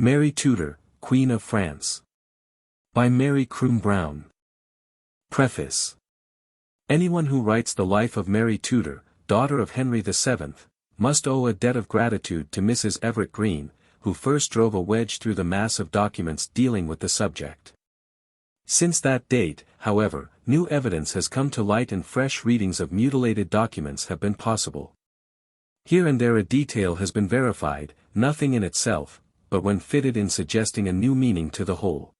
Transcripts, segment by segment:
Mary Tudor, Queen of France. By Mary Croom Brown. Preface. Anyone who writes the life of Mary Tudor, daughter of Henry VII, must owe a debt of gratitude to Mrs. Everett Green, who first drove a wedge through the mass of documents dealing with the subject. Since that date, however, new evidence has come to light and fresh readings of mutilated documents have been possible. Here and there a detail has been verified, nothing in itself, but when fitted in suggesting a new meaning to the whole.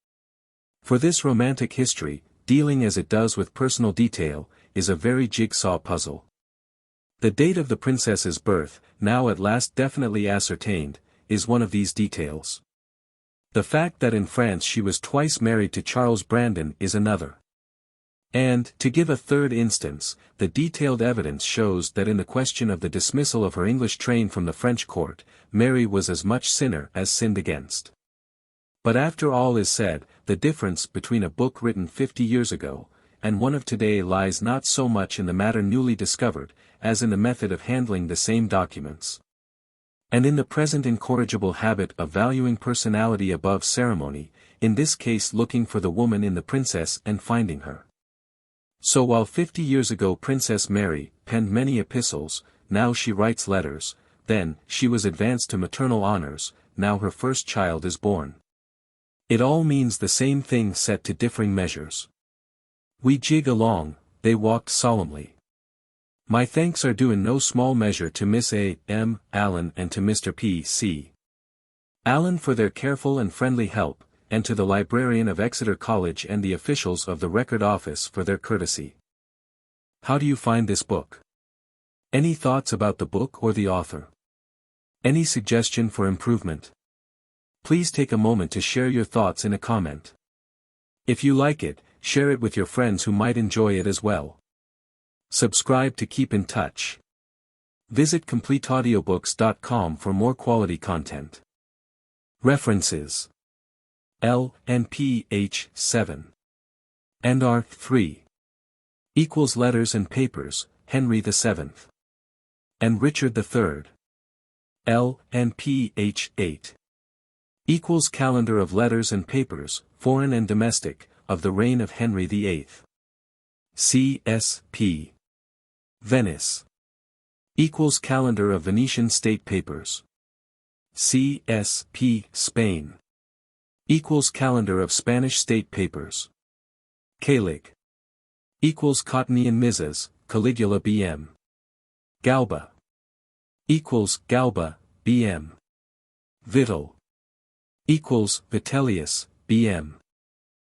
For this romantic history, dealing as it does with personal detail, is a very jigsaw puzzle. The date of the princess's birth, now at last definitely ascertained, is one of these details. The fact that in France she was twice married to Charles Brandon is another. And, to give a third instance, the detailed evidence shows that in the question of the dismissal of her English train from the French court, Mary was as much sinner as sinned against. But after all is said, the difference between a book written 50 years ago, and one of today lies not so much in the matter newly discovered, as in the method of handling the same documents. And in the present incorrigible habit of valuing personality above ceremony, in this case looking for the woman in the princess and finding her. So while 50 years ago Princess Mary penned many epistles, now she writes letters, then she was advanced to maternal honors, now her first child is born. It all means the same thing set to differing measures. We jig along, they walked solemnly. My thanks are due in no small measure to Miss A. M. Allen and to Mr. P. C. Allen for their careful and friendly help, and to the librarian of Exeter College and the officials of the Record Office for their courtesy. How do you find this book? Any thoughts about the book or the author? Any suggestion for improvement? Please take a moment to share your thoughts in a comment. If you like it, share it with your friends who might enjoy it as well. Subscribe to keep in touch. Visit CompleteAudiobooks.com for more quality content. References: L and P H 7 and R 3 equals Letters and Papers, Henry VII and Richard III. L and P H 8 equals Calendar of Letters and Papers, Foreign and Domestic, of the Reign of Henry VIII. C S P Venice equals Calendar of Venetian State Papers. C S P Spain equals Calendar of Spanish State Papers. Calig equals Cottonian Mizas, Caligula B.M. Galba equals Galba, B.M. Vital equals Vitellius, B.M.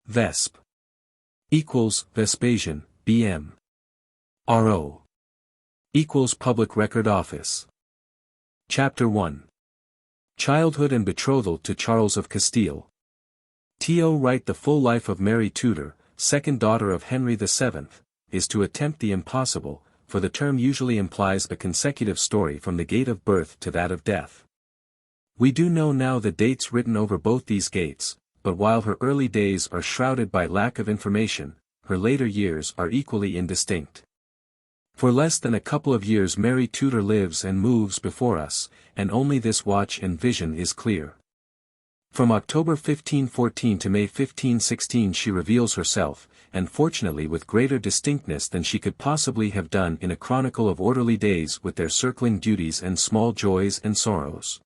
Vesp equals Vespasian, B.M. R.O. equals Public Record Office. Chapter 1. Childhood and Betrothal to Charles of Castile. T.O. write the full life of Mary Tudor, second daughter of Henry VII, is to attempt the impossible, for the term usually implies a consecutive story from the gate of birth to that of death. We do know now the dates written over both these gates, but while her early days are shrouded by lack of information, her later years are equally indistinct. For less than a couple of years Mary Tudor lives and moves before us, and only this watch and vision is clear. From October 1514 to May 1516 she reveals herself, and fortunately with greater distinctness than she could possibly have done in a chronicle of orderly days with their circling duties and small joys and sorrows.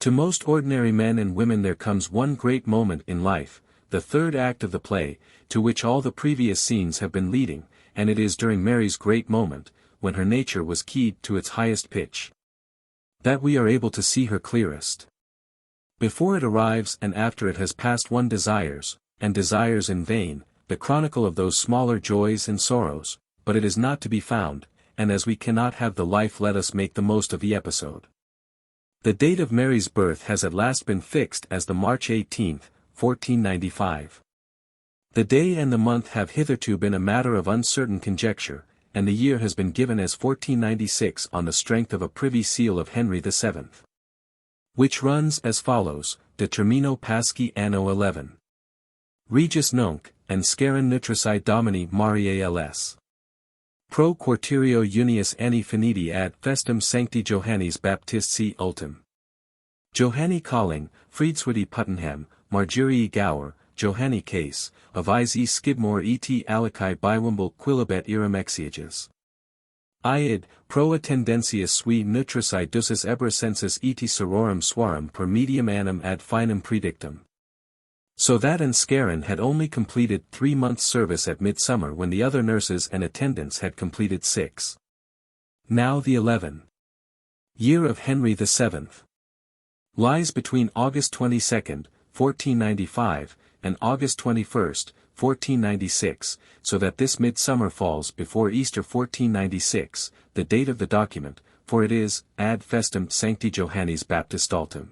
To most ordinary men and women there comes one great moment in life, the third act of the play, to which all the previous scenes have been leading, and it is during Mary's great moment, when her nature was keyed to its highest pitch, that we are able to see her clearest. Before it arrives and after it has passed one desires, and desires in vain, the chronicle of those smaller joys and sorrows, but it is not to be found, and as we cannot have the life let us make the most of the episode. The date of Mary's birth has at last been fixed as the March 18, 1495. The day and the month have hitherto been a matter of uncertain conjecture, and the year has been given as 1496 on the strength of a privy seal of Henry VII. Which runs as follows: Determino Pasci Anno 11. Regis Nunc, and Scaran Nutrici Domini Mariae LS. Pro Quartirio Unius Anni Finiti ad Festum Sancti Johannis Baptisti Ultim. Johanni Colling, Freedswitty Puttenham, Margerie Gower, Johanni Case, Avise Skidmore et Alici Biwimble Quilibet Iramexiages. Iid, proa tendentius sui nutrici ducis ebracensis et sororum suarum per medium annum ad finem predictum. So that Anscarin had only completed 3 months' service at midsummer when the other nurses and attendants had completed 6. Now the 11th year of Henry VII lies between August 22, 1495, and August 21, 1496, so that this midsummer falls before Easter 1496, the date of the document, for it is, ad festum Sancti Johannis Baptistaltum.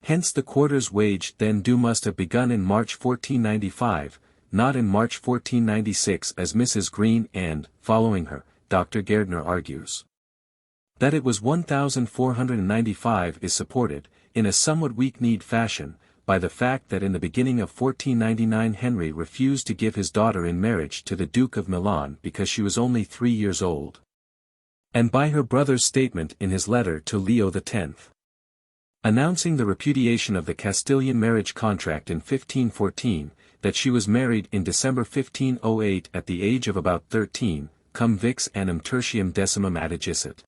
Hence the quarter's wage then due must have begun in March 1495, not in March 1496 as Mrs. Green and, following her, Dr. Gairdner argues. That it was 1495 is supported, in a somewhat weak-kneed fashion, by the fact that in the beginning of 1499 Henry refused to give his daughter in marriage to the Duke of Milan because she was only 3 years old. And by her brother's statement in his letter to Leo X, announcing the repudiation of the Castilian marriage contract in 1514, that she was married in December 1508 at the age of about 13, cum vix annum tertium decimum addigicit.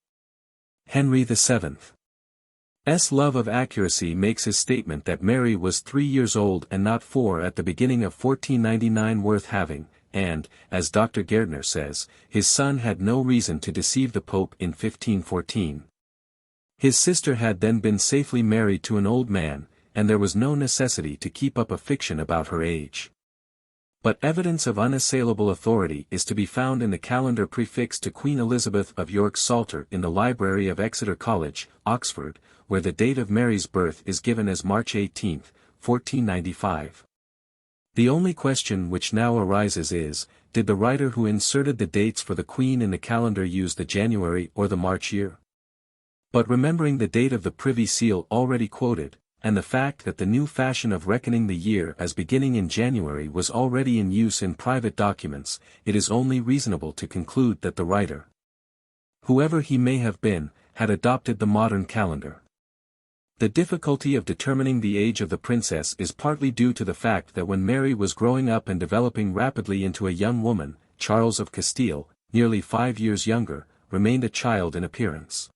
Henry VII's love of accuracy makes his statement that Mary was 3 years old and not 4 at the beginning of 1499 worth having, and, as Dr. Gairdner says, his son had no reason to deceive the Pope in 1514. His sister had then been safely married to an old man, and there was no necessity to keep up a fiction about her age. But evidence of unassailable authority is to be found in the calendar prefixed to Queen Elizabeth of York's Psalter in the library of Exeter College, Oxford, where the date of Mary's birth is given as March 18, 1495. The only question which now arises is, did the writer who inserted the dates for the Queen in the calendar use the January or the March year? But remembering the date of the Privy Seal already quoted, and the fact that the new fashion of reckoning the year as beginning in January was already in use in private documents, it is only reasonable to conclude that the writer, whoever he may have been, had adopted the modern calendar. The difficulty of determining the age of the princess is partly due to the fact that when Mary was growing up and developing rapidly into a young woman, Charles of Castile, nearly 5 years younger, remained a child in appearance.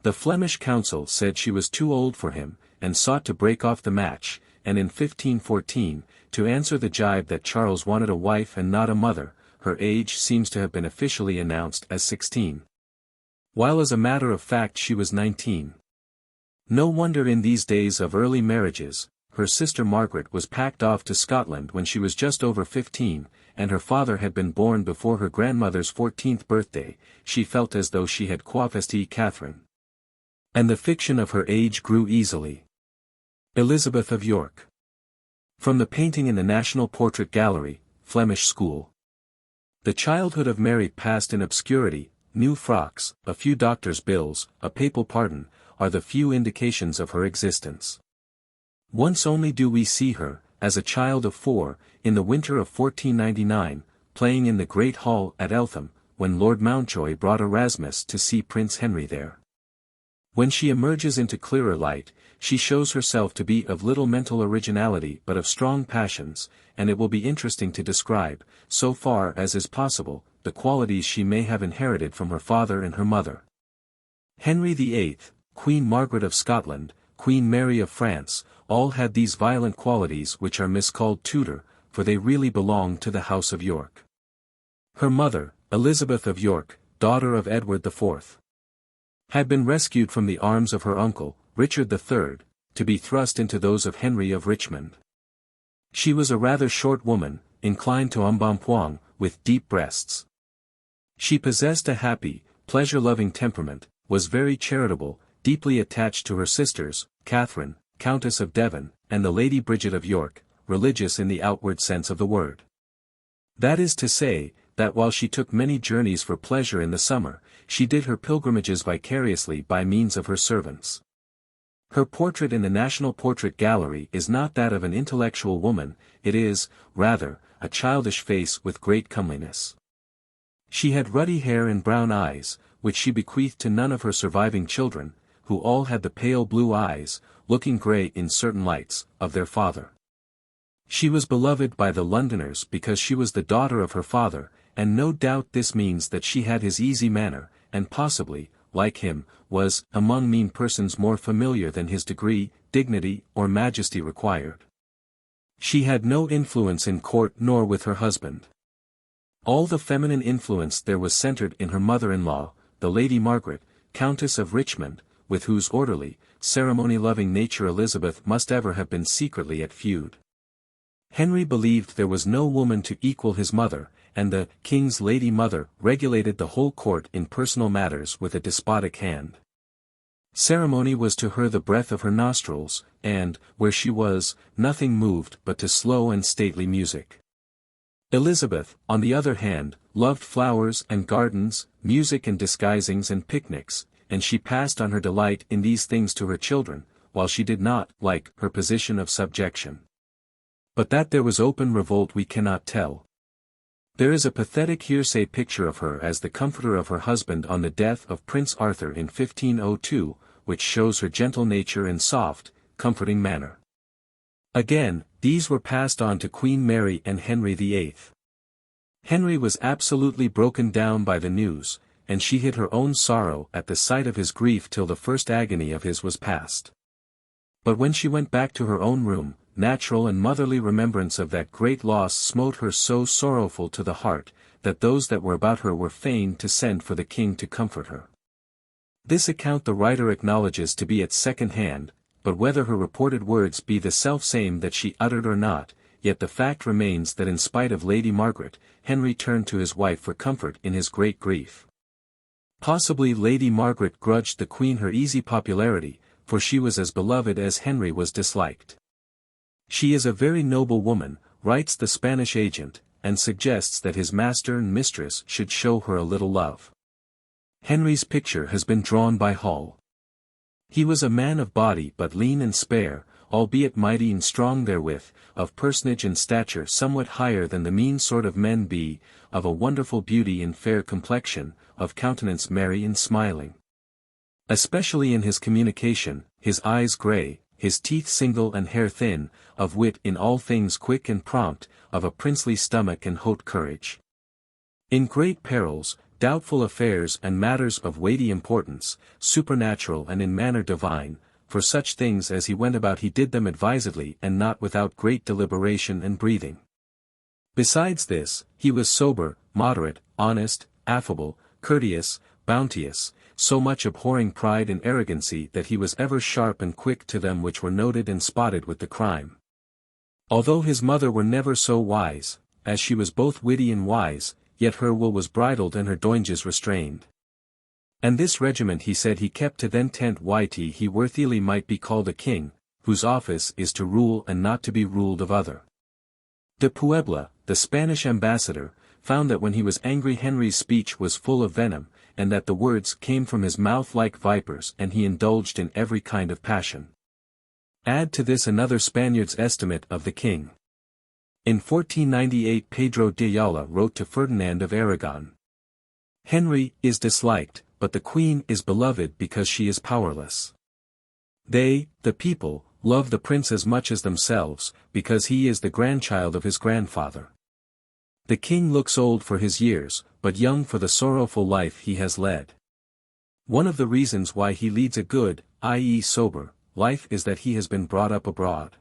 The Flemish council said she was too old for him, and sought to break off the match, and in 1514, to answer the jibe that Charles wanted a wife and not a mother, her age seems to have been officially announced as 16. While as a matter of fact she was 19. No wonder in these days of early marriages, her sister Margaret was packed off to Scotland when she was just over 15, and her father had been born before her grandmother's 14th birthday. She felt as though she had quaffesty Catherine. And the fiction of her age grew easily. Elizabeth of York. From the painting in the National Portrait Gallery, Flemish School. The childhood of Mary passed in obscurity. New frocks, a few doctor's bills, a papal pardon, are the few indications of her existence. Once only do we see her, as a child of 4, in the winter of 1499, playing in the Great Hall at Eltham, when Lord Mountjoy brought Erasmus to see Prince Henry there. When she emerges into clearer light, she shows herself to be of little mental originality but of strong passions, and it will be interesting to describe, so far as is possible, the qualities she may have inherited from her father and her mother. Henry VIII, Queen Margaret of Scotland, Queen Mary of France, all had these violent qualities which are miscalled Tudor, for they really belonged to the House of York. Her mother, Elizabeth of York, daughter of Edward IV, had been rescued from the arms of her uncle, Richard III, to be thrust into those of Henry of Richmond. She was a rather short woman, inclined to embonpoint, with deep breasts. She possessed a happy, pleasure-loving temperament, was very charitable, deeply attached to her sisters, Catherine, Countess of Devon, and the Lady Bridget of York, religious in the outward sense of the word. That is to say, that while she took many journeys for pleasure in the summer, she did her pilgrimages vicariously by means of her servants. Her portrait in the National Portrait Gallery is not that of an intellectual woman, it is, rather, a childish face with great comeliness. She had ruddy hair and brown eyes, which she bequeathed to none of her surviving children, who all had the pale blue eyes, looking grey in certain lights, of their father. She was beloved by the Londoners because she was the daughter of her father, and no doubt this means that she had his easy manner, and possibly, like him, was, among mean persons more familiar than his degree, dignity, or majesty required. She had no influence in court nor with her husband. All the feminine influence there was centred in her mother-in-law, the Lady Margaret, Countess of Richmond, with whose orderly, ceremony-loving nature Elizabeth must ever have been secretly at feud. Henry believed there was no woman to equal his mother, and the king's lady mother regulated the whole court in personal matters with a despotic hand. Ceremony was to her the breath of her nostrils, and, where she was, nothing moved but to slow and stately music. Elizabeth, on the other hand, loved flowers and gardens, music and disguisings and picnics, and she passed on her delight in these things to her children, while she did not like her position of subjection. But that there was open revolt we cannot tell. There is a pathetic hearsay picture of her as the comforter of her husband on the death of Prince Arthur in 1502, which shows her gentle nature and soft, comforting manner. Again, these were passed on to Queen Mary and Henry VIII. Henry was absolutely broken down by the news, and she hid her own sorrow at the sight of his grief till the first agony of his was past. But when she went back to her own room, natural and motherly remembrance of that great loss smote her so sorrowful to the heart, that those that were about her were fain to send for the king to comfort her. This account the writer acknowledges to be at second hand, but whether her reported words be the self-same that she uttered or not, yet the fact remains that in spite of Lady Margaret, Henry turned to his wife for comfort in his great grief. Possibly Lady Margaret grudged the Queen her easy popularity, for she was as beloved as Henry was disliked. She is a very noble woman, writes the Spanish agent, and suggests that his master and mistress should show her a little love. Henry's picture has been drawn by Hall. He was a man of body but lean and spare, albeit mighty and strong therewith, of personage and stature somewhat higher than the mean sort of men be, of a wonderful beauty and fair complexion, of countenance merry and smiling. Especially in his communication, his eyes grey, his teeth single and hair thin, of wit in all things quick and prompt, of a princely stomach and haute courage. In great perils, doubtful affairs and matters of weighty importance, supernatural and in manner divine, for such things as he went about he did them advisedly and not without great deliberation and breathing. Besides this, he was sober, moderate, honest, affable, courteous, bounteous, so much abhorring pride and arrogancy that he was ever sharp and quick to them which were noted and spotted with the crime. Although his mother were never so wise, as she was both witty and wise, yet her will was bridled and her doinges restrained. And this regiment he said he kept to then tent yt he worthily might be called a king, whose office is to rule and not to be ruled of other. De Puebla, the Spanish ambassador, found that when he was angry Henry's speech was full of venom, and that the words came from his mouth like vipers and he indulged in every kind of passion. Add to this another Spaniard's estimate of the king. In 1498 Pedro de Ayala wrote to Ferdinand of Aragon, "Henry is disliked, but the Queen is beloved because she is powerless. They, the people, love the prince as much as themselves, because he is the grandchild of his grandfather. The king looks old for his years, but young for the sorrowful life he has led. One of the reasons why he leads a good, i.e. sober, life is that he has been brought up abroad.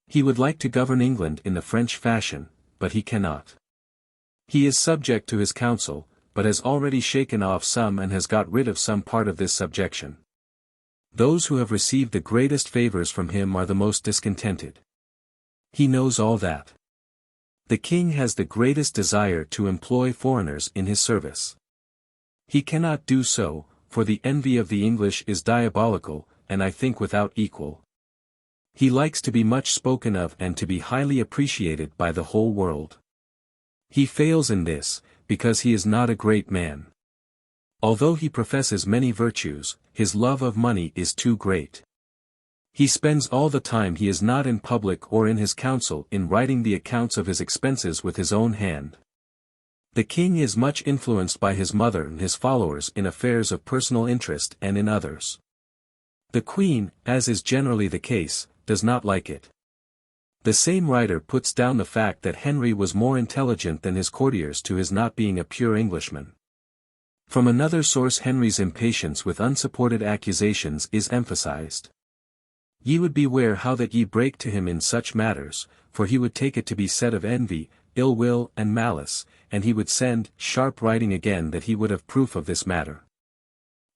He would like to govern England in the French fashion, but he cannot. He is subject to his council, but has already shaken off some and has got rid of some part of this subjection. Those who have received the greatest favors from him are the most discontented. He knows all that. The king has the greatest desire to employ foreigners in his service. He cannot do so, for the envy of the English is diabolical, and I think without equal. He likes to be much spoken of and to be highly appreciated by the whole world. He fails in this, because he is not a great man. Although he professes many virtues, his love of money is too great. He spends all the time he is not in public or in his council in writing the accounts of his expenses with his own hand. The king is much influenced by his mother and his followers in affairs of personal interest and in others. The Queen, as is generally the case, does not like it. The same writer puts down the fact that Henry was more intelligent than his courtiers to his not being a pure Englishman. From another source Henry's impatience with unsupported accusations is emphasized. Ye would beware how that ye break to him in such matters, for he would take it to be said of envy, ill will and malice, and he would send sharp writing again that he would have proof of this matter.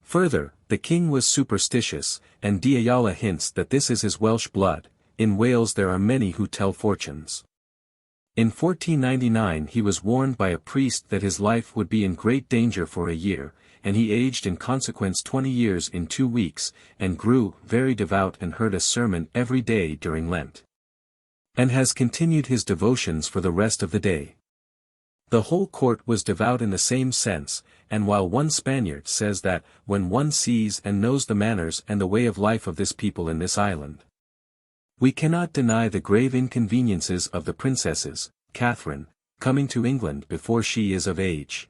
Further, the king was superstitious, and de Ayala hints that this is his Welsh blood. In Wales there are many who tell fortunes. In 1499 he was warned by a priest that his life would be in great danger for a year, and he aged in consequence 20 years in 2 weeks, and grew very devout and heard a sermon every day during Lent. And has continued his devotions for the rest of the day. The whole court was devout in the same sense, and while one Spaniard says that, when one sees and knows the manners and the way of life of this people in this island, we cannot deny the grave inconveniences of the princesses, Catherine, coming to England before she is of age.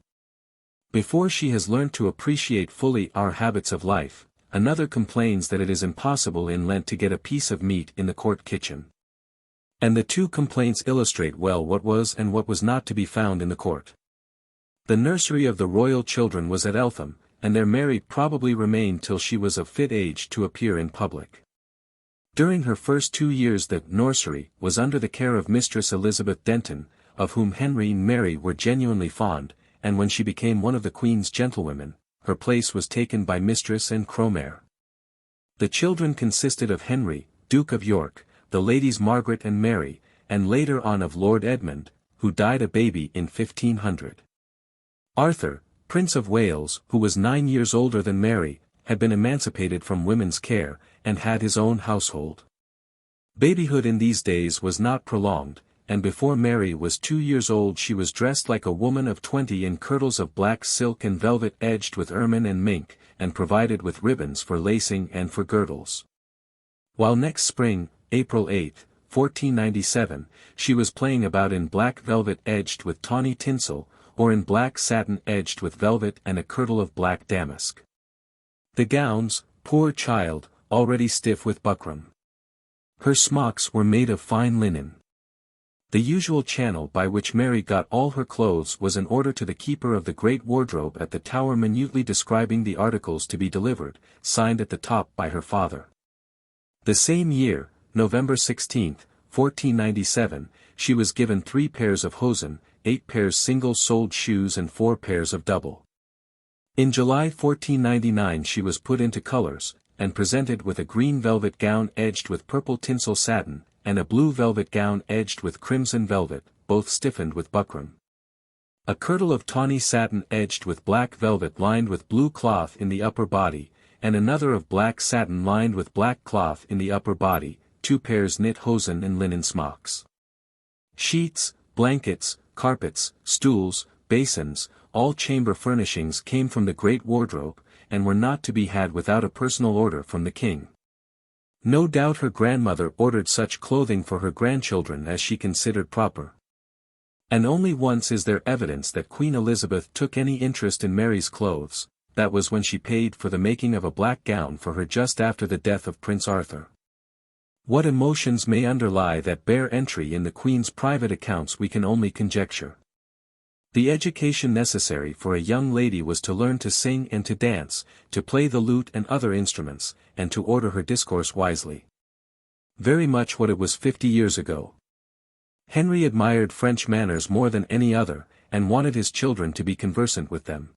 Before she has learnt to appreciate fully our habits of life, another complains that it is impossible in Lent to get a piece of meat in the court kitchen. And the two complaints illustrate well what was and what was not to be found in the court. The nursery of the royal children was at Eltham, and there Mary probably remained till she was of fit age to appear in public. During her first 2 years the nursery was under the care of Mistress Elizabeth Denton, of whom Henry and Mary were genuinely fond, and when she became one of the Queen's gentlewomen, her place was taken by Mistress and Cromer. The children consisted of Henry, Duke of York, the ladies Margaret and Mary, and later on of Lord Edmund, who died a baby in 1500. Arthur, Prince of Wales, who was 9 years older than Mary, had been emancipated from women's care, and had his own household. Babyhood in these days was not prolonged, and before Mary was 2 years old she was dressed like a woman of 20 in kirtles of black silk and velvet edged with ermine and mink, and provided with ribbons for lacing and for girdles. While next spring, April 8, 1497, she was playing about in black velvet edged with tawny tinsel, or in black satin edged with velvet and a kirtle of black damask. The gowns, poor child, already stiff with buckram. Her smocks were made of fine linen. The usual channel by which Mary got all her clothes was an order to the keeper of the great wardrobe at the Tower minutely describing the articles to be delivered, signed at the top by her father. The same year, November 16, 1497, she was given 3 pairs of hosen, 8 pairs single-soled shoes and 4 pairs of double. In July 1499 she was put into colours, and presented with a green velvet gown edged with purple tinsel satin, and a blue velvet gown edged with crimson velvet, both stiffened with buckram. A kirtle of tawny satin edged with black velvet lined with blue cloth in the upper body, and another of black satin lined with black cloth in the upper body, 2 pairs knit hosen and linen smocks. Sheets, blankets, carpets, stools, basins, all chamber furnishings came from the great wardrobe, and were not to be had without a personal order from the king. No doubt her grandmother ordered such clothing for her grandchildren as she considered proper. And only once is there evidence that Queen Elizabeth took any interest in Mary's clothes, that was when she paid for the making of a black gown for her just after the death of Prince Arthur. What emotions may underlie that bare entry in the Queen's private accounts we can only conjecture. The education necessary for a young lady was to learn to sing and to dance, to play the lute and other instruments, and to order her discourse wisely. Very much what it was 50 years ago. Henry admired French manners more than any other, and wanted his children to be conversant with them.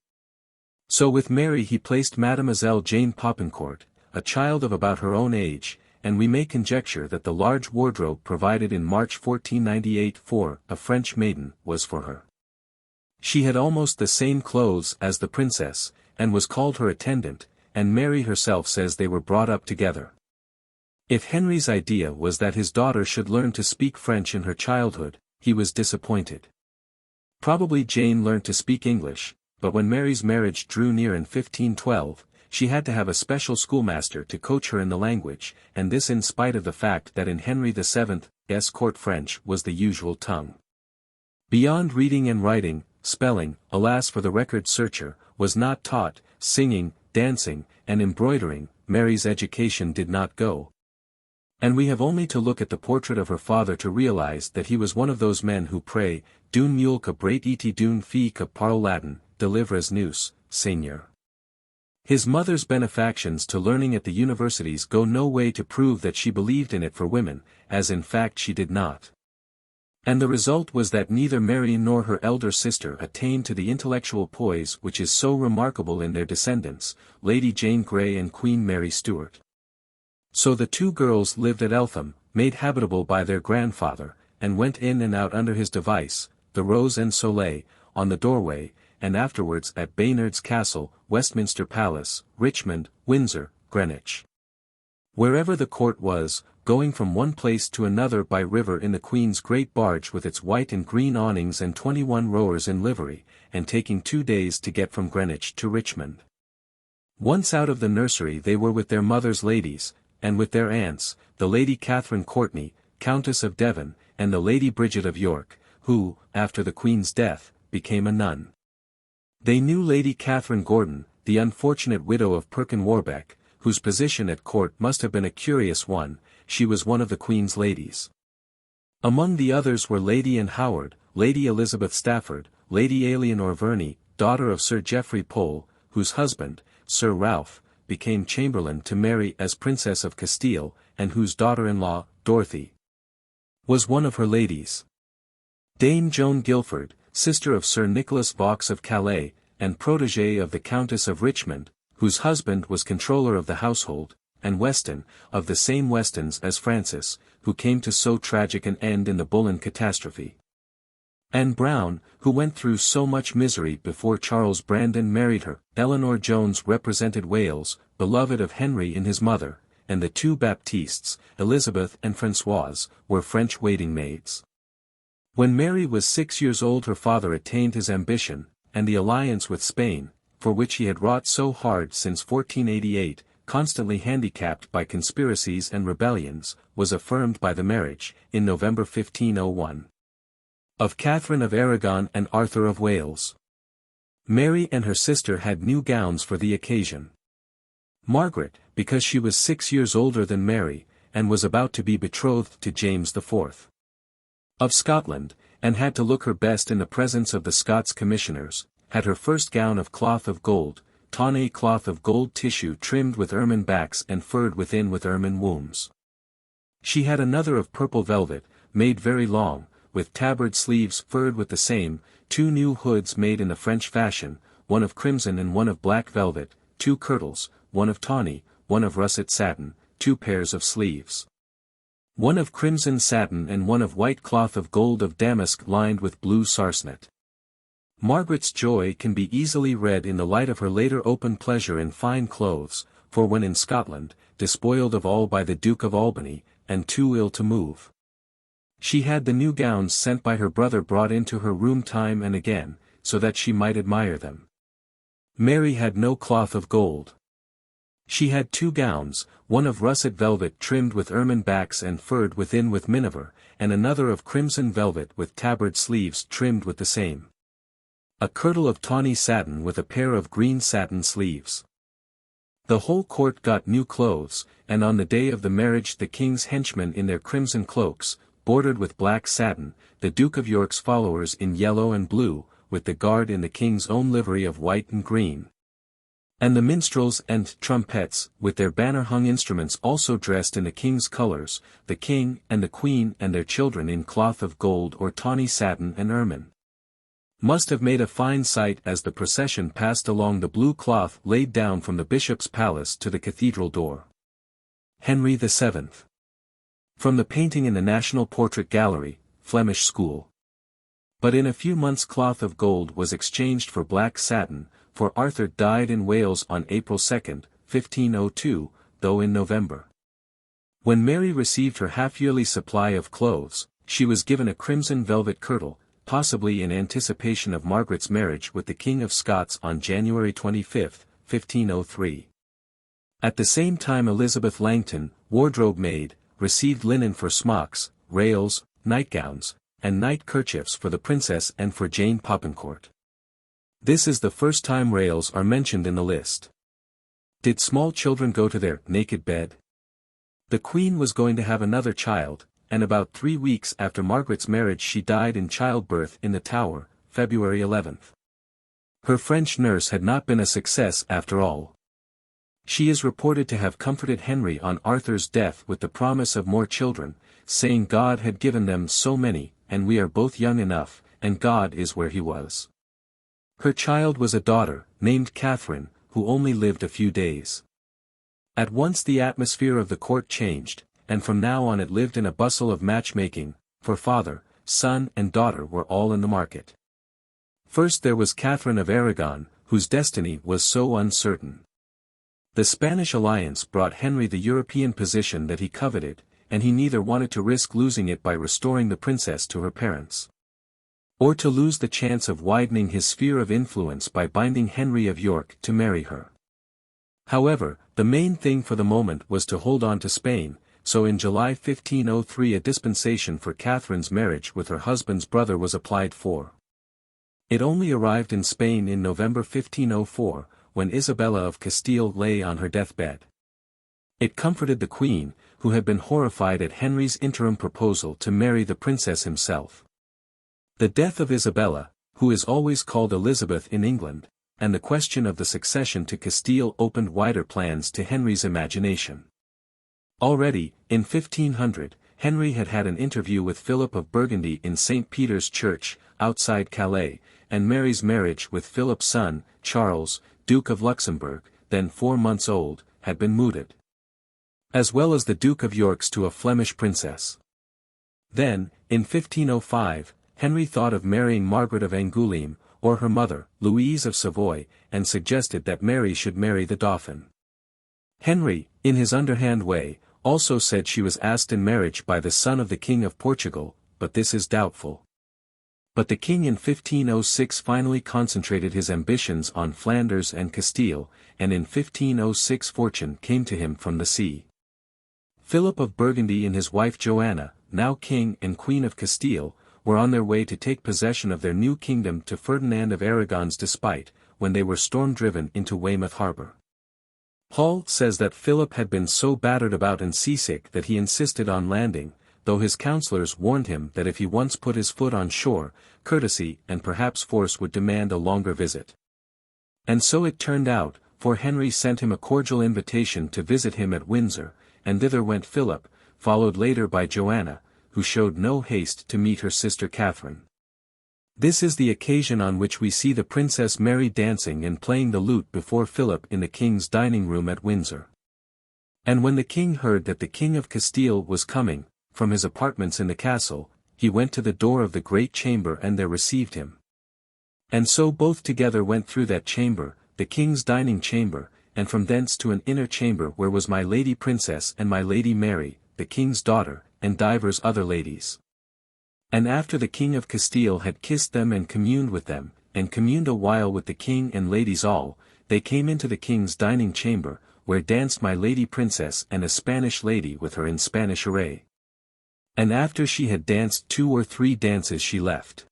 So with Mary he placed Mademoiselle Jane Popincourt, a child of about her own age, and we may conjecture that the large wardrobe provided in March 1498 for a French maiden was for her. She had almost the same clothes as the princess, and was called her attendant, and Mary herself says they were brought up together. If Henry's idea was that his daughter should learn to speak French in her childhood, he was disappointed. Probably Jane learnt to speak English, but when Mary's marriage drew near in 1512, she had to have a special schoolmaster to coach her in the language, and this in spite of the fact that in Henry VII's court French was the usual tongue. Beyond reading and writing, spelling, alas for the record searcher, was not taught. Singing, dancing, and embroidering, Mary's education did not go. And we have only to look at the portrait of her father to realize that he was one of those men who pray, "Dune mulca brait et dune fie que parle Latin, delivres nous, Seigneur." His mother's benefactions to learning at the universities go no way to prove that she believed in it for women, as in fact she did not. And the result was that neither Mary nor her elder sister attained to the intellectual poise which is so remarkable in their descendants, Lady Jane Grey and Queen Mary Stuart. So the two girls lived at Eltham, made habitable by their grandfather, and went in and out under his device, the Rose and Soleil, on the doorway, and afterwards at Baynard's Castle, Westminster Palace, Richmond, Windsor, Greenwich. Wherever the court was, going from one place to another by river in the Queen's great barge with its white and green awnings and 21 rowers in livery, and taking 2 days to get from Greenwich to Richmond. Once out of the nursery they were with their mother's ladies, and with their aunts, the Lady Catherine Courtenay, Countess of Devon, and the Lady Bridget of York, who, after the Queen's death, became a nun. They knew Lady Catherine Gordon, the unfortunate widow of Perkin Warbeck, whose position at court must have been a curious one. She was one of the Queen's ladies. Among the others were Lady Anne Howard, Lady Elizabeth Stafford, Lady Eleanor Verney, daughter of Sir Geoffrey Pole, whose husband, Sir Ralph, became chamberlain to Mary as Princess of Castile, and whose daughter-in-law, Dorothy, was one of her ladies. Dame Joan Guilford, sister of Sir Nicholas Vaux of Calais, and protégée of the Countess of Richmond, whose husband was controller of the household, and Weston, of the same Westons as Francis, who came to so tragic an end in the Bullen catastrophe. Anne Brown, who went through so much misery before Charles Brandon married her. Eleanor Jones represented Wales, beloved of Henry in his mother, and the two Baptistes, Elizabeth and Françoise, were French waiting maids. When Mary was 6 years old her father attained his ambition, and the alliance with Spain, for which he had wrought so hard since 1488, constantly handicapped by conspiracies and rebellions, was affirmed by the marriage, in November 1501. Of Catherine of Aragon and Arthur of Wales. Mary and her sister had new gowns for the occasion. Margaret, because she was 6 years older than Mary, and was about to be betrothed to James IV. Of Scotland, and had to look her best in the presence of the Scots commissioners, had her first gown of cloth of gold, tawny cloth of gold tissue trimmed with ermine backs and furred within with ermine wombs. She had another of purple velvet, made very long, with tabard sleeves furred with the same, 2 new hoods made in the French fashion, one of crimson and one of black velvet, 2 kirtles, one of tawny, one of russet satin, 2 pairs of sleeves. One of crimson satin and one of white cloth of gold of damask lined with blue sarcenet. Margaret's joy can be easily read in the light of her later open pleasure in fine clothes, for when in Scotland, despoiled of all by the Duke of Albany, and too ill to move, she had the new gowns sent by her brother brought into her room time and again, so that she might admire them. Mary had no cloth of gold. She had 2 gowns, one of russet velvet trimmed with ermine backs and furred within with miniver, and another of crimson velvet with tabard sleeves trimmed with the same. A kirtle of tawny satin with a pair of green satin sleeves. The whole court got new clothes, and on the day of the marriage the king's henchmen in their crimson cloaks, bordered with black satin, the Duke of York's followers in yellow and blue, with the guard in the king's own livery of white and green. And the minstrels and trumpets, with their banner-hung instruments also dressed in the king's colours, the king and the queen and their children in cloth of gold or tawny satin and ermine, must have made a fine sight as the procession passed along the blue cloth laid down from the bishop's palace to the cathedral door. Henry VII. From the painting in the National Portrait Gallery, Flemish School. But in a few months cloth of gold was exchanged for black satin, for Arthur died in Wales on April 2, 1502, though in November. When Mary received her half-yearly supply of clothes, she was given a crimson velvet kirtle, possibly in anticipation of Margaret's marriage with the King of Scots on January 25, 1503. At the same time Elizabeth Langton, wardrobe maid, received linen for smocks, rails, nightgowns, and night kerchiefs for the princess and for Jane Popincourt. This is the first time rails are mentioned in the list. Did small children go to their naked bed? The Queen was going to have another child, and about 3 weeks after Margaret's marriage she died in childbirth in the Tower, February 11th. Her French nurse had not been a success after all. She is reported to have comforted Henry on Arthur's death with the promise of more children, saying God had given them so many, and we are both young enough, and God is where he was. Her child was a daughter, named Catherine, who only lived a few days. At once the atmosphere of the court changed, and from now on it lived in a bustle of matchmaking, for father, son and daughter were all in the market. First there was Catherine of Aragon, whose destiny was so uncertain. The Spanish alliance brought Henry the European position that he coveted, and he neither wanted to risk losing it by restoring the princess to her parents, or to lose the chance of widening his sphere of influence by binding Henry of York to marry her. However, the main thing for the moment was to hold on to Spain, so in July 1503 a dispensation for Catherine's marriage with her husband's brother was applied for. It only arrived in Spain in November 1504, when Isabella of Castile lay on her deathbed. It comforted the Queen, who had been horrified at Henry's interim proposal to marry the princess himself. The death of Isabella, who is always called Elizabeth in England, and the question of the succession to Castile opened wider plans to Henry's imagination. Already, in 1500, Henry had had an interview with Philip of Burgundy in St. Peter's Church, outside Calais, and Mary's marriage with Philip's son, Charles, Duke of Luxembourg, then 4 months old, had been mooted, as well as the Duke of York's to a Flemish princess. Then, in 1505, Henry thought of marrying Margaret of Angoulême, or her mother, Louise of Savoy, and suggested that Mary should marry the Dauphin. Henry, in his underhand way, also said she was asked in marriage by the son of the King of Portugal, but this is doubtful. But the king in 1506 finally concentrated his ambitions on Flanders and Castile, and in 1506 fortune came to him from the sea. Philip of Burgundy and his wife Joanna, now king and queen of Castile, were on their way to take possession of their new kingdom to Ferdinand of Aragon's despite, when they were storm-driven into Weymouth harbour. Hall says that Philip had been so battered about and seasick that he insisted on landing, though his counsellors warned him that if he once put his foot on shore, courtesy and perhaps force would demand a longer visit. And so it turned out, for Henry sent him a cordial invitation to visit him at Windsor, and thither went Philip, followed later by Joanna, who showed no haste to meet her sister Catherine. This is the occasion on which we see the Princess Mary dancing and playing the lute before Philip in the king's dining room at Windsor. And when the king heard that the King of Castile was coming, from his apartments in the castle, he went to the door of the great chamber and there received him. And so both together went through that chamber, the king's dining chamber, and from thence to an inner chamber where was my lady princess and my lady Mary, the king's daughter, and divers other ladies. And after the King of Castile had kissed them and communed with them, and communed a while with the king and ladies all, they came into the king's dining chamber, where danced my lady princess and a Spanish lady with her in Spanish array. And after she had danced 2 or 3 dances she left.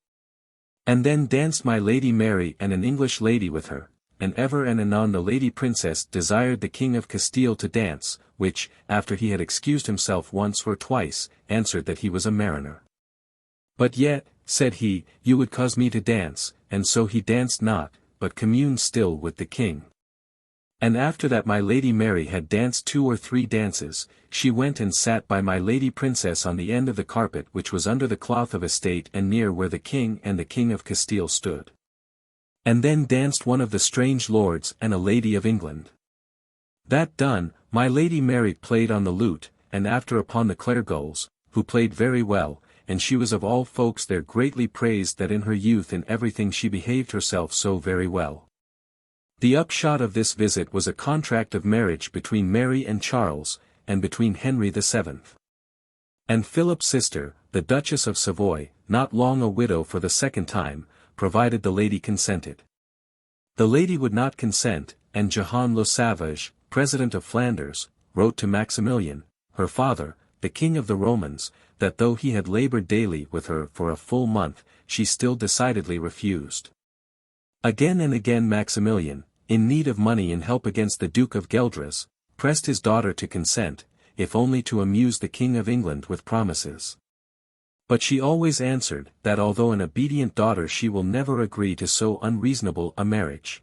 And then danced my lady Mary and an English lady with her, and ever and anon the lady princess desired the King of Castile to dance, which, after he had excused himself once or twice, answered that he was a mariner. But yet, said he, you would cause me to dance, and so he danced not, but communed still with the king. And after that my lady Mary had danced 2 or 3 dances, she went and sat by my lady princess on the end of the carpet which was under the cloth of estate and near where the king and the King of Castile stood. And then danced one of the strange lords and a lady of England. That done, my lady Mary played on the lute, and after upon the clairgoles, who played very well, and she was of all folks there greatly praised that in her youth in everything she behaved herself so very well. The upshot of this visit was a contract of marriage between Mary and Charles, and between Henry VII. And Philip's sister, the Duchess of Savoy, not long a widow for the second time, provided the lady consented. The lady would not consent, and Jehan le Savage, President of Flanders, wrote to Maximilian, her father, the King of the Romans, that though he had labored daily with her for a full month, she still decidedly refused. Again and again Maximilian, in need of money and help against the Duke of Gueldres, pressed his daughter to consent, if only to amuse the King of England with promises. But she always answered that although an obedient daughter she will never agree to so unreasonable a marriage.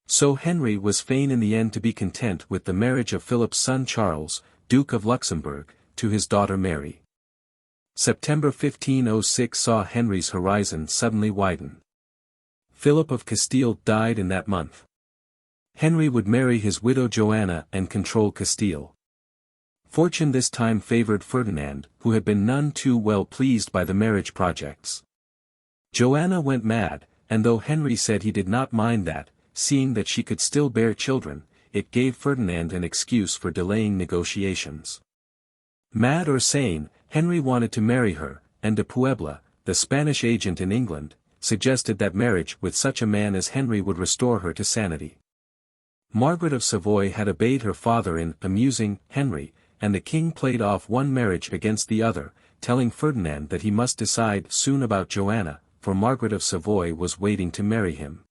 So Henry was fain in the end to be content with the marriage of Philip's son Charles, Duke of Luxembourg, to his daughter Mary. September 1506 saw Henry's horizon suddenly widen. Philip of Castile died in that month. Henry would marry his widow Joanna and control Castile. Fortune this time favored Ferdinand, who had been none too well pleased by the marriage projects. Joanna went mad, and though Henry said he did not mind that, seeing that she could still bear children, it gave Ferdinand an excuse for delaying negotiations. Mad or sane, Henry wanted to marry her, and de Puebla, the Spanish agent in England, suggested that marriage with such a man as Henry would restore her to sanity. Margaret of Savoy had obeyed her father in amusing Henry, and the king played off one marriage against the other, telling Ferdinand that he must decide soon about Joanna, for Margaret of Savoy was waiting to marry him.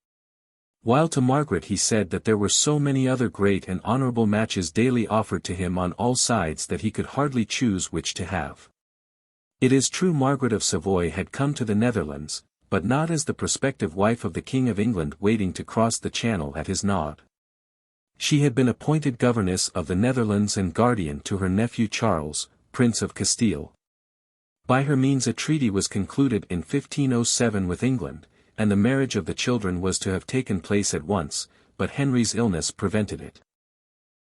While to Margaret he said that there were so many other great and honorable matches daily offered to him on all sides that he could hardly choose which to have. It is true Margaret of Savoy had come to the Netherlands, but not as the prospective wife of the King of England waiting to cross the Channel at his nod. She had been appointed governess of the Netherlands and guardian to her nephew Charles, Prince of Castile. By her means a treaty was concluded in 1507 with England, and the marriage of the children was to have taken place at once, but Henry's illness prevented it.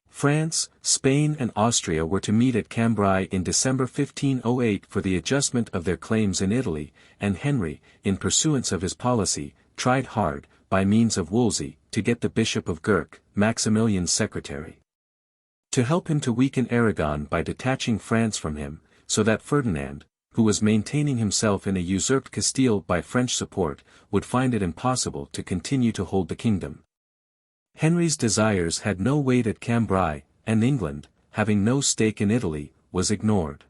France, Spain and Austria were to meet at Cambrai in December 1508 for the adjustment of their claims in Italy, and Henry, in pursuance of his policy, tried hard, by means of Wolsey, to get the Bishop of Gurk, Maximilian's secretary, to help him to weaken Aragon by detaching France from him, so that Ferdinand, who was maintaining himself in a usurped Castile by French support, would find it impossible to continue to hold the kingdom. Henry's desires had no weight at Cambrai, and England, having no stake in Italy, was ignored.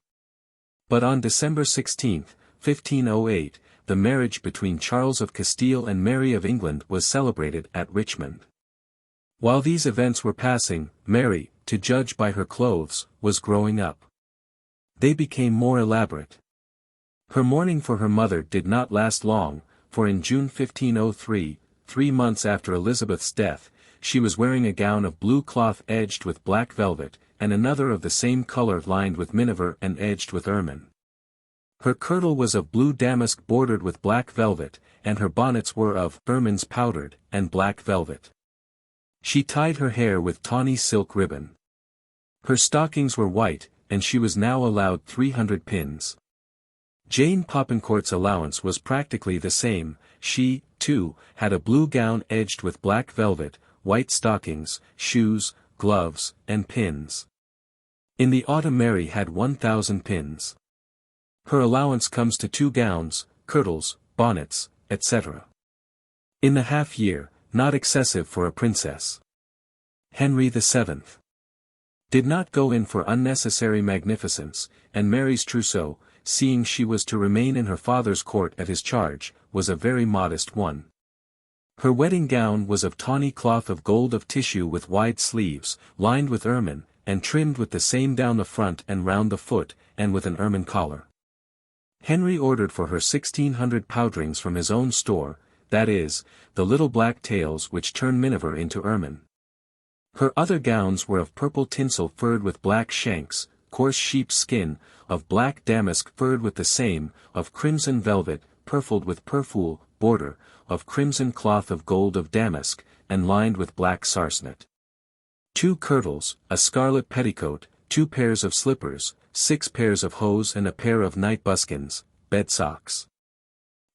But on December 16, 1508, the marriage between Charles of Castile and Mary of England was celebrated at Richmond. While these events were passing, Mary, to judge by her clothes, was growing up. They became more elaborate. Her mourning for her mother did not last long, for in June 1503, 3 months after Elizabeth's death, she was wearing a gown of blue cloth edged with black velvet, and another of the same color lined with miniver and edged with ermine. Her kirtle was of blue damask bordered with black velvet, and her bonnets were of ermines powdered, and black velvet. She tied her hair with tawny silk ribbon. Her stockings were white, and she was now allowed 300 pins. Jane Popincourt's allowance was practically the same. She, too, had a blue gown edged with black velvet, white stockings, shoes, gloves, and pins. In the autumn Mary had 1,000 pins. Her allowance comes to 2 gowns, kirtles, bonnets, etc. In the half-year, not excessive for a princess. Henry VII did not go in for unnecessary magnificence, and Mary's trousseau, seeing she was to remain in her father's court at his charge, was a very modest one. Her wedding gown was of tawny cloth of gold of tissue with wide sleeves, lined with ermine, and trimmed with the same down the front and round the foot, and with an ermine collar. Henry ordered for her 1,600 powderings from his own store, that is, the little black tails which turn miniver into ermine. Her other gowns were of purple tinsel furred with black shanks, coarse sheep's skin, of black damask furred with the same, of crimson velvet, purfled with purfule, border, of crimson cloth of gold of damask, and lined with black sarcenet. 2 kirtles, a scarlet petticoat, 2 pairs of slippers, 6 pairs of hose and a pair of night buskins, bed socks.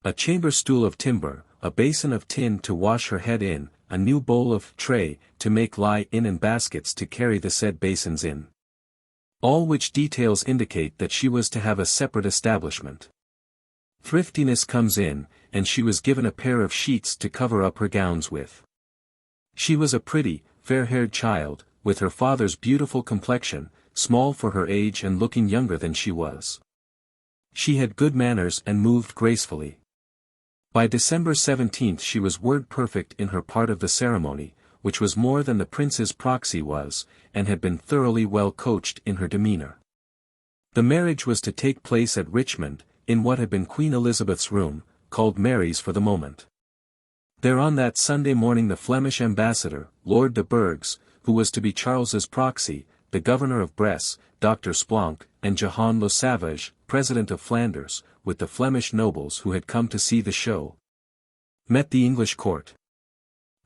A chamber stool of timber, a basin of tin to wash her head in, a new bowl of tray, to make lie in and baskets to carry the said basins in. All which details indicate that she was to have a separate establishment. Thriftiness comes in, and she was given a pair of sheets to cover up her gowns with. She was a pretty, fair-haired child, with her father's beautiful complexion, small for her age and looking younger than she was. She had good manners and moved gracefully. By December 17 she was word perfect in her part of the ceremony, which was more than the prince's proxy was, and had been thoroughly well coached in her demeanour. The marriage was to take place at Richmond, in what had been Queen Elizabeth's room, called Mary's for the moment. There on that Sunday morning the Flemish ambassador, Lord de Burghs, who was to be Charles's proxy, the governor of Bresse, Dr. Splonk, and Jehan Le Savage, president of Flanders, with the Flemish nobles who had come to see the show, met the English court.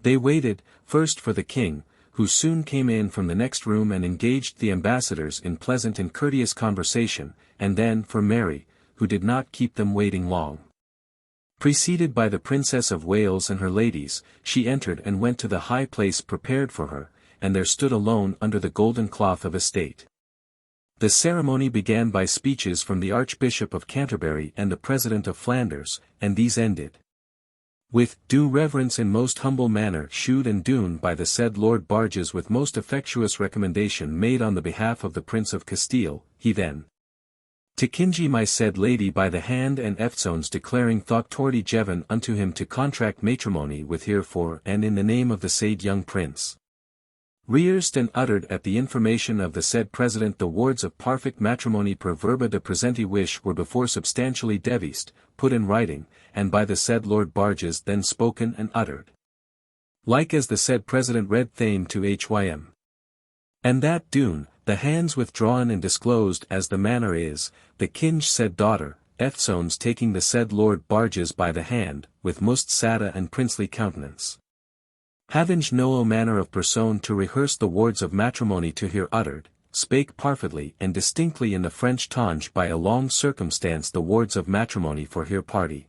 They waited, first for the king, who soon came in from the next room and engaged the ambassadors in pleasant and courteous conversation, and then for Mary, who did not keep them waiting long. Preceded by the Princess of Wales and her ladies, she entered and went to the high place prepared for her, and there stood alone under the golden cloth of estate. The ceremony began by speeches from the Archbishop of Canterbury and the President of Flanders, and these ended with due reverence in most humble manner shewed and doon by the said Lord Barges with most effectuous recommendation made on the behalf of the Prince of Castile, he then to kingy my said lady by the hand and eftsones declaring thought torty Jevan unto him to contract matrimony with herefore and in the name of the said young prince. Rehearsed and uttered at the information of the said president the words of perfect matrimony per verba de presenti wish were before substantially devised, put in writing, and by the said Lord Barges then spoken and uttered. Like as the said president read thame to hym. And that doon, the hands withdrawn and disclosed as the manner is, the kinge said daughter, eftsones taking the said Lord Barges by the hand, with most sada and princely countenance. Having no manner of person to rehearse the words of matrimony to hear uttered, spake parfitly and distinctly in the French tongue by a long circumstance the words of matrimony for her party.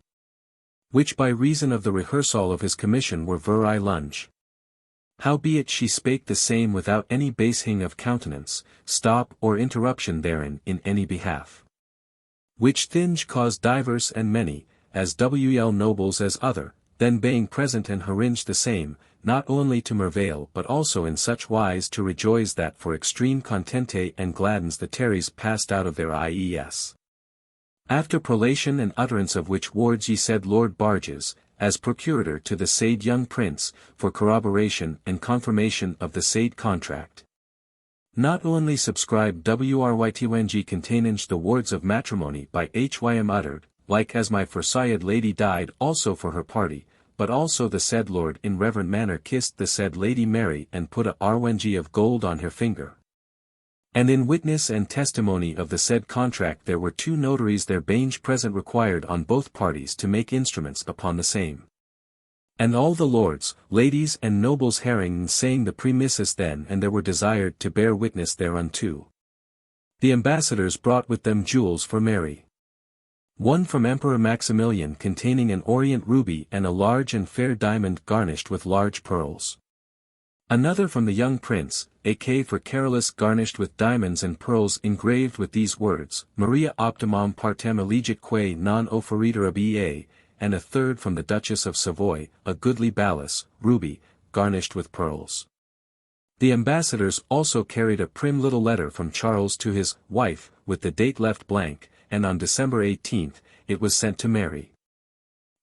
Which by reason of the rehearsal of his commission were very lunge. Howbeit she spake the same without any basing of countenance, stop or interruption therein in any behalf. Which thing caused divers and many, as wl nobles as other, then being present and harange the same, not only to merveil but also in such wise to rejoice that for extreme contente and gladdens the terries passed out of their ies. After prolation and utterance of which words ye said Lord Barges, as procurator to the said young prince, for corroboration and confirmation of the said contract. Not only subscribed wrytng containing the words of matrimony by hym uttered, like as my foresaid lady died also for her party, but also the said lord in reverent manner kissed the said Lady Mary and put a rng of gold on her finger. And in witness and testimony of the said contract there were two notaries there bange present required on both parties to make instruments upon the same. And all the lords, ladies and nobles hearing and saying the premises then and there were desired to bear witness thereunto. The ambassadors brought with them jewels for Mary. One from Emperor Maximilian containing an orient ruby and a large and fair diamond garnished with large pearls. Another from the young prince, a K for Carolus garnished with diamonds and pearls engraved with these words, Maria optimum partem allegitque non offeriter ea, and a third from the Duchess of Savoy, a goodly balice, ruby, garnished with pearls. The ambassadors also carried a prim little letter from Charles to his wife, with the date left blank, and on December 18, it was sent to Mary.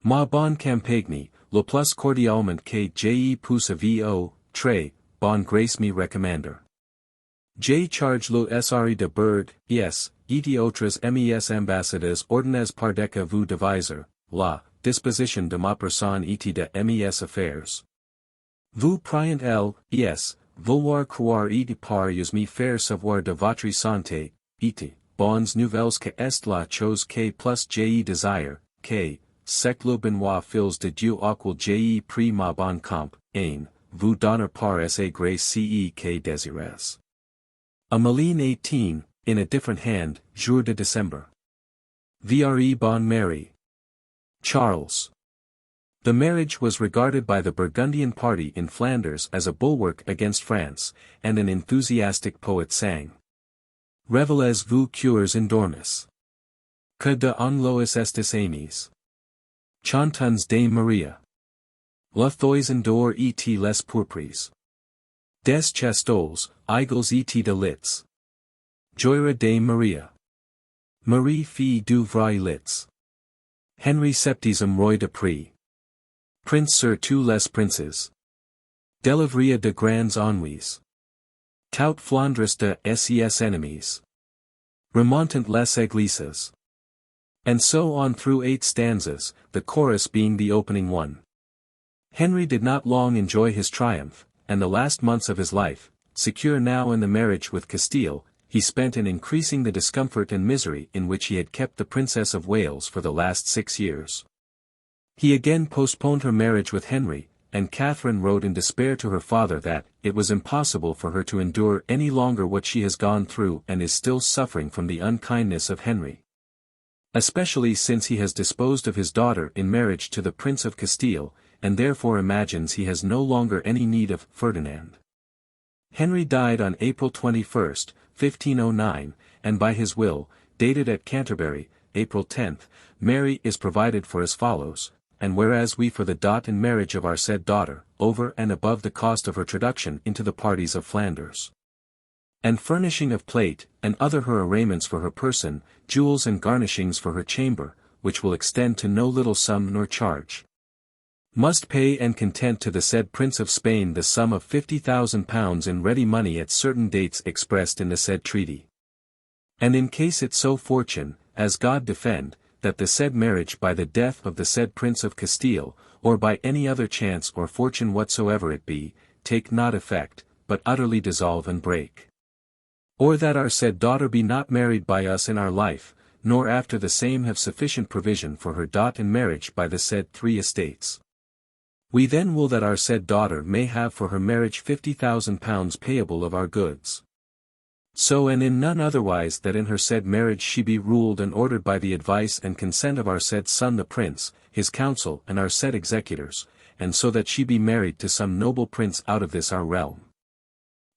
Ma bon campagne, le plus cordialement que je pousse vo, très, bon grace me recommander. J. Charge le sri de Bird, yes, et autres mes ambassades ordonnez par deca vous deviser, la disposition de ma personne et de mes affaires. Vous priant l, yes, vouloir croire et par us me faire savoir de votre santé, et bonnes nouvelles que est la chose que plus je desire, que, sec le benoit fils de Dieu auquel je prie ma bonne camp, ein, vous donner par sa grace ce que désires. A Malines 18, in a different hand, jour de December. Vre bon Mary. Charles. The marriage was regarded by the Burgundian party in Flanders as a bulwark against France, and an enthusiastic poet sang. Reveles vous cures in dormis. Que de en lois estis amis. Chantons de Maria. La thoisen d'or et les pourpres. Des chastoles, eagles et de lits. Joira de Maria. Marie fille du vrai lits. Henry VIII Roi de Prix. Prince sur tous les princes. Delivria de grands ennuis. Tout Flandres de ses ennemis. Remontant les églises. And so on through 8 stanzas, the chorus being the opening one. Henry did not long enjoy his triumph, and the last months of his life, secure now in the marriage with Castile, he spent in increasing the discomfort and misery in which he had kept the Princess of Wales for the last 6 years. He again postponed her marriage with Henry, and Catherine wrote in despair to her father that it was impossible for her to endure any longer what she has gone through and is still suffering from the unkindness of Henry. Especially since he has disposed of his daughter in marriage to the Prince of Castile, and therefore imagines he has no longer any need of Ferdinand. Henry died on April 21, 1509, and by his will, dated at Canterbury, April 10, Mary is provided for as follows. And whereas we for the dot in marriage of our said daughter, over and above the cost of her traduction into the parties of Flanders, and furnishing of plate, and other her arrayments for her person, jewels and garnishings for her chamber, which will extend to no little sum nor charge, must pay and content to the said Prince of Spain the sum of £50,000 in ready money at certain dates expressed in the said treaty. And in case it so fortune, as God defend, that the said marriage by the death of the said Prince of Castile, or by any other chance or fortune whatsoever it be, take not effect, but utterly dissolve and break. Or that our said daughter be not married by us in our life, nor after the same have sufficient provision for her dot in marriage by the said 3 estates. We then will that our said daughter may have for her marriage £50,000 payable of our goods. So and in none otherwise that in her said marriage she be ruled and ordered by the advice and consent of our said son the prince, his council and our said executors, and so that she be married to some noble prince out of this our realm.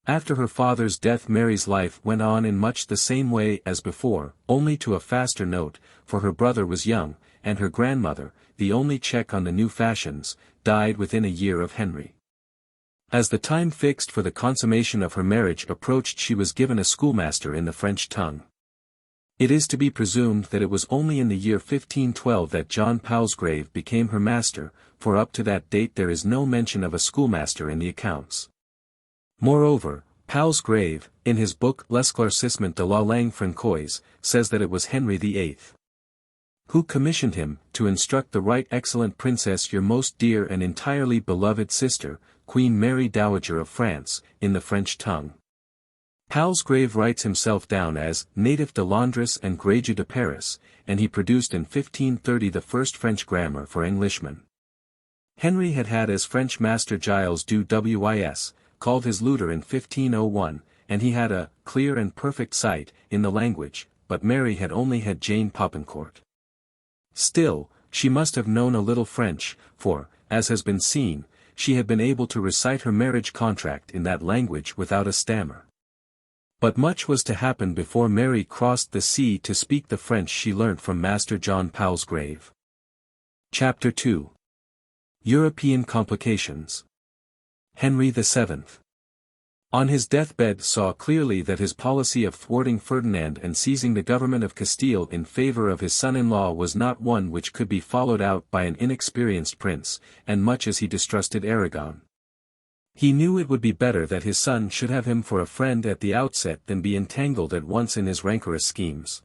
After her father's death Mary's life went on in much the same way as before, only to a faster note, for her brother was young, and her grandmother, the only check on the new fashions, died within a year of Henry. As the time fixed for the consummation of her marriage approached she was given a schoolmaster in the French tongue. It is to be presumed that it was only in the year 1512 that John Palsgrave became her master, for up to that date there is no mention of a schoolmaster in the accounts. Moreover, Palsgrave, in his book L'Esclaircissement de la langue francoise, says that it was Henry VIII who commissioned him to instruct the right excellent princess your most dear and entirely beloved sister, Queen Mary Dowager of France, in the French tongue. Palsgrave writes himself down as natif de Londres and Grégé de Paris, and he produced in 1530 the first French grammar for Englishmen. Henry had had as French master Giles du Wis, called his Luter in 1501, and he had a clear and perfect sight in the language, but Mary had only had Jane Popincourt. Still, she must have known a little French, for, as has been seen, she had been able to recite her marriage contract in that language without a stammer. But much was to happen before Mary crossed the sea to speak the French she learnt from Master John Palsgrave. Chapter 2. European Complications. Henry VII. On his deathbed saw clearly that his policy of thwarting Ferdinand and seizing the government of Castile in favor of his son-in-law was not one which could be followed out by an inexperienced prince, and much as he distrusted Aragon, he knew it would be better that his son should have him for a friend at the outset than be entangled at once in his rancorous schemes.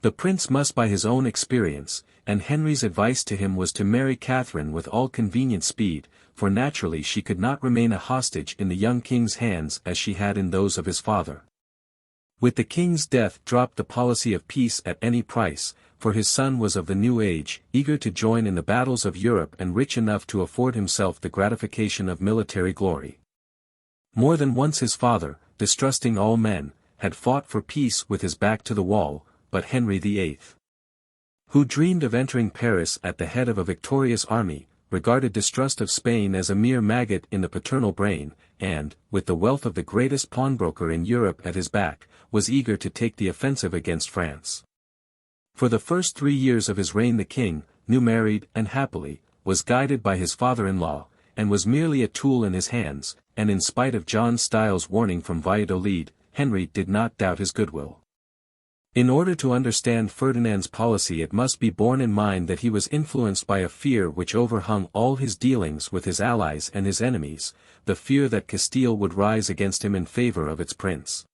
The prince must by his own experience, and Henry's advice to him was to marry Catherine with all convenient speed, for naturally she could not remain a hostage in the young king's hands as she had in those of his father. With the king's death dropped the policy of peace at any price, for his son was of the new age, eager to join in the battles of Europe and rich enough to afford himself the gratification of military glory. More than once his father, distrusting all men, had fought for peace with his back to the wall, but Henry VIII, who dreamed of entering Paris at the head of a victorious army, regarded distrust of Spain as a mere maggot in the paternal brain, and, with the wealth of the greatest pawnbroker in Europe at his back, was eager to take the offensive against France. For the first 3 years of his reign the king, new married and happily, was guided by his father-in-law, and was merely a tool in his hands, and in spite of John Styles' warning from Valladolid, Henry did not doubt his goodwill. In order to understand Ferdinand's policy, it must be borne in mind that he was influenced by a fear which overhung all his dealings with his allies and his enemies, the fear that Castile would rise against him in favor of its prince.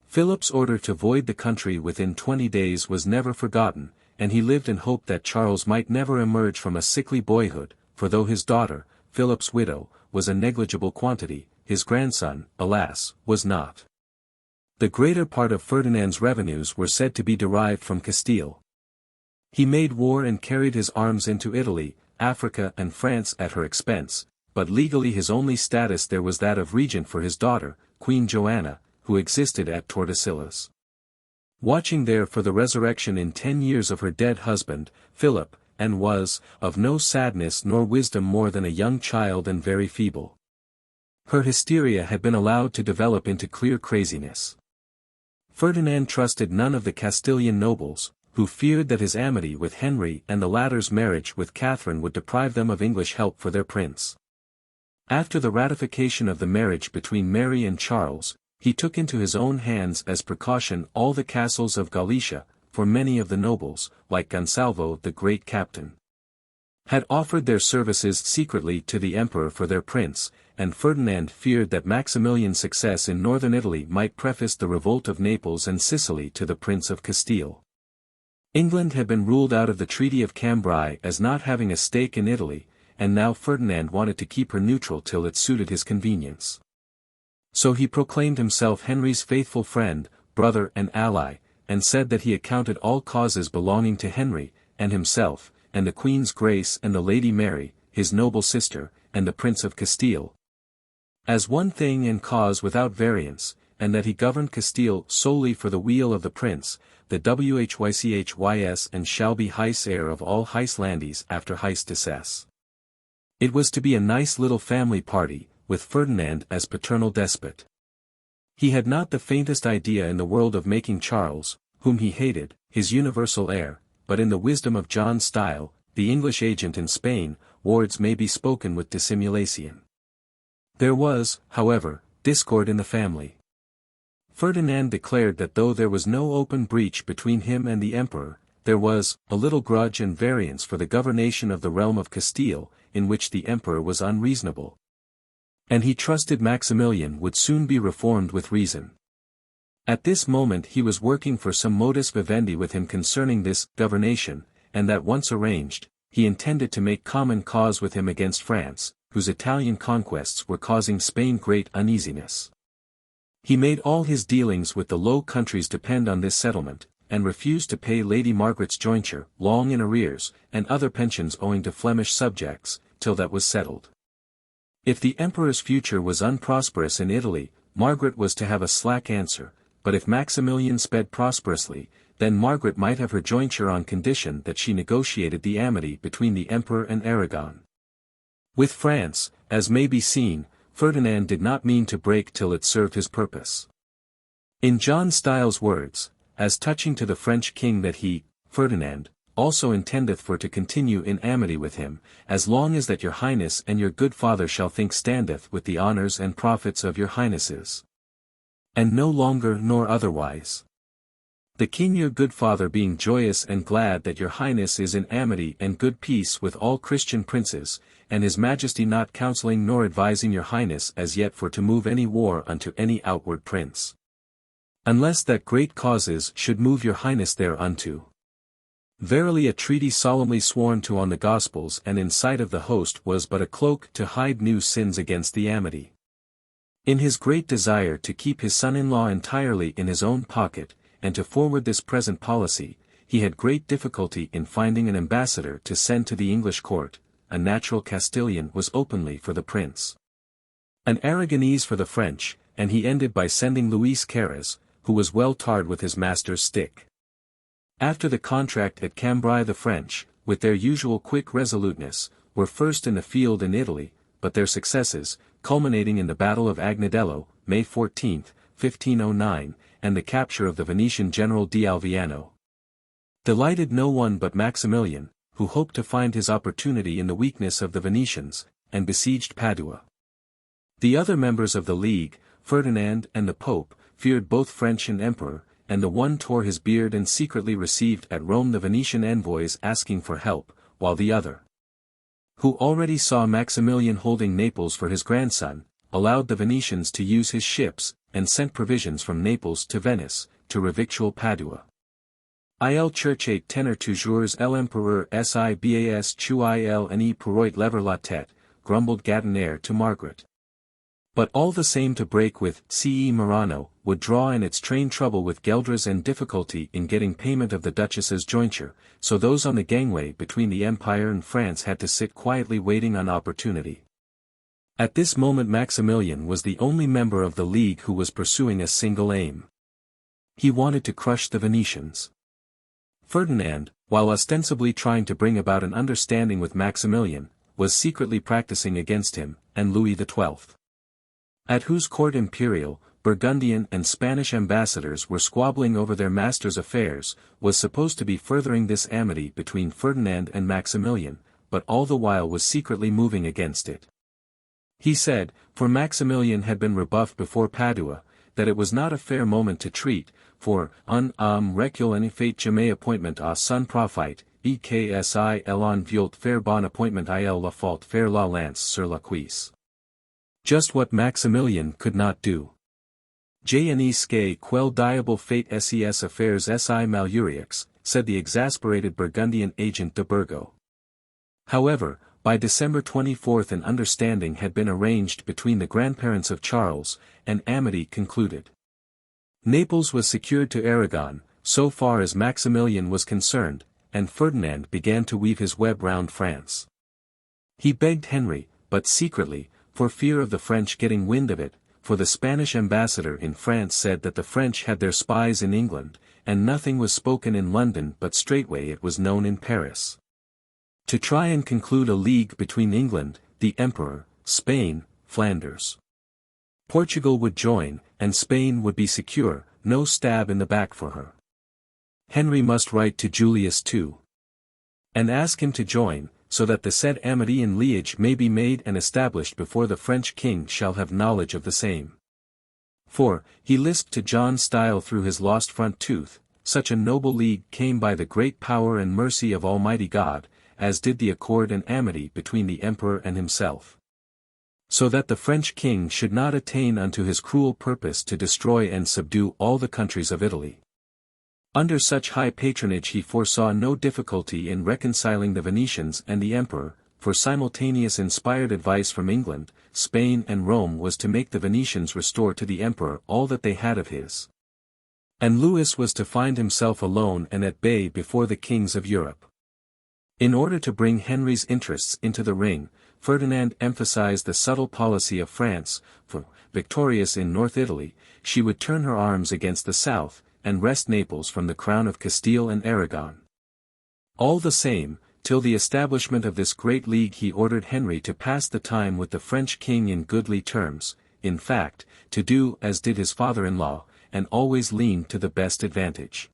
Philip's order to void the country within 20 days was never forgotten, and he lived in hope that Charles might never emerge from a sickly boyhood, for though his daughter, Philip's widow, was a negligible quantity, his grandson, alas, was not. The greater part of Ferdinand's revenues were said to be derived from Castile. He made war and carried his arms into Italy, Africa and France at her expense, but legally his only status there was that of regent for his daughter, Queen Joanna, who existed at Tordesillas. Watching there for the resurrection in 10 years of her dead husband, Philip, and was, of no sadness nor wisdom more than a young child and very feeble. Her hysteria had been allowed to develop into clear craziness. Ferdinand trusted none of the Castilian nobles, who feared that his amity with Henry and the latter's marriage with Catherine would deprive them of English help for their prince. After the ratification of the marriage between Mary and Charles, he took into his own hands as precaution all the castles of Galicia, for many of the nobles, like Gonsalvo the great captain, had offered their services secretly to the emperor for their prince, and Ferdinand feared that Maximilian's success in northern Italy might preface the revolt of Naples and Sicily to the Prince of Castile. England had been ruled out of the Treaty of Cambrai as not having a stake in Italy, and now Ferdinand wanted to keep her neutral till it suited his convenience. So he proclaimed himself Henry's faithful friend, brother and ally, and said that he accounted all causes belonging to Henry, and himself, and the Queen's Grace and the Lady Mary, his noble sister, and the Prince of Castile, as one thing and cause without variance, and that he governed Castile solely for the weal of the prince, the Whychys and shall be Hys heir of all Hys Landis after Hys decease. It was to be a nice little family party, with Ferdinand as paternal despot. He had not the faintest idea in the world of making Charles, whom he hated, his universal heir, but in the wisdom of John Style, the English agent in Spain, words may be spoken with dissimulation. There was, however, discord in the family. Ferdinand declared that though there was no open breach between him and the emperor, there was a little grudge and variance for the governation of the realm of Castile, in which the emperor was unreasonable. And he trusted Maximilian would soon be reformed with reason. At this moment he was working for some modus vivendi with him concerning this governation, and that once arranged, he intended to make common cause with him against France, whose Italian conquests were causing Spain great uneasiness. He made all his dealings with the Low Countries depend on this settlement, and refused to pay Lady Margaret's jointure, long in arrears, and other pensions owing to Flemish subjects, till that was settled. If the emperor's future was unprosperous in Italy, Margaret was to have a slack answer, but if Maximilian sped prosperously, then Margaret might have her jointure on condition that she negotiated the amity between the emperor and Aragon. With France, as may be seen, Ferdinand did not mean to break till it served his purpose. In John Style's words, as touching to the French king that he, Ferdinand, also intendeth for to continue in amity with him, as long as that your highness and your good father shall think standeth with the honours and profits of your highnesses. And no longer nor otherwise. The king your good father being joyous and glad that your highness is in amity and good peace with all Christian princes, and his majesty not counselling nor advising your highness as yet for to move any war unto any outward prince. Unless that great causes should move your highness thereunto. Verily a treaty solemnly sworn to on the Gospels and in sight of the host was but a cloak to hide new sins against the amity. In his great desire to keep his son-in-law entirely in his own pocket, and to forward this present policy, he had great difficulty in finding an ambassador to send to the English court. A natural Castilian was openly for the prince, an Aragonese for the French, and he ended by sending Luis Carras, who was well tarred with his master's stick. After the contract at Cambrai the French, with their usual quick resoluteness, were first in the field in Italy, but their successes, culminating in the Battle of Agnadello, May 14, 1509, and the capture of the Venetian general d'Alviano, delighted no one but Maximilian, who hoped to find his opportunity in the weakness of the Venetians, and besieged Padua. The other members of the League, Ferdinand and the Pope, feared both French and Emperor, and the one tore his beard and secretly received at Rome the Venetian envoys asking for help, while the other, who already saw Maximilian holding Naples for his grandson, allowed the Venetians to use his ships, and sent provisions from Naples to Venice, to revictual Padua. Il cherchait tenir toujours l'empereur sibas tu il ne pourrait lever la tête, grumbled Gatineau to Margaret. But all the same to break with C.E. Marano would draw in its train trouble with Geldres and difficulty in getting payment of the Duchess's jointure, so those on the gangway between the Empire and France had to sit quietly waiting on opportunity. At this moment Maximilian was the only member of the League who was pursuing a single aim. He wanted to crush the Venetians. Ferdinand, while ostensibly trying to bring about an understanding with Maximilian, was secretly practicing against him, and Louis XII, at whose court imperial, Burgundian and Spanish ambassadors were squabbling over their master's affairs, was supposed to be furthering this amity between Ferdinand and Maximilian, but all the while was secretly moving against it. He said, for Maximilian had been rebuffed before Padua, that it was not a fair moment to treat, for un recul en fait jamais appointment à son profit, EKSI en viol faire bon appointment il la faute faire la lance sur la cuisse. Just what Maximilian could not do. Je ne sais quel diable fait ses affaires si malheureux, said the exasperated Burgundian agent de Burgo. However, by December 24 an understanding had been arranged between the grandparents of Charles, and amity concluded. Naples was secured to Aragon, so far as Maximilian was concerned, and Ferdinand began to weave his web round France. He begged Henry, but secretly, for fear of the French getting wind of it, for the Spanish ambassador in France said that the French had their spies in England, and nothing was spoken in London but straightway it was known in Paris. To try and conclude a league between England, the Emperor, Spain, Flanders, Portugal would join, and Spain would be secure, no stab in the back for her. Henry must write to Julius too, and ask him to join, so that the said amity and liege may be made and established before the French king shall have knowledge of the same. For, he lisped to John Style through his lost front tooth, such a noble league came by the great power and mercy of Almighty God, as did the accord and amity between the emperor and himself. So that the French king should not attain unto his cruel purpose to destroy and subdue all the countries of Italy. Under such high patronage he foresaw no difficulty in reconciling the Venetians and the emperor, for simultaneous inspired advice from England, Spain and Rome was to make the Venetians restore to the emperor all that they had of his. And Louis was to find himself alone and at bay before the kings of Europe. In order to bring Henry's interests into the ring, Ferdinand emphasized the subtle policy of France, for, victorious in North Italy, she would turn her arms against the south, and wrest Naples from the crown of Castile and Aragon. All the same, till the establishment of this great league he ordered Henry to pass the time with the French king in goodly terms, in fact, to do as did his father-in-law, and always lean to the best advantage.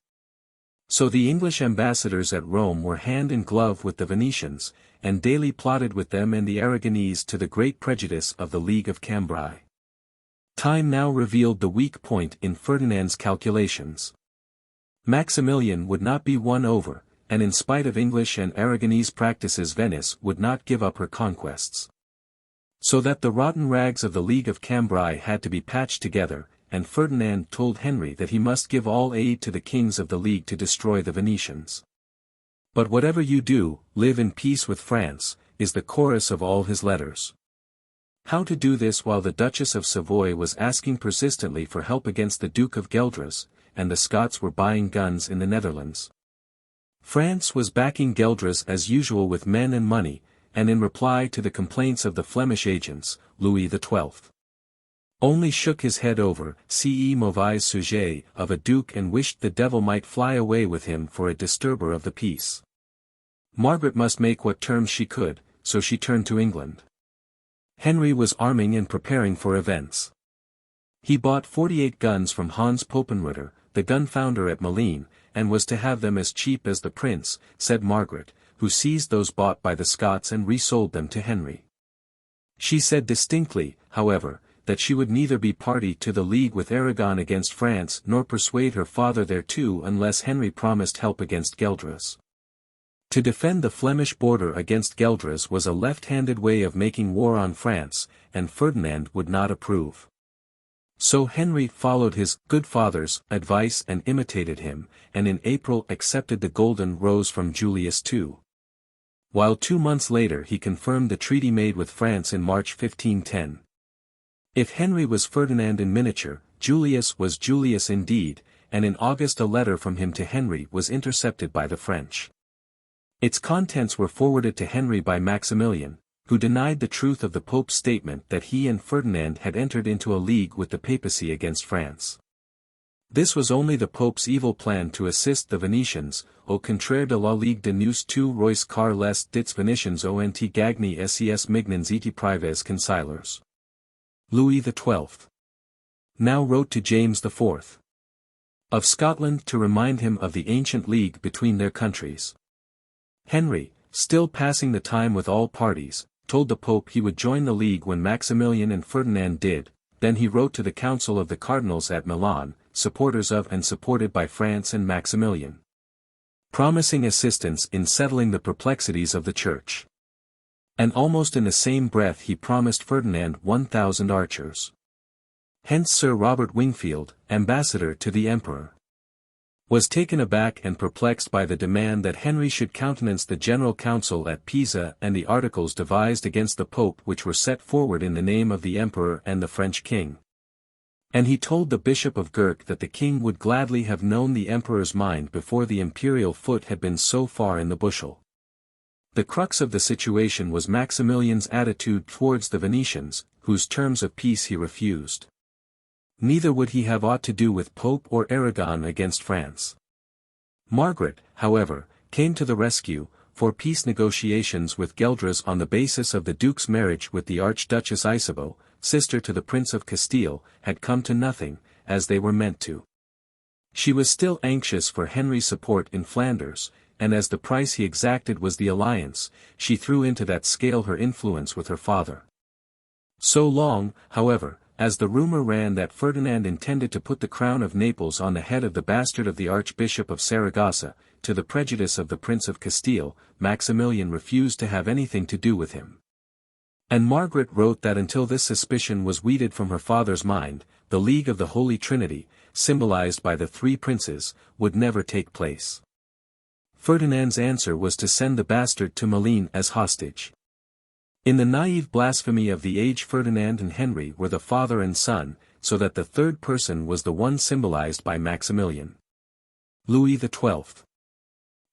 So the English ambassadors at Rome were hand in glove with the Venetians, and daily plotted with them and the Aragonese to the great prejudice of the League of Cambrai. Time now revealed the weak point in Ferdinand's calculations. Maximilian would not be won over, and in spite of English and Aragonese practices Venice would not give up her conquests. So that the rotten rags of the League of Cambrai had to be patched together, and Ferdinand told Henry that he must give all aid to the kings of the League to destroy the Venetians. But whatever you do, live in peace with France, is the chorus of all his letters. How to do this while the Duchess of Savoy was asking persistently for help against the Duke of Geldres, and the Scots were buying guns in the Netherlands. France was backing Geldres as usual with men and money, and in reply to the complaints of the Flemish agents, Louis XII only shook his head over ce mauvais sujet of a duke and wished the devil might fly away with him for a disturber of the peace. Margaret must make what terms she could, so she turned to England. Henry was arming and preparing for events. He bought 48 guns from Hans Poppenritter, the gun founder at Malines, and was to have them as cheap as the prince, said Margaret, who seized those bought by the Scots and resold them to Henry. She said distinctly, however, that she would neither be party to the league with Aragon against France nor persuade her father thereto unless Henry promised help against Gueldres. To defend the Flemish border against Gueldres was a left-handed way of making war on France, and Ferdinand would not approve. So Henry followed his good father's advice and imitated him, and in April accepted the Golden Rose from Julius II. While 2 months later he confirmed the treaty made with France in March 1510. If Henry was Ferdinand in miniature, Julius was Julius indeed, and in August a letter from him to Henry was intercepted by the French. Its contents were forwarded to Henry by Maximilian, who denied the truth of the Pope's statement that he and Ferdinand had entered into a league with the papacy against France. This was only the Pope's evil plan to assist the Venetians, au contraire de la Ligue de nous tous rois car les dits Venetians ont gagné ses mignons et prives concilers. Louis XII. Now wrote to James IV. of Scotland to remind him of the ancient league between their countries. Henry, still passing the time with all parties, told the Pope he would join the league when Maximilian and Ferdinand did. Then he wrote to the Council of the Cardinals at Milan, supporters of and supported by France and Maximilian, promising assistance in settling the perplexities of the Church. And almost in the same breath he promised Ferdinand 1,000 archers. Hence Sir Robert Wingfield, ambassador to the Emperor, was taken aback and perplexed by the demand that Henry should countenance the General Council at Pisa and the articles devised against the Pope which were set forward in the name of the Emperor and the French King. And he told the Bishop of Gurk that the King would gladly have known the Emperor's mind before the imperial foot had been so far in the bushel. The crux of the situation was Maximilian's attitude towards the Venetians, whose terms of peace he refused. Neither would he have aught to do with Pope or Aragon against France. Margaret, however, came to the rescue, for peace negotiations with Gueldres on the basis of the Duke's marriage with the Archduchess Isabeau, sister to the Prince of Castile, had come to nothing, as they were meant to. She was still anxious for Henry's support in Flanders, and as the price he exacted was the alliance, she threw into that scale her influence with her father. So long, however, as the rumor ran that Ferdinand intended to put the crown of Naples on the head of the bastard of the Archbishop of Saragossa, to the prejudice of the Prince of Castile, Maximilian refused to have anything to do with him. And Margaret wrote that until this suspicion was weeded from her father's mind, the League of the Holy Trinity, symbolized by the three princes, would never take place. Ferdinand's answer was to send the bastard to Malines as hostage. In the naive blasphemy of the age Ferdinand and Henry were the father and son, so that the third person was the one symbolized by Maximilian. Louis XII.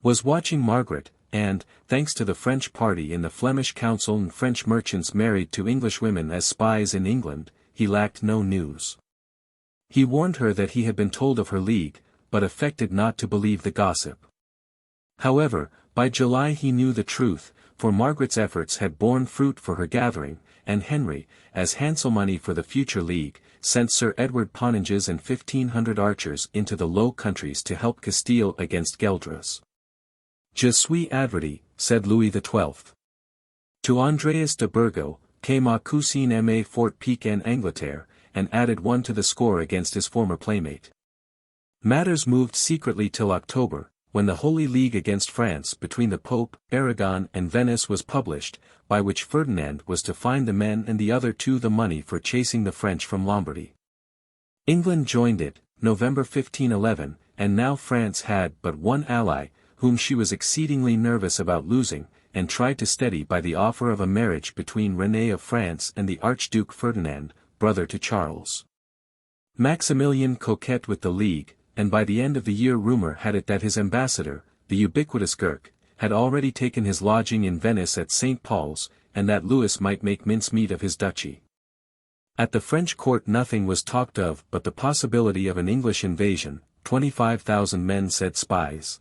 was watching Margaret, and, thanks to the French party in the Flemish Council and French merchants married to Englishwomen as spies in England, he lacked no news. He warned her that he had been told of her league, but affected not to believe the gossip. However, by July he knew the truth, for Margaret's efforts had borne fruit for her gathering, and Henry, as hansel money for the future league, sent Sir Edward Poninges and 1,500 archers into the Low Countries to help Castile against Gueldres. Je suis adverti, said Louis XII. To Andreas de Burgo, que ma cousine aimait fort pique en Angleterre, and added one to the score against his former playmate. Matters moved secretly till October, when the Holy League against France between the Pope, Aragon and Venice was published, by which Ferdinand was to find the men and the other two the money for chasing the French from Lombardy. England joined it, November 1511, and now France had but one ally, whom she was exceedingly nervous about losing, and tried to steady by the offer of a marriage between René of France and the Archduke Ferdinand, brother to Charles. Maximilian coquetted with the League, and by the end of the year rumor had it that his ambassador, the ubiquitous Gurk, had already taken his lodging in Venice at St. Paul's, and that Louis might make mincemeat of his duchy. At the French court nothing was talked of but the possibility of an English invasion, 25,000 men said spies.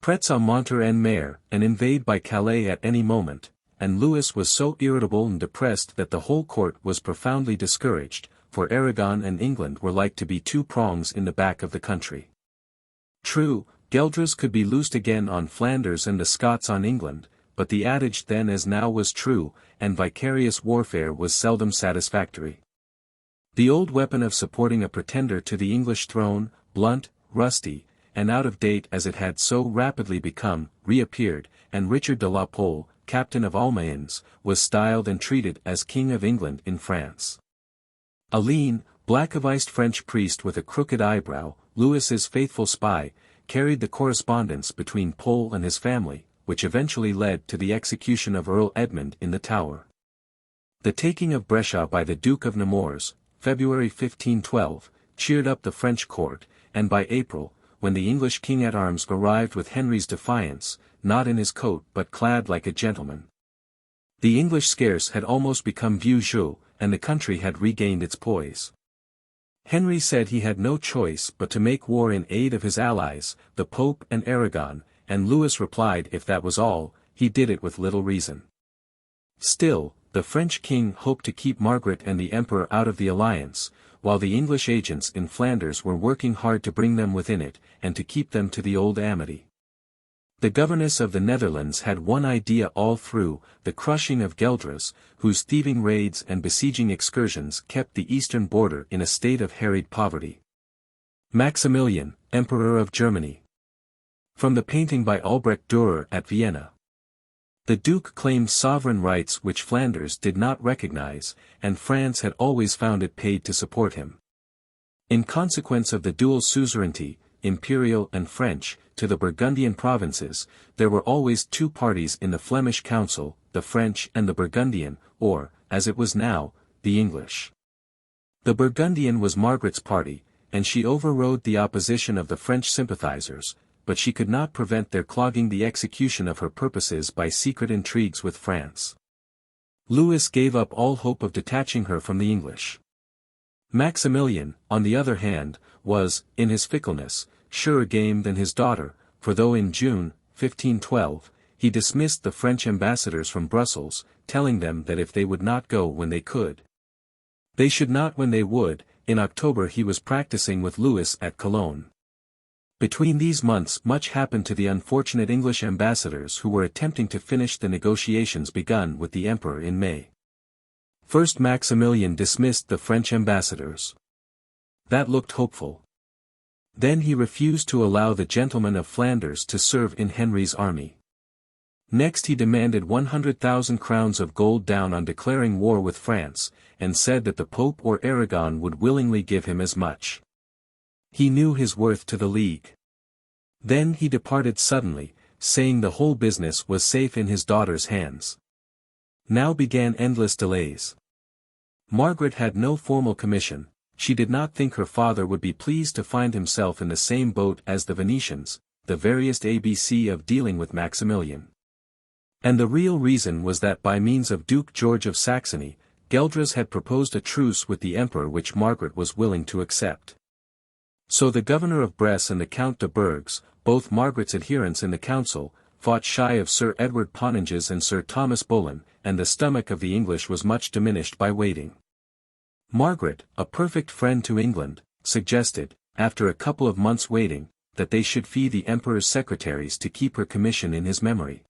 Prêts à monter en mer, and invade by Calais at any moment, and Louis was so irritable and depressed that the whole court was profoundly discouraged, for Aragon and England were like to be two prongs in the back of the country. True, Gueldres could be loosed again on Flanders and the Scots on England, but the adage then as now was true, and vicarious warfare was seldom satisfactory. The old weapon of supporting a pretender to the English throne, blunt, rusty, and out of date as it had so rapidly become, reappeared, and Richard de la Pole, captain of Almayens, was styled and treated as King of England in France. A lean, black-aviced French priest with a crooked eyebrow, Louis's faithful spy, carried the correspondence between Pole and his family, which eventually led to the execution of Earl Edmund in the Tower. The taking of Brescia by the Duke of Nemours, February 1512, cheered up the French court, and by April, when the English king-at-arms arrived with Henry's defiance, not in his coat but clad like a gentleman, the English scarce had almost become vieux jeu, and the country had regained its poise. Henry said he had no choice but to make war in aid of his allies, the Pope and Aragon, and Louis replied if that was all, he did it with little reason. Still, the French king hoped to keep Margaret and the Emperor out of the alliance, while the English agents in Flanders were working hard to bring them within it, and to keep them to the old amity. The governess of the Netherlands had one idea all through, the crushing of Gueldres, whose thieving raids and besieging excursions kept the eastern border in a state of harried poverty. Maximilian, Emperor of Germany. From the painting by Albrecht Dürer at Vienna. The Duke claimed sovereign rights which Flanders did not recognize, and France had always found it paid to support him. In consequence of the dual suzerainty, imperial and French, to the Burgundian provinces, there were always two parties in the Flemish Council, the French and the Burgundian, or, as it was now, the English. The Burgundian was Margaret's party, and she overrode the opposition of the French sympathizers, but she could not prevent their clogging the execution of her purposes by secret intrigues with France. Louis gave up all hope of detaching her from the English. Maximilian, on the other hand, was, in his fickleness, surer game than his daughter, for though in June, 1512, he dismissed the French ambassadors from Brussels, telling them that if they would not go when they could, they should not when they would, in October he was practicing with Louis at Cologne. Between these months much happened to the unfortunate English ambassadors who were attempting to finish the negotiations begun with the Emperor in May. First Maximilian dismissed the French ambassadors. That looked hopeful. Then he refused to allow the gentlemen of Flanders to serve in Henry's army. Next he demanded 100,000 crowns of gold down on declaring war with France, and said that the Pope or Aragon would willingly give him as much. He knew his worth to the League. Then he departed suddenly, saying the whole business was safe in his daughter's hands. Now began endless delays. Margaret had no formal commission. She did not think her father would be pleased to find himself in the same boat as the Venetians, the veriest ABC of dealing with Maximilian. And the real reason was that by means of Duke George of Saxony, Gueldres had proposed a truce with the Emperor which Margaret was willing to accept. So the governor of Bresse and the Count de Bergues, both Margaret's adherents in the council, fought shy of Sir Edward Poninges and Sir Thomas Boleyn, and the stomach of the English was much diminished by waiting. Margaret, a perfect friend to England, suggested, after a couple of months' waiting, that they should fee the Emperor's secretaries to keep her commission in his memory.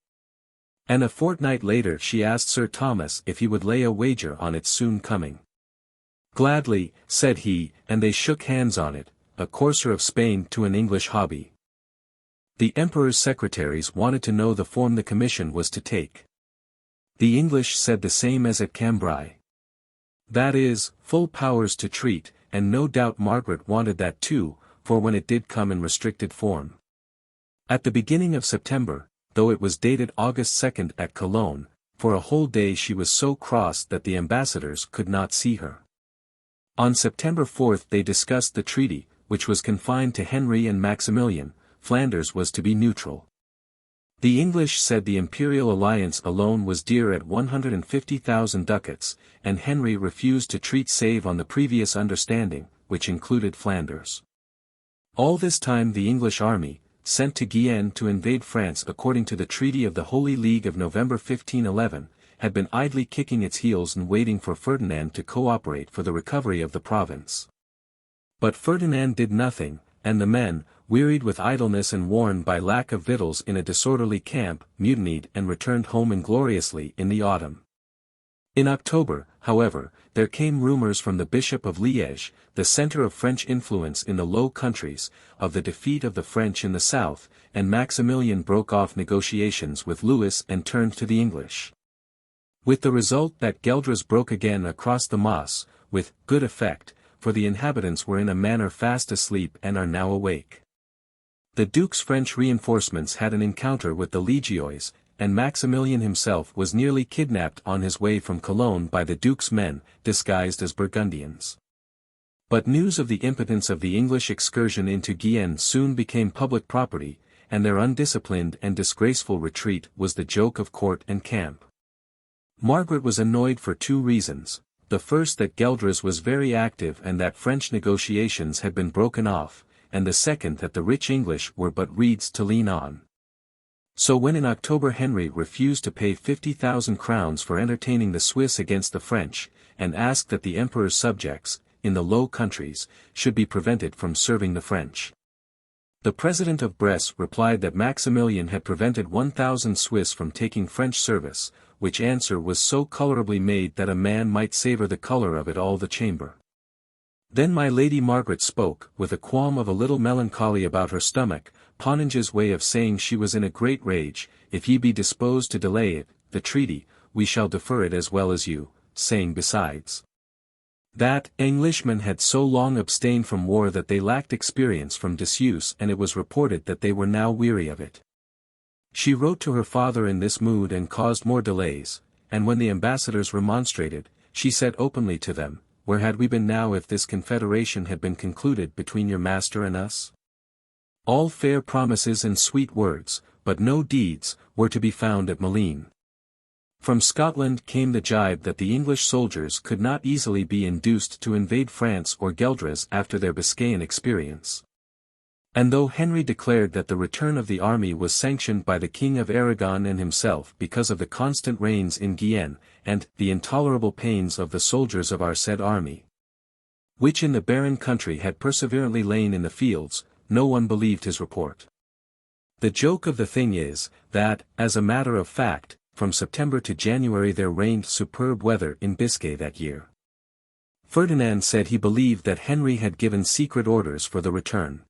And a fortnight later she asked Sir Thomas if he would lay a wager on its soon coming. Gladly, said he, and they shook hands on it, a courser of Spain to an English hobby. The Emperor's secretaries wanted to know the form the commission was to take. The English said the same as at Cambrai. That is, full powers to treat, and no doubt Margaret wanted that too, for when it did come in restricted form. At the beginning of September, though it was dated August 2nd at Cologne, for a whole day she was so cross that the ambassadors could not see her. On September 4th they discussed the treaty, which was confined to Henry and Maximilian. Flanders was to be neutral. The English said the imperial alliance alone was dear at 150,000 ducats, and Henry refused to treat save on the previous understanding, which included Flanders. All this time the English army, sent to Guienne to invade France according to the Treaty of the Holy League of November 1511, had been idly kicking its heels and waiting for Ferdinand to cooperate for the recovery of the province. But Ferdinand did nothing, and the men, wearied with idleness and worn by lack of victuals in a disorderly camp, mutinied and returned home ingloriously in the autumn. In October, however, there came rumors from the Bishop of Liège, the center of French influence in the Low Countries, of the defeat of the French in the south, and Maximilian broke off negotiations with Louis and turned to the English. With the result that Gueldres broke again across the Maas, with good effect, for the inhabitants were in a manner fast asleep and are now awake. The Duke's French reinforcements had an encounter with the Legiois, and Maximilian himself was nearly kidnapped on his way from Cologne by the Duke's men, disguised as Burgundians. But news of the impotence of the English excursion into Guienne soon became public property, and their undisciplined and disgraceful retreat was the joke of court and camp. Margaret was annoyed for two reasons: the first that Gueldres was very active and that French negotiations had been broken off, and the second that the rich English were but reeds to lean on. So when in October Henry refused to pay 50,000 crowns for entertaining the Swiss against the French, and asked that the Emperor's subjects, in the Low Countries, should be prevented from serving the French, the President of Bresse replied that Maximilian had prevented 1,000 Swiss from taking French service, which answer was so colorably made that a man might savour the colour of it all the chamber. Then my Lady Margaret spoke, with a qualm of a little melancholy about her stomach, Poninge's way of saying she was in a great rage: "If ye be disposed to delay it, the treaty, we shall defer it as well as you," saying besides, that Englishmen had so long abstained from war that they lacked experience from disuse, and it was reported that they were now weary of it. She wrote to her father in this mood and caused more delays, and when the ambassadors remonstrated, she said openly to them, "Where had we been now if this confederation had been concluded between your master and us?" All fair promises and sweet words, but no deeds, were to be found at Malines. From Scotland came the jibe that the English soldiers could not easily be induced to invade France or Gueldres after their Biscayan experience. And though Henry declared that the return of the army was sanctioned by the King of Aragon and himself because of the constant rains in Guienne, and the intolerable pains of the soldiers of our said army, which in the barren country had perseverantly lain in the fields, no one believed his report. The joke of the thing is, that, as a matter of fact, from September to January there reigned superb weather in Biscay that year. Ferdinand said he believed that Henry had given secret orders for the return.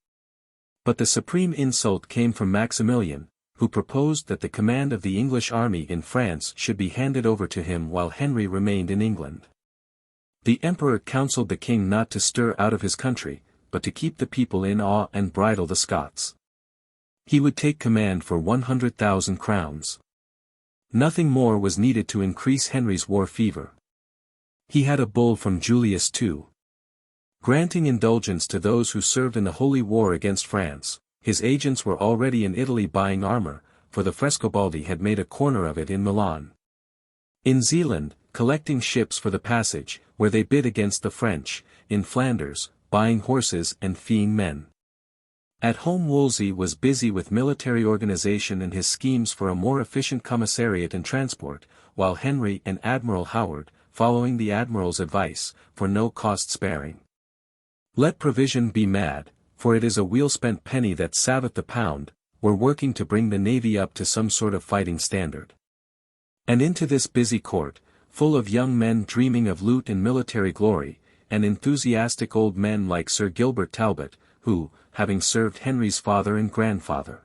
But the supreme insult came from Maximilian, who proposed that the command of the English army in France should be handed over to him while Henry remained in England. The Emperor counselled the king not to stir out of his country, but to keep the people in awe and bridle the Scots. He would take command for 100,000 crowns. Nothing more was needed to increase Henry's war fever. He had a bull from Julius II, granting indulgence to those who served in the Holy War against France. His agents were already in Italy buying armor, for the Frescobaldi had made a corner of it in Milan. In Zeeland, collecting ships for the passage, where they bid against the French; in Flanders, buying horses and feeing men. At home Wolsey was busy with military organization and his schemes for a more efficient commissariat and transport, while Henry and Admiral Howard, following the Admiral's advice, for no cost sparing. Let provision be mad, for it is a weel-spent penny that saveth the pound, were working to bring the navy up to some sort of fighting standard. And into this busy court, full of young men dreaming of loot and military glory, and enthusiastic old men like Sir Gilbert Talbot, who, having served Henry's father and grandfather,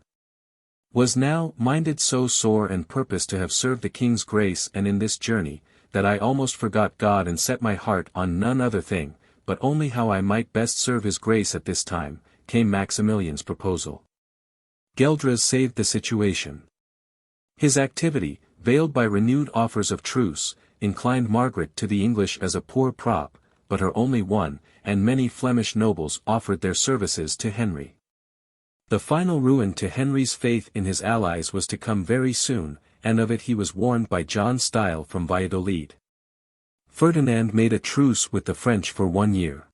was now minded so sore and purposed to have served the king's grace, and in this journey, that I almost forgot God and set my heart on none other thing, but only how I might best serve his grace at this time, came Maximilian's proposal. Gueldres saved the situation. His activity, veiled by renewed offers of truce, inclined Margaret to the English as a poor prop, but her only one, and many Flemish nobles offered their services to Henry. The final ruin to Henry's faith in his allies was to come very soon, and of it he was warned by John Style from Valladolid. Ferdinand made a truce with the French for 1 year.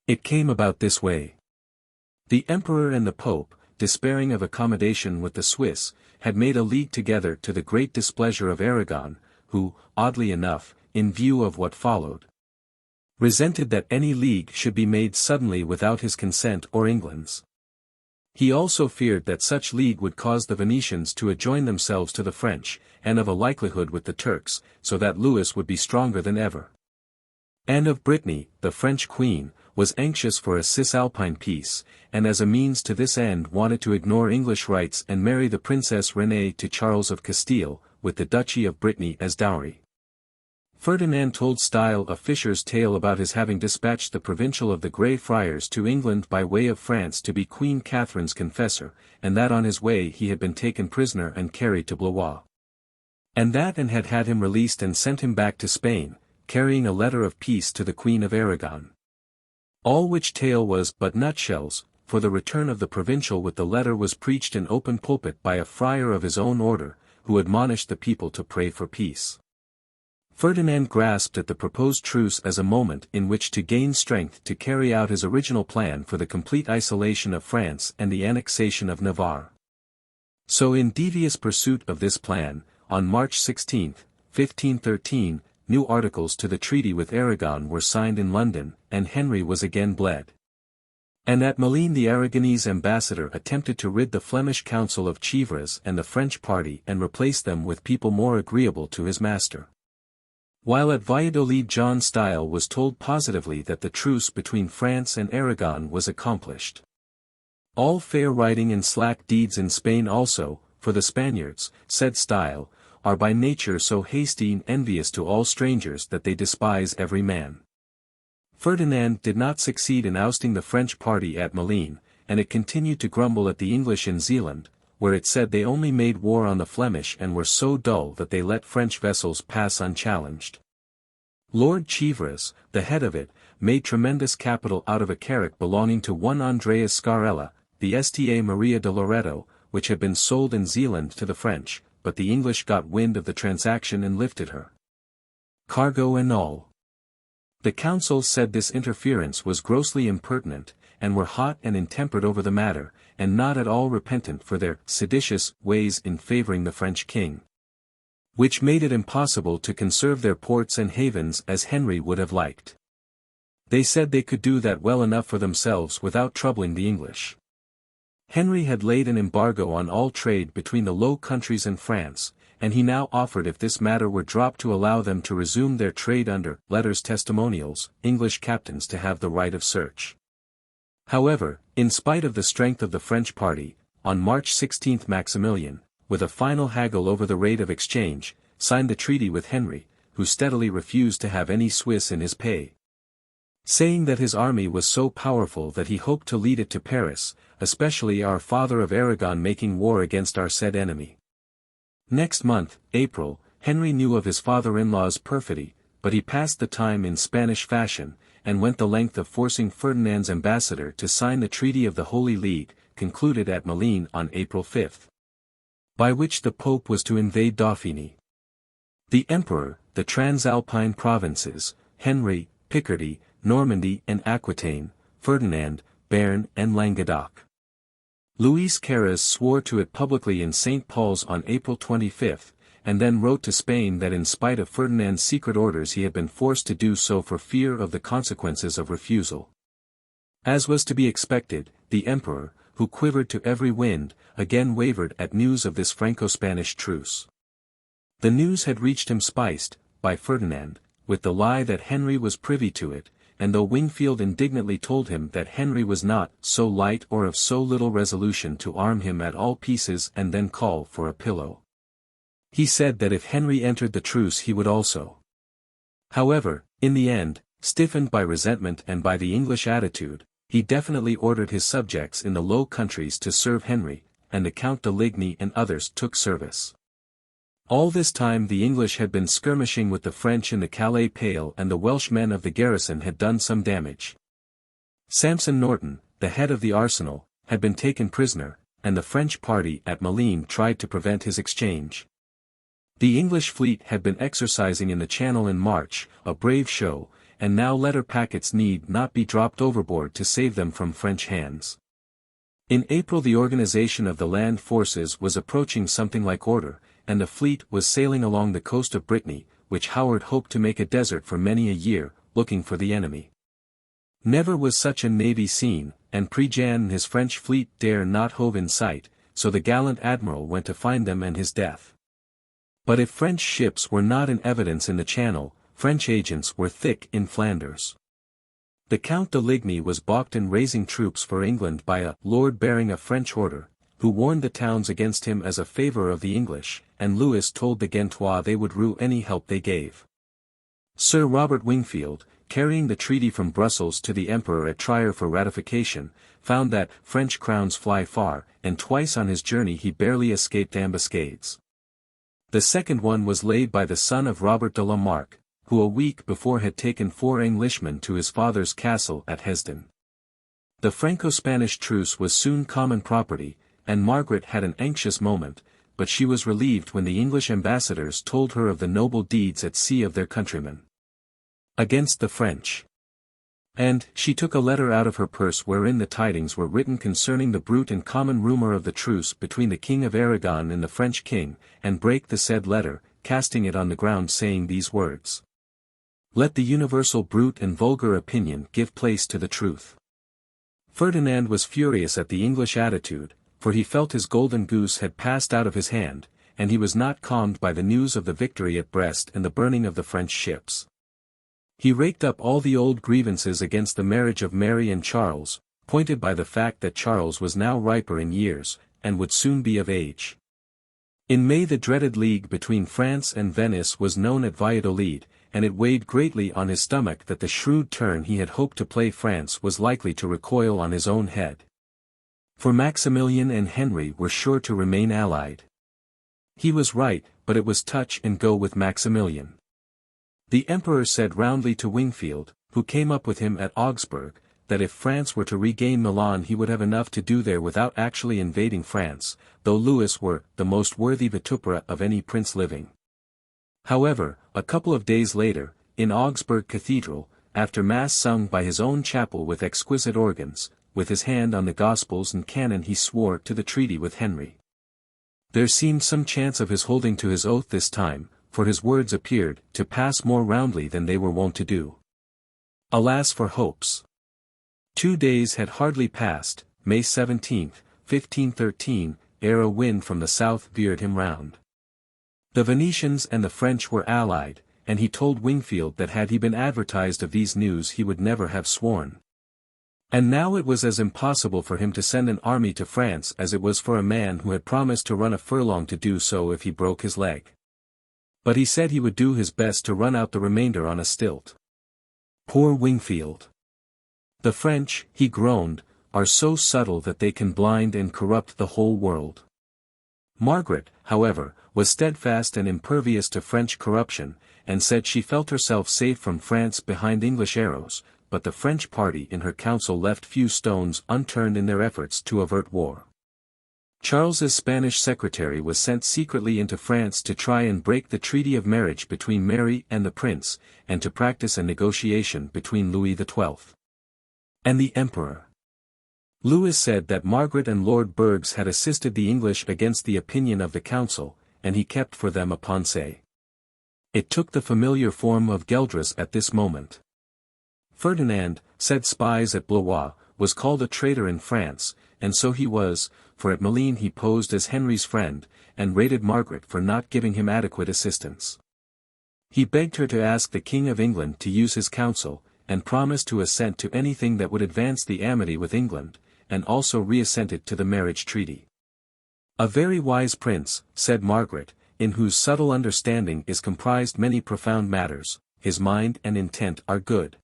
It came about this way. The Emperor and the Pope, despairing of accommodation with the Swiss, had made a league together to the great displeasure of Aragon, who, oddly enough, in view of what followed, resented that any league should be made suddenly without his consent or England's. He also feared that such league would cause the Venetians to adjoin themselves to the French, and of a likelihood with the Turks, so that Louis would be stronger than ever. Anne of Brittany, the French queen, was anxious for a Cisalpine peace, and as a means to this end wanted to ignore English rights and marry the Princess Renée to Charles of Castile, with the Duchy of Brittany as dowry. Ferdinand told Style a fisher's tale about his having dispatched the Provincial of the Grey Friars to England by way of France to be Queen Catherine's confessor, and that on his way he had been taken prisoner and carried to Blois. And that Anne had had him released and sent him back to Spain, carrying a letter of peace to the Queen of Aragon. All which tale was but nutshells, for the return of the Provincial with the letter was preached in open pulpit by a friar of his own order, who admonished the people to pray for peace. Ferdinand grasped at the proposed truce as a moment in which to gain strength to carry out his original plan for the complete isolation of France and the annexation of Navarre. So in devious pursuit of this plan, on March 16, 1513, new articles to the treaty with Aragon were signed in London, and Henry was again bled. And at Malines the Aragonese ambassador attempted to rid the Flemish council of Chevreuse and the French party and replace them with people more agreeable to his master. While at Valladolid John Style was told positively that the truce between France and Aragon was accomplished. All fair writing and slack deeds in Spain also, for the Spaniards, said Style, are by nature so hasty and envious to all strangers that they despise every man. Ferdinand did not succeed in ousting the French party at Malines, and it continued to grumble at the English in Zealand, where it said they only made war on the Flemish and were so dull that they let French vessels pass unchallenged. Lord Chevreuse, the head of it, made tremendous capital out of a carrack belonging to one Andreas Scarella, the Sta Maria de Loreto, which had been sold in Zealand to the French, but the English got wind of the transaction and lifted her cargo and all. The council said this interference was grossly impertinent, and were hot and intemperate over the matter, and not at all repentant for their seditious ways in favouring the French king, which made it impossible to conserve their ports and havens as Henry would have liked. They said they could do that well enough for themselves without troubling the English. Henry had laid an embargo on all trade between the Low Countries and France, and he now offered if this matter were dropped to allow them to resume their trade under letters testimonials, English captains to have the right of search. However, in spite of the strength of the French party, on March 16 Maximilian, with a final haggle over the rate of exchange, signed the treaty with Henry, who steadily refused to have any Swiss in his pay, saying that his army was so powerful that he hoped to lead it to Paris, especially our father of Aragon making war against our said enemy. Next month, April, Henry knew of his father-in-law's perfidy, but he passed the time in Spanish fashion, and went the length of forcing Ferdinand's ambassador to sign the Treaty of the Holy League, concluded at Malines on April 5, by which the Pope was to invade Dauphiny, the Emperor, the Transalpine provinces, Henry, Picardy, Normandy and Aquitaine, Ferdinand, Béarn and Languedoc. Louis Carrez swore to it publicly in St. Paul's on April 25, and then wrote to Spain that in spite of Ferdinand's secret orders he had been forced to do so for fear of the consequences of refusal. As was to be expected, the Emperor, who quivered to every wind, again wavered at news of this Franco-Spanish truce. The news had reached him spiced, by Ferdinand, with the lie that Henry was privy to it, and though Wingfield indignantly told him that Henry was not so light or of so little resolution to arm him at all pieces and then call for a pillow, he said that if Henry entered the truce he would also. However, in the end, stiffened by resentment and by the English attitude, he definitely ordered his subjects in the Low Countries to serve Henry, and the Count de Ligny and others took service. All this time the English had been skirmishing with the French in the Calais Pale and the Welsh men of the garrison had done some damage. Samson Norton, the head of the arsenal, had been taken prisoner, and the French party at Malines tried to prevent his exchange. The English fleet had been exercising in the Channel in March, a brave show, and now letter packets need not be dropped overboard to save them from French hands. In April the organization of the land forces was approaching something like order, and the fleet was sailing along the coast of Brittany, which Howard hoped to make a desert for many a year, looking for the enemy. Never was such a navy seen, and Prejean and his French fleet dare not hove in sight, so the gallant admiral went to find them and his death. But if French ships were not in evidence in the Channel, French agents were thick in Flanders. The Count de Ligny was balked in raising troops for England by a lord bearing a French order, who warned the towns against him as a favour of the English, and Louis told the Gentois they would rue any help they gave. Sir Robert Wingfield, carrying the treaty from Brussels to the Emperor at Trier for ratification, found that French crowns fly far, and twice on his journey he barely escaped ambuscades. The second one was laid by the son of Robert de la Marck, who a week before had taken 4 Englishmen to his father's castle at Hesdin. The Franco-Spanish truce was soon common property, and Margaret had an anxious moment, but she was relieved when the English ambassadors told her of the noble deeds at sea of their countrymen against the French. And she took a letter out of her purse wherein the tidings were written concerning the bruit and common rumour of the truce between the King of Aragon and the French king, and brake the said letter, casting it on the ground, saying these words: "Let the universal brute and vulgar opinion give place to the truth." Ferdinand was furious at the English attitude, for he felt his golden goose had passed out of his hand, and he was not calmed by the news of the victory at Brest and the burning of the French ships. He raked up all the old grievances against the marriage of Mary and Charles, pointed by the fact that Charles was now riper in years, and would soon be of age. In May the dreaded league between France and Venice was known at Valladolid, and it weighed greatly on his stomach that the shrewd turn he had hoped to play France was likely to recoil on his own head. For Maximilian and Henry were sure to remain allied. He was right, but it was touch and go with Maximilian. The Emperor said roundly to Wingfield, who came up with him at Augsburg, that if France were to regain Milan he would have enough to do there without actually invading France, though Louis were the most worthy vitupera of any prince living. However, a couple of days later, in Augsburg Cathedral, after Mass sung by his own chapel with exquisite organs, with his hand on the Gospels and canon he swore to the treaty with Henry. There seemed some chance of his holding to his oath this time, for his words appeared to pass more roundly than they were wont to do. Alas for hopes! 2 days had hardly passed, May 17, 1513, ere a wind from the south veered him round. The Venetians and the French were allied, and he told Wingfield that had he been advertised of these news he would never have sworn. And now it was as impossible for him to send an army to France as it was for a man who had promised to run a furlong to do so if he broke his leg. But he said he would do his best to run out the remainder on a stilt. Poor Wingfield! The French, he groaned, are so subtle that they can blind and corrupt the whole world. Margaret, however, was steadfast and impervious to French corruption, and said she felt herself safe from France behind English arrows, but the French party in her council left few stones unturned in their efforts to avert war. Charles's Spanish secretary was sent secretly into France to try and break the treaty of marriage between Mary and the prince, and to practice a negotiation between Louis XII and the Emperor. Louis said that Margaret and Lord Bergs had assisted the English against the opinion of the council, and he kept for them a ponce. It took the familiar form of Geldres at this moment. Ferdinand, said spies at Blois, was called a traitor in France, and so he was, for at Malines he posed as Henry's friend, and rated Margaret for not giving him adequate assistance. He begged her to ask the King of England to use his counsel, and promised to assent to anything that would advance the amity with England, and also reassented to the marriage treaty. "A very wise prince," said Margaret, "in whose subtle understanding is comprised many profound matters, his mind and intent are good."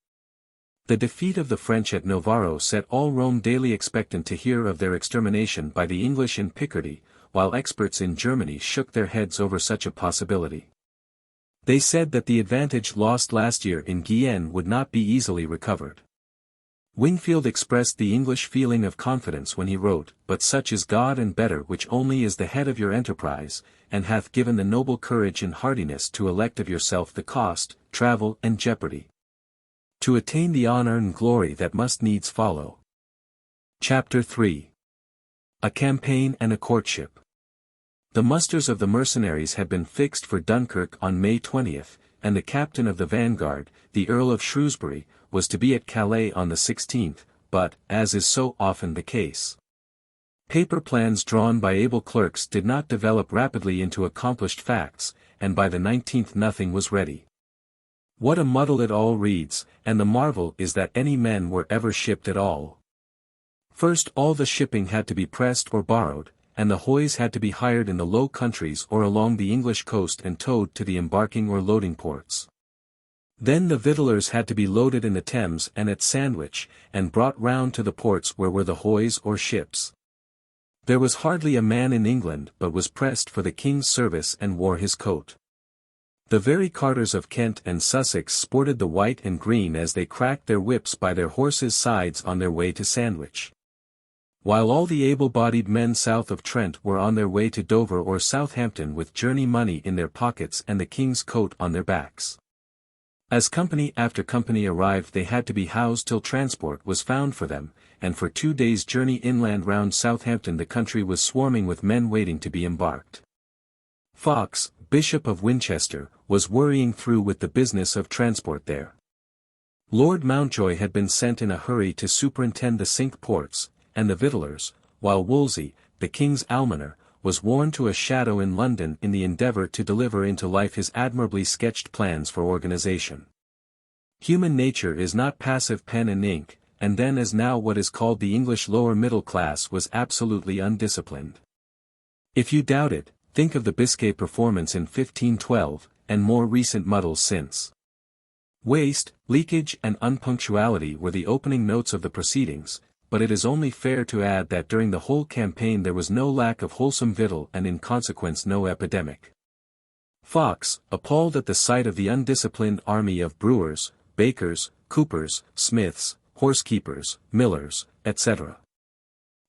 The defeat of the French at Novara set all Rome daily expectant to hear of their extermination by the English in Picardy, while experts in Germany shook their heads over such a possibility. They said that the advantage lost last year in Guienne would not be easily recovered. Wingfield expressed the English feeling of confidence when he wrote, "But such is God and better which only is the head of your enterprise, and hath given the noble courage and hardiness to elect of yourself the cost, travel and jeopardy, to attain the honor and glory that must needs follow." Chapter 3. A Campaign and a Courtship. The musters of the mercenaries had been fixed for Dunkirk on May 20, and the captain of the vanguard, the Earl of Shrewsbury, was to be at Calais on the 16th, but, as is so often the case, paper plans drawn by able clerks did not develop rapidly into accomplished facts, and by the 19th nothing was ready. What a muddle it all reads, and the marvel is that any men were ever shipped at all. First all the shipping had to be pressed or borrowed, and the hoys had to be hired in the Low Countries or along the English coast and towed to the embarking or loading ports. Then the victuallers had to be loaded in the Thames and at Sandwich, and brought round to the ports where were the hoys or ships. There was hardly a man in England but was pressed for the King's service and wore his coat. The very carters of Kent and Sussex sported the white and green as they cracked their whips by their horses' sides on their way to Sandwich. While all the able-bodied men south of Trent were on their way to Dover or Southampton with journey money in their pockets and the King's coat on their backs. As company after company arrived they had to be housed till transport was found for them, and for 2 days' journey inland round Southampton the country was swarming with men waiting to be embarked. Fox, Bishop of Winchester, was worrying through with the business of transport there. Lord Mountjoy had been sent in a hurry to superintend the Cinque Ports, and the victuallers, while Wolsey, the King's almoner, was worn to a shadow in London in the endeavour to deliver into life his admirably sketched plans for organization. Human nature is not passive pen and ink, and then as now what is called the English lower middle class was absolutely undisciplined. If you doubt it, think of the Biscay performance in 1512, and more recent muddles since. Waste, leakage and unpunctuality were the opening notes of the proceedings, but it is only fair to add that during the whole campaign there was no lack of wholesome victual and in consequence no epidemic. Fox, appalled at the sight of the undisciplined army of brewers, bakers, coopers, smiths, horsekeepers, millers, etc.,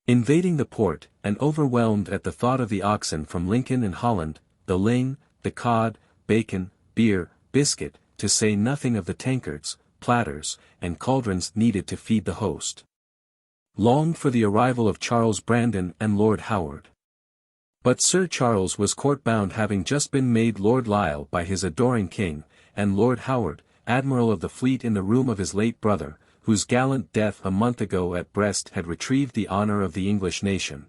invading the port, and overwhelmed at the thought of the oxen from Lincoln and Holland, the ling, the cod, bacon, beer, biscuit, to say nothing of the tankards, platters, and cauldrons needed to feed the host, longed for the arrival of Charles Brandon and Lord Howard. But Sir Charles was court-bound, having just been made Lord Lisle by his adoring king, and Lord Howard, Admiral of the fleet in the room of his late brother, whose gallant death a month ago at Brest had retrieved the honour of the English nation,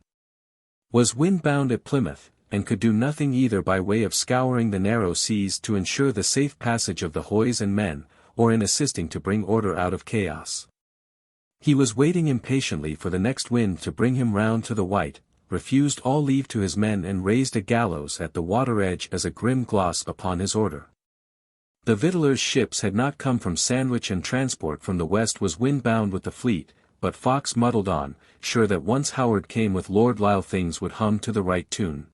was wind-bound at Plymouth, and could do nothing either by way of scouring the narrow seas to ensure the safe passage of the hoys and men, or in assisting to bring order out of chaos. He was waiting impatiently for the next wind to bring him round to the White, refused all leave to his men and raised a gallows at the water edge as a grim gloss upon his order. The victuallers' ships had not come from Sandwich, and transport from the west was wind-bound with the fleet, but Fox muddled on, sure that once Howard came with Lord Lisle things would hum to the right tune.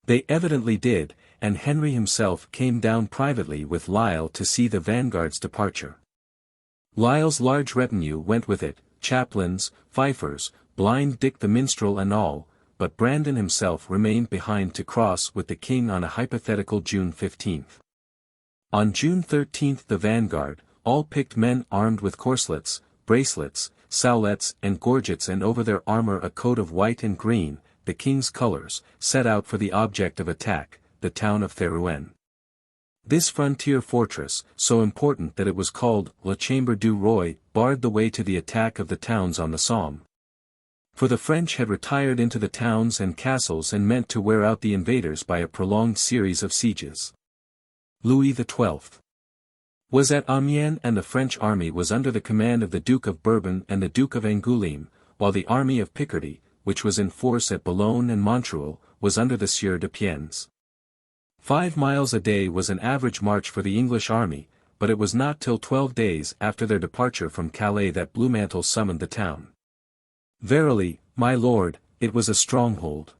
They evidently did, and Henry himself came down privately with Lisle to see the vanguard's departure. Lisle's large retinue went with it, chaplains, fifers, blind Dick the minstrel and all, but Brandon himself remained behind to cross with the king on a hypothetical June 15th. On June 13th the vanguard, all picked men armed with corselets, bracelets, saulets and gorgets, and over their armour a coat of white and green, the king's colours, set out for the object of attack, the town of Therouenne. This frontier fortress, so important that it was called La Chambre du Roi, barred the way to the attack of the towns on the Somme. For the French had retired into the towns and castles and meant to wear out the invaders by a prolonged series of sieges. Louis XII was at Amiens, and the French army was under the command of the Duke of Bourbon and the Duke of Angoulême, while the army of Picardy, which was in force at Boulogne and Montreuil, was under the Sieur de Piennes. 5 miles a day was an average march for the English army, but it was not till 12 days after their departure from Calais that Bluemantle summoned the town. Verily, my lord, it was a stronghold.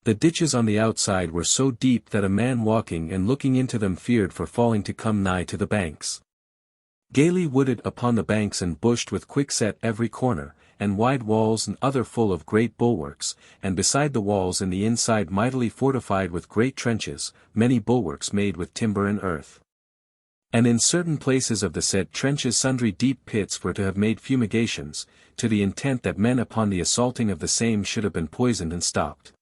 The ditches on the outside were so deep that a man walking and looking into them feared for falling to come nigh to the banks. Gaily wooded upon the banks and bushed with quickset every corner, and wide walls and other full of great bulwarks, and beside the walls in the inside mightily fortified with great trenches, many bulwarks made with timber and earth. And in certain places of the said trenches sundry deep pits were to have made fumigations, to the intent that men upon the assaulting of the same should have been poisoned and stopped.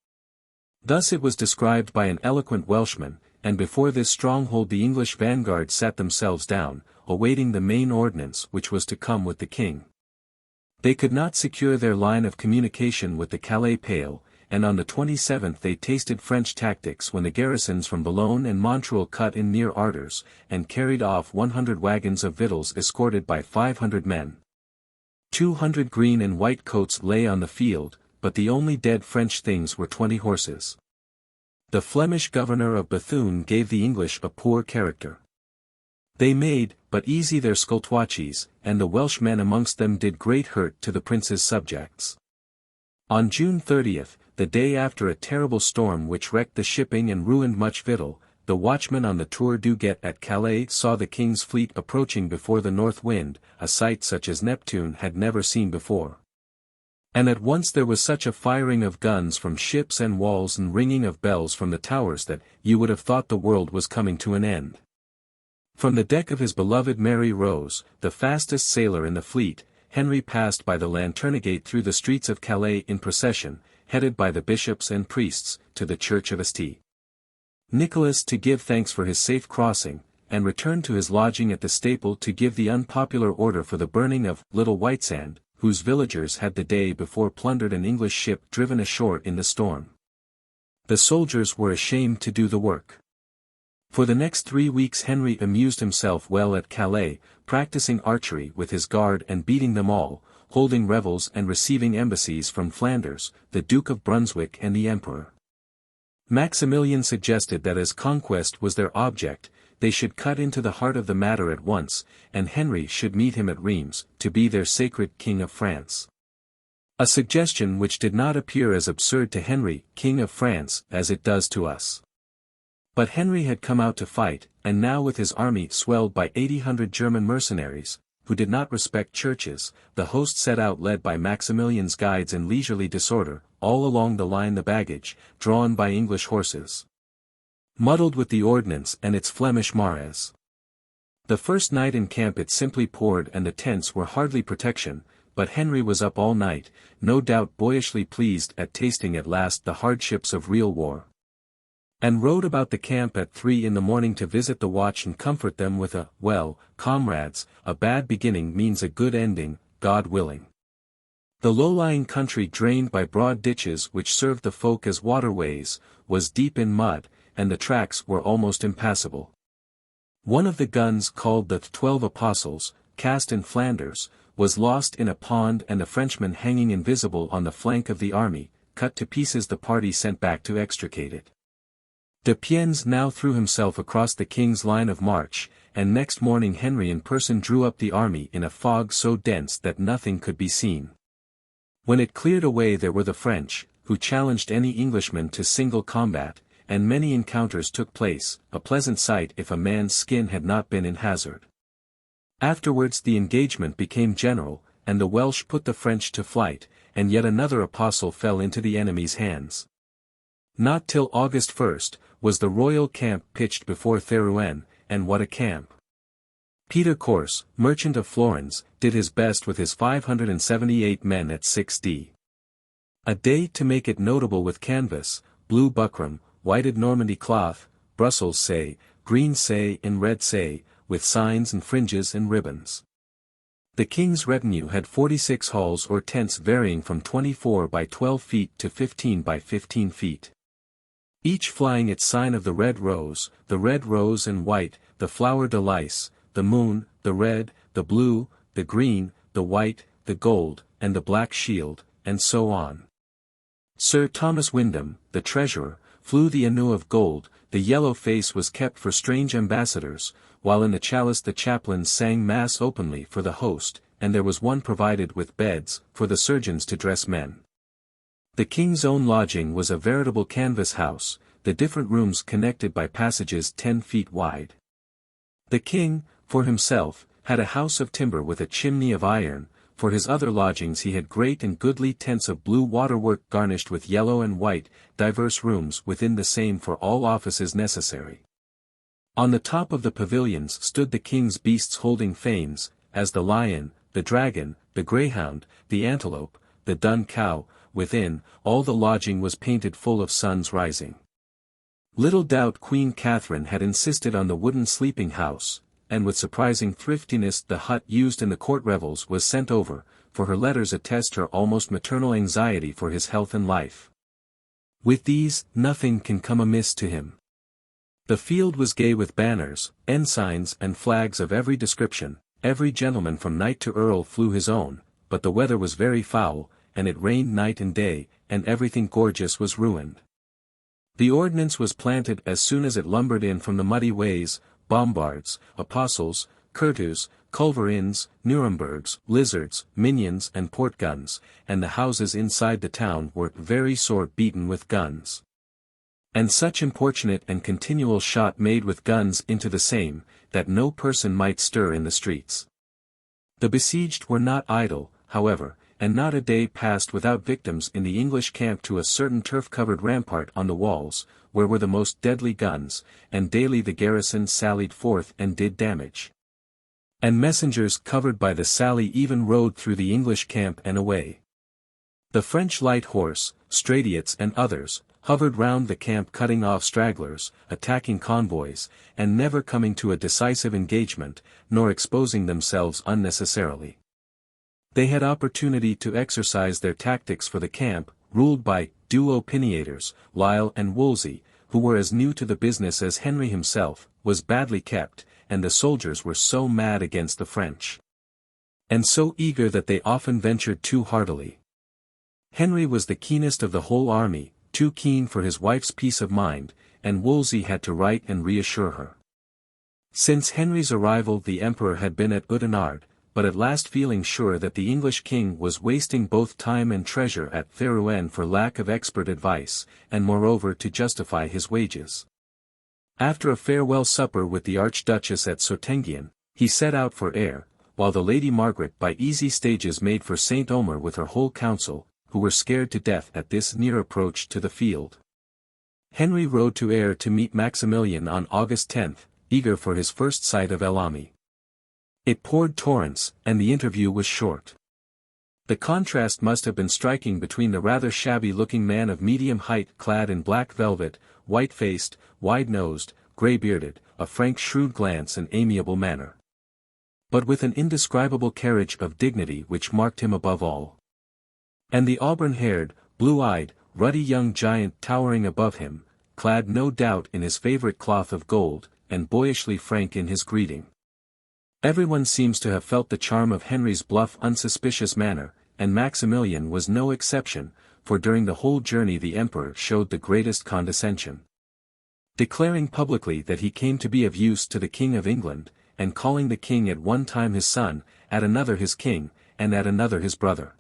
Thus it was described by an eloquent Welshman, and before this stronghold the English vanguard sat themselves down, awaiting the main ordnance which was to come with the king. They could not secure their line of communication with the Calais Pale, and on the 27th they tasted French tactics when the garrisons from Boulogne and Montreuil cut in near Ardres, and carried off 100 wagons of victuals escorted by 500 men. 200 green and white coats lay on the field, but the only dead French things were 20 horses. The Flemish governor of Bethune gave the English a poor character. They made but easy their scultwaches, and the Welsh men amongst them did great hurt to the prince's subjects. On June 30th, the day after a terrible storm which wrecked the shipping and ruined much victual, the watchman on the Tour du Guet at Calais saw the king's fleet approaching before the north wind, a sight such as Neptune had never seen before. And at once there was such a firing of guns from ships and walls and ringing of bells from the towers that you would have thought the world was coming to an end. From the deck of his beloved Mary Rose, the fastest sailor in the fleet, Henry passed by the Lanternegate through the streets of Calais in procession, headed by the bishops and priests, to the church of St. Nicholas to give thanks for his safe crossing, and returned to his lodging at the Staple to give the unpopular order for the burning of Little Whitesand, whose villagers had the day before plundered an English ship driven ashore in the storm. The soldiers were ashamed to do the work. For the next 3 weeks Henry amused himself well at Calais, practicing archery with his guard and beating them all, holding revels and receiving embassies from Flanders, the Duke of Brunswick and the Emperor. Maximilian suggested that as conquest was their object, they should cut into the heart of the matter at once, and Henry should meet him at Rheims, to be their sacred King of France. A suggestion which did not appear as absurd to Henry, King of France, as it does to us. But Henry had come out to fight, and now with his army swelled by 800 German mercenaries, who did not respect churches, the host set out led by Maximilian's guides in leisurely disorder, all along the line the baggage, drawn by English horses, muddled with the ordnance and its Flemish marais. The first night in camp it simply poured and the tents were hardly protection, but Henry was up all night, no doubt boyishly pleased at tasting at last the hardships of real war. And rode about the camp at 3 in the morning to visit the watch and comfort them with a, "Well, comrades, a bad beginning means a good ending, God willing." The low-lying country drained by broad ditches which served the folk as waterways, was deep in mud, and the tracks were almost impassable. One of the guns called the 12 Apostles, cast in Flanders, was lost in a pond and the Frenchmen hanging invisible on the flank of the army, cut to pieces the party sent back to extricate it. De Piennes now threw himself across the king's line of march, and next morning Henry in person drew up the army in a fog so dense that nothing could be seen. When it cleared away there were the French, who challenged any Englishman to single combat, and many encounters took place, a pleasant sight if a man's skin had not been in hazard. Afterwards the engagement became general, and the Welsh put the French to flight, and yet another apostle fell into the enemy's hands. Not till August 1st, was the royal camp pitched before Therouanne, and what a camp! Peter Corse, merchant of Florence, did his best with his 578 men at 6d. a day to make it notable with canvas, blue buckram, whited Normandy cloth, Brussels say, green say and red say, with signs and fringes and ribbons. The king's retinue had 46 halls or tents varying from 24 by 12 feet to 15 by 15 feet. Each flying its sign of the red rose and white, the flower de lis, the moon, the red, the blue, the green, the white, the gold, and the black shield, and so on. Sir Thomas Wyndham, the treasurer, flew the anu of gold, the yellow face was kept for strange ambassadors, while in the chalice the chaplains sang mass openly for the host, and there was one provided with beds, for the surgeons to dress men. The king's own lodging was a veritable canvas house, the different rooms connected by passages 10 feet wide. The king, for himself, had a house of timber with a chimney of iron, for his other lodgings he had great and goodly tents of blue waterwork garnished with yellow and white, diverse rooms within the same for all offices necessary. On the top of the pavilions stood the king's beasts holding fames, as the lion, the dragon, the greyhound, the antelope, the dun cow. Within, all the lodging was painted full of suns rising. Little doubt Queen Catherine had insisted on the wooden sleeping house, and with surprising thriftiness the hut used in the court revels was sent over, for her letters attest her almost maternal anxiety for his health and life. With these, nothing can come amiss to him. The field was gay with banners, ensigns and flags of every description, every gentleman from knight to earl flew his own, but the weather was very foul, and it rained night and day, and everything gorgeous was ruined. The ordnance was planted as soon as it lumbered in from the muddy ways, bombards, apostles, curtus, culverins, Nurembergs, lizards, minions and port guns, and the houses inside the town were very sore beaten with guns. And such importunate and continual shot made with guns into the same, that no person might stir in the streets. The besieged were not idle, however, and not a day passed without victims in the English camp to a certain turf-covered rampart on the walls, where were the most deadly guns, and daily the garrison sallied forth and did damage. And messengers covered by the sally even rode through the English camp and away. The French light horse, Repudiates and others, hovered round the camp cutting off stragglers, attacking convoys, and never coming to a decisive engagement, nor exposing themselves unnecessarily. They had opportunity to exercise their tactics for the camp, ruled by duo-opiniators, Lisle and Wolsey, who were as new to the business as Henry himself, was badly kept, and the soldiers were so mad against the French, and so eager that they often ventured too heartily. Henry was the keenest of the whole army, too keen for his wife's peace of mind, and Wolsey had to write and reassure her. Since Henry's arrival the emperor had been at Oudenarde, but at last feeling sure that the English king was wasting both time and treasure at Therouenne for lack of expert advice, and moreover to justify his wages. After a farewell supper with the Archduchess at Sortengian, he set out for Ayr, while the Lady Margaret by easy stages made for St. Omer with her whole council, who were scared to death at this near approach to the field. Henry rode to Ayr to meet Maximilian on August 10, eager for his first sight of El Ami. It poured torrents, and the interview was short. The contrast must have been striking between the rather shabby-looking man of medium height clad in black velvet, white-faced, wide-nosed, grey-bearded, a frank shrewd glance and amiable manner, but with an indescribable carriage of dignity which marked him above all. And the auburn-haired, blue-eyed, ruddy young giant towering above him, clad no doubt in his favourite cloth of gold, and boyishly frank in his greeting. Everyone seems to have felt the charm of Henry's bluff unsuspicious manner, and Maximilian was no exception, for during the whole journey the emperor showed the greatest condescension, declaring publicly that he came to be of use to the King of England, and calling the king at one time his son, at another his king, and at another his brother.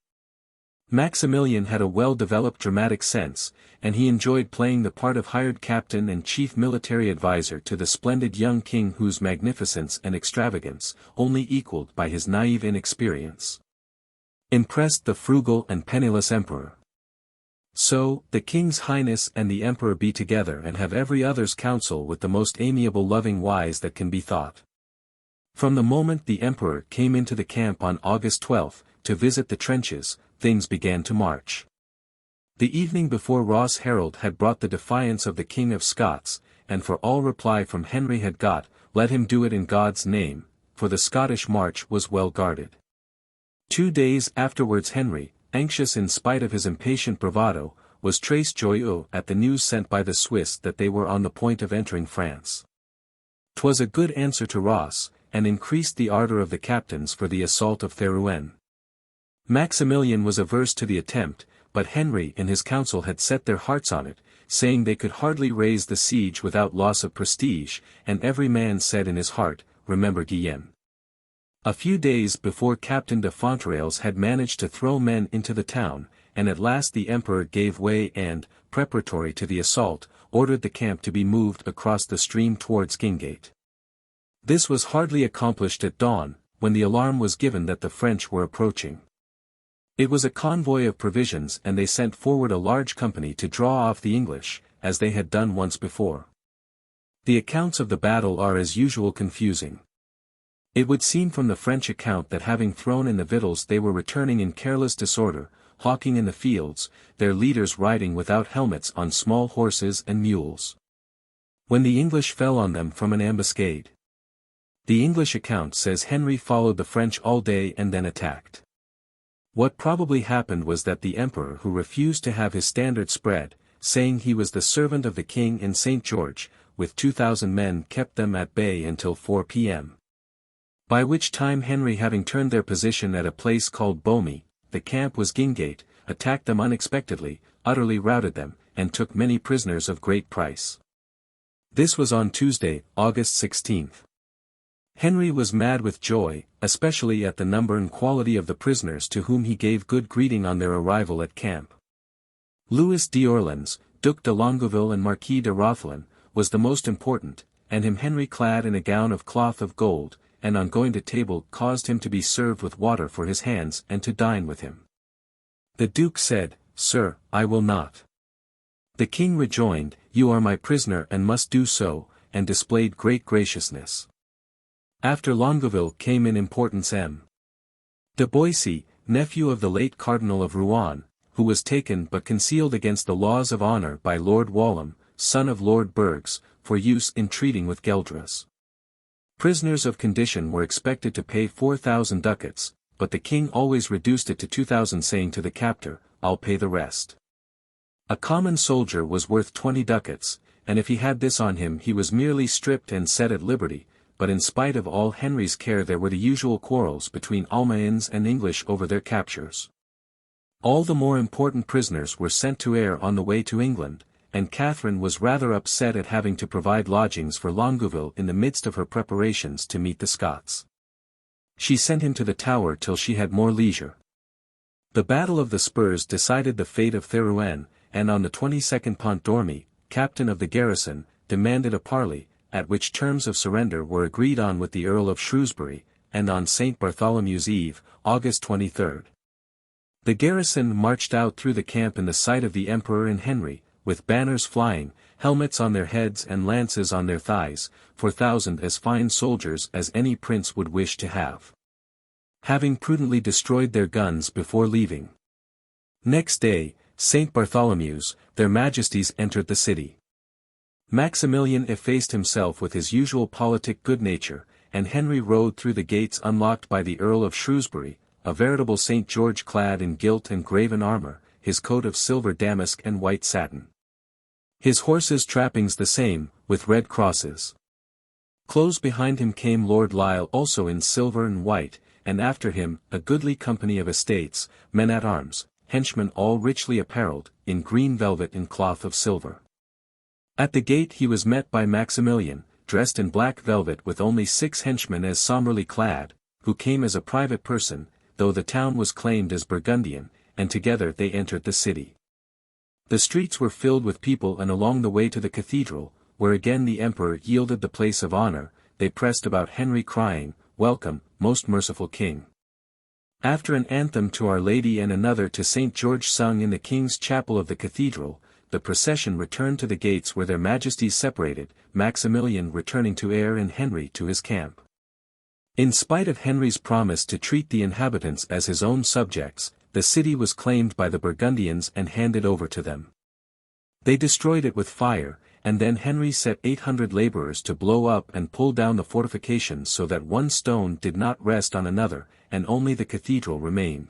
Maximilian had a well-developed dramatic sense, and he enjoyed playing the part of hired captain and chief military adviser to the splendid young king whose magnificence and extravagance, only equalled by his naive inexperience, impressed the frugal and penniless emperor. So, the king's highness and the emperor be together and have every other's counsel with the most amiable loving wise that can be thought. From the moment the emperor came into the camp on August 12, to visit the trenches, things began to march. The evening before Ross Herald had brought the defiance of the King of Scots, and for all reply from Henry had got, let him do it in God's name, for the Scottish march was well guarded. 2 days afterwards Henry, anxious in spite of his impatient bravado, was très joyeux at the news sent by the Swiss that they were on the point of entering France. 'Twas a good answer to Ross, and increased the ardour of the captains for the assault of Therouenne. Maximilian was averse to the attempt, but Henry and his council had set their hearts on it, saying they could hardly raise the siege without loss of prestige, and every man said in his heart, "Remember Guyenne." A few days before Captain de Fontrailles had managed to throw men into the town, and at last the emperor gave way and, preparatory to the assault, ordered the camp to be moved across the stream towards Kingate. This was hardly accomplished at dawn, when the alarm was given that the French were approaching. It was a convoy of provisions and they sent forward a large company to draw off the English, as they had done once before. The accounts of the battle are as usual confusing. It would seem from the French account that having thrown in the victuals they were returning in careless disorder, hawking in the fields, their leaders riding without helmets on small horses and mules. when the English fell on them from an ambuscade. The English account says Henry followed the French all day and then attacked. What probably happened was that the emperor who refused to have his standard spread, saying he was the servant of the king in St. George, with 2,000 men kept them at bay until 4 p.m. By which time Henry, having turned their position at a place called Bomy, the camp was Gingate, attacked them unexpectedly, utterly routed them, and took many prisoners of great price. This was on Tuesday, August 16. Henry was mad with joy, especially at the number and quality of the prisoners to whom he gave good greeting on their arrival at camp. Louis d'Orleans, Duc de Longueville and Marquis de Rothelin, was the most important, and him Henry clad in a gown of cloth of gold, and on going to table caused him to be served with water for his hands and to dine with him. The Duke said, "Sir, I will not." The King rejoined, "You are my prisoner and must do so," and displayed great graciousness. After Longueville came in importance M. de Boissy, nephew of the late Cardinal of Rouen, who was taken but concealed against the laws of honour by Lord Waltham, son of Lord Bergs, for use in treating with Geldres. Prisoners of condition were expected to pay 4,000 ducats, but the king always reduced it to 2,000, saying to the captor, "I'll pay the rest." A common soldier was worth 20 ducats, and if he had this on him he was merely stripped and set at liberty, but in spite of all Henry's care there were the usual quarrels between Almayans and English over their captures. All the more important prisoners were sent to Ayr on the way to England, and Catherine was rather upset at having to provide lodgings for Longueville in the midst of her preparations to meet the Scots. She sent him to the Tower till she had more leisure. The Battle of the Spurs decided the fate of Therouanne, and on the 22nd Pontdormy, captain of the garrison, demanded a parley, at which terms of surrender were agreed on with the Earl of Shrewsbury, and on St. Bartholomew's Eve, August 23. The garrison marched out through the camp in the sight of the Emperor and Henry, with banners flying, helmets on their heads and lances on their thighs, 4,000 as fine soldiers as any prince would wish to have. Having prudently destroyed their guns before leaving. Next day, St. Bartholomew's, their majesties entered the city. Maximilian effaced himself with his usual politic good nature, and Henry rode through the gates unlocked by the Earl of Shrewsbury, a veritable St. George clad in gilt and graven armour, his coat of silver damask and white satin. His horses' trappings the same, with red crosses. Close behind him came Lord Lisle also in silver and white, and after him, a goodly company of estates, men-at-arms, henchmen all richly apparelled, in green velvet and cloth of silver. At the gate he was met by Maximilian, dressed in black velvet with only 6 henchmen as sombrely clad, who came as a private person, though the town was claimed as Burgundian, and together they entered the city. The streets were filled with people, and along the way to the cathedral, where again the emperor yielded the place of honour, they pressed about Henry crying, "Welcome, most merciful king." After an anthem to Our Lady and another to St. George sung in the king's chapel of the cathedral, the procession returned to the gates where their majesties separated, Maximilian returning to Ayr and Henry to his camp. In spite of Henry's promise to treat the inhabitants as his own subjects, the city was claimed by the Burgundians and handed over to them. They destroyed it with fire, and then Henry set 800 labourers to blow up and pull down the fortifications so that one stone did not rest on another, and only the cathedral remained.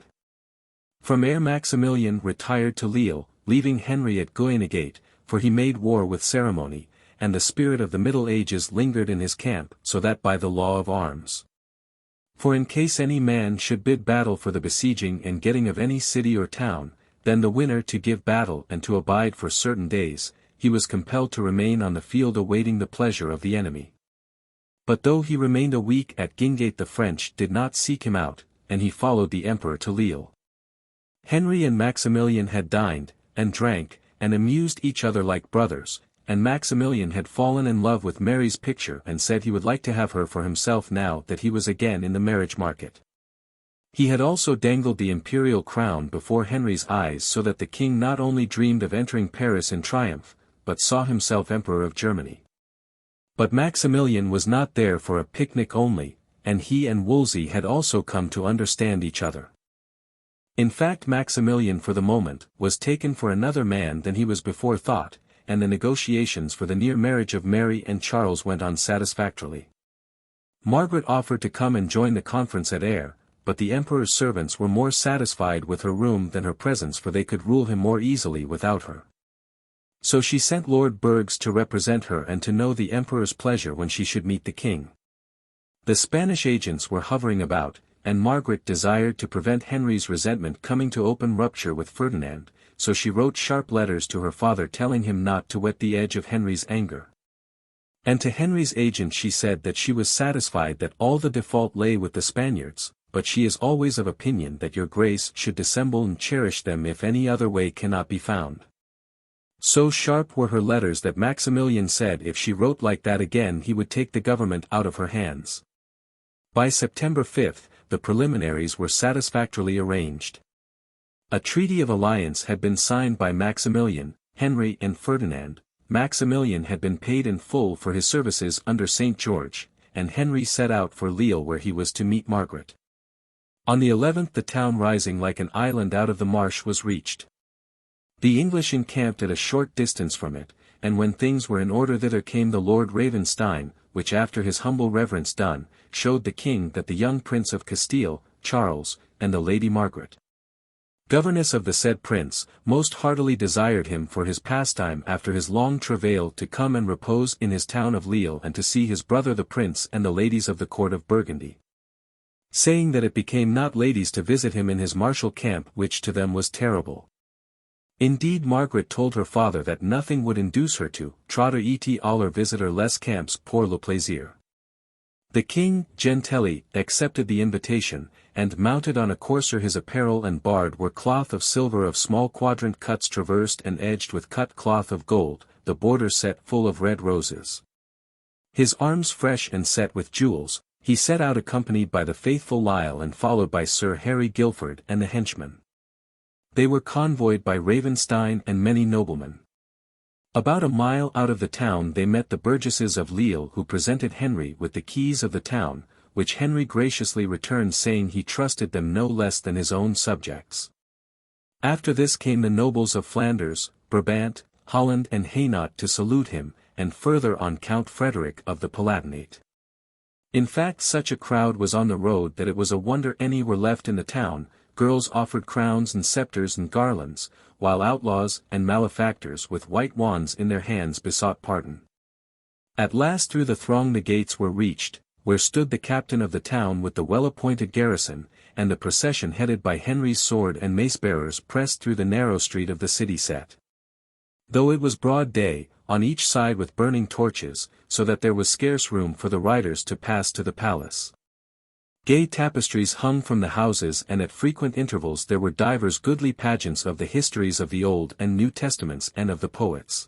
From Ayr Maximilian retired to Lille, leaving Henry at Guyenegate, for he made war with ceremony, and the spirit of the Middle Ages lingered in his camp, so that by the law of arms. For in case any man should bid battle for the besieging and getting of any city or town, then the winner to give battle and to abide for certain days, he was compelled to remain on the field awaiting the pleasure of the enemy. But though he remained a week at Gingate, the French did not seek him out, and he followed the emperor to Lille. Henry and Maximilian had dined, and drank, and amused each other like brothers, and Maximilian had fallen in love with Mary's picture and said he would like to have her for himself now that he was again in the marriage market. He had also dangled the imperial crown before Henry's eyes so that the king not only dreamed of entering Paris in triumph, but saw himself Emperor of Germany. But Maximilian was not there for a picnic only, and he and Wolsey had also come to understand each other. In fact, Maximilian for the moment was taken for another man than he was before thought, and the negotiations for the near marriage of Mary and Charles went on satisfactorily. Margaret offered to come and join the conference at Ayr, but the emperor's servants were more satisfied with her room than her presence, for they could rule him more easily without her. So she sent Lord Bergs to represent her and to know the emperor's pleasure when she should meet the king. The Spanish agents were hovering about, and Margaret desired to prevent Henry's resentment coming to open rupture with Ferdinand, so she wrote sharp letters to her father telling him not to whet the edge of Henry's anger. And to Henry's agent she said that she was satisfied that all the default lay with the Spaniards, but she is always of opinion that your grace should dissemble and cherish them if any other way cannot be found. So sharp were her letters that Maximilian said if she wrote like that again he would take the government out of her hands. By September 5, the preliminaries were satisfactorily arranged. A treaty of alliance had been signed by Maximilian, Henry and Ferdinand. Maximilian had been paid in full for his services under St. George, and Henry set out for Lille where he was to meet Margaret. On the 11th the town rising like an island out of the marsh was reached. The English encamped at a short distance from it, and when things were in order thither came the Lord Ravenstein, which after his humble reverence done, showed the king that the young prince of Castile, Charles, and the Lady Margaret, governess of the said prince, most heartily desired him for his pastime after his long travail to come and repose in his town of Lille and to see his brother the prince and the ladies of the court of Burgundy, saying that it became not ladies to visit him in his martial camp which to them was terrible. Indeed Margaret told her father that nothing would induce her to trotter et aller visitor les camps pour le plaisir. The king, gentilly, accepted the invitation, and mounted on a courser his apparel and bard were cloth of silver of small quadrant cuts traversed and edged with cut cloth of gold, the border set full of red roses. His arms fresh and set with jewels, he set out accompanied by the faithful Lisle and followed by Sir Harry Guilford and the henchmen. They were convoyed by Ravenstein and many noblemen. About a mile out of the town they met the burgesses of Lille who presented Henry with the keys of the town, which Henry graciously returned saying he trusted them no less than his own subjects. After this came the nobles of Flanders, Brabant, Holland and Hainaut to salute him, and further on Count Frederick of the Palatinate. In fact such a crowd was on the road that it was a wonder any were left in the town. Girls offered crowns and scepters and garlands, while outlaws and malefactors with white wands in their hands besought pardon. At last through the throng the gates were reached, where stood the captain of the town with the well-appointed garrison, and the procession headed by Henry's sword and mace-bearers pressed through the narrow street of the city set. Though it was broad day, on each side with burning torches, so that there was scarce room for the riders to pass to the palace. Gay tapestries hung from the houses and at frequent intervals there were divers goodly pageants of the histories of the Old and New Testaments and of the poets.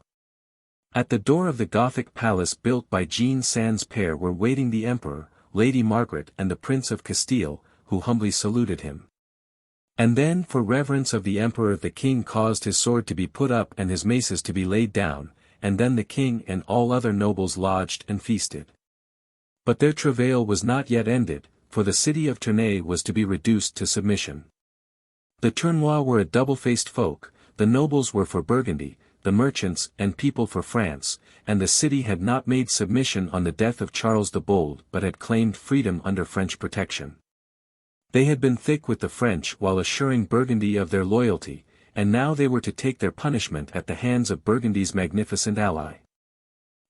At the door of the Gothic palace built by Jean Sans Père were waiting the Emperor, Lady Margaret and the Prince of Castile, who humbly saluted him. And then for reverence of the Emperor the king caused his sword to be put up and his maces to be laid down, and then the king and all other nobles lodged and feasted. But their travail was not yet ended, for the city of Tournai was to be reduced to submission. The Tournois were a double-faced folk, the nobles were for Burgundy, the merchants and people for France, and the city had not made submission on the death of Charles the Bold but had claimed freedom under French protection. They had been thick with the French while assuring Burgundy of their loyalty, and now they were to take their punishment at the hands of Burgundy's magnificent ally.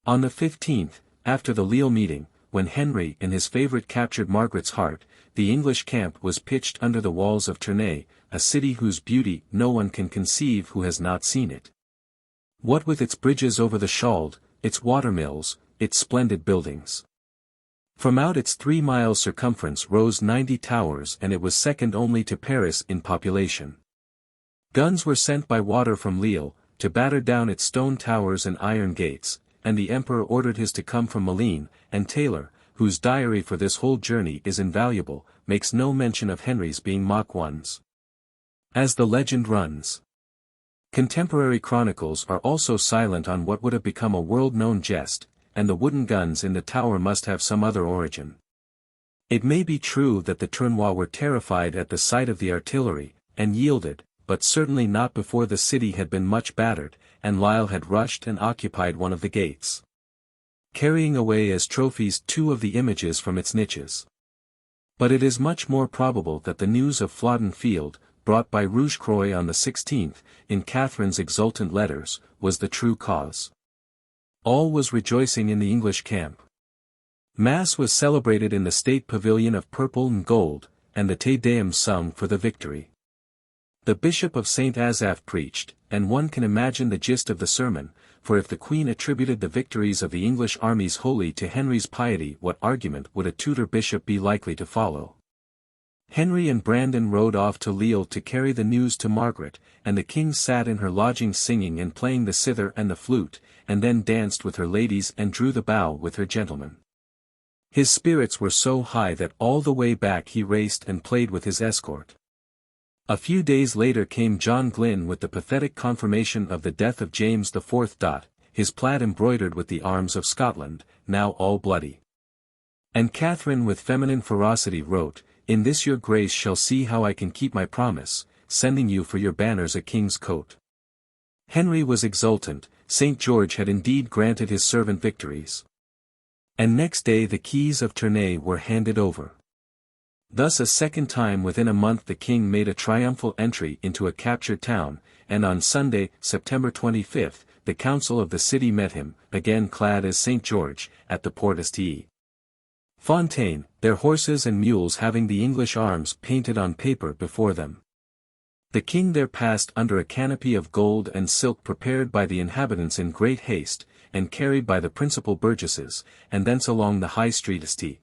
On the 15th, after the Lille meeting, when Henry in his favourite captured Margaret's heart, the English camp was pitched under the walls of Tournai, a city whose beauty no one can conceive who has not seen it. What with its bridges over the Scheldt, its watermills, its splendid buildings. From out its 3 miles circumference rose 90 towers and it was second only to Paris in population. Guns were sent by water from Lille, to batter down its stone towers and iron gates, and the Emperor ordered his to come from Malines, and Taylor, whose diary for this whole journey is invaluable, makes no mention of Henry's being Mach 1s. As the legend runs. Contemporary chronicles are also silent on what would have become a world-known jest, and the wooden guns in the tower must have some other origin. It may be true that the Tournois were terrified at the sight of the artillery, and yielded, but certainly not before the city had been much battered, and Lisle had rushed and occupied one of the gates, carrying away as trophies 2 of the images from its niches. But it is much more probable that the news of Flodden Field, brought by Rougecroy on the 16th, in Catherine's exultant letters, was the true cause. All was rejoicing in the English camp. Mass was celebrated in the state pavilion of purple and gold, and the Te Deum sung for the victory. The Bishop of St. Asaph preached, and one can imagine the gist of the sermon, for if the Queen attributed the victories of the English armies wholly to Henry's piety, what argument would a Tudor bishop be likely to follow? Henry and Brandon rode off to Lille to carry the news to Margaret, and the king sat in her lodging singing and playing the cither and the flute, and then danced with her ladies and drew the bow with her gentlemen. His spirits were so high that all the way back he raced and played with his escort. A few days later came John Glynn with the pathetic confirmation of the death of James IV. His plaid embroidered with the arms of Scotland, now all bloody. And Catherine with feminine ferocity wrote, "In this your grace shall see how I can keep my promise, sending you for your banners a king's coat." Henry was exultant, St. George had indeed granted his servant victories. And next day the keys of Tournai were handed over. Thus a second time within a month the king made a triumphal entry into a captured town, and on Sunday, September 25, the council of the city met him, again clad as St. George, at the Porte St. Fontaine, their horses and mules having the English arms painted on paper before them. The king there passed under a canopy of gold and silk prepared by the inhabitants in great haste, and carried by the principal burgesses, and thence along the high street St.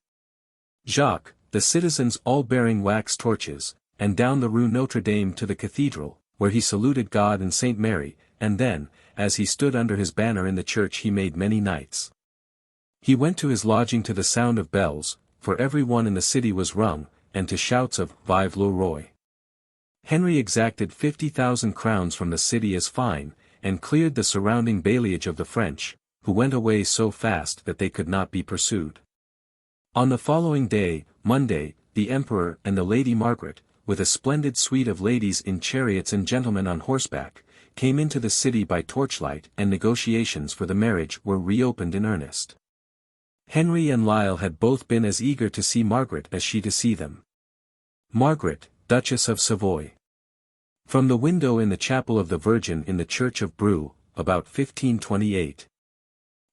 Jacques, the citizens all bearing wax torches, and down the Rue Notre Dame to the cathedral, where he saluted God and St. Mary, and then, as he stood under his banner in the church he made many knights. He went to his lodging to the sound of bells, for every one in the city was rung, and to shouts of "Vive le Roi." Henry exacted 50,000 crowns from the city as fine, and cleared the surrounding bailliage of the French, who went away so fast that they could not be pursued. On the following day, Monday, the Emperor and the Lady Margaret, with a splendid suite of ladies in chariots and gentlemen on horseback, came into the city by torchlight, and negotiations for the marriage were reopened in earnest. Henry and Lisle had both been as eager to see Margaret as she to see them. Margaret, Duchess of Savoy. From the window in the chapel of the Virgin in the church of Brou, about 1528.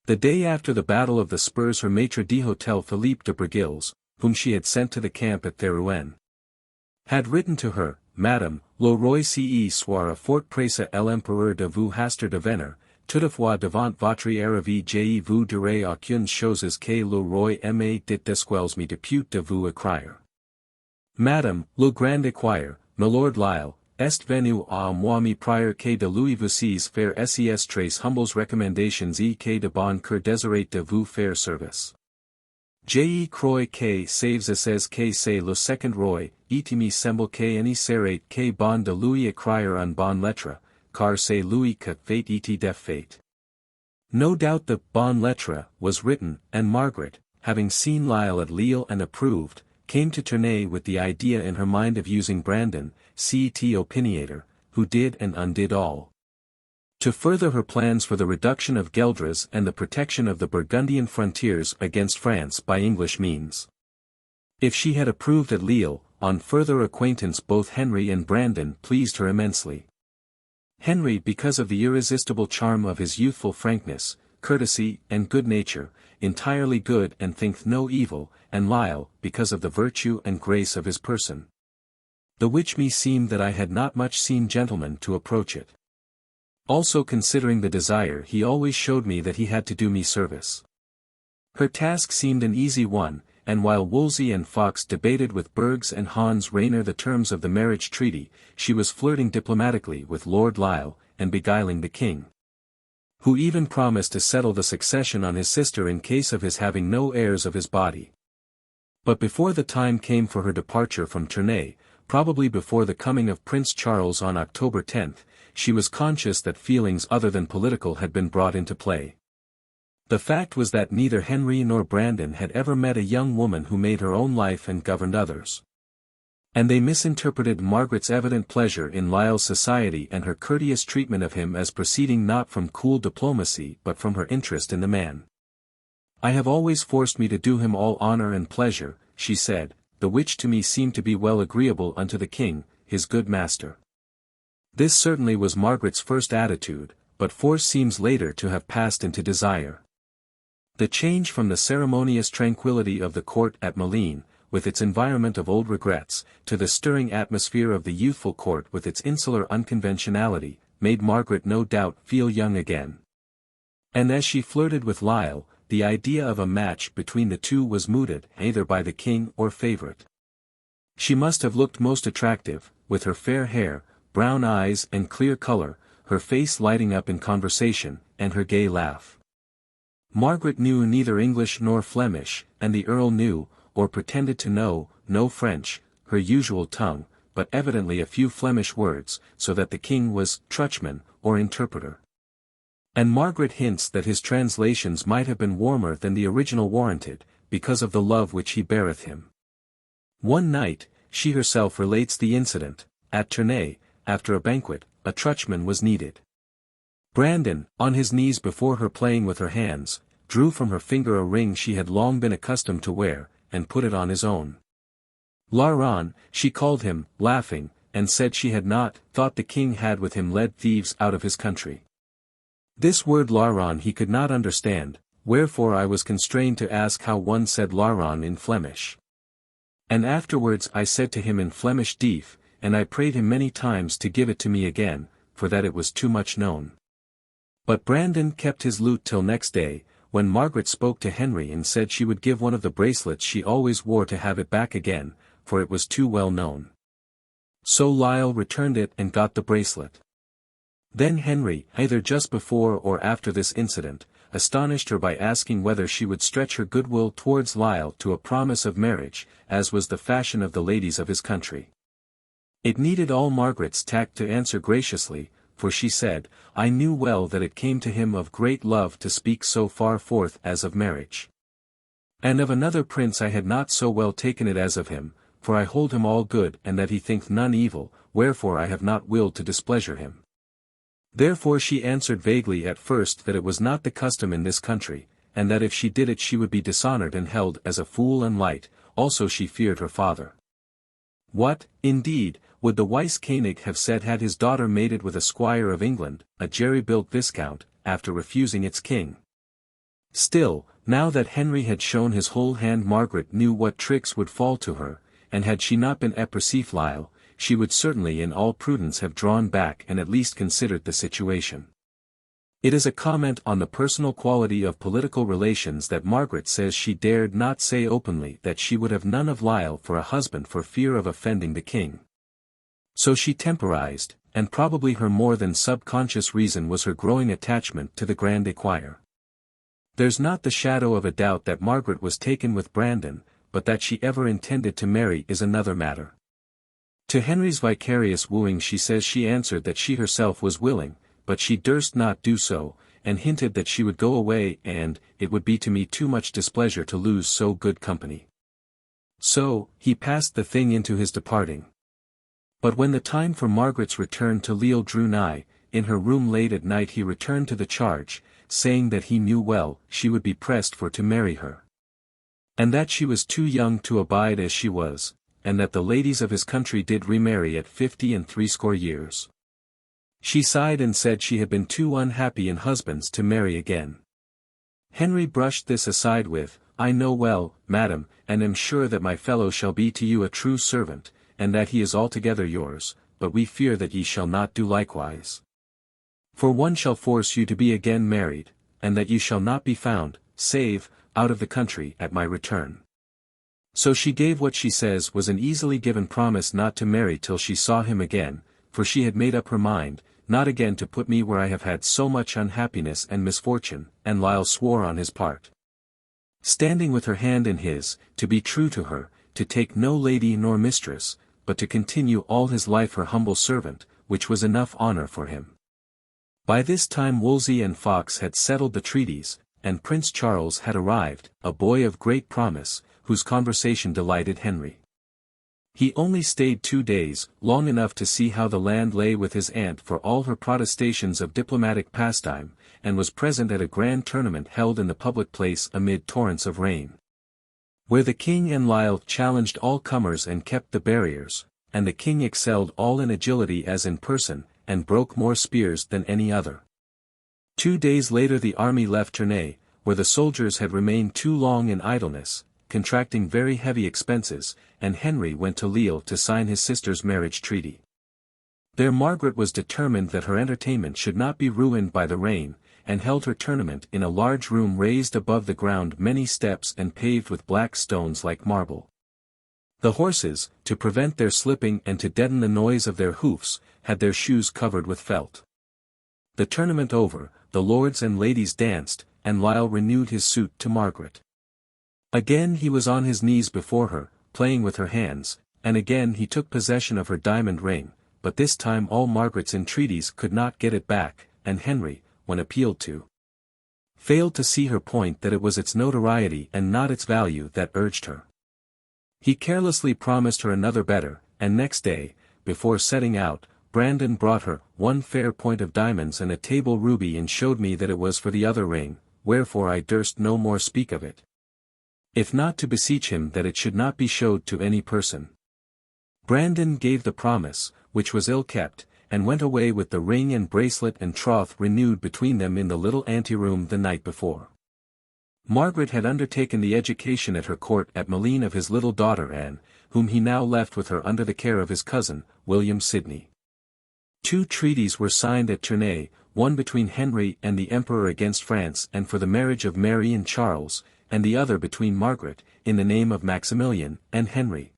The day after the battle of the Spurs her maitre d'hôtel Philippe de Broglie, whom she had sent to the camp at Thérouenne, had written to her, "Madame, le roi ce soir fort presse l'empereur de vous haster de venir, toutefois devant votre arrivée je vous dirai aucune chose que le roi aime dit desquelles me depute de vous écrire. Madame, le grand équire, milord Lisle, est venu à moi me prier que de lui vous faire ses très humbles recommandations et que de bon cœur désirate de vous faire service. Je crois que saves es que c'est le second roi, et me semble que any serait que bon de lui écrire en bonne lettre, car c'est lui que fait et def fait." No doubt the bonne lettre was written, and Margaret, having seen Lisle at Lille and approved, came to Tournai with the idea in her mind of using Brandon, cet opiniator, who did and undid all, to further her plans for the reduction of Gueldres and the protection of the Burgundian frontiers against France by English means. If she had approved at Lille, on further acquaintance both Henry and Brandon pleased her immensely. Henry because of the irresistible charm of his youthful frankness, courtesy, and good nature, entirely good and thinketh no evil, and Lisle because of the virtue and grace of his person. The which me seemed that I had not much seen gentlemen to approach it. Also considering the desire he always showed me that he had to do me service. Her task seemed an easy one, and while Wolsey and Fox debated with Bergs and Hans Rainer the terms of the marriage treaty, she was flirting diplomatically with Lord Lisle, and beguiling the king, who even promised to settle the succession on his sister in case of his having no heirs of his body. But before the time came for her departure from Tournai, probably before the coming of Prince Charles on October 10, she was conscious that feelings other than political had been brought into play. The fact was that neither Henry nor Brandon had ever met a young woman who made her own life and governed others. And they misinterpreted Margaret's evident pleasure in Lisle's society and her courteous treatment of him as proceeding not from cool diplomacy but from her interest in the man. "I have always forced me to do him all honour and pleasure," she said, "the which to me seemed to be well agreeable unto the king, his good master." This certainly was Margaret's first attitude, but force seems later to have passed into desire. The change from the ceremonious tranquillity of the court at Malines, with its environment of old regrets, to the stirring atmosphere of the youthful court with its insular unconventionality, made Margaret no doubt feel young again. And as she flirted with Lisle, the idea of a match between the two was mooted either by the king or favourite. She must have looked most attractive, with her fair hair, brown eyes and clear colour, her face lighting up in conversation, and her gay laugh. Margaret knew neither English nor Flemish, and the Earl knew, or pretended to know, no French, her usual tongue, but evidently a few Flemish words, so that the king was truchman, or interpreter. And Margaret hints that his translations might have been warmer than the original warranted, because of the love which he beareth him. One night, she herself relates the incident, at Tournay, after a banquet, a truchman was needed. Brandon, on his knees before her playing with her hands, drew from her finger a ring she had long been accustomed to wear, and put it on his own. Larron, she called him, laughing, and said she had not thought the king had with him led thieves out of his country. This word larron he could not understand, wherefore I was constrained to ask how one said larron in Flemish. And afterwards I said to him in Flemish dief, and I prayed him many times to give it to me again, for that it was too much known. But Brandon kept his lute till next day, when Margaret spoke to Henry and said she would give one of the bracelets she always wore to have it back again, for it was too well known. So Lisle returned it and got the bracelet. Then Henry, either just before or after this incident, astonished her by asking whether she would stretch her goodwill towards Lisle to a promise of marriage, as was the fashion of the ladies of his country. It needed all Margaret's tact to answer graciously, for she said, "I knew well that it came to him of great love to speak so far forth as of marriage. And of another prince I had not so well taken it as of him, for I hold him all good and that he thinketh none evil, wherefore I have not willed to displeasure him." Therefore she answered vaguely at first that it was not the custom in this country, and that if she did it she would be dishonoured and held as a fool and light, also she feared her father. What, indeed, would the wise Koenig have said had his daughter mated with a squire of England, a jerry-built viscount, after refusing its king? Still, now that Henry had shown his whole hand Margaret knew what tricks would fall to her, and had she not been épressif Lisle, she would certainly in all prudence have drawn back and at least considered the situation. It is a comment on the personal quality of political relations that Margaret says she dared not say openly that she would have none of Lisle for a husband for fear of offending the king. So she temporized, and probably her more than subconscious reason was her growing attachment to the Grand Esquire. There's not the shadow of a doubt that Margaret was taken with Brandon, but that she ever intended to marry is another matter. To Henry's vicarious wooing she says she answered that she herself was willing, but she durst not do so, and hinted that she would go away and, "it would be to me too much displeasure to lose so good company." So, he passed the thing into his departing. But when the time for Margaret's return to Lisle drew nigh, in her room late at night he returned to the charge, saying that he knew well she would be pressed for to marry her. And that she was too young to abide as she was, and that the ladies of his country did remarry at 50 and 60 years. She sighed and said she had been too unhappy in husbands to marry again. Henry brushed this aside with, "I know well, madam, and am sure that my fellow shall be to you a true servant, and that he is altogether yours, but we fear that ye shall not do likewise. For one shall force you to be again married, and that ye shall not be found, save, out of the country at my return." So she gave what she says was an easily given promise not to marry till she saw him again, for she had made up her mind, not again to put me where I have had so much unhappiness and misfortune, and Lisle swore on his part, standing with her hand in his, to be true to her, to take no lady nor mistress, but to continue all his life her humble servant, which was enough honour for him. By this time Wolsey and Fox had settled the treaties, and Prince Charles had arrived, a boy of great promise, whose conversation delighted Henry. He only stayed 2 days, long enough to see how the land lay with his aunt for all her protestations of diplomatic pastime, and was present at a grand tournament held in the public place amid torrents of rain, where the king and Lisle challenged all comers and kept the barriers, and the king excelled all in agility as in person, and broke more spears than any other. 2 days later the army left Tournai, where the soldiers had remained too long in idleness, contracting very heavy expenses, and Henry went to Lille to sign his sister's marriage treaty. There Margaret was determined that her entertainment should not be ruined by the rain, and held her tournament in a large room raised above the ground many steps and paved with black stones like marble. The horses, to prevent their slipping and to deaden the noise of their hoofs, had their shoes covered with felt. The tournament over, the lords and ladies danced, and Lisle renewed his suit to Margaret. Again he was on his knees before her, playing with her hands, and again he took possession of her diamond ring, but this time all Margaret's entreaties could not get it back, and Henry, when appealed to, failed to see her point that it was its notoriety and not its value that urged her. He carelessly promised her another better, and next day, before setting out, Brandon brought her 1 fair point of diamonds and a table ruby and showed me that it was for the other ring, wherefore I durst no more speak of it, if not to beseech him that it should not be showed to any person. Brandon gave the promise, which was ill kept, and went away with the ring and bracelet and troth renewed between them in the little anteroom the night before. Margaret had undertaken the education at her court at Malines of his little daughter Anne, whom he now left with her under the care of his cousin, William Sidney. 2 treaties were signed at Tournai, one between Henry and the Emperor against France and for the marriage of Mary and Charles, and the other between Margaret, in the name of Maximilian, and Henry,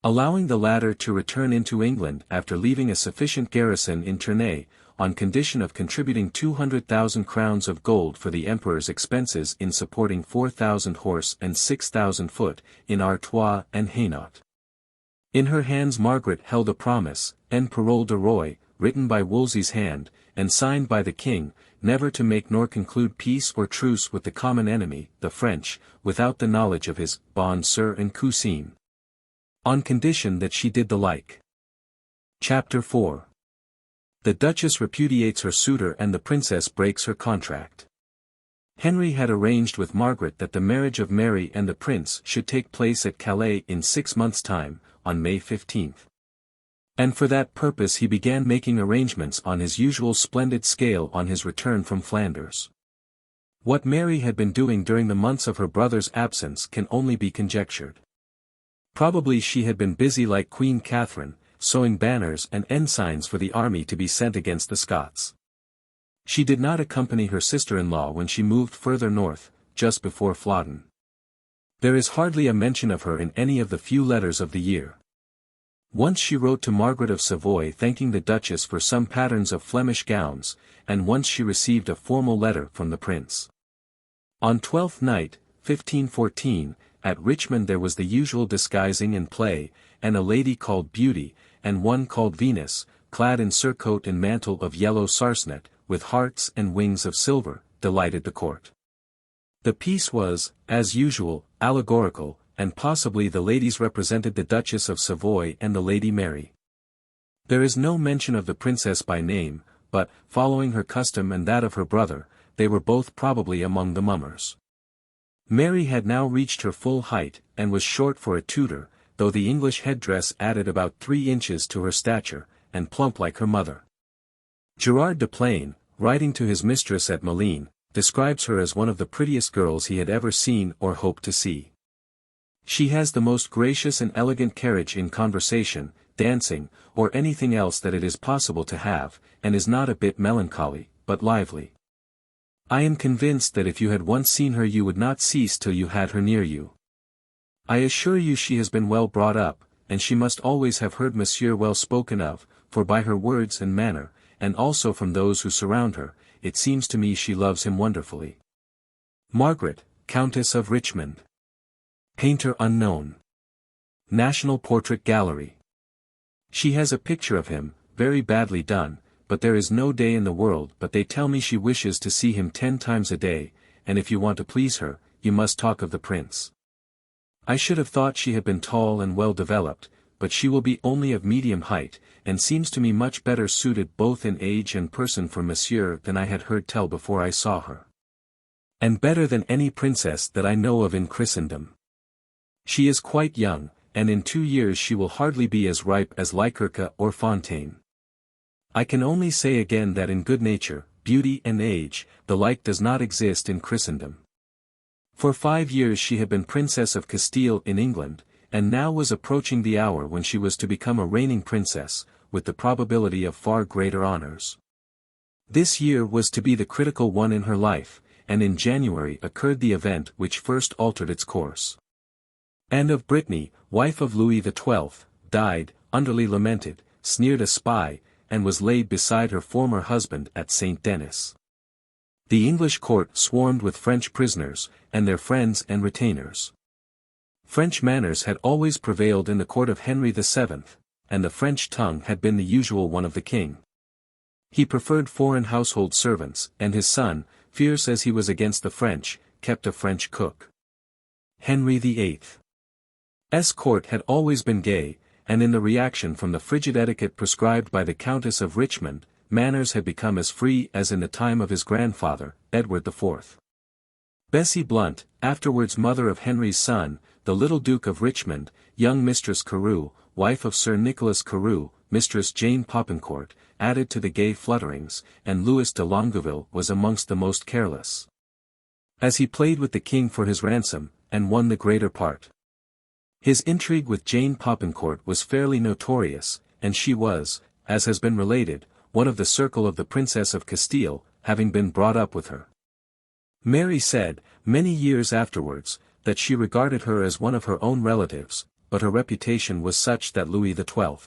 allowing the latter to return into England after leaving a sufficient garrison in Tournai, on condition of contributing 200,000 crowns of gold for the Emperor's expenses in supporting 4,000 horse and 6,000 foot, in Artois and Hainaut. In her hands Margaret held a promise, en parole de roi, written by Wolsey's hand, and signed by the king, never to make nor conclude peace or truce with the common enemy, the French, without the knowledge of his bonne sœur and cousine, on condition that she did the like. Chapter 4. The Duchess repudiates her suitor and the princess breaks her contract. Henry had arranged with Margaret that the marriage of Mary and the prince should take place at Calais in 6 months' time, on May 15. And for that purpose he began making arrangements on his usual splendid scale on his return from Flanders. What Mary had been doing during the months of her brother's absence can only be conjectured. Probably she had been busy like Queen Catherine, sewing banners and ensigns for the army to be sent against the Scots. She did not accompany her sister-in-law when she moved further north, just before Flodden. There is hardly a mention of her in any of the few letters of the year. Once she wrote to Margaret of Savoy thanking the Duchess for some patterns of Flemish gowns, and once she received a formal letter from the prince. On Twelfth Night, 1514, at Richmond there was the usual disguising and play, and a lady called Beauty, and one called Venus, clad in surcoat and mantle of yellow sarcenet, with hearts and wings of silver, delighted the court. The piece was, as usual, allegorical, and possibly the ladies represented the Duchess of Savoy and the Lady Mary. There is no mention of the princess by name, but, following her custom and that of her brother, they were both probably among the mummers. Mary had now reached her full height, and was short for a Tudor, though the English headdress added about 3 inches to her stature, and plump like her mother. Gerard de Plain, writing to his mistress at Malines, describes her as one of the prettiest girls he had ever seen or hoped to see. She has the most gracious and elegant carriage in conversation, dancing, or anything else that it is possible to have, and is not a bit melancholy, but lively. I am convinced that if you had once seen her you would not cease till you had her near you. I assure you she has been well brought up, and she must always have heard Monsieur well spoken of, for by her words and manner, and also from those who surround her, it seems to me she loves him wonderfully. Margaret, Countess of Richmond. Painter unknown. National Portrait Gallery. She has a picture of him, very badly done, but there is no day in the world but they tell me she wishes to see him 10 times a day, and if you want to please her, you must talk of the prince. I should have thought she had been tall and well developed, but she will be only of medium height, and seems to me much better suited both in age and person for monsieur than I had heard tell before I saw her. And better than any princess that I know of in Christendom. She is quite young, and in 2 years she will hardly be as ripe as Lycurca or Fontaine. I can only say again that in good nature, beauty and age, the like does not exist in Christendom. For 5 years she had been Princess of Castile in England, and now was approaching the hour when she was to become a reigning princess, with the probability of far greater honors. This year was to be the critical one in her life, and in January occurred the event which first altered its course. Anne of Brittany, wife of Louis XII, died, underly lamented, sneered a spy, and was laid beside her former husband at St. Denis. The English court swarmed with French prisoners, and their friends and retainers. French manners had always prevailed in the court of Henry VII, and the French tongue had been the usual one of the king. He preferred foreign household servants, and his son, fierce as he was against the French, kept a French cook. Henry VIII's court had always been gay, and in the reaction from the frigid etiquette prescribed by the Countess of Richmond, manners had become as free as in the time of his grandfather, Edward IV. Bessie Blount, afterwards mother of Henry's son, the little Duke of Richmond, young Mistress Carew, wife of Sir Nicholas Carew, Mistress Jane Popincourt, added to the gay flutterings, and Louis de Longueville was amongst the most careless. As he played with the king for his ransom, and won the greater part. His intrigue with Jane Popincourt was fairly notorious, and she was, as has been related, one of the circle of the Princess of Castile, having been brought up with her. Mary said, many years afterwards, that she regarded her as one of her own relatives, but her reputation was such that Louis XII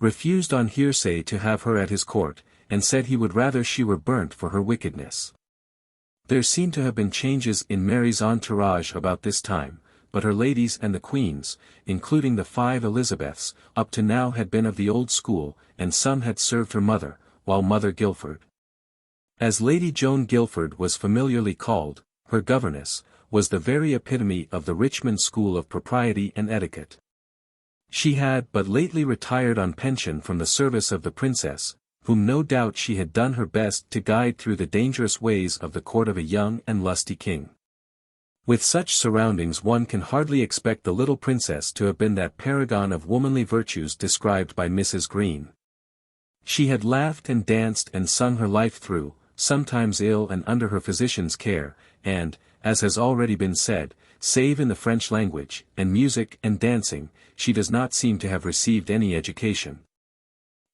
refused on hearsay to have her at his court, and said he would rather she were burnt for her wickedness. There seem to have been changes in Mary's entourage about this time, but her ladies and the queens, including the 5 Elizabeths, up to now had been of the old school, and some had served her mother, while Mother Guilford, as Lady Joan Guilford was familiarly called, her governess, was the very epitome of the Richmond school of propriety and etiquette. She had but lately retired on pension from the service of the princess, whom no doubt she had done her best to guide through the dangerous ways of the court of a young and lusty king. With such surroundings one can hardly expect the little princess to have been that paragon of womanly virtues described by Mrs. Green. She had laughed and danced and sung her life through, sometimes ill and under her physician's care, and, as has already been said, save in the French language, and music and dancing, she does not seem to have received any education.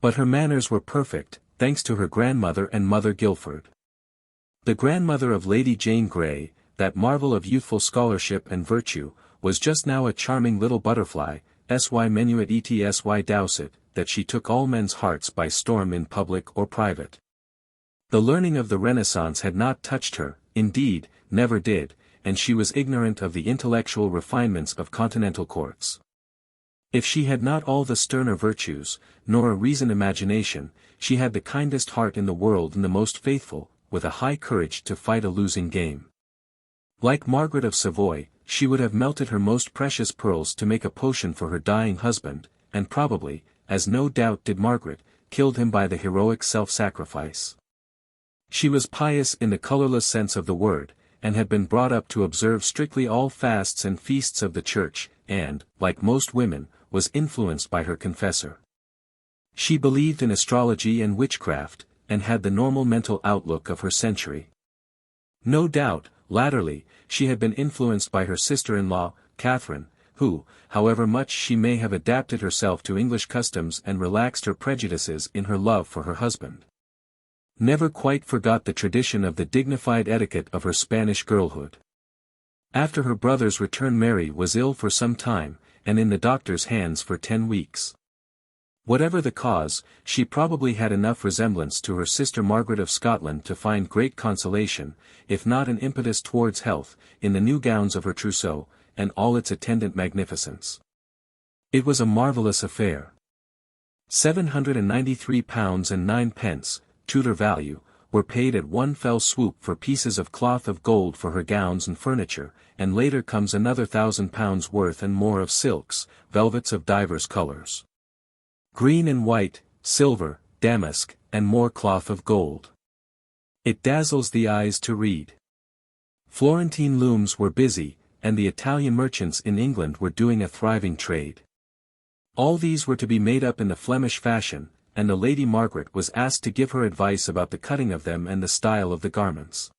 But her manners were perfect, thanks to her grandmother and Mother Guilford. The grandmother of Lady Jane Grey, that marvel of youthful scholarship and virtue, was just now a charming little butterfly, sy menuet et sy doucet, that she took all men's hearts by storm in public or private. The learning of the Renaissance had not touched her, indeed, never did, and she was ignorant of the intellectual refinements of continental courts. If she had not all the sterner virtues, nor a reasoned imagination, she had the kindest heart in the world and the most faithful, with a high courage to fight a losing game. Like Margaret of Savoy, she would have melted her most precious pearls to make a potion for her dying husband, and probably, as no doubt did Margaret, killed him by the heroic self-sacrifice. She was pious in the colorless sense of the word, and had been brought up to observe strictly all fasts and feasts of the Church, and, like most women, was influenced by her confessor. She believed in astrology and witchcraft, and had the normal mental outlook of her century. No doubt, latterly, she had been influenced by her sister-in-law, Catherine, who, however much she may have adapted herself to English customs and relaxed her prejudices in her love for her husband, never quite forgot the tradition of the dignified etiquette of her Spanish girlhood. After her brother's return Mary was ill for some time, and in the doctor's hands for 10 weeks. Whatever the cause, she probably had enough resemblance to her sister Margaret of Scotland to find great consolation, if not an impetus towards health, in the new gowns of her trousseau, and all its attendant magnificence. It was a marvellous affair. £793 and 9 pence, Tudor value, were paid at one fell swoop for pieces of cloth of gold for her gowns and furniture, and later comes another £1,000 worth and more of silks, velvets of divers colours. Green and white, silver, damask, and more cloth of gold. It dazzles the eyes to read. Florentine looms were busy, and the Italian merchants in England were doing a thriving trade. All these were to be made up in the Flemish fashion, and the Lady Margaret was asked to give her advice about the cutting of them and the style of the garments.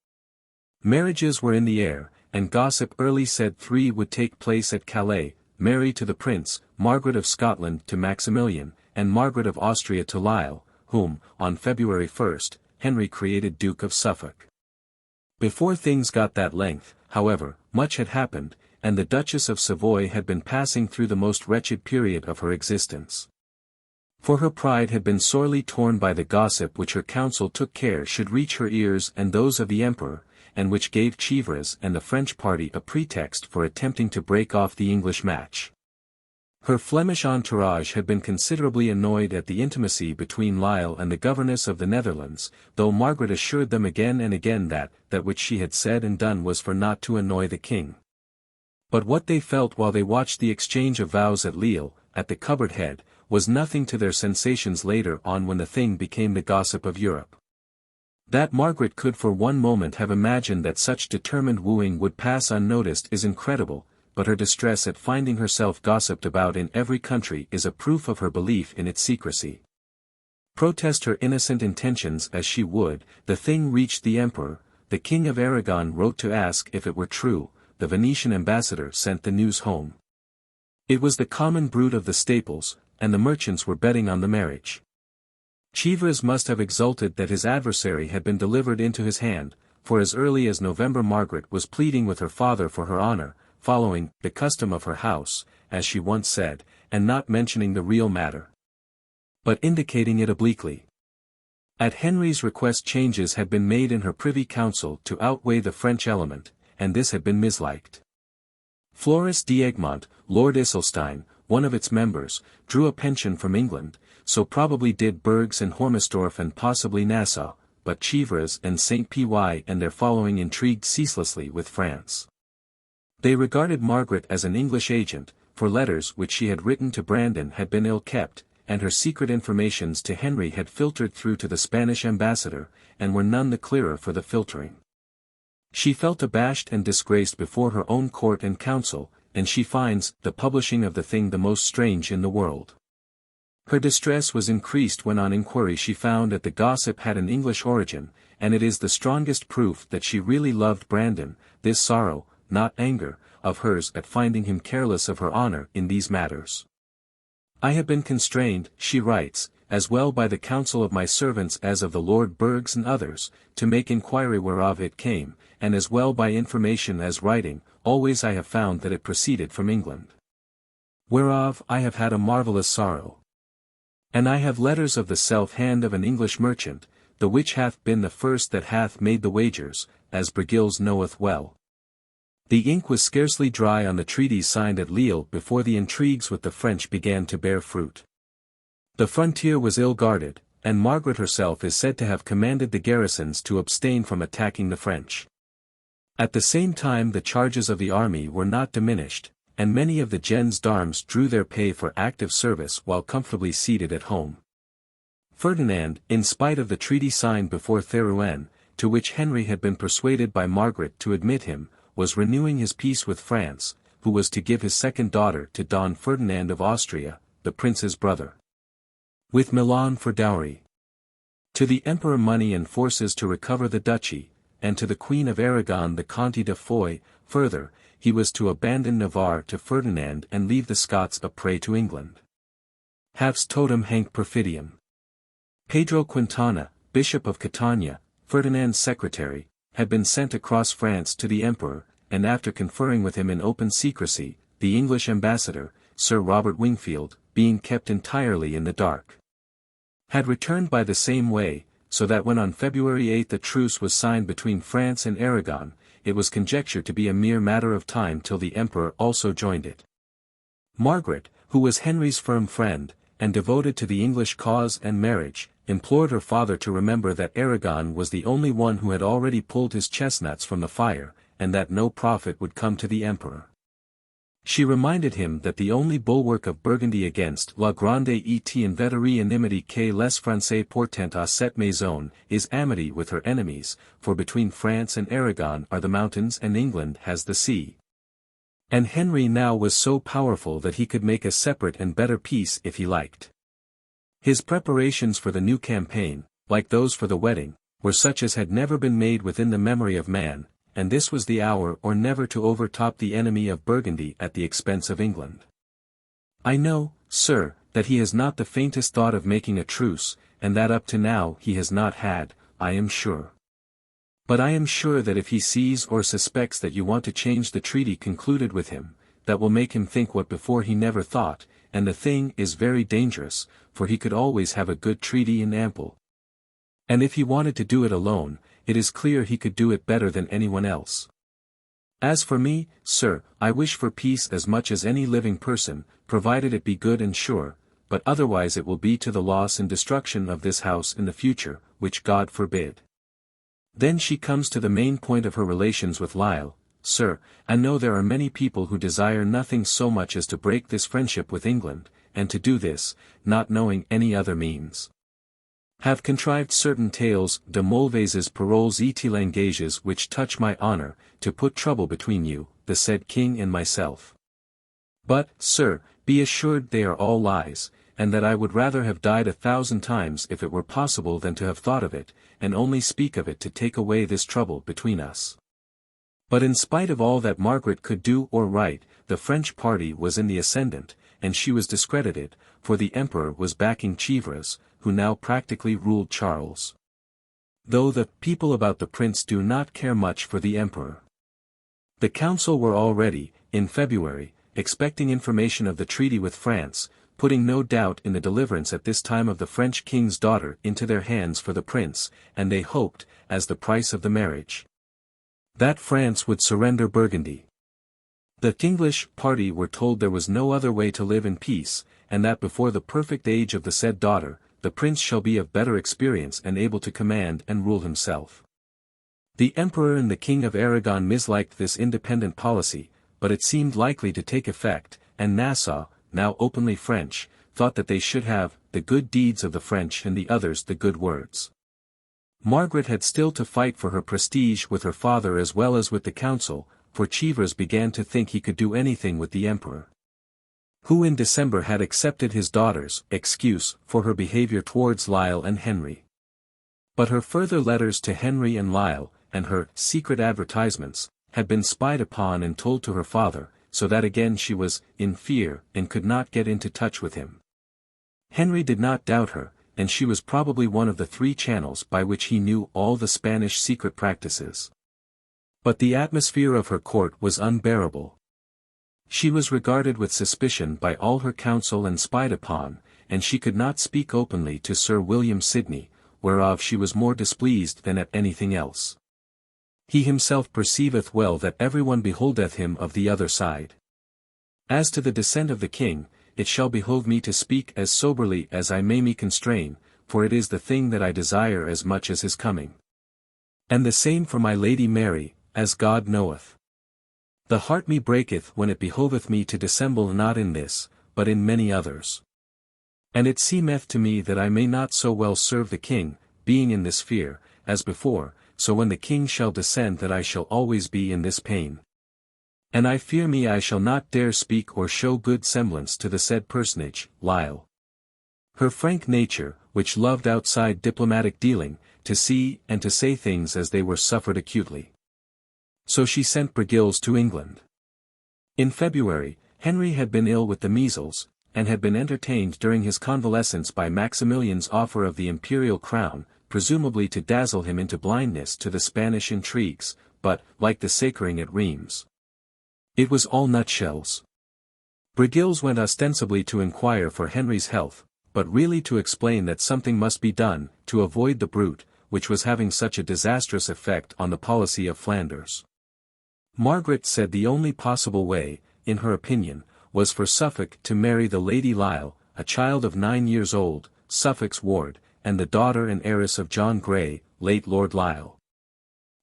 Marriages were in the air, and gossip early said 3 would take place at Calais, Mary to the Prince, Margaret of Scotland to Maximilian, and Margaret of Austria to Lisle, whom, on February 1, Henry created Duke of Suffolk. Before things got that length, however, much had happened, and the Duchess of Savoy had been passing through the most wretched period of her existence. For her pride had been sorely torn by the gossip which her council took care should reach her ears and those of the Emperor, and which gave Chevreuse and the French party a pretext for attempting to break off the English match. Her Flemish entourage had been considerably annoyed at the intimacy between Lisle and the governess of the Netherlands, though Margaret assured them again and again that which she had said and done was for not to annoy the king. But what they felt while they watched the exchange of vows at Lisle, at the cupboard head, was nothing to their sensations later on when the thing became the gossip of Europe. That Margaret could for one moment have imagined that such determined wooing would pass unnoticed is incredible, but her distress at finding herself gossiped about in every country is a proof of her belief in its secrecy. Protest her innocent intentions as she would, the thing reached the Emperor. The King of Aragon wrote to ask if it were true. The Venetian ambassador sent the news home. It was the common brood of the Staples, and the merchants were betting on the marriage. Chevreuse must have exulted that his adversary had been delivered into his hand, for as early as November Margaret was pleading with her father for her honour, following the custom of her house, as she once said, and not mentioning the real matter, but indicating it obliquely. At Henry's request changes had been made in her Privy Council to outweigh the French element, and this had been misliked. Floris d'Egmont, Lord Iselstein, one of its members, drew a pension from England, so probably did Bergs and Hormistorf and possibly Nassau, but Chevreuse and St. Py and their following intrigued ceaselessly with France. They regarded Margaret as an English agent, for letters which she had written to Brandon had been ill-kept, and her secret informations to Henry had filtered through to the Spanish ambassador, and were none the clearer for the filtering. She felt abashed and disgraced before her own court and council, and she finds the publishing of the thing the most strange in the world. Her distress was increased when on inquiry she found that the gossip had an English origin, and it is the strongest proof that she really loved Brandon, this sorrow, not anger, of hers at finding him careless of her honour in these matters. I have been constrained, she writes, as well by the counsel of my servants as of the Lord Bergs and others, to make inquiry whereof it came, and as well by information as writing, always I have found that it proceeded from England. Whereof I have had a marvellous sorrow. And I have letters of the self-hand of an English merchant, the which hath been the first that hath made the wagers, as Brigilles knoweth well. The ink was scarcely dry on the treaties signed at Lisle before the intrigues with the French began to bear fruit. The frontier was ill guarded, and Margaret herself is said to have commanded the garrisons to abstain from attacking the French. At the same time the charges of the army were not diminished, and many of the gens d'armes drew their pay for active service while comfortably seated at home. Ferdinand, in spite of the treaty signed before Therouenne, to which Henry had been persuaded by Margaret to admit him, was renewing his peace with France, who was to give his second daughter to Don Ferdinand of Austria, the prince's brother, with Milan for dowry. To the emperor money and forces to recover the duchy, and to the Queen of Aragon the Comte de Foix. Further, he was to abandon Navarre to Ferdinand and leave the Scots a prey to England. Haps totum hanc perfidium. Pedro Quintana, Bishop of Catania, Ferdinand's secretary, had been sent across France to the emperor, and after conferring with him in open secrecy, the English ambassador, Sir Robert Wingfield, being kept entirely in the dark, had returned by the same way, so that when on February 8 a truce was signed between France and Aragon, it was conjectured to be a mere matter of time till the emperor also joined it. Margaret, who was Henry's firm friend, and devoted to the English cause and marriage, implored her father to remember that Aragon was the only one who had already pulled his chestnuts from the fire, and that no profit would come to the emperor. She reminded him that the only bulwark of Burgundy against la grande et inveterée inimity que les Français portent à cette maison is amity with her enemies, for between France and Aragon are the mountains and England has the sea. And Henry now was so powerful that he could make a separate and better peace if he liked. His preparations for the new campaign, like those for the wedding, were such as had never been made within the memory of man, and this was the hour or never to overtop the enemy of Burgundy at the expense of England. I know, sir, that he has not the faintest thought of making a truce, and that up to now he has not had, I am sure. But I am sure that if he sees or suspects that you want to change the treaty concluded with him, that will make him think what before he never thought, and the thing is very dangerous, for he could always have a good treaty in ample. And if he wanted to do it alone, it is clear he could do it better than anyone else. As for me, sir, I wish for peace as much as any living person, provided it be good and sure, but otherwise it will be to the loss and destruction of this house in the future, which God forbid. Then she comes to the main point of her relations with Lisle. Sir, I know there are many people who desire nothing so much as to break this friendship with England, and to do this, not knowing any other means. Have contrived certain tales de mauvaises paroles et langages which touch my honor, to put trouble between you, the said king and myself. But, sir, be assured they are all lies, and that I would rather have died 1,000 times if it were possible than to have thought of it, and only speak of it to take away this trouble between us. But in spite of all that Margaret could do or write, the French party was in the ascendant, and she was discredited, for the emperor was backing Chevreuse, who now practically ruled Charles. Though the people about the prince do not care much for the emperor. The council were already, in February, expecting information of the treaty with France, putting no doubt in the deliverance at this time of the French king's daughter into their hands for the prince, and they hoped, as the price of the marriage, that France would surrender Burgundy. The English party were told there was no other way to live in peace, and that before the perfect age of the said daughter, the prince shall be of better experience and able to command and rule himself. The emperor and the king of Aragon misliked this independent policy, but it seemed likely to take effect, and Nassau, now openly French, thought that they should have the good deeds of the French and the others the good words. Margaret had still to fight for her prestige with her father as well as with the council, for Chevreuse began to think he could do anything with the emperor, who in December had accepted his daughter's excuse for her behavior towards Lisle and Henry. But her further letters to Henry and Lisle, and her secret advertisements, had been spied upon and told to her father, so that again she was in fear and could not get into touch with him. Henry did not doubt her, and she was probably one of the 3 channels by which he knew all the Spanish secret practices. But the atmosphere of her court was unbearable. She was regarded with suspicion by all her council and spied upon, and she could not speak openly to Sir William Sidney, whereof she was more displeased than at anything else. He himself perceiveth well that everyone beholdeth him of the other side. As to the descent of the king, it shall behove me to speak as soberly as I may me constrain, for it is the thing that I desire as much as his coming. And the same for my Lady Mary, as God knoweth. The heart me breaketh when it behoveth me to dissemble not in this, but in many others. And it seemeth to me that I may not so well serve the king, being in this fear, as before, so when the king shall descend that I shall always be in this pain. And I fear me I shall not dare speak or show good semblance to the said personage, Lisle. Her frank nature, which loved outside diplomatic dealing, to see and to say things as they were suffered acutely. So she sent Brigilles to England. In February, Henry had been ill with the measles, and had been entertained during his convalescence by Maximilian's offer of the imperial crown, presumably to dazzle him into blindness to the Spanish intrigues, but, like the sacring at Rheims, it was all nutshells. Brigilles went ostensibly to inquire for Henry's health, but really to explain that something must be done, to avoid the brute, which was having such a disastrous effect on the policy of Flanders. Margaret said the only possible way, in her opinion, was for Suffolk to marry the Lady Lisle, a child of 9 years old, Suffolk's ward, and the daughter and heiress of John Grey, late Lord Lisle.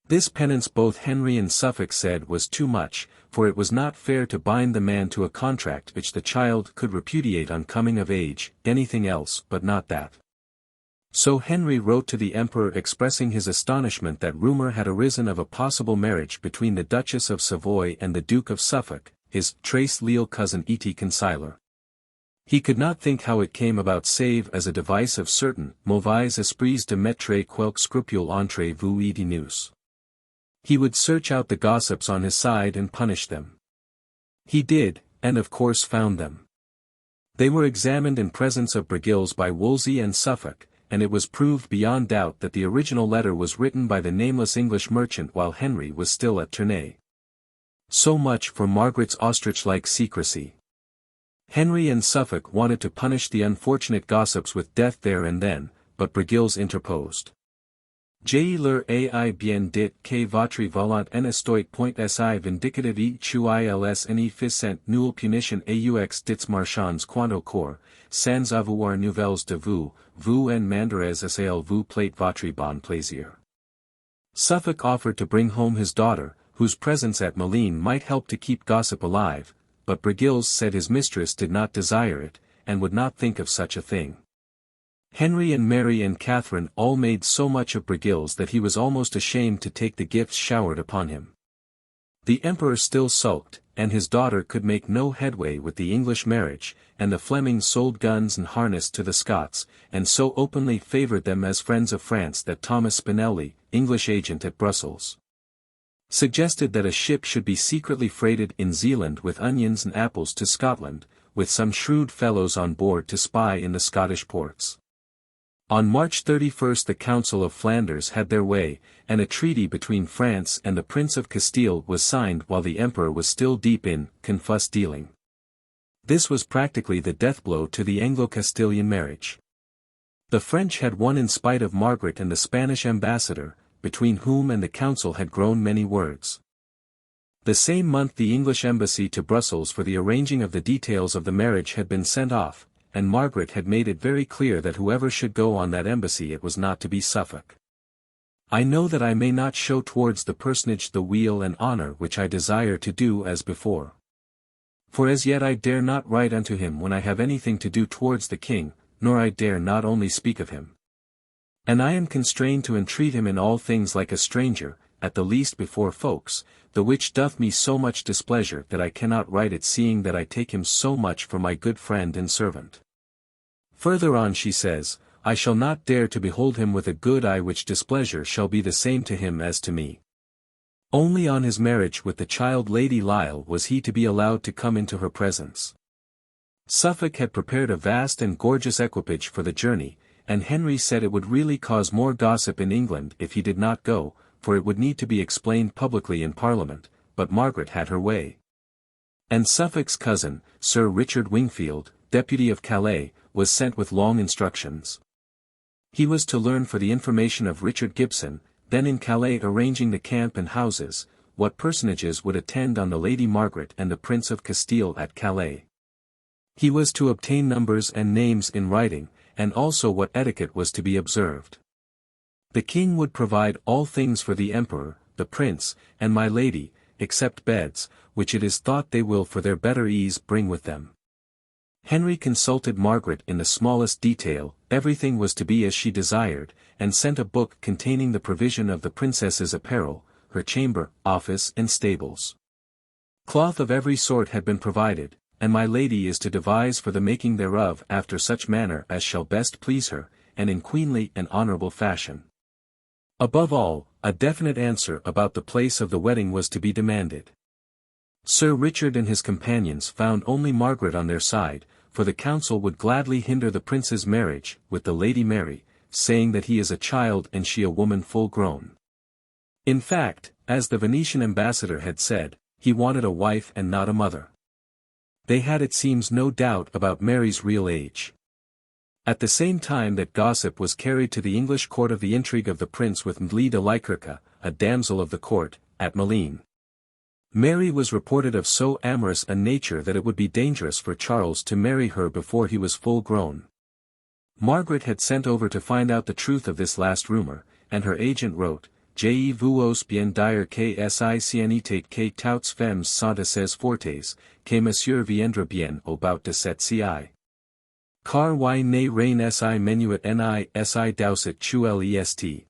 This penance both Henry and Suffolk said was too much, for it was not fair to bind the man to a contract which the child could repudiate on coming of age, anything else but not that. So Henry wrote to the Emperor expressing his astonishment that rumour had arisen of a possible marriage between the Duchess of Savoy and the Duke of Suffolk, his très leal cousin et consigliere. He could not think how it came about save as a device of certain mauvais esprits de mettre quelque scrupule entre vous et nous. He would search out the gossips on his side and punish them. He did, and of course found them. They were examined in presence of Brigilles by Wolsey and Suffolk, and it was proved beyond doubt that the original letter was written by the nameless English merchant while Henry was still at Tournay. So much for Margaret's ostrich-like secrecy. Henry and Suffolk wanted to punish the unfortunate gossips with death there and then, but Brigilles interposed. J'ai leur ai bien dit que votre volant en estoit point si vindicative et chuils ne fissent nulle punition aux dits marchands quant au corps, sans avoir nouvelles de vous, vous en mandarez à elle vous plate votre bon plaisir. Suffolk offered to bring home his daughter, whose presence at Malines might help to keep gossip alive, but Brigilles said his mistress did not desire it, and would not think of such a thing. Henry and Mary and Catherine all made so much of Brigilles that he was almost ashamed to take the gifts showered upon him. The Emperor still sulked, and his daughter could make no headway with the English marriage, and the Flemings sold guns and harness to the Scots, and so openly favoured them as friends of France that Thomas Spinelli, English agent at Brussels, suggested that a ship should be secretly freighted in Zealand with onions and apples to Scotland, with some shrewd fellows on board to spy in the Scottish ports. On March 31 the Council of Flanders had their way, and a treaty between France and the Prince of Castile was signed while the Emperor was still deep in confus dealing. This was practically the death-blow to the Anglo-Castilian marriage. The French had won in spite of Margaret and the Spanish ambassador, between whom and the council had grown many words. The same month the English embassy to Brussels for the arranging of the details of the marriage had been sent off, and Margaret had made it very clear that whoever should go on that embassy it was not to be Suffolk. I know that I may not show towards the personage the weal and honour which I desire to do as before. For as yet I dare not write unto him when I have anything to do towards the king, nor I dare not only speak of him. And I am constrained to entreat him in all things like a stranger, at the least before folks, the which doth me so much displeasure that I cannot write it seeing that I take him so much for my good friend and servant. Further on she says, I shall not dare to behold him with a good eye which displeasure shall be the same to him as to me. Only on his marriage with the child Lady Lisle was he to be allowed to come into her presence. Suffolk had prepared a vast and gorgeous equipage for the journey, and Henry said it would really cause more gossip in England if he did not go, for it would need to be explained publicly in Parliament, but Margaret had her way. And Suffolk's cousin, Sir Richard Wingfield, Deputy of Calais, was sent with long instructions. He was to learn for the information of Richard Gibson, then in Calais arranging the camp and houses, what personages would attend on the Lady Margaret and the Prince of Castile at Calais. He was to obtain numbers and names in writing, and also what etiquette was to be observed. The king would provide all things for the emperor, the prince, and my lady, except beds, which it is thought they will for their better ease bring with them. Henry consulted Margaret in the smallest detail, everything was to be as she desired, and sent a book containing the provision of the princess's apparel, her chamber, office and stables. Cloth of every sort had been provided, and my lady is to devise for the making thereof after such manner as shall best please her, and in queenly and honourable fashion. Above all, a definite answer about the place of the wedding was to be demanded. Sir Richard and his companions found only Margaret on their side, for the council would gladly hinder the prince's marriage with the Lady Mary, saying that he is a child and she a woman full grown. In fact, as the Venetian ambassador had said, he wanted a wife and not a mother. They had it seems no doubt about Mary's real age. At the same time that gossip was carried to the English court of the intrigue of the prince with Mdli de Lycurca, a damsel of the court, at Malines. Mary was reported of so amorous a nature that it would be dangerous for Charles to marry her before he was full grown. Margaret had sent over to find out the truth of this last rumor, and her agent wrote, Je vous bien dire que si cienitate que toutes femmes sont assez fortes, que monsieur viendra bien au bout de cette ci. Car y ne rien si menuet ni si doucet est.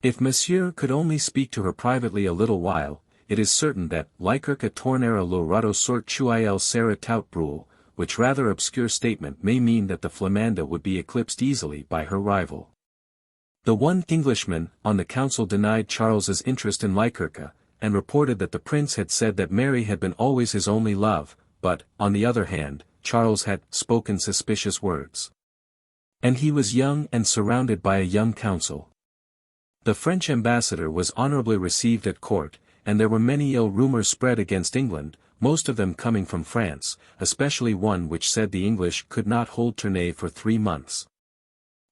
If monsieur could only speak to her privately a little while, it is certain that, Lycurca tornera le rado sort il sera tout brule, which rather obscure statement may mean that the Flamanda would be eclipsed easily by her rival. The one Englishman on the council denied Charles's interest in Lycurca, and reported that the prince had said that Mary had been always his only love, but, on the other hand, Charles had spoken suspicious words. And he was young and surrounded by a young council. The French ambassador was honorably received at court, and there were many ill rumors spread against England, most of them coming from France, especially one which said the English could not hold Tournai for 3 months.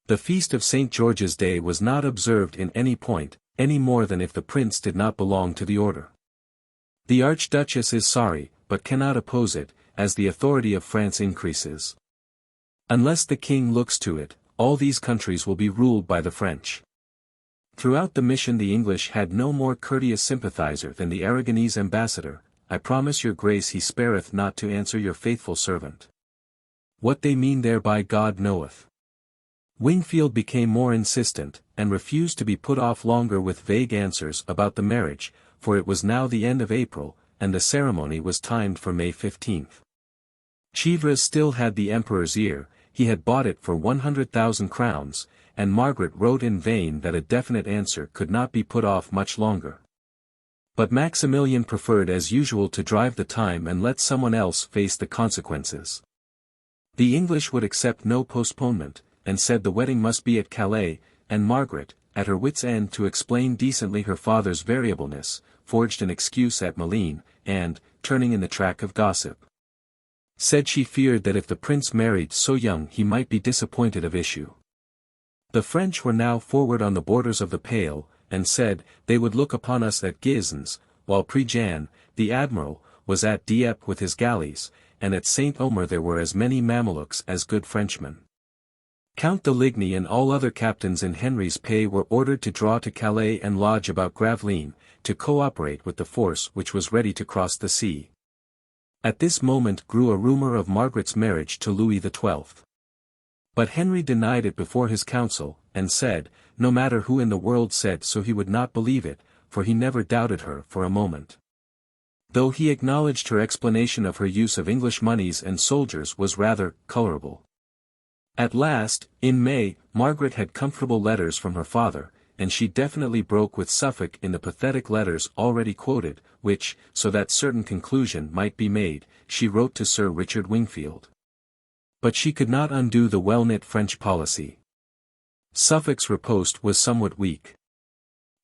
The feast of St. George's Day was not observed in any point, any more than if the prince did not belong to the order. The Archduchess is sorry, but cannot oppose it, as the authority of France increases. Unless the king looks to it, all these countries will be ruled by the French. Throughout the mission the English had no more courteous sympathizer than the Aragonese ambassador. I promise your grace he spareth not to answer your faithful servant. What they mean thereby God knoweth. Wingfield became more insistent, and refused to be put off longer with vague answers about the marriage, for it was now the end of April, and the ceremony was timed for May 15th. Chevreuse still had the emperor's ear, he had bought it for 100,000 crowns, and Margaret wrote in vain that a definite answer could not be put off much longer. But Maximilian preferred as usual to drive the time and let someone else face the consequences. The English would accept no postponement, and said the wedding must be at Calais, and Margaret, at her wits' end to explain decently her father's variableness, forged an excuse at Malines, and, turning in the track of gossip, said she feared that if the prince married so young he might be disappointed of issue. The French were now forward on the borders of the Pale, and said, they would look upon us at Gisons, while Prejean, the admiral, was at Dieppe with his galleys, and at Saint Omer there were as many Mamelukes as good Frenchmen. Count de Ligny and all other captains in Henry's pay were ordered to draw to Calais and lodge about Gravelines, to co-operate with the force which was ready to cross the sea. At this moment grew a rumor of Margaret's marriage to Louis XII. But Henry denied it before his council, and said, no matter who in the world said so he would not believe it, for he never doubted her for a moment. Though he acknowledged her explanation of her use of English moneys and soldiers was rather colourable. At last, in May, Margaret had comfortable letters from her father, and she definitely broke with Suffolk in the pathetic letters already quoted, which, so that certain conclusion might be made, she wrote to Sir Richard Wingfield. But she could not undo the well-knit French policy. Suffolk's riposte was somewhat weak.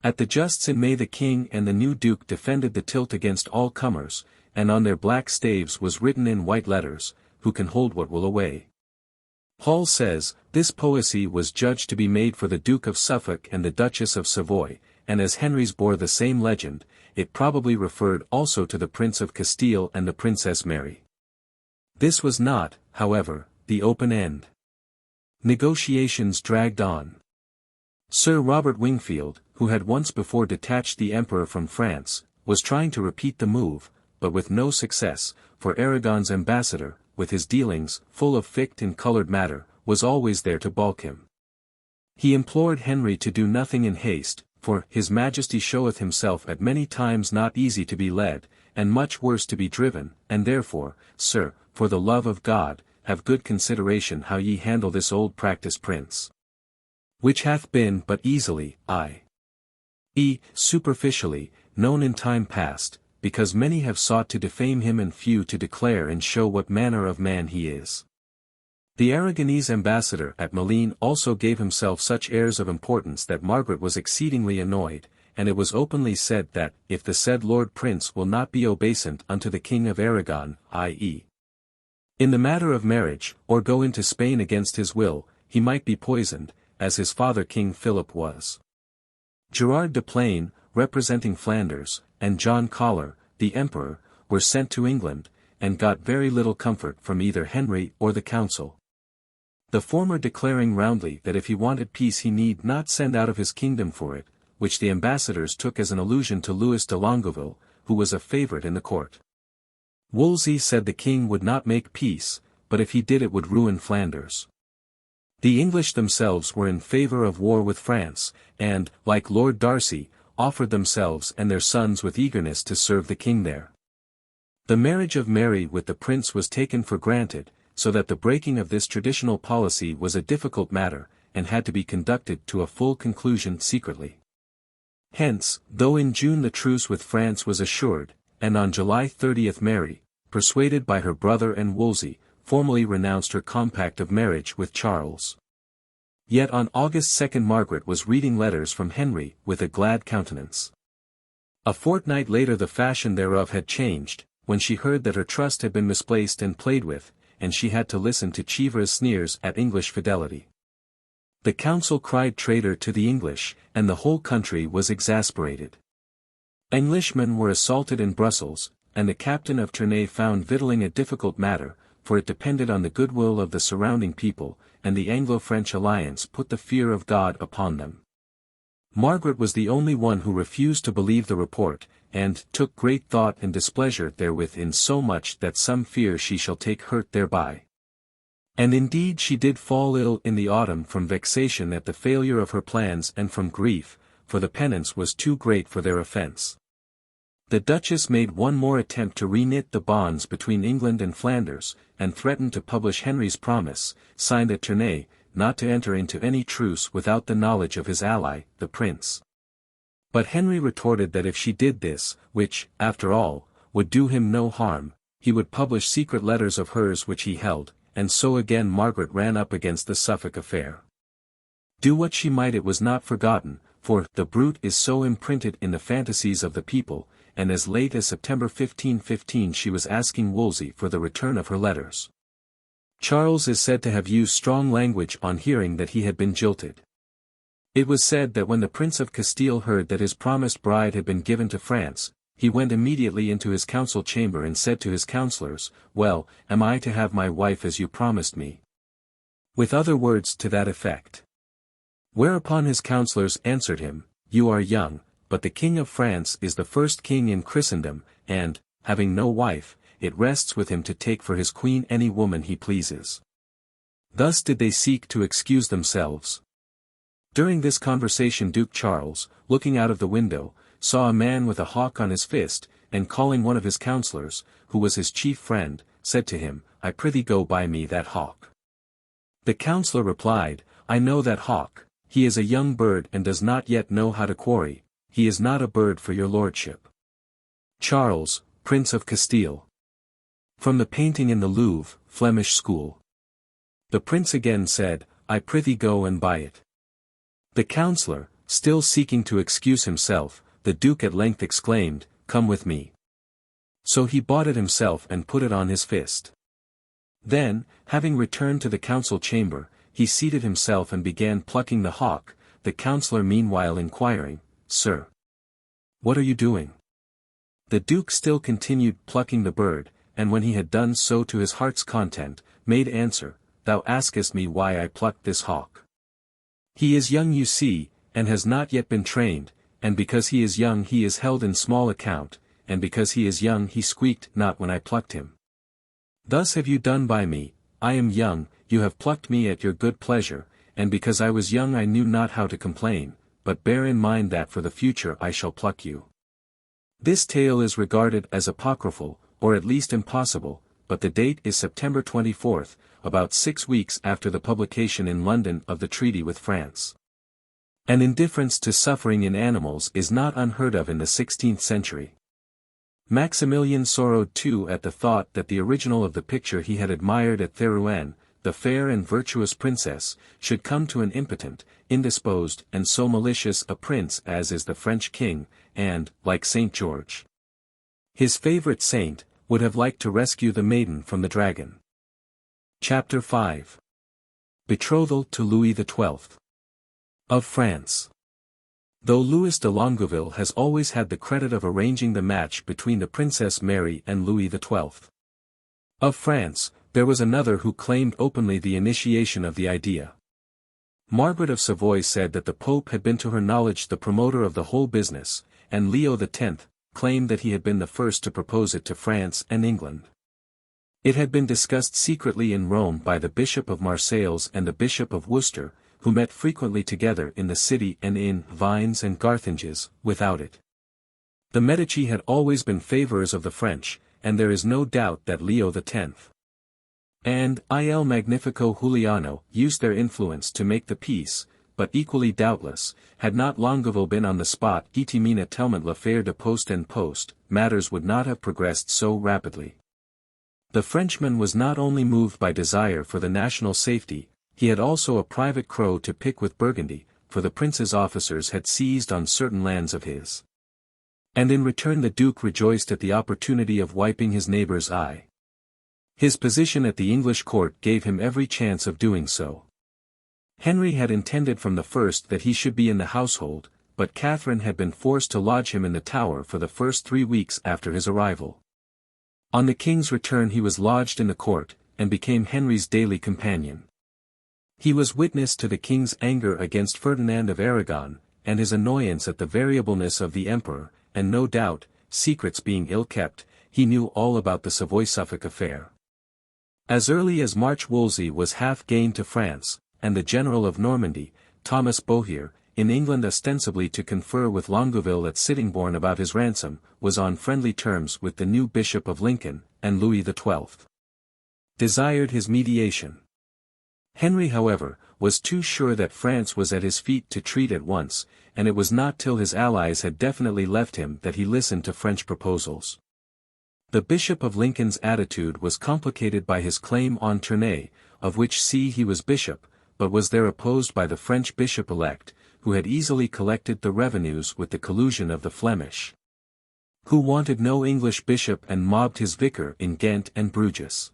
At the justs in May the king and the new duke defended the tilt against all comers, and on their black staves was written in white letters, who can hold what will away. Hall says, this poesy was judged to be made for the Duke of Suffolk and the Duchess of Savoy, and as Henry's bore the same legend, it probably referred also to the Prince of Castile and the Princess Mary. This was not, however, the open end. Negotiations dragged on. Sir Robert Wingfield, who had once before detached the emperor from France, was trying to repeat the move, but with no success, for Aragon's ambassador, with his dealings, full of fict and coloured matter, was always there to balk him. He implored Henry to do nothing in haste, for his Majesty showeth himself at many times not easy to be led, and much worse to be driven, and therefore, sir, for the love of God, have good consideration how ye handle this old practised prince. Which hath been but easily, superficially, known in time past, because many have sought to defame him and few to declare and show what manner of man he is. The Aragonese ambassador at Malines also gave himself such airs of importance that Margaret was exceedingly annoyed, and it was openly said that, if the said Lord Prince will not be obeisant unto the King of Aragon, i.e. in the matter of marriage, or go into Spain against his will, he might be poisoned, as his father King Philip was. Gerard de Plaine, representing Flanders, and John Collar, the emperor, were sent to England, and got very little comfort from either Henry or the council. the former declaring roundly that if he wanted peace he need not send out of his kingdom for it, which the ambassadors took as an allusion to Louis de Longueville, who was a favourite in the court. Wolsey said the king would not make peace, but if he did it would ruin Flanders. The English themselves were in favour of war with France, and, like Lord Darcy, offered themselves and their sons with eagerness to serve the king there. The marriage of Mary with the prince was taken for granted, so that the breaking of this traditional policy was a difficult matter, and had to be conducted to a full conclusion secretly. Hence, though in June the truce with France was assured, and on July 30 Mary, persuaded by her brother and Wolsey, formally renounced her compact of marriage with Charles. Yet on August 2 Margaret was reading letters from Henry with a glad countenance. A fortnight later the fashion thereof had changed, when she heard that her trust had been misplaced and played with, and she had to listen to Cheever's sneers at English fidelity. The council cried traitor to the English, and the whole country was exasperated. Englishmen were assaulted in Brussels, and the captain of Tournay found victualling a difficult matter, for it depended on the goodwill of the surrounding people, and the Anglo-French alliance put the fear of God upon them. Margaret was the only one who refused to believe the report, and took great thought and displeasure therewith, in so much that some fear she shall take hurt thereby. And indeed she did fall ill in the autumn from vexation at the failure of her plans and from grief, for the penance was too great for their offence. The Duchess made one more attempt to reknit the bonds between England and Flanders, and threatened to publish Henry's promise, signed at Tournay, not to enter into any truce without the knowledge of his ally, the prince. But Henry retorted that if she did this, which, after all, would do him no harm, he would publish secret letters of hers which he held, and so again Margaret ran up against the Suffolk affair. Do what she might it was not forgotten, for the brute is so imprinted in the fantasies of the people, and as late as September 1515 she was asking Wolsey for the return of her letters. Charles is said to have used strong language on hearing that he had been jilted. It was said that when the Prince of Castile heard that his promised bride had been given to France, he went immediately into his council chamber and said to his councillors, "Well, am I to have my wife as you promised me?" With other words to that effect. Whereupon his councillors answered him, "You are young, but the King of France is the first king in Christendom, and, having no wife, it rests with him to take for his queen any woman he pleases." Thus did they seek to excuse themselves. During this conversation Duke Charles, looking out of the window, saw a man with a hawk on his fist, and calling one of his councillors, who was his chief friend, said to him, "I prithee go buy me that hawk." The councillor replied, "I know that hawk, he is a young bird and does not yet know how to quarry, he is not a bird for your lordship." Charles, Prince of Castile. From the painting in the Louvre, Flemish school. The prince again said, "I prithee go and buy it." The councillor, still seeking to excuse himself, the duke at length exclaimed, "Come with me." So he bought it himself and put it on his fist. Then, having returned to the council chamber, he seated himself and began plucking the hawk, the councillor meanwhile inquiring, "Sir, what are you doing?" The duke still continued plucking the bird, and when he had done so to his heart's content, made answer, "Thou askest me why I plucked this hawk. He is young you see, and has not yet been trained, and because he is young he is held in small account, and because he is young he squeaked not when I plucked him. Thus have you done by me, I am young, you have plucked me at your good pleasure, and because I was young I knew not how to complain, but bear in mind that for the future I shall pluck you." This tale is regarded as apocryphal, or at least impossible, but the date is September 24, about 6 weeks after the publication in London of the treaty with France. An indifference to suffering in animals is not unheard of in the 16th century. Maximilian sorrowed too at the thought that the original of the picture he had admired at Therouanne, the fair and virtuous princess, should come to an impotent, indisposed and so malicious a prince as is the French king, and, like St. George, his favourite saint, would have liked to rescue the maiden from the dragon. Chapter 5. Betrothal to Louis XII. Of France. Though Louis de Longueville has always had the credit of arranging the match between the Princess Mary and Louis XII. Of France, There was another who claimed openly the initiation of the idea. Margaret of Savoy said that the Pope had been to her knowledge the promoter of the whole business, and Leo X claimed that he had been the first to propose it to France and England. It had been discussed secretly in Rome by the Bishop of Marseilles and the Bishop of Worcester, who met frequently together in the city and in Vines and Garthinges, without it. The Medici had always been favourers of the French, and there is no doubt that Leo X and Il Magnifico Giuliano used their influence to make the peace, but equally doubtless, had not Longueville been on the spot itimina telment l'affaire de poste en poste, matters would not have progressed so rapidly. The Frenchman was not only moved by desire for the national safety, he had also a private crow to pick with Burgundy, for the prince's officers had seized on certain lands of his. And in return the Duke rejoiced at the opportunity of wiping his neighbour's eye. His position at the English court gave him every chance of doing so. Henry had intended from the first that he should be in the household, but Catherine had been forced to lodge him in the Tower for the first 3 weeks after his arrival. On the king's return he was lodged in the court, and became Henry's daily companion. He was witness to the king's anger against Ferdinand of Aragon, and his annoyance at the variableness of the emperor, and no doubt, secrets being ill kept, he knew all about the Savoy-Suffolk affair. As early as March Wolsey was half gained to France, and the General of Normandy, Thomas Bohier, in England ostensibly to confer with Longueville at Sittingbourne about his ransom, was on friendly terms with the new Bishop of Lincoln, and Louis XII desired his mediation. Henry, however, was too sure that France was at his feet to treat at once, and it was not till his allies had definitely left him that he listened to French proposals. The Bishop of Lincoln's attitude was complicated by his claim on Tournai, of which he was bishop, but was there opposed by the French bishop-elect, who had easily collected the revenues with the collusion of the Flemish, who wanted no English bishop and mobbed his vicar in Ghent and Bruges.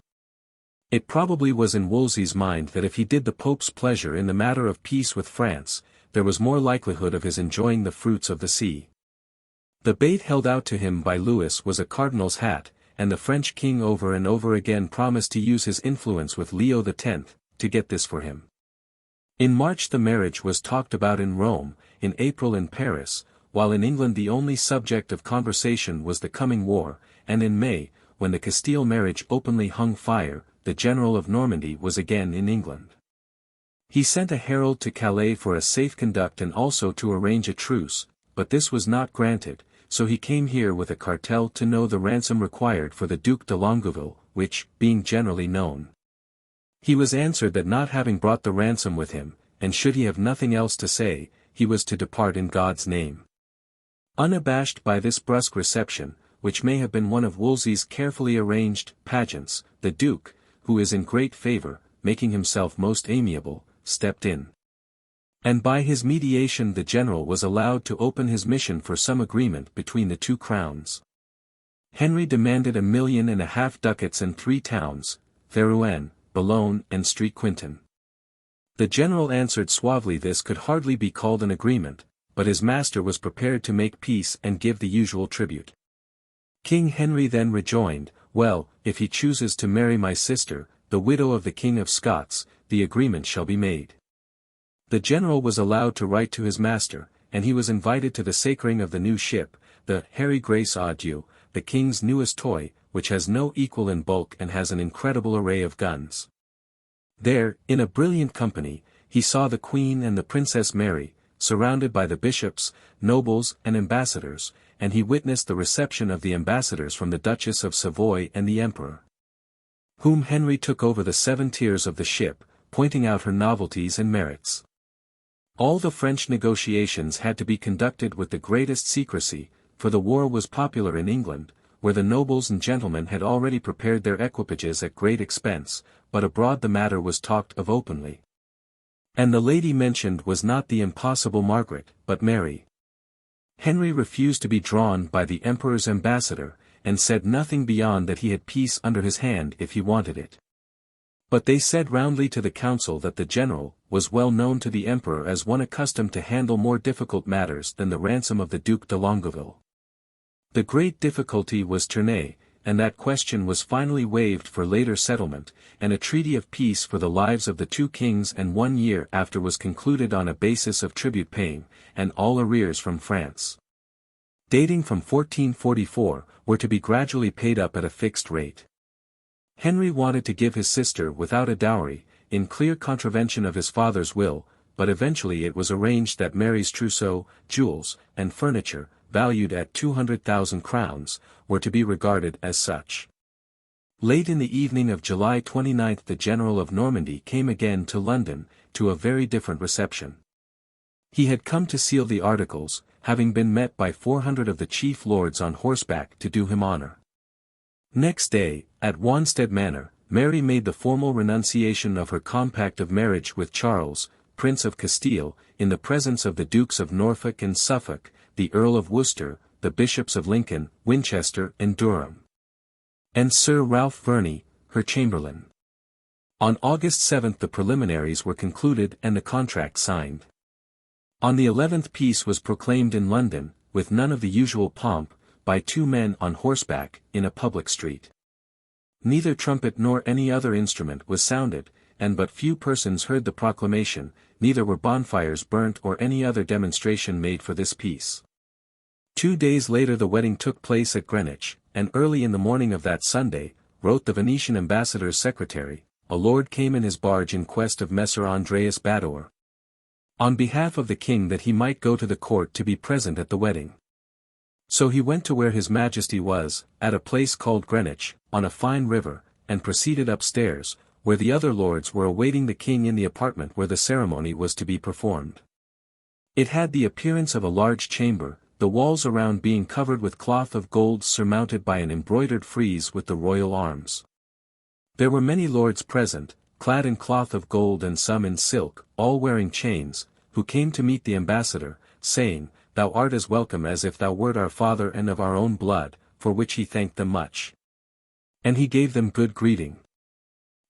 It probably was in Wolsey's mind that if he did the Pope's pleasure in the matter of peace with France, there was more likelihood of his enjoying the fruits of the sea. The bait held out to him by Louis was a cardinal's hat, and the French king over and over again promised to use his influence with Leo X to get this for him. In March the marriage was talked about in Rome, in April in Paris, while in England the only subject of conversation was the coming war, and in May, when the Castile marriage openly hung fire, the General of Normandy was again in England. He sent a herald to Calais for a safe conduct and also to arrange a truce, but this was not granted, so he came here with a cartel to know the ransom required for the Duc de Longueville, which, being generally known, he was answered that not having brought the ransom with him, and should he have nothing else to say, he was to depart in God's name. Unabashed by this brusque reception, which may have been one of Wolsey's carefully arranged pageants, the Duke, who is in great favour, making himself most amiable, stepped in. And by his mediation the general was allowed to open his mission for some agreement between the two crowns. Henry demanded 1.5 million ducats and 3 towns, Therouanne, Boulogne and Street Quinton. The general answered suavely this could hardly be called an agreement, but his master was prepared to make peace and give the usual tribute. King Henry then rejoined, "Well, if he chooses to marry my sister, the widow of the King of Scots, the agreement shall be made." The general was allowed to write to his master, and he was invited to the sacring of the new ship, the Harry Grace Audio, the king's newest toy, which has no equal in bulk and has an incredible array of guns. There, in a brilliant company, he saw the Queen and the Princess Mary, surrounded by the bishops, nobles and ambassadors, and he witnessed the reception of the ambassadors from the Duchess of Savoy and the Emperor, whom Henry took over the 7 tiers of the ship, pointing out her novelties and merits. All the French negotiations had to be conducted with the greatest secrecy, for the war was popular in England, where the nobles and gentlemen had already prepared their equipages at great expense, but abroad the matter was talked of openly. And the lady mentioned was not the impossible Margaret, but Mary. Henry refused to be drawn by the emperor's ambassador, and said nothing beyond that he had peace under his hand if he wanted it. But they said roundly to the council that the general was well known to the emperor as one accustomed to handle more difficult matters than the ransom of the Duc de Longueville. The great difficulty was Tournai, and that question was finally waived for later settlement, and a treaty of peace for the lives of the two kings and 1 year after was concluded on a basis of tribute paying, and all arrears from France, dating from 1444, were to be gradually paid up at a fixed rate. Henry wanted to give his sister without a dowry, in clear contravention of his father's will, but eventually it was arranged that Mary's trousseau, jewels, and furniture, valued at 200,000 crowns, were to be regarded as such. Late in the evening of July 29 the General of Normandy came again to London, to a very different reception. He had come to seal the articles, having been met by 400 of the chief lords on horseback to do him honour. Next day, at Wanstead Manor, Mary made the formal renunciation of her compact of marriage with Charles, Prince of Castile, in the presence of the Dukes of Norfolk and Suffolk, the Earl of Worcester, the Bishops of Lincoln, Winchester and Durham, and Sir Ralph Verney, her chamberlain. On August 7 the preliminaries were concluded and the contract signed. On the 11th peace was proclaimed in London, with none of the usual pomp, by two men on horseback, in a public street. Neither trumpet nor any other instrument was sounded, and but few persons heard the proclamation, neither were bonfires burnt or any other demonstration made for this peace. 2 days later the wedding took place at Greenwich, and early in the morning of that Sunday, wrote the Venetian ambassador's secretary, a lord came in his barge in quest of Messer Andreas Bador, on behalf of the king, that he might go to the court to be present at the wedding. So he went to where his majesty was, at a place called Greenwich, on a fine river, and proceeded upstairs, where the other lords were awaiting the king in the apartment where the ceremony was to be performed. It had the appearance of a large chamber, the walls around being covered with cloth of gold surmounted by an embroidered frieze with the royal arms. There were many lords present, clad in cloth of gold and some in silk, all wearing chains, who came to meet the ambassador, saying, "Thou art as welcome as if thou wert our father and of our own blood," for which he thanked them much. And he gave them good greeting.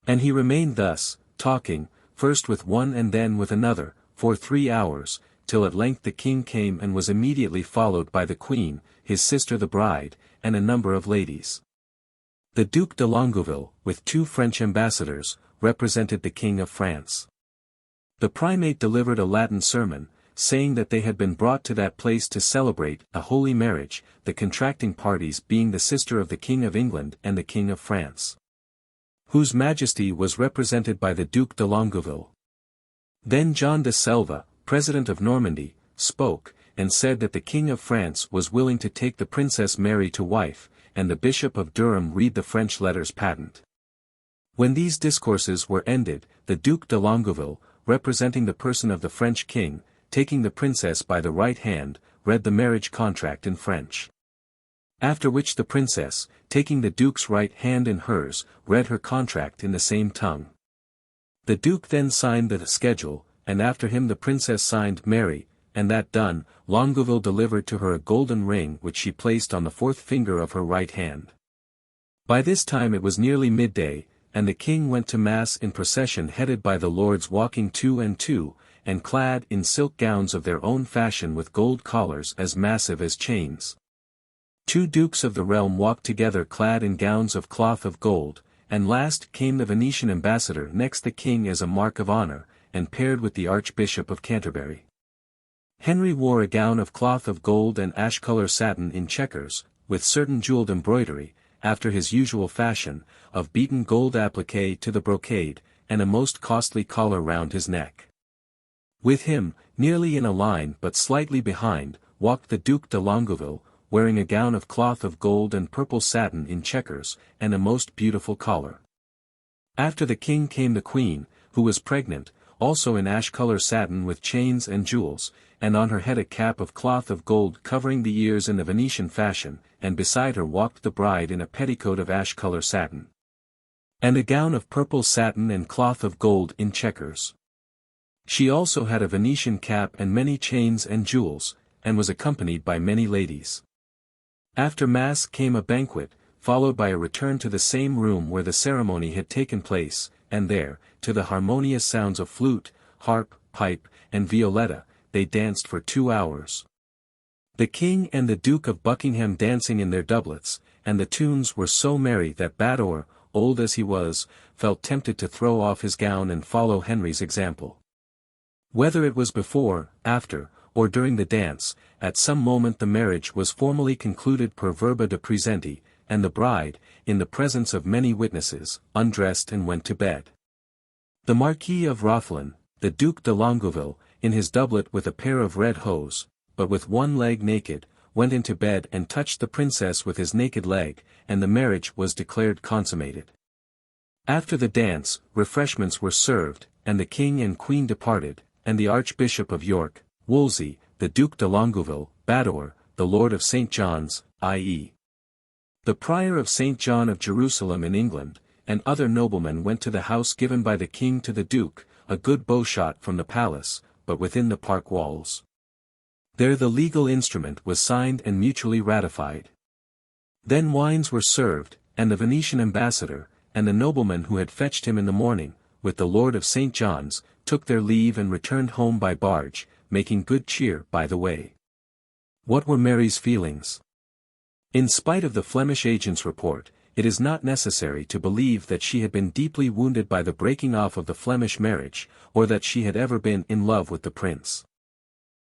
And he remained thus, talking, first with one and then with another, for 3 hours, till at length the king came and was immediately followed by the queen, his sister the bride, and a number of ladies. The Duc de Longueville, with 2 French ambassadors, represented the King of France. The primate delivered a Latin sermon, saying that they had been brought to that place to celebrate a holy marriage, the contracting parties being the sister of the King of England and the King of France, whose majesty was represented by the Duc de Longueville. Then John de Selva, President of Normandy, spoke, and said that the King of France was willing to take the Princess Mary to wife, and the Bishop of Durham read the French letters patent. When these discourses were ended, the Duc de Longueville, representing the person of the French king, taking the princess by the right hand, read the marriage contract in French. After which the princess, taking the duke's right hand in hers, read her contract in the same tongue. The duke then signed the schedule, and after him the princess signed Mary, and that done, Longueville delivered to her a golden ring which she placed on the 4th finger of her right hand. By this time it was nearly midday, and the king went to mass in procession headed by the lords walking 2 and 2, and clad in silk gowns of their own fashion with gold collars as massive as chains. 2 dukes of the realm walked together clad in gowns of cloth of gold, and last came the Venetian ambassador next the king as a mark of honour, and paired with the Archbishop of Canterbury. Henry wore a gown of cloth of gold and ash-colour satin in checkers, with certain jewelled embroidery, after his usual fashion, of beaten gold appliqué to the brocade, and a most costly collar round his neck. With him, nearly in a line but slightly behind, walked the Duc de Longueville, wearing a gown of cloth of gold and purple satin in checkers, and a most beautiful collar. After the king came the queen, who was pregnant, also in ash-colour satin with chains and jewels, and on her head a cap of cloth of gold covering the ears in the Venetian fashion, and beside her walked the bride in a petticoat of ash-colour satin, and a gown of purple satin and cloth of gold in checkers. She also had a Venetian cap and many chains and jewels, and was accompanied by many ladies. After mass came a banquet, followed by a return to the same room where the ceremony had taken place, and there, to the harmonious sounds of flute, harp, pipe, and violetta, they danced for 2 hours. The king and the Duke of Buckingham dancing in their doublets, and the tunes were so merry that Bador, old as he was, felt tempted to throw off his gown and follow Henry's example. Whether it was before, after, or during the dance, at some moment the marriage was formally concluded per verba de presenti, and the bride, in the presence of many witnesses, undressed and went to bed. The Marquis of Rothlin, the Duc de Longueville, in his doublet with a pair of red hose, but with one leg naked, went into bed and touched the princess with his naked leg, and the marriage was declared consummated. After the dance, refreshments were served, and the king and queen departed, and the Archbishop of York, Wolsey, the Duc de Longueville, Bador, the Lord of St. John's, i.e. the Prior of St. John of Jerusalem in England, and other noblemen went to the house given by the king to the duke, a good bowshot from the palace, but within the park walls. There the legal instrument was signed and mutually ratified. Then wines were served, and the Venetian ambassador, and the noblemen who had fetched him in the morning, with the Lord of St. John's, took their leave and returned home by barge, making good cheer by the way. What were Mary's feelings? In spite of the Flemish agent's report, it is not necessary to believe that she had been deeply wounded by the breaking off of the Flemish marriage, or that she had ever been in love with the prince.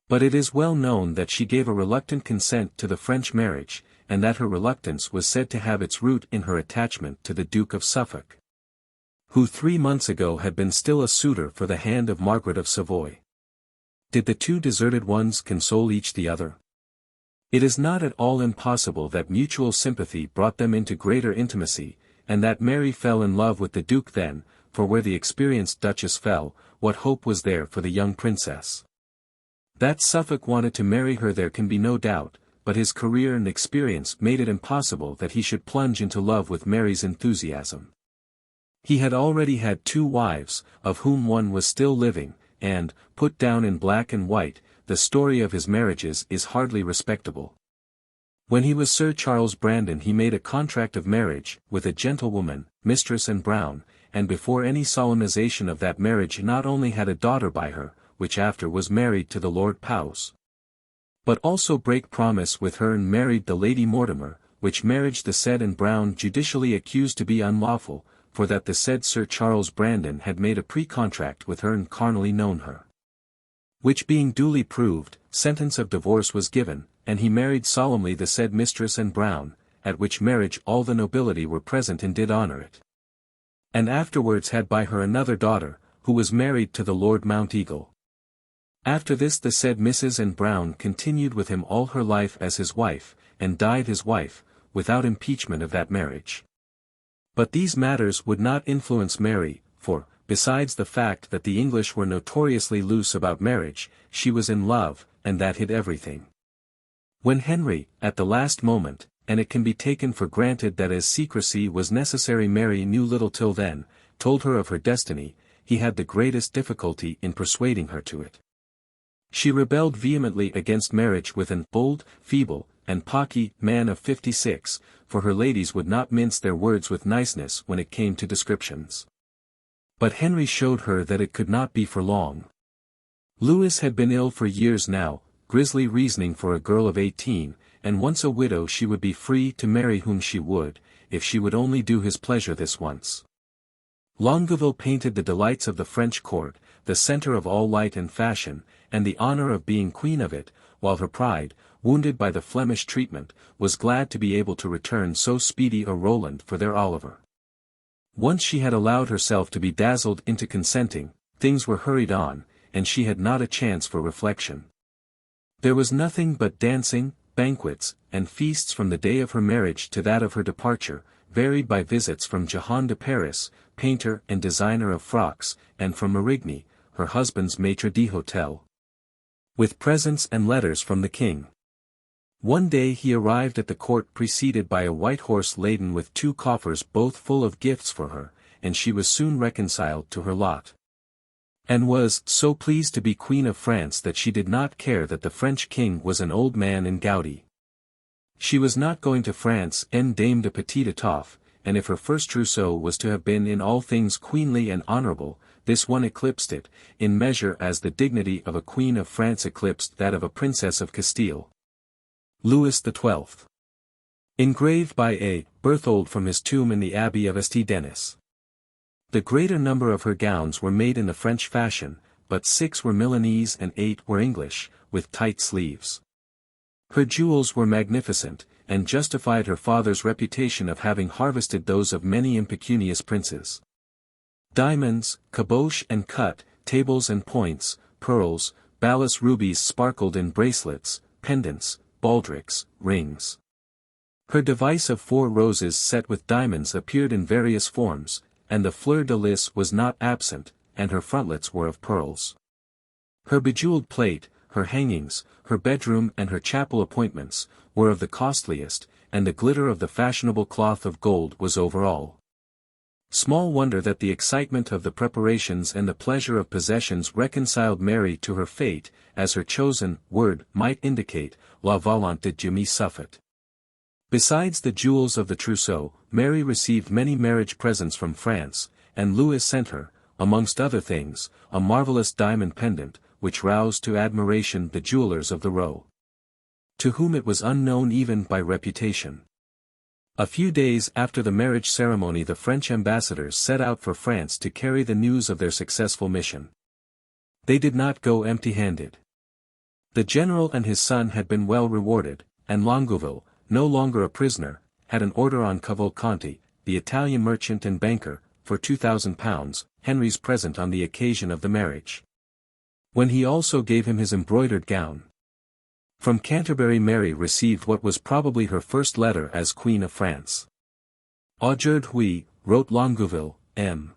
But it is well known that she gave a reluctant consent to the French marriage, and that her reluctance was said to have its root in her attachment to the Duke of Suffolk, who 3 months ago had been still a suitor for the hand of Margaret of Savoy. Did the two deserted ones console each the other? It is not at all impossible that mutual sympathy brought them into greater intimacy, and that Mary fell in love with the Duke then, for where the experienced Duchess fell, what hope was there for the young princess? That Suffolk wanted to marry her there can be no doubt, but his career and experience made it impossible that he should plunge into love with Mary's enthusiasm. He had already had 2 wives, of whom one was still living, and, put down in black and white, the story of his marriages is hardly respectable. When he was Sir Charles Brandon he made a contract of marriage, with a gentlewoman, Mistress and Brown, and before any solemnization of that marriage not only had a daughter by her, which after was married to the Lord Powys, but also brake promise with her and married the Lady Mortimer, which marriage the said and Brown judicially accused to be unlawful, for that the said Sir Charles Brandon had made a pre-contract with her and carnally known her. Which being duly proved, sentence of divorce was given, and he married solemnly the said Mistress and Brown, at which marriage all the nobility were present and did honour it. And afterwards had by her another daughter, who was married to the Lord Mounteagle. After this the said Mrs. and Brown continued with him all her life as his wife, and died his wife, without impeachment of that marriage. But these matters would not influence Mary, for, besides the fact that the English were notoriously loose about marriage, she was in love, and that hid everything. When Henry, at the last moment, and it can be taken for granted that as secrecy was necessary Mary knew little till then, told her of her destiny, he had the greatest difficulty in persuading her to it. She rebelled vehemently against marriage with an old, feeble, and pocky man of 56, for her ladies would not mince their words with niceness when it came to descriptions. But Henry showed her that it could not be for long. Louis had been ill for years now, grisly reasoning for a girl of 18, and once a widow she would be free to marry whom she would, if she would only do his pleasure this once. Longueville painted the delights of the French court, the centre of all light and fashion, and the honour of being queen of it, while her pride, wounded by the Flemish treatment, was glad to be able to return so speedy a Roland for their Oliver. Once she had allowed herself to be dazzled into consenting, things were hurried on, and she had not a chance for reflection. There was nothing but dancing, banquets, and feasts from the day of her marriage to that of her departure, varied by visits from Jehan de Paris, painter and designer of frocks, and from Marigny, her husband's maitre d'hôtel, with presents and letters from the king. One day he arrived at the court preceded by a white horse laden with 2 coffers both full of gifts for her, and she was soon reconciled to her lot, and was so pleased to be Queen of France that she did not care that the French king was an old man and gouty. She was not going to France en dame de petite étoffe, and if her first trousseau was to have been in all things queenly and honourable, this one eclipsed it, in measure as the dignity of a Queen of France eclipsed that of a Princess of Castile. Louis XII. Engraved by A. Berthold from his tomb in the Abbey of St. Denis. The greater number of her gowns were made in the French fashion, but 6 were Milanese and 8 were English, with tight sleeves. Her jewels were magnificent, and justified her father's reputation of having harvested those of many impecunious princes. Diamonds, caboche and cut, tables and points, pearls, balas rubies sparkled in bracelets, pendants, baldricks, rings. Her device of 4 roses set with diamonds appeared in various forms, and the fleur de lis was not absent, and her frontlets were of pearls. Her bejeweled plate, her hangings, her bedroom and her chapel appointments, were of the costliest, and the glitter of the fashionable cloth of gold was over all. Small wonder that the excitement of the preparations and the pleasure of possessions reconciled Mary to her fate, as her chosen word might indicate, la volonté de Dieu me suffit. Besides the jewels of the trousseau, Mary received many marriage presents from France, and Louis sent her, amongst other things, a marvelous diamond pendant, which roused to admiration the jewelers of the Row, to whom it was unknown even by reputation. A few days after the marriage ceremony the French ambassadors set out for France to carry the news of their successful mission. They did not go empty-handed. The general and his son had been well rewarded, and Longueville, no longer a prisoner, had an order on Cavalcanti, the Italian merchant and banker, for £2,000, Henry's present on the occasion of the marriage. When he also gave him his embroidered gown. From Canterbury Mary received what was probably her first letter as Queen of France. Aujourd'hui, wrote Longueville, M.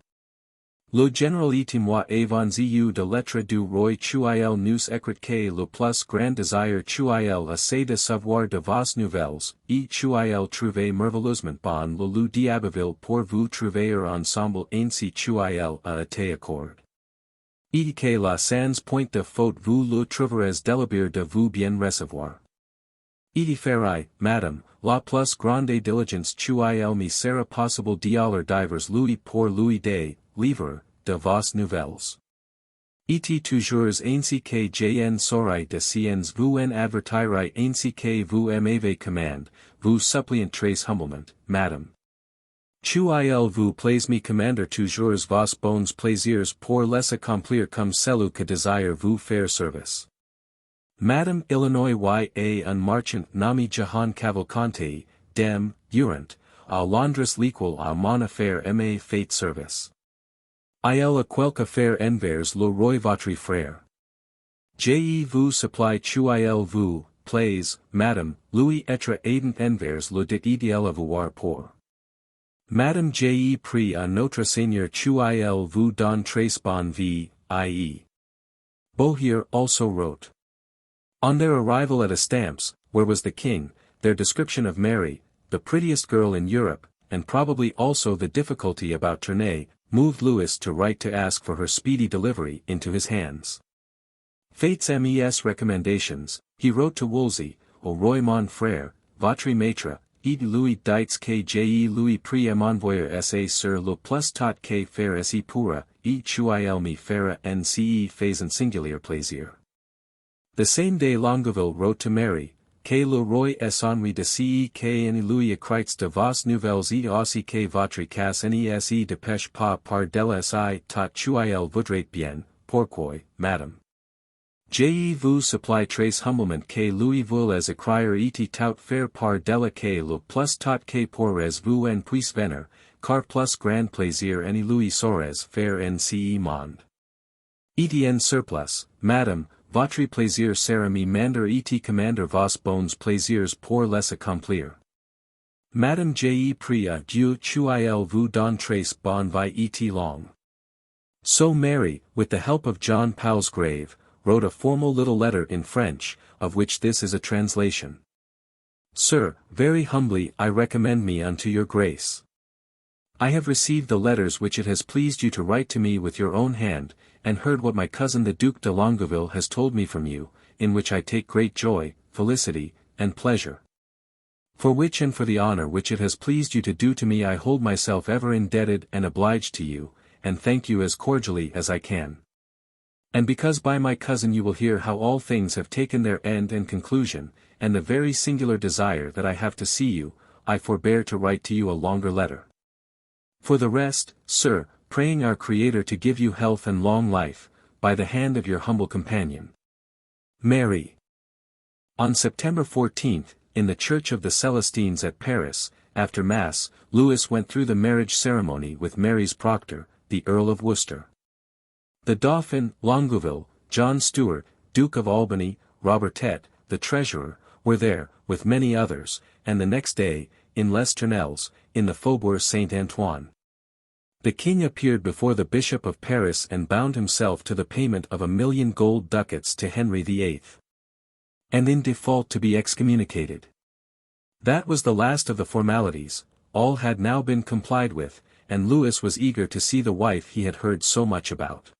Le général et moi avons eu de lettres du roi Chuil nous écrit que le plus grand désir Chuil assez de savoir de vos nouvelles, et Chuil trouvé merveilleusement bon le lieu d'Abbeville pour vous trouver ensemble ainsi Chuil a été accord. Et que la sans point de faute vous le trouverez délibère de vous bien recevoir. Et ferai, madame, la plus grande diligence Chuil me sera possible d'aller divers louis pour louis de livre, de vos nouvelles. Et toujours ainsi que j'en saurai de science vous en avertirai ainsi que vous m'avez commande, vous suppliant très humblement, madame. Chuil vous plaise me commander toujours vos bons plaisirs pour les accomplir comme celui que désire vous faire service. Madame Illinois y a un marchand nommé Jehan Cavalcanti, dem, Urant, à Londres l'équal à mon affaire ma fait service. Il a quelque faire envers le roi votre frère. Je vous supplie Chuil vous, plaise, madame, Louis être aidant envers le dit idéal avoir pour. Madame J. prie à notre Seigneur Chuil vous donne très bonne vie, i.e. Bohier also wrote. On their arrival at Estampes, where was the king, their description of Mary, the prettiest girl in Europe, and probably also the difficulty about Tournay, moved Louis to write to ask for her speedy delivery into his hands. Fates mes recommendations, he wrote to Wolsey, au roi mon frère, votre maître, et Louis dites que je Louis prie m'envoyer sur le plus tôt que faire si pourra, et Chuil me fera nce faisant singulier plaisir. The same day Longueville wrote to Mary, que le roi est ennui de ce que en Louis écrits de vos nouvelles et aussi que votre cas ne se dépêche pas par délai tot Chuil voudrait bien, pourquoi, madame. Je vous supplie très humblement que Louis vous les écrire et tout faire par délai que le plus tôt que pourrez vous en puisse venir, car plus grand plaisir en Louis saurez faire en ce monde. Et en surplus, madame, votre plaisir sera me mander et commander vos bons plaisirs pour les accomplir. Madame je prie à Dieu Chuil vous donne très bonne vie et long. So Mary, with the help of John Palsgrave, wrote a formal little letter in French, of which this is a translation. Sir, very humbly I recommend me unto your grace. I have received the letters which it has pleased you to write to me with your own hand, and heard what my cousin the Duc de Longueville has told me from you, in which I take great joy, felicity, and pleasure. For which and for the honor which it has pleased you to do to me I hold myself ever indebted and obliged to you, and thank you as cordially as I can. And because by my cousin you will hear how all things have taken their end and conclusion, and the very singular desire that I have to see you, I forbear to write to you a longer letter. For the rest, sir, praying our Creator to give you health and long life, by the hand of your humble companion, Mary. On September 14, in the Church of the Celestines at Paris, after Mass, Louis went through the marriage ceremony with Mary's proctor, the Earl of Worcester. The Dauphin, Longueville, John Stuart, Duke of Albany, Robertet, the treasurer, were there, with many others, and the next day, in Les Tournelles, in the Faubourg Saint-Antoine. The king appeared before the Bishop of Paris and bound himself to the payment of 1,000,000 gold ducats to Henry VIII. And in default to be excommunicated. That was the last of the formalities, all had now been complied with, and Louis was eager to see the wife he had heard so much about.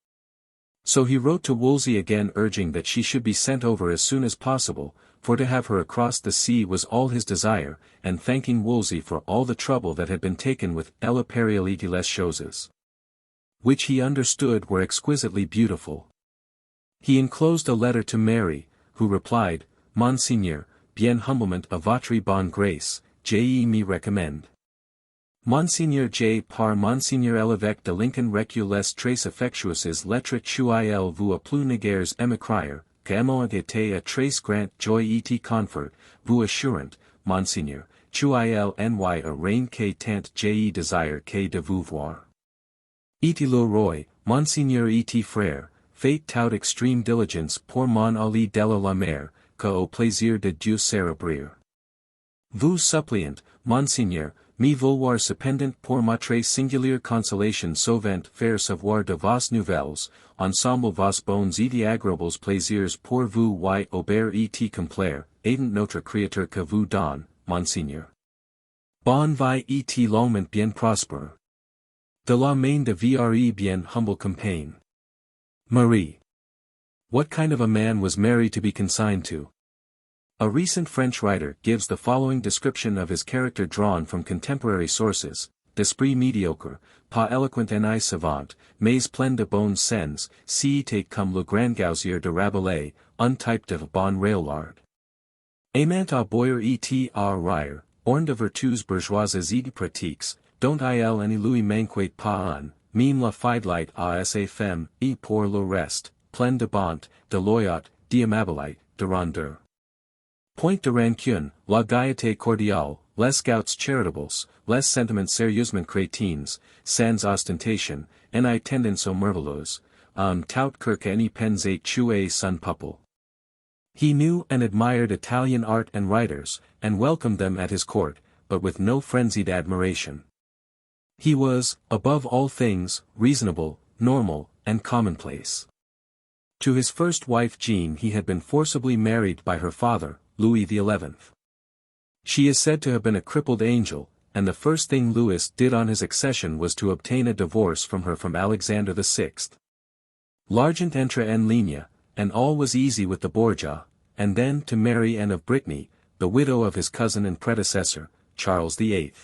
So he wrote to Wolsey again urging that she should be sent over as soon as possible, for to have her across the sea was all his desire, and thanking Wolsey for all the trouble that had been taken with Elle Impériale les choses, which he understood were exquisitely beautiful. He enclosed a letter to Mary, who replied, Monseigneur, bien humblement à votre bonne grâce, je me recommend. Monseigneur J. par Monseigneur l'évêque de Lincoln recu les très affectueuses lettres qu'il vous a plus négères écrire, que m'ont été à très grand joy et confort, vous assurant, Monseigneur, qu'il ny a rien que tant je désire que de vous voir. Et le roi, Monseigneur et frère, fait tout extreme diligence pour mon aller de la mer, que au plaisir de Dieu célébrer. Vous suppliant, Monseigneur, me vouloir cependant pour montrer singulière consolation sauvant faire savoir de vos nouvelles, ensemble vos bons et agréables plaisirs pour vous y obéir et complaire, aidant notre Créateur que vous donne, Monseigneur. Bonne vie et longement bien prospère. De la main de votre bien humble compagne, Marie. What kind of a man was Mary to be consigned to? A recent French writer gives the following description of his character drawn from contemporary sources: d'esprit médiocre, pas éloquent ni savant, mais plein de bons sens, si était comme le grand gausier de Rabelais, un type de bon raillard. Aimant à boire et à rire, orne de vertus bourgeoises et pratiques, dont il ni lui manquait pas un, même la fidélité à sa femme, et pour le reste, plein de bonté, de loyauté, d'aimabilité, de rondeur. Point de rancune, la gaieté cordiale, les scouts charitables, les sentiments sérieusement chrétiens, sans ostentation, ni tendance aux merveilleuses, tout cœur qu'ni pense tuer son peuple. He knew and admired Italian art and writers, and welcomed them at his court, but with no frenzied admiration. He was, above all things, reasonable, normal, and commonplace. To his first wife Jean he had been forcibly married by her father, Louis XI. She is said to have been a crippled angel, and the first thing Louis did on his accession was to obtain a divorce from her from Alexander VI. L'argent entre en ligne, and all was easy with the Borgia, and then to Mary Anne of Brittany, the widow of his cousin and predecessor, Charles VIII.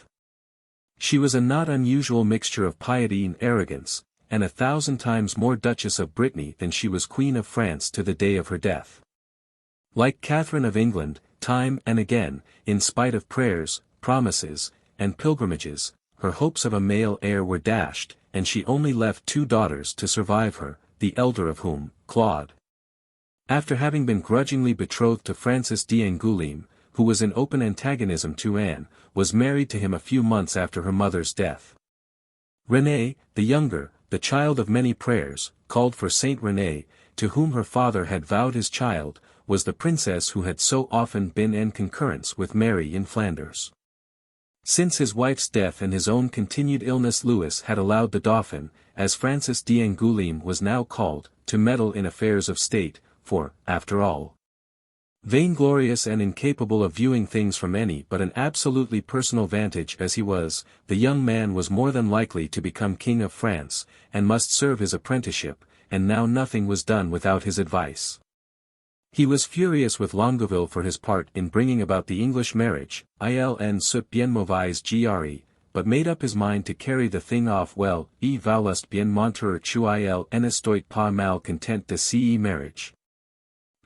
She was a not unusual mixture of piety and arrogance, and 1,000 times more Duchess of Brittany than she was Queen of France to the day of her death. Like Catherine of England, time and again, in spite of prayers, promises, and pilgrimages, her hopes of a male heir were dashed, and she only left 2 daughters to survive her, the elder of whom, Claude, after having been grudgingly betrothed to Francis d'Angoulême, who was in open antagonism to Anne, was married to him a few months after her mother's death. Renée, the younger, the child of many prayers, called for Saint Renée, to whom her father had vowed his child, was the princess who had so often been in concurrence with Mary in Flanders. Since his wife's death and his own continued illness, Louis had allowed the Dauphin, as Francis d'Angoulême was now called, to meddle in affairs of state, for, after all, vainglorious and incapable of viewing things from any but an absolutely personal vantage as he was, the young man was more than likely to become King of France, and must serve his apprenticeship, and now nothing was done without his advice. He was furious with Longueville for his part in bringing about the English marriage, il en sut bien mauvaise gre, but made up his mind to carry the thing off well, et valust bien montrer qu'il n'estoit pas mal content de ce marriage.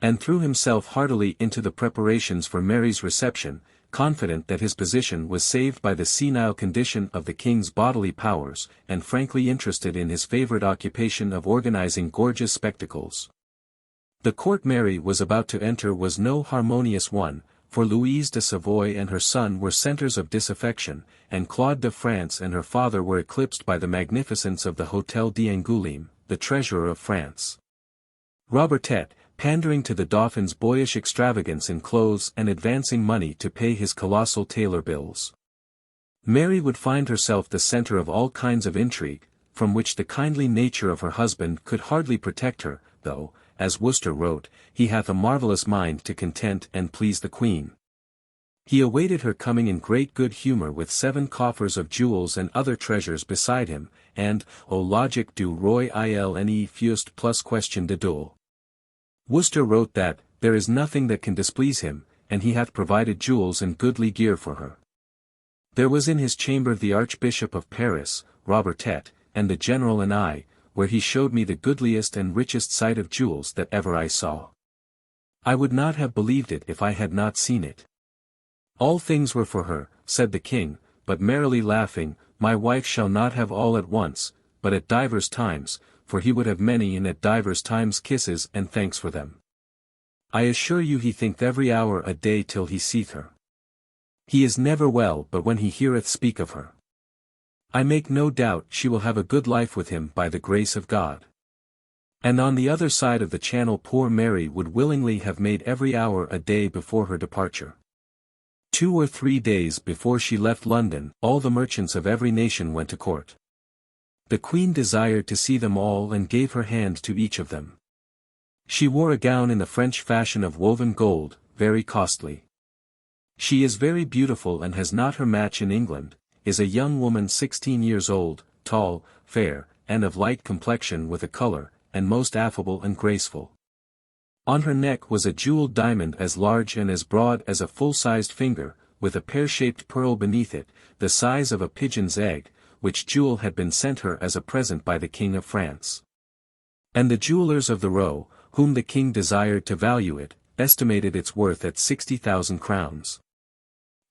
And threw himself heartily into the preparations for Mary's reception, confident that his position was saved by the senile condition of the king's bodily powers, and frankly interested in his favorite occupation of organizing gorgeous spectacles. The court Mary was about to enter was no harmonious one, for Louise de Savoy and her son were centers of disaffection, and Claude de France and her father were eclipsed by the magnificence of the Hôtel d'Angoulême, the treasurer of France. Robertet, pandering to the Dauphin's boyish extravagance in clothes and advancing money to pay his colossal tailor bills. Mary would find herself the center of all kinds of intrigue, from which the kindly nature of her husband could hardly protect her, though, as Worcester wrote, he hath a marvellous mind to content and please the Queen. He awaited her coming in great good humour with 7 coffers of jewels and other treasures beside him, and, O logic du roi il ne fust plus question de duel. Worcester wrote that, there is nothing that can displease him, and he hath provided jewels and goodly gear for her. There was in his chamber the Archbishop of Paris, Robertet, and the General and I, where he showed me the goodliest and richest sight of jewels that ever I saw. I would not have believed it if I had not seen it. All things were for her, said the king, but merrily laughing, my wife shall not have all at once, but at divers times, for he would have many and at divers times kisses and thanks for them. I assure you he thinketh every hour a day till he seeth her. He is never well but when he heareth speak of her. I make no doubt she will have a good life with him by the grace of God. And on the other side of the channel poor Mary would willingly have made every hour a day before her departure. 2 or 3 days before she left London, all the merchants of every nation went to court. The Queen desired to see them all and gave her hand to each of them. She wore a gown in the French fashion of woven gold, very costly. She is very beautiful and has not her match in England, is a young woman 16 years old, tall, fair, and of light complexion with a color, and most affable and graceful. On her neck was a jeweled diamond as large and as broad as a full-sized finger, with a pear-shaped pearl beneath it, the size of a pigeon's egg, which jewel had been sent her as a present by the King of France. And the jewelers of the Row, whom the king desired to value it, estimated its worth at 60,000 crowns.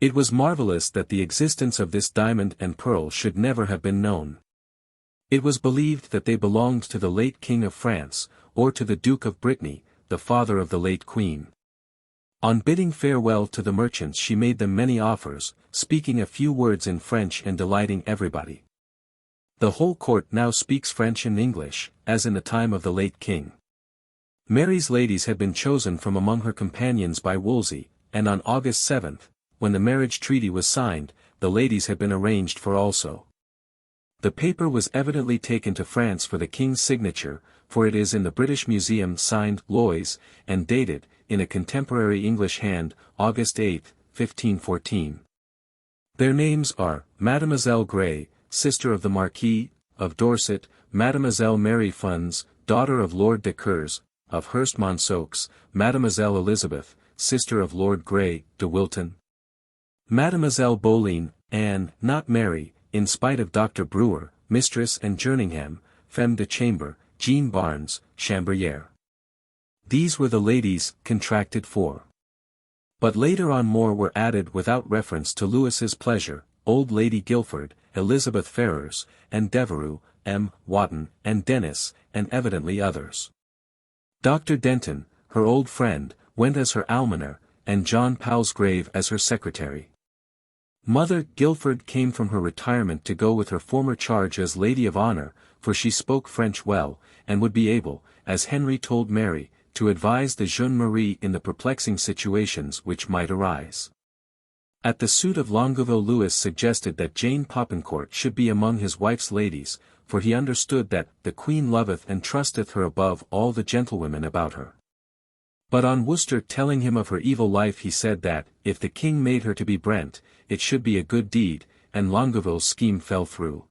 It was marvellous that the existence of this diamond and pearl should never have been known. It was believed that they belonged to the late King of France, or to the Duke of Brittany, the father of the late Queen. On bidding farewell to the merchants she made them many offers, speaking a few words in French and delighting everybody. The whole court now speaks French and English, as in the time of the late king. Mary's ladies had been chosen from among her companions by Wolsey, and on August 7, when the marriage treaty was signed, the ladies had been arranged for also. The paper was evidently taken to France for the king's signature, for it is in the British Museum signed Loys, and dated, in a contemporary English hand, August 8, 1514. Their names are, Mademoiselle Grey, sister of the Marquis of Dorset, Mademoiselle Mary Funds, daughter of Lord de Kers, of Hurst-Monceaux, Mademoiselle Elizabeth, sister of Lord Grey, de Wilton. Mademoiselle Boleyn, Anne, not Mary, in spite of Dr. Brewer, mistress and Jerningham, femme de chambre, Jean Barnes, chambrière. These were the ladies contracted for. But later on more were added without reference to Lewis's pleasure, old Lady Guilford, Elizabeth Ferrers, and Devereux, M. Wotton, and Dennis, and evidently others. Dr. Denton, her old friend, went as her almoner, and John Palsgrave as her secretary. Mother Guilford came from her retirement to go with her former charge as Lady of Honour, for she spoke French well, and would be able, as Henry told Mary, to advise the Jeune Marie in the perplexing situations which might arise. At the suit of Longueville Lewis suggested that Jane Popincourt should be among his wife's ladies, for he understood that the Queen loveth and trusteth her above all the gentlewomen about her. But on Worcester telling him of her evil life he said that, if the king made her to be Brent, it should be a good deed, and Longueville's scheme fell through.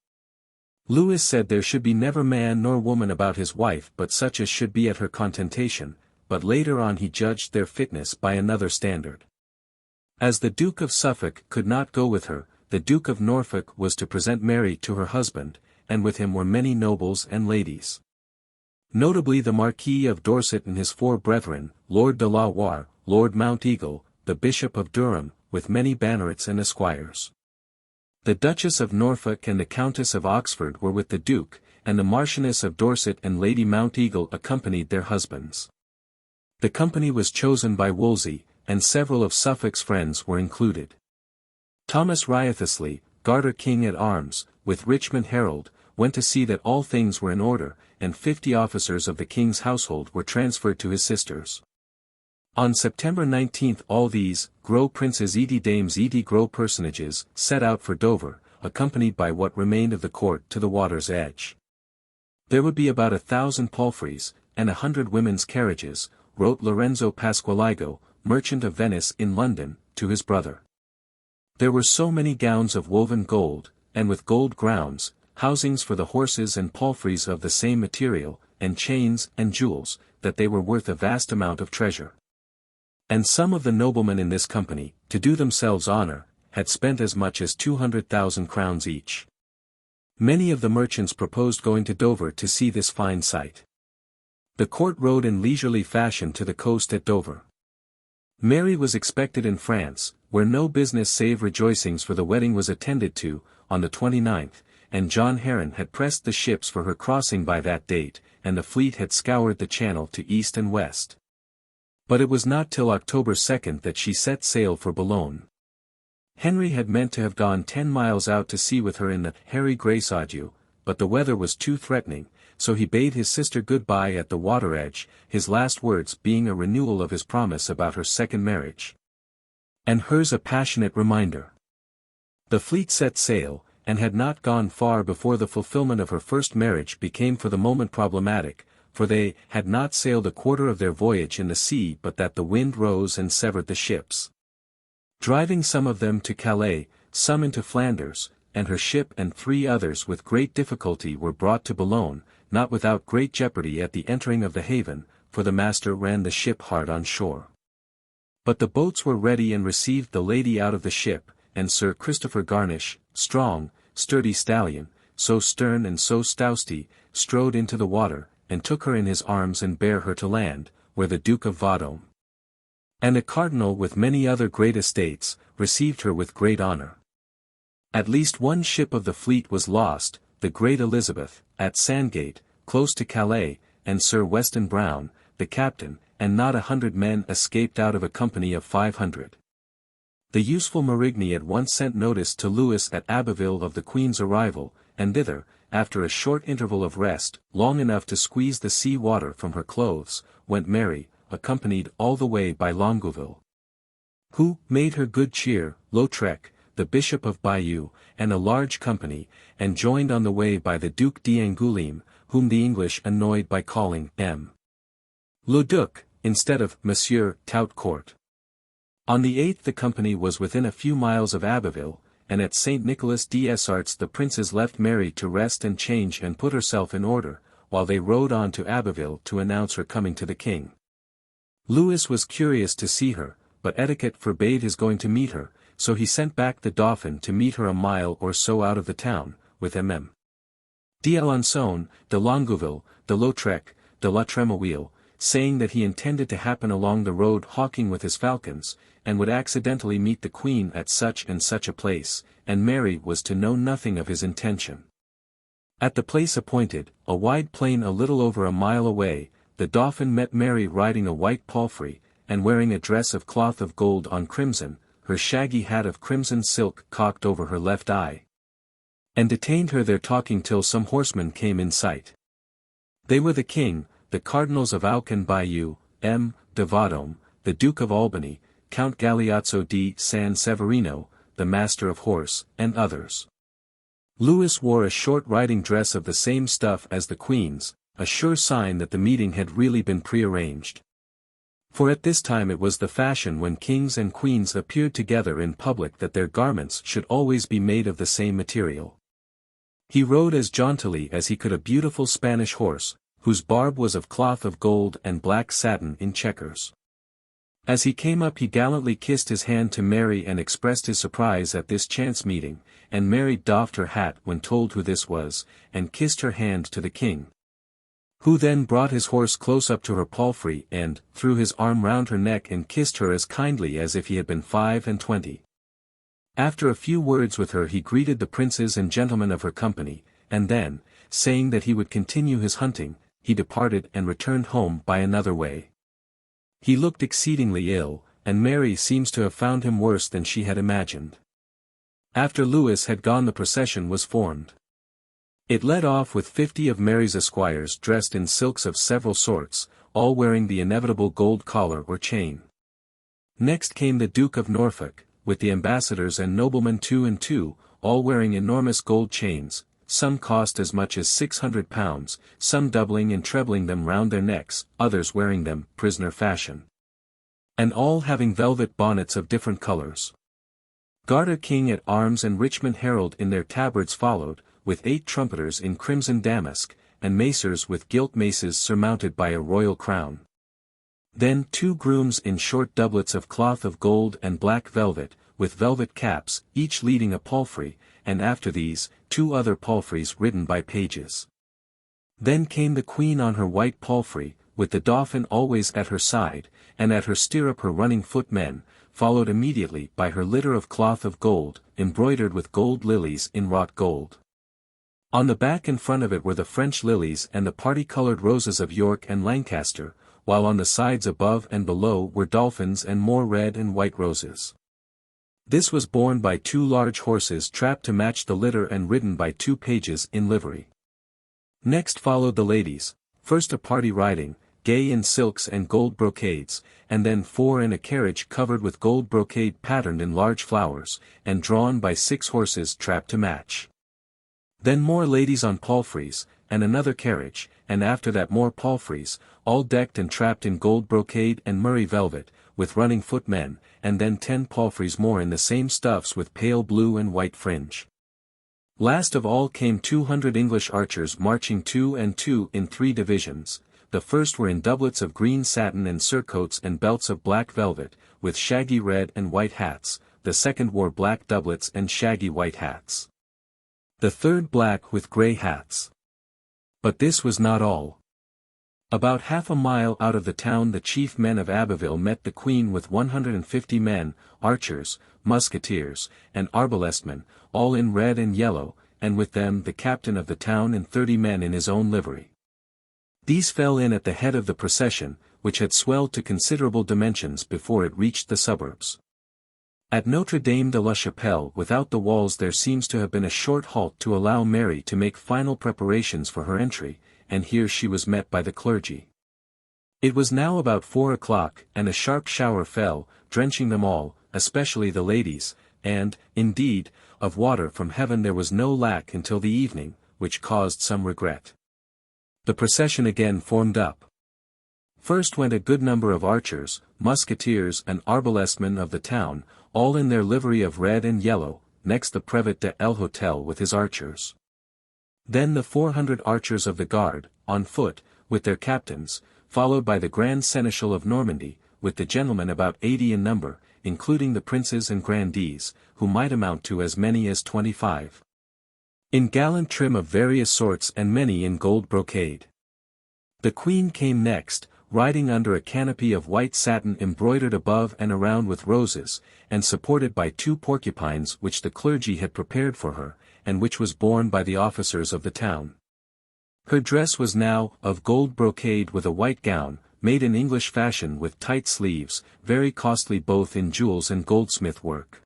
Lewis said there should be never man nor woman about his wife but such as should be at her contentation, but later on he judged their fitness by another standard. As the Duke of Suffolk could not go with her, the Duke of Norfolk was to present Mary to her husband, and with him were many nobles and ladies. Notably the Marquis of Dorset and his 4 brethren, Lord de la Warr, Lord Mounteagle, the Bishop of Durham, with many bannerets and esquires. The Duchess of Norfolk and the Countess of Oxford were with the Duke, and the Marchioness of Dorset and Lady Mounteagle accompanied their husbands. The company was chosen by Wolsey, and several of Suffolk's friends were included. Thomas Wriothesley, Garter King-at-Arms, with Richmond Herald, went to see that all things were in order, and 50 officers of the king's household were transferred to his sisters. On September 19 all these, gros princes et dames et gros personages, set out for Dover, accompanied by what remained of the court to the water's edge. There would be about 1,000 palfreys, and 100 women's carriages, wrote Lorenzo Pasqualigo, merchant of Venice in London, to his brother. There were so many gowns of woven gold, and with gold grounds, housings for the horses and palfreys of the same material, and chains and jewels, that they were worth a vast amount of treasure. And some of the noblemen in this company, to do themselves honor, had spent as much as 200,000 crowns each. Many of the merchants proposed going to Dover to see this fine sight. The court rode in leisurely fashion to the coast at Dover. Mary was expected in France, where no business save rejoicings for the wedding was attended to, on the 29th, and John Heron had pressed the ships for her crossing by that date, and the fleet had scoured the channel to east and west. But it was not till October 2 that she set sail for Boulogne. Henry had meant to have gone 10 miles out to sea with her in the Harry Graysaudieu, but the weather was too threatening, so he bade his sister good-bye at the water edge, his last words being a renewal of his promise about her second marriage. And hers a passionate reminder. The fleet set sail, and had not gone far before the fulfillment of her first marriage became for the moment problematic, for they had not sailed a quarter of their voyage in the sea but that the wind rose and severed the ships. Driving some of them to Calais, some into Flanders, and her ship and 3 others with great difficulty were brought to Boulogne, not without great jeopardy at the entering of the haven, for the master ran the ship hard on shore. But the boats were ready and received the lady out of the ship, and Sir Christopher Garnish, strong, sturdy stallion, so stern and so stousty, strode into the water, and took her in his arms and bare her to land, where the Duke of Vendôme and a cardinal with many other great estates, received her with great honor. At least one ship of the fleet was lost, the Great Elizabeth, at Sandgate, close to Calais, and Sir Weston Brown, the captain, and not 100 men escaped out of a company of 500. The useful Marigny at once sent notice to Louis at Abbeville of the Queen's arrival, and thither, after a short interval of rest, long enough to squeeze the sea water from her clothes, went Mary, accompanied all the way by Longueville, who made her good cheer, Lautrec, the Bishop of Bayeux, and a large company, and joined on the way by the Duc d'Angoulême, whom the English annoyed by calling M. Le Duc, instead of Monsieur Tout-Court. On the 8th the company was within a few miles of Abbeville, and at St. Nicholas d'Essarts the princes left Mary to rest and change and put herself in order, while they rode on to Abbeville to announce her coming to the king. Louis was curious to see her, but etiquette forbade his going to meet her, so he sent back the Dauphin to meet her a mile or so out of the town, with MM. d'Alençon, de Longueville, de Lautrec, de la Tremouille, saying that he intended to happen along the road hawking with his falcons, and would accidentally meet the Queen at such and such a place, and Mary was to know nothing of his intention. At the place appointed, a wide plain a little over a mile away, the Dauphin met Mary riding a white palfrey, and wearing a dress of cloth of gold on crimson, her shaggy hat of crimson silk cocked over her left eye, and detained her there talking till some horsemen came in sight. They were the king, the cardinals of Auch and Bayeux, M. de Vendôme, the Duke of Albany, Count Galeazzo di San Severino, the Master of Horse, and others. Louis wore a short riding dress of the same stuff as the Queen's, a sure sign that the meeting had really been prearranged. For at this time it was the fashion when kings and queens appeared together in public that their garments should always be made of the same material. He rode as jauntily as he could a beautiful Spanish horse, whose barb was of cloth of gold and black satin in checkers. As he came up he gallantly kissed his hand to Mary and expressed his surprise at this chance meeting, and Mary doffed her hat when told who this was, and kissed her hand to the king. who then brought his horse close up to her palfrey and threw his arm round her neck and kissed her as kindly as if he had been 25. After a few words with her he greeted the princes and gentlemen of her company, and then, saying that he would continue his hunting, he departed and returned home by another way. He looked exceedingly ill, and Mary seems to have found him worse than she had imagined. After Louis had gone the procession was formed. It led off with 50 of Mary's esquires dressed in silks of several sorts, all wearing the inevitable gold collar or chain. Next came the Duke of Norfolk, with the ambassadors and noblemen 2 and 2, all wearing enormous gold chains, some cost as much as £600, some doubling and trebling them round their necks, others wearing them prisoner fashion. And all having velvet bonnets of different colours. Garter King at Arms and Richmond Herald in their tabards followed, with 8 trumpeters in crimson damask, and macers with gilt maces surmounted by a royal crown. Then 2 grooms in short doublets of cloth of gold and black velvet, with velvet caps, each leading a palfrey, and after these, 2 other palfreys ridden by pages. Then came the Queen on her white palfrey, with the Dauphin always at her side, and at her stirrup her running footmen, followed immediately by her litter of cloth of gold, embroidered with gold lilies in wrought gold. On the back and front of it were the French lilies and the party-coloured roses of York and Lancaster, while on the sides above and below were dolphins and more red and white roses. This was borne by 2 large horses trapped to match the litter and ridden by 2 pages in livery. Next followed the ladies, first a party riding, gay in silks and gold brocades, and then 4 in a carriage covered with gold brocade patterned in large flowers, and drawn by 6 horses trapped to match. Then more ladies on palfreys, and another carriage, and after that more palfreys, all decked and trapped in gold brocade and murrey velvet, with running footmen, and then 10 palfreys more in the same stuffs with pale blue and white fringe. Last of all came 200 English archers marching 2 and 2 in 3 divisions. The first were in doublets of green satin and surcoats and belts of black velvet, with shaggy red and white hats, the second wore black doublets and shaggy white hats. The third black with grey hats. But this was not all. About half a mile out of the town the chief men of Abbeville met the Queen with 150 men, archers, musketeers, and arbalestmen, all in red and yellow, and with them the captain of the town and 30 men in his own livery. These fell in at the head of the procession, which had swelled to considerable dimensions before it reached the suburbs. At Notre Dame de la Chapelle without the walls there seems to have been a short halt to allow Mary to make final preparations for her entry, and here she was met by the clergy. It was now about 4 o'clock, and a sharp shower fell, drenching them all, especially the ladies, and, indeed, of water from heaven there was no lack until the evening, which caused some regret. The procession again formed up. First went a good number of archers, musketeers and arbalestmen of the town, all in their livery of red and yellow, next the Prévôt de l'Hôtel with his archers. Then the 400 archers of the guard, on foot, with their captains, followed by the Grand Seneschal of Normandy, with the gentlemen about 80 in number, including the princes and grandees, who might amount to as many as 25. In gallant trim of various sorts and many in gold brocade. The Queen came next, riding under a canopy of white satin embroidered above and around with roses, and supported by 2 porcupines which the clergy had prepared for her, and which was borne by the officers of the town. Her dress was now of gold brocade with a white gown, made in English fashion with tight sleeves, very costly both in jewels and goldsmith work.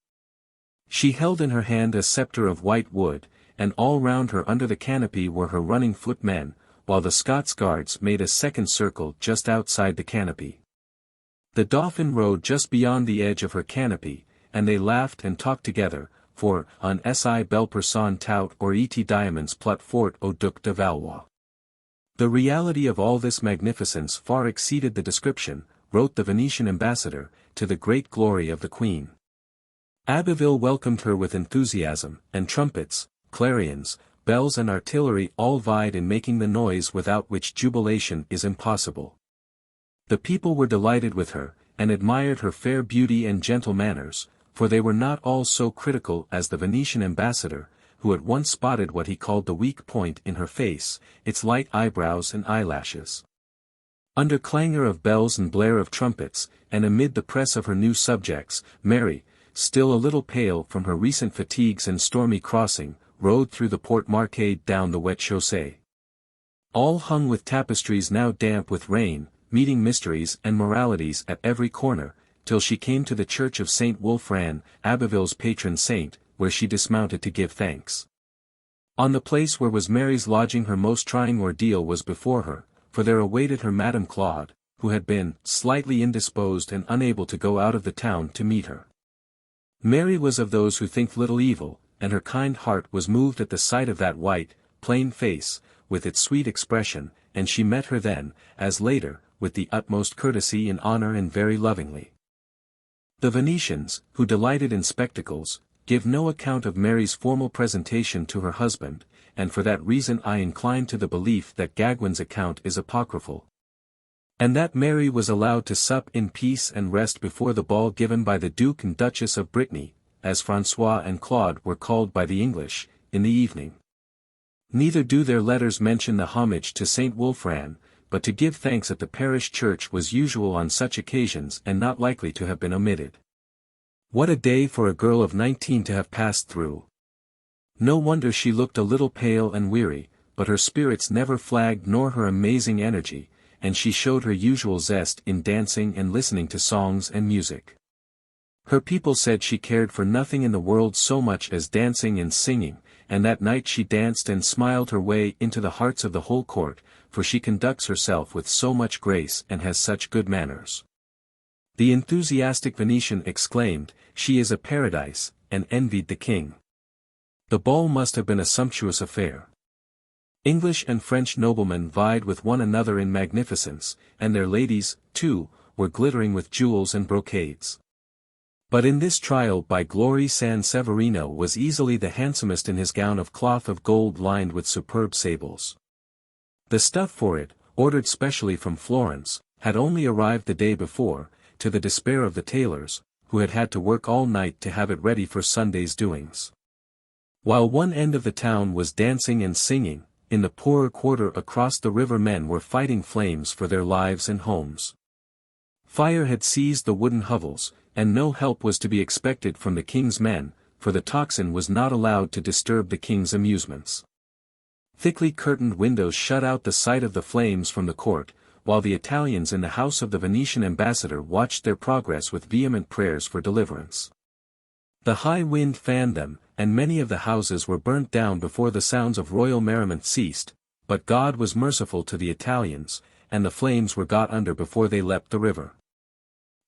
She held in her hand a sceptre of white wood, and all round her under the canopy were her running footmen, while the Scots guards made a second circle just outside the canopy. The Dauphin rode just beyond the edge of her canopy, and they laughed and talked together, for, on si belle personne tout or et diamonds plot fort au Duc de Valois. The reality of all this magnificence far exceeded the description, wrote the Venetian ambassador, to the great glory of the Queen. Abbeville welcomed her with enthusiasm, and trumpets, clarions, bells and artillery all vied in making the noise without which jubilation is impossible. The people were delighted with her, and admired her fair beauty and gentle manners, for they were not all so critical as the Venetian ambassador, who at once spotted what he called the weak point in her face, its light eyebrows and eyelashes. Under clangor of bells and blare of trumpets, and amid the press of her new subjects, Mary, still a little pale from her recent fatigues and stormy crossing, rode through the Porte Marquet down the wet chaussée. All hung with tapestries now damp with rain, meeting mysteries and moralities at every corner, till she came to the church of Saint Wulfran, Abbeville's patron saint, where she dismounted to give thanks. On the place where was Mary's lodging her most trying ordeal was before her, for there awaited her Madame Claude, who had been slightly indisposed and unable to go out of the town to meet her. Mary was of those who think little evil, and her kind heart was moved at the sight of that white, plain face, with its sweet expression, and she met her then, as later, with the utmost courtesy and honor and very lovingly. The Venetians, who delighted in spectacles, give no account of Mary's formal presentation to her husband, and for that reason I incline to the belief that Gagouin's account is apocryphal. And that Mary was allowed to sup in peace and rest before the ball given by the Duke and Duchess of Brittany, as François and Claude were called by the English, in the evening. Neither do their letters mention the homage to Saint Wulfran, but to give thanks at the parish church was usual on such occasions and not likely to have been omitted. What a day for a girl of 19 to have passed through! No wonder she looked a little pale and weary, but her spirits never flagged nor her amazing energy, and she showed her usual zest in dancing and listening to songs and music. Her people said she cared for nothing in the world so much as dancing and singing, and that night she danced and smiled her way into the hearts of the whole court, for she conducts herself with so much grace and has such good manners. The enthusiastic Venetian exclaimed, "She is a paradise," and envied the king. The ball must have been a sumptuous affair. English and French noblemen vied with one another in magnificence, and their ladies, too, were glittering with jewels and brocades. But in this trial by Glory San Severino was easily the handsomest in his gown of cloth of gold lined with superb sables. The stuff for it, ordered specially from Florence, had only arrived the day before, to the despair of the tailors, who had had to work all night to have it ready for Sunday's doings. While one end of the town was dancing and singing, in the poorer quarter across the river men were fighting flames for their lives and homes. Fire had seized the wooden hovels, and no help was to be expected from the king's men, for the tocsin was not allowed to disturb the king's amusements. Thickly curtained windows shut out the sight of the flames from the court, while the Italians in the house of the Venetian ambassador watched their progress with vehement prayers for deliverance. The high wind fanned them, and many of the houses were burnt down before the sounds of royal merriment ceased, but God was merciful to the Italians, and the flames were got under before they leapt the river.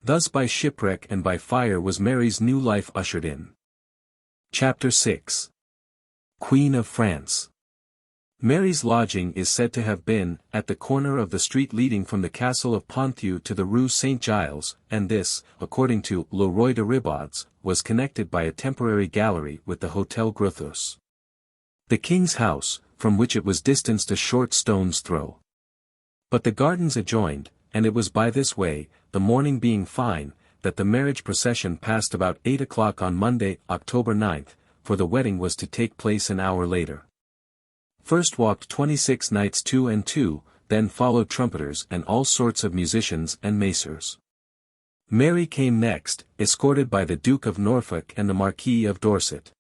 Thus by shipwreck and by fire was Mary's new life ushered in. Chapter 6. Queen of France. Mary's lodging is said to have been at the corner of the street leading from the castle of Ponthieu to the Rue Saint-Giles, and this, according to Le Roi de Ribauds, was connected by a temporary gallery with the Hôtel Grothus, the king's house, from which it was distanced a short stone's throw. But the gardens adjoined, and it was by this way, the morning being fine, that the marriage procession passed about 8 o'clock on Monday, October 9th, for the wedding was to take place an hour later. First walked 26 knights 2 and 2, then followed trumpeters and all sorts of musicians and macers. Mary came next, escorted by the Duke of Norfolk and the Marquis of Dorset.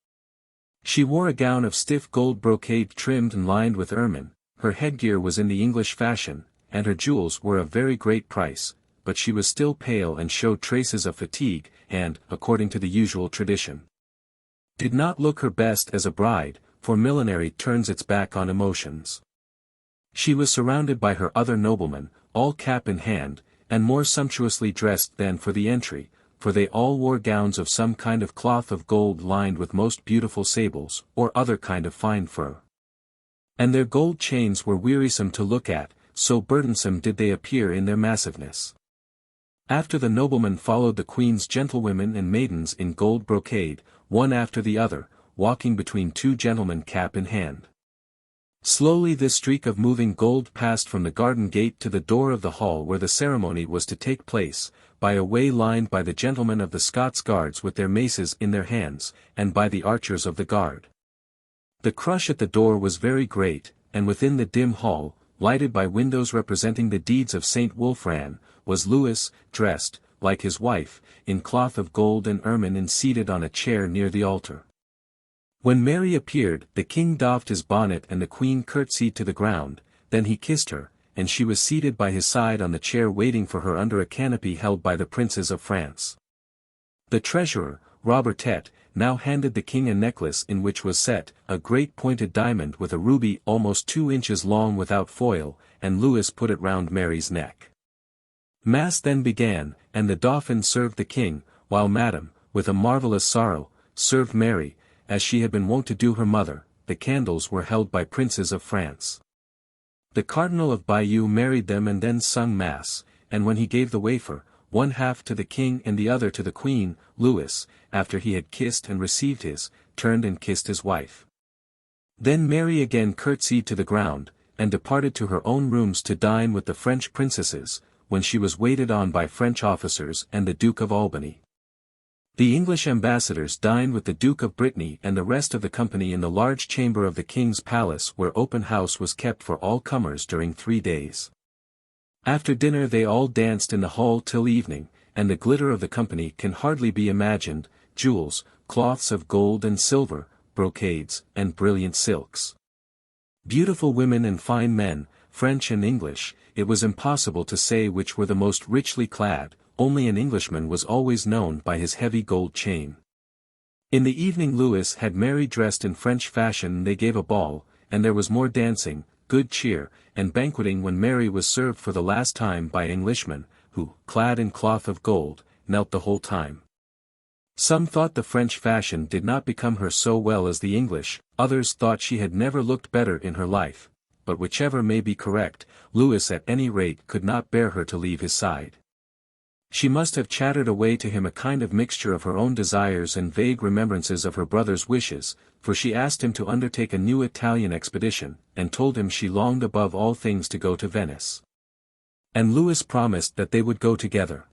She wore a gown of stiff gold brocade trimmed and lined with ermine, her headgear was in the English fashion, and her jewels were of very great price, but she was still pale and showed traces of fatigue, and, according to the usual tradition, did not look her best as a bride, for millinery turns its back on emotions. She was surrounded by her other noblemen, all cap in hand, and more sumptuously dressed than for the entry, for they all wore gowns of some kind of cloth of gold lined with most beautiful sables, or other kind of fine fur. And their gold chains were wearisome to look at, so burdensome did they appear in their massiveness. After the noblemen followed the queen's gentlewomen and maidens in gold brocade, one after the other, walking between two gentlemen cap in hand. Slowly this streak of moving gold passed from the garden gate to the door of the hall where the ceremony was to take place, by a way lined by the gentlemen of the Scots Guards with their maces in their hands, and by the archers of the guard. The crush at the door was very great, and within the dim hall, lighted by windows representing the deeds of Saint Wulfran, was Louis, dressed, like his wife, in cloth of gold and ermine and seated on a chair near the altar. When Mary appeared, the king doffed his bonnet and the queen curtsied to the ground, then he kissed her, and she was seated by his side on the chair waiting for her under a canopy held by the princes of France. The treasurer, Repudiates, now handed the king a necklace in which was set a great pointed diamond with a ruby almost 2 inches long without foil, and Louis put it round Mary's neck. Mass then began, and the dauphin served the king, while Madame, with a marvellous sorrow, served Mary, as she had been wont to do her mother. The candles were held by princes of France. The Cardinal of Bayeux married them and then sung Mass, and when he gave the wafer, one half to the king and the other to the queen, Louis, after he had kissed and received his, turned and kissed his wife. Then Mary again curtsied to the ground, and departed to her own rooms to dine with the French princesses, when she was waited on by French officers and the Duke of Albany. The English ambassadors dined with the Duke of Brittany and the rest of the company in the large chamber of the king's palace where open house was kept for all comers during 3 days. After dinner they all danced in the hall till evening, and the glitter of the company can hardly be imagined, jewels, cloths of gold and silver, brocades, and brilliant silks. Beautiful women and fine men, French and English, it was impossible to say which were the most richly clad, only an Englishman was always known by his heavy gold chain. In the evening Louis had Mary dressed in French fashion and they gave a ball, and there was more dancing, good cheer, and banqueting when Mary was served for the last time by Englishmen, who, clad in cloth of gold, knelt the whole time. Some thought the French fashion did not become her so well as the English, others thought she had never looked better in her life, but whichever may be correct, Louis at any rate could not bear her to leave his side. She must have chattered away to him a kind of mixture of her own desires and vague remembrances of her brother's wishes, for she asked him to undertake a new Italian expedition, and told him she longed above all things to go to Venice. And Louis promised that they would go together.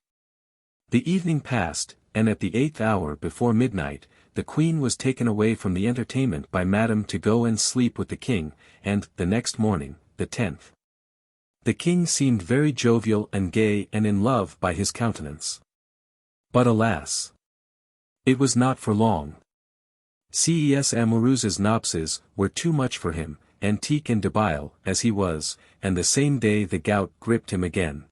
The evening passed, and at the 8th hour before midnight, the queen was taken away from the entertainment by Madame to go and sleep with the king, and, the next morning, the 10th. The king seemed very jovial and gay and in love by his countenance. But alas! It was not for long. Ces amoureuses nuptiales were too much for him, antique and debile as he was, and the same day the gout gripped him again.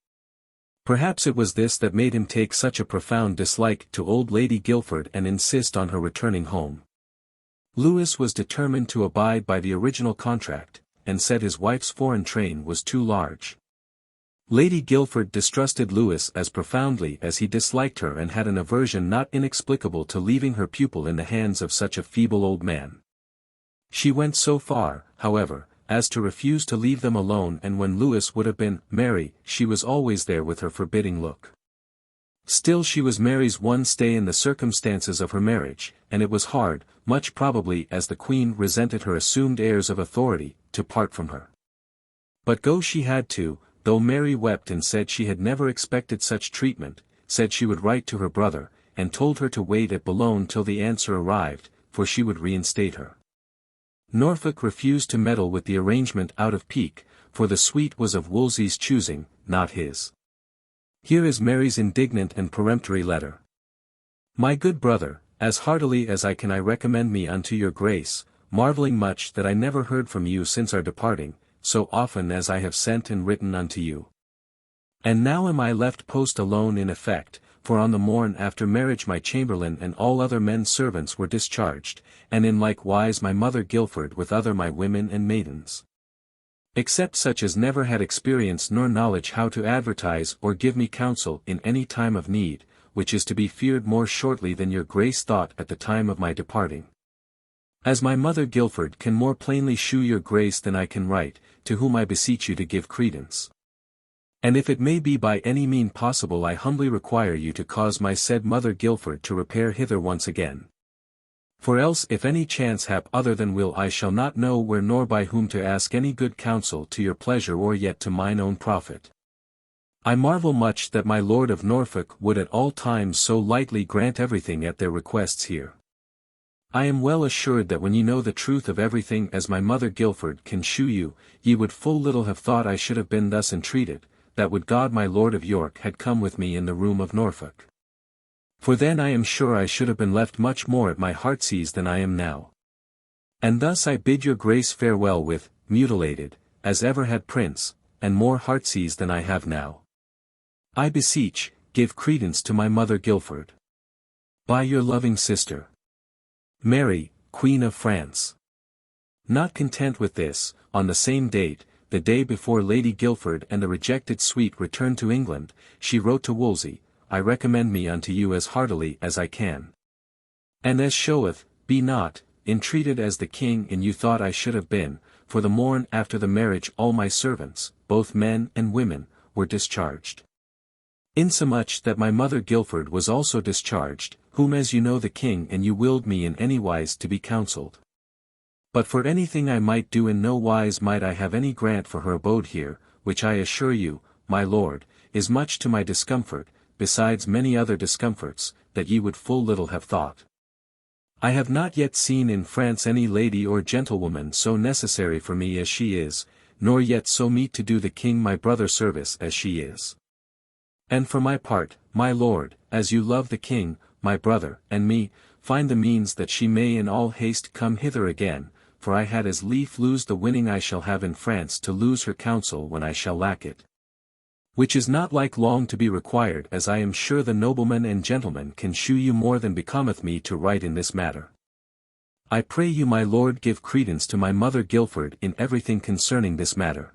Perhaps it was this that made him take such a profound dislike to old Lady Guilford and insist on her returning home. Louis was determined to abide by the original contract, and said his wife's foreign train was too large. Lady Guilford distrusted Louis as profoundly as he disliked her and had an aversion not inexplicable to leaving her pupil in the hands of such a feeble old man. She went so far, however, as to refuse to leave them alone, and when Louis would have been merry, she was always there with her forbidding look. Still she was Mary's one stay in the circumstances of her marriage, and it was hard, much probably as the queen resented her assumed airs of authority, to part from her. But go she had to, though Mary wept and said she had never expected such treatment, said she would write to her brother, and told her to wait at Boulogne till the answer arrived, for she would reinstate her. Norfolk refused to meddle with the arrangement out of pique, for the suite was of Wolsey's choosing, not his. Here is Mary's indignant and peremptory letter. My good brother, as heartily as I can I recommend me unto your grace, marvelling much that I never heard from you since our departing, so often as I have sent and written unto you. And now am I left post alone in effect, for on the morn after marriage my chamberlain and all other men servants were discharged, and in like wise my mother Guilford with other my women and maidens. Except such as never had experience nor knowledge how to advertise or give me counsel in any time of need, which is to be feared more shortly than your grace thought at the time of my departing. As my mother Guilford can more plainly shew your grace than I can write, to whom I beseech you to give credence. And if it may be by any mean possible I humbly require you to cause my said mother Guilford to repair hither once again. For else if any chance hap other than will I shall not know where nor by whom to ask any good counsel to your pleasure or yet to mine own profit. I marvel much that my Lord of Norfolk would at all times so lightly grant everything at their requests here. I am well assured that when ye know the truth of everything as my mother Guilford can shew you, ye would full little have thought I should have been thus entreated, that would God my Lord of York had come with me in the room of Norfolk. For then I am sure I should have been left much more at my heart's ease than I am now. And thus I bid your grace farewell with, mutilated, as ever had prince, and more heart's ease than I have now. I beseech, give credence to my mother Guilford. By your loving sister, Mary, Queen of France. Not content with this, on the same date, the day before Lady Guilford and the rejected suite returned to England, she wrote to Wolsey, I recommend me unto you as heartily as I can. And as showeth, be not, entreated as the king and you thought I should have been, for the morn after the marriage all my servants, both men and women, were discharged. Insomuch that my mother Guilford was also discharged, whom as you know the king and you willed me in any wise to be counselled. But for anything I might do in no wise might I have any grant for her abode here, which I assure you, my lord, is much to my discomfort, besides many other discomforts, that ye would full little have thought. I have not yet seen in France any lady or gentlewoman so necessary for me as she is, nor yet so meet to do the king my brother service as she is. And for my part, my lord, as you love the king, my brother, and me, find the means that she may in all haste come hither again, for I had as lief lose the winning I shall have in France to lose her counsel when I shall lack it. Which is not like long to be required, as I am sure the noblemen and gentlemen can shew you more than becometh me to write in this matter. I pray you my lord give credence to my mother Guilford in everything concerning this matter.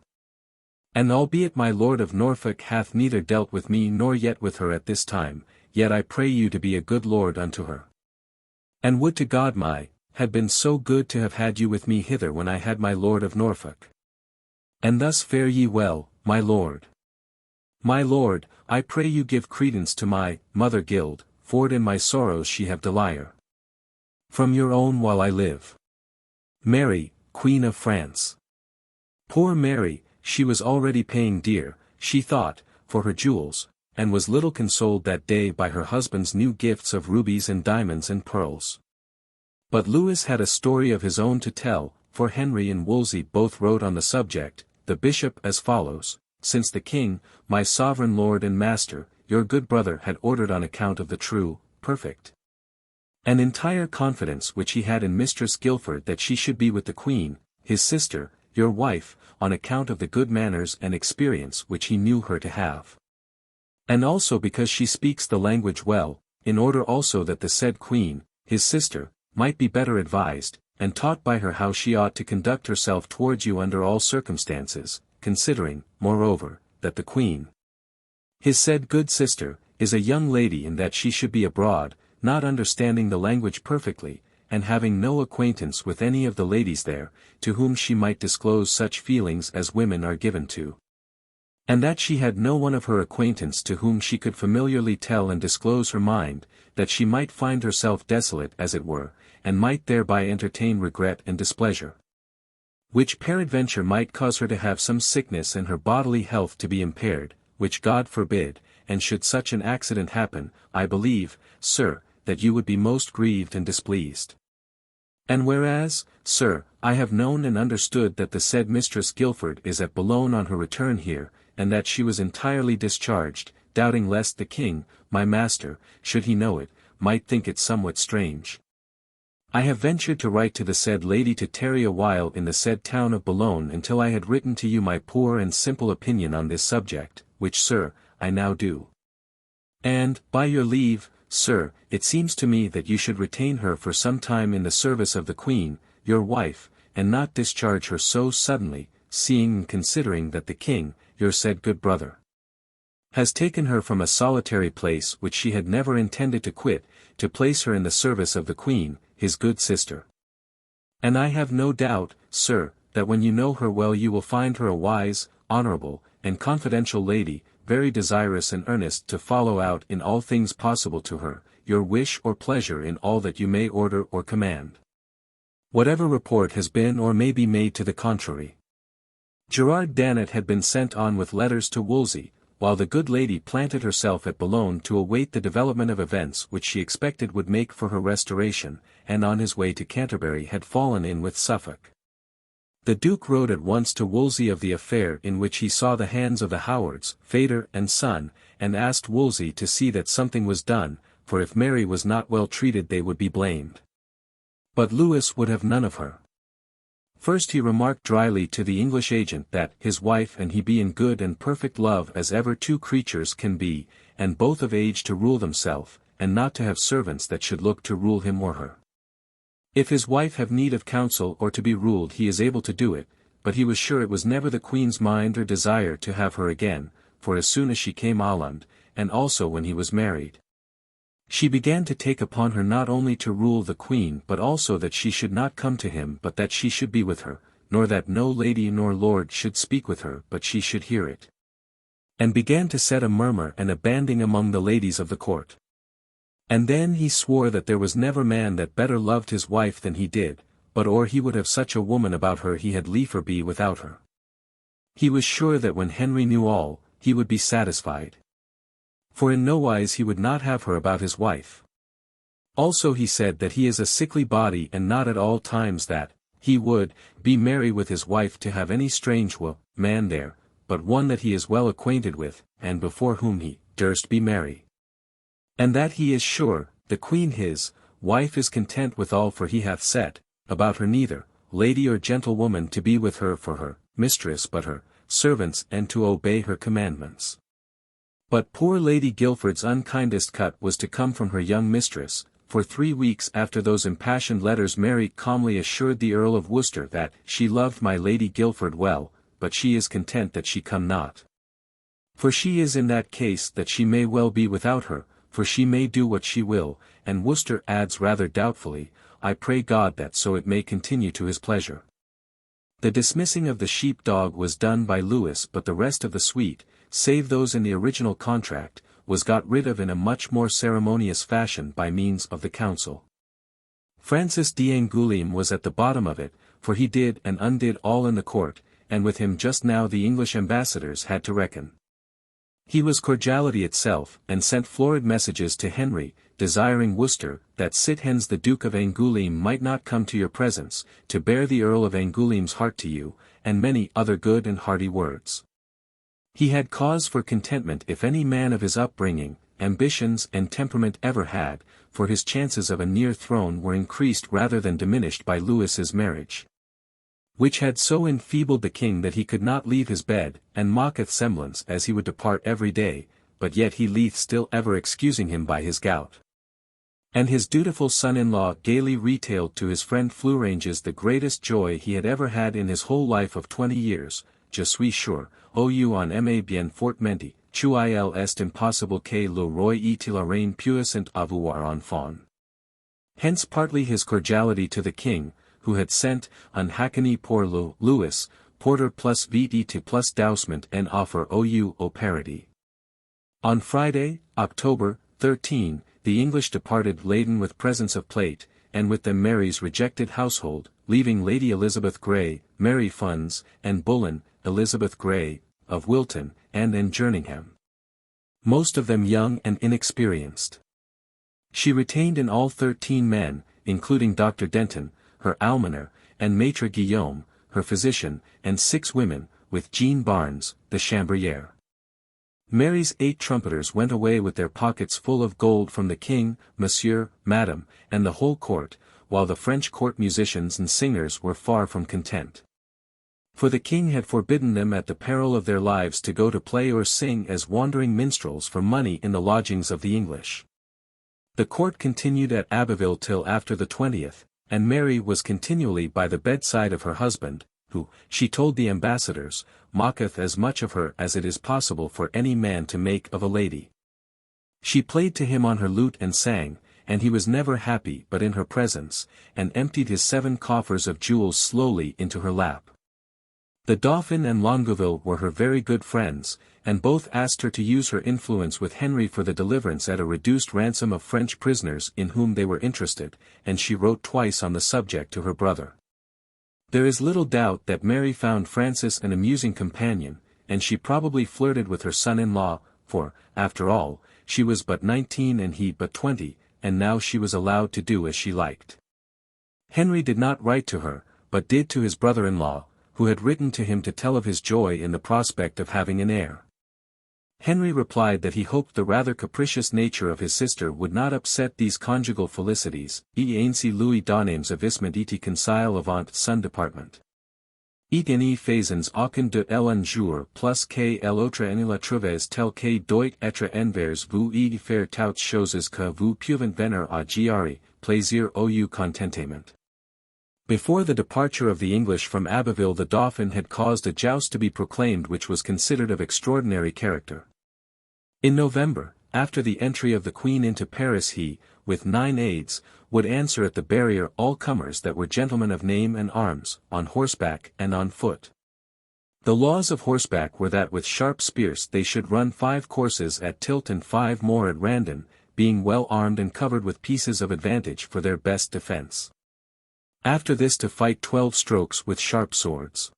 And albeit my lord of Norfolk hath neither dealt with me nor yet with her at this time, yet I pray you to be a good lord unto her. And would to God had been so good to have had you with me hither when I had my lord of Norfolk. And thus fare ye well, my lord. My lord, I pray you give credence to my mother Guild, for in my sorrows she have delier. From your own while I live. Mary, Queen of France. Poor Mary, she was already paying dear, she thought, for her jewels, and was little consoled that day by her husband's new gifts of rubies and diamonds and pearls. But Louis had a story of his own to tell, for Henry and Wolsey both wrote on the subject, the bishop as follows, since the king, my sovereign lord and master, your good brother had ordered on account of the true, perfect, and entire confidence which he had in Mistress Guilford that she should be with the queen, his sister, your wife, on account of the good manners and experience which he knew her to have. And also because she speaks the language well, in order also that the said queen, his sister, might be better advised, and taught by her how she ought to conduct herself towards you under all circumstances, considering, moreover, that the queen, his said good sister, is a young lady in that she should be abroad, not understanding the language perfectly, and having no acquaintance with any of the ladies there, to whom she might disclose such feelings as women are given to. And that she had no one of her acquaintance to whom she could familiarly tell and disclose her mind, that she might find herself desolate as it were, and might thereby entertain regret and displeasure, which peradventure might cause her to have some sickness and her bodily health to be impaired, which God forbid, and should such an accident happen, I believe, sir, that you would be most grieved and displeased. And whereas, sir, I have known and understood that the said Mistress Guilford is at Boulogne on her return here, and that she was entirely discharged, doubting lest the king, my master, should he know it, might think it somewhat strange, I have ventured to write to the said lady to tarry a while in the said town of Boulogne until I had written to you my poor and simple opinion on this subject, which, sir, I now do. And, by your leave, sir, it seems to me that you should retain her for some time in the service of the queen, your wife, and not discharge her so suddenly, seeing and considering that the king, your said good brother, has taken her from a solitary place which she had never intended to quit, to place her in the service of the queen, his good sister. And I have no doubt, sir, that when you know her well you will find her a wise, honorable, and confidential lady, very desirous and earnest to follow out in all things possible to her, your wish or pleasure in all that you may order or command. Whatever report has been or may be made to the contrary. Gerard Danet had been sent on with letters to Wolsey, while the good lady planted herself at Boulogne to await the development of events which she expected would make for her restoration, and on his way to Canterbury had fallen in with Suffolk. The Duke wrote at once to Wolsey of the affair, in which he saw the hands of the Howards, father and son, and asked Wolsey to see that something was done, for if Mary was not well treated they would be blamed. But Louis would have none of her. First he remarked dryly to the English agent that his wife and he be in good and perfect love as ever two creatures can be, and both of age to rule themselves, and not to have servants that should look to rule him or her. If his wife have need of counsel or to be ruled he is able to do it, but he was sure it was never the Queen's mind or desire to have her again, for as soon as she came Holland, and also when he was married, she began to take upon her not only to rule the Queen but also that she should not come to him but that she should be with her, nor that no lady nor lord should speak with her but she should hear it. And began to set a murmur and a banding among the ladies of the court. And then he swore that there was never man that better loved his wife than he did, but or he would have such a woman about her he had liefer be without her. He was sure that when Henry knew all, he would be satisfied. For in no wise he would not have her about his wife. Also he said that he is a sickly body and not at all times that, he would, be merry with his wife to have any strange man there, but one that he is well acquainted with, and before whom he durst be merry. And that he is sure, the Queen his wife is content withal, for he hath set about her neither lady or gentlewoman to be with her for her mistress but her servants and to obey her commandments. But poor Lady Guilford's unkindest cut was to come from her young mistress. For 3 weeks after those impassioned letters Mary calmly assured the Earl of Worcester that she loved my Lady Guilford well, but she is content that she come not. For she is in that case that she may well be without her, for she may do what she will, and Worcester adds rather doubtfully, I pray God that so it may continue to his pleasure. The dismissing of the sheep-dog was done by Louis, but the rest of the suite, save those in the original contract, was got rid of in a much more ceremonious fashion by means of the council. Francis d'Angoulême was at the bottom of it, for he did and undid all in the court, and with him just now the English ambassadors had to reckon. He was cordiality itself, and sent florid messages to Henry, desiring Worcester, that Sithens the Duke of Angoulême might not come to your presence, to bear the Earl of Angouléme's heart to you, and many other good and hearty words. He had cause for contentment if any man of his upbringing, ambitions and temperament ever had, for his chances of a near throne were increased rather than diminished by Louis's marriage, which had so enfeebled the king that he could not leave his bed, and mocketh semblance as he would depart every day, but yet he lieth still ever excusing him by his gout. And his dutiful son-in-law gaily retailed to his friend Fleuranges the greatest joy he had ever had in his whole life of 20 years, Je suis sûr, ou en aimé bien fortement, tu il est impossible que le roi et la reine puissent avoir enfant. Hence partly his cordiality to the king, who had sent, unhackney pour Louis, porter plus vt plus dousement and offer au parity. On Friday, October 13, the English departed laden with presents of plate, and with them Mary's rejected household, leaving Lady Elizabeth Grey, Mary Funds, and Bullen, Elizabeth Grey, of Wilton, and Jerningham. Most of them young and inexperienced. She retained in all 13 men, including Dr. Denton, her almoner, and Maitre Guillaume, her physician, and 6 women, with Jean Barnes, the chambriere. Mary's 8 trumpeters went away with their pockets full of gold from the king, monsieur, madame, and the whole court, while the French court musicians and singers were far from content. For the king had forbidden them at the peril of their lives to go to play or sing as wandering minstrels for money in the lodgings of the English. The court continued at Abbeville till after the 20th, and Mary was continually by the bedside of her husband, who, she told the ambassadors, mocketh as much of her as it is possible for any man to make of a lady. She played to him on her lute and sang, and he was never happy but in her presence, and emptied his 7 coffers of jewels slowly into her lap. The Dauphin and Longueville were her very good friends, and both asked her to use her influence with Henry for the deliverance at a reduced ransom of French prisoners in whom they were interested, and she wrote twice on the subject to her brother. There is little doubt that Mary found Francis an amusing companion, and she probably flirted with her son-in-law, for, after all, she was but 19 and he but 20, and now she was allowed to do as she liked. Henry did not write to her, but did to his brother-in-law, who had written to him to tell of his joy in the prospect of having an heir. Henry replied that he hoped the rather capricious nature of his sister would not upset these conjugal felicities, ainsi Louis donnames avisment et concile avant son department. Et ne faisons aucun de elle un jour plus que l'autre en la trouves tel que doit être envers vous et faire toutes choses que vous pouvez venir à giare, plaisir ou contentement. Before the departure of the English from Abbeville the Dauphin had caused a joust to be proclaimed which was considered of extraordinary character. In November, after the entry of the Queen into Paris he, with 9 aides, would answer at the barrier all comers that were gentlemen of name and arms, on horseback and on foot. The laws of horseback were that with sharp spears they should run 5 courses at tilt and 5 more at randon, being well armed and covered with pieces of advantage for their best defence. After this to fight 12 strokes with sharp swords.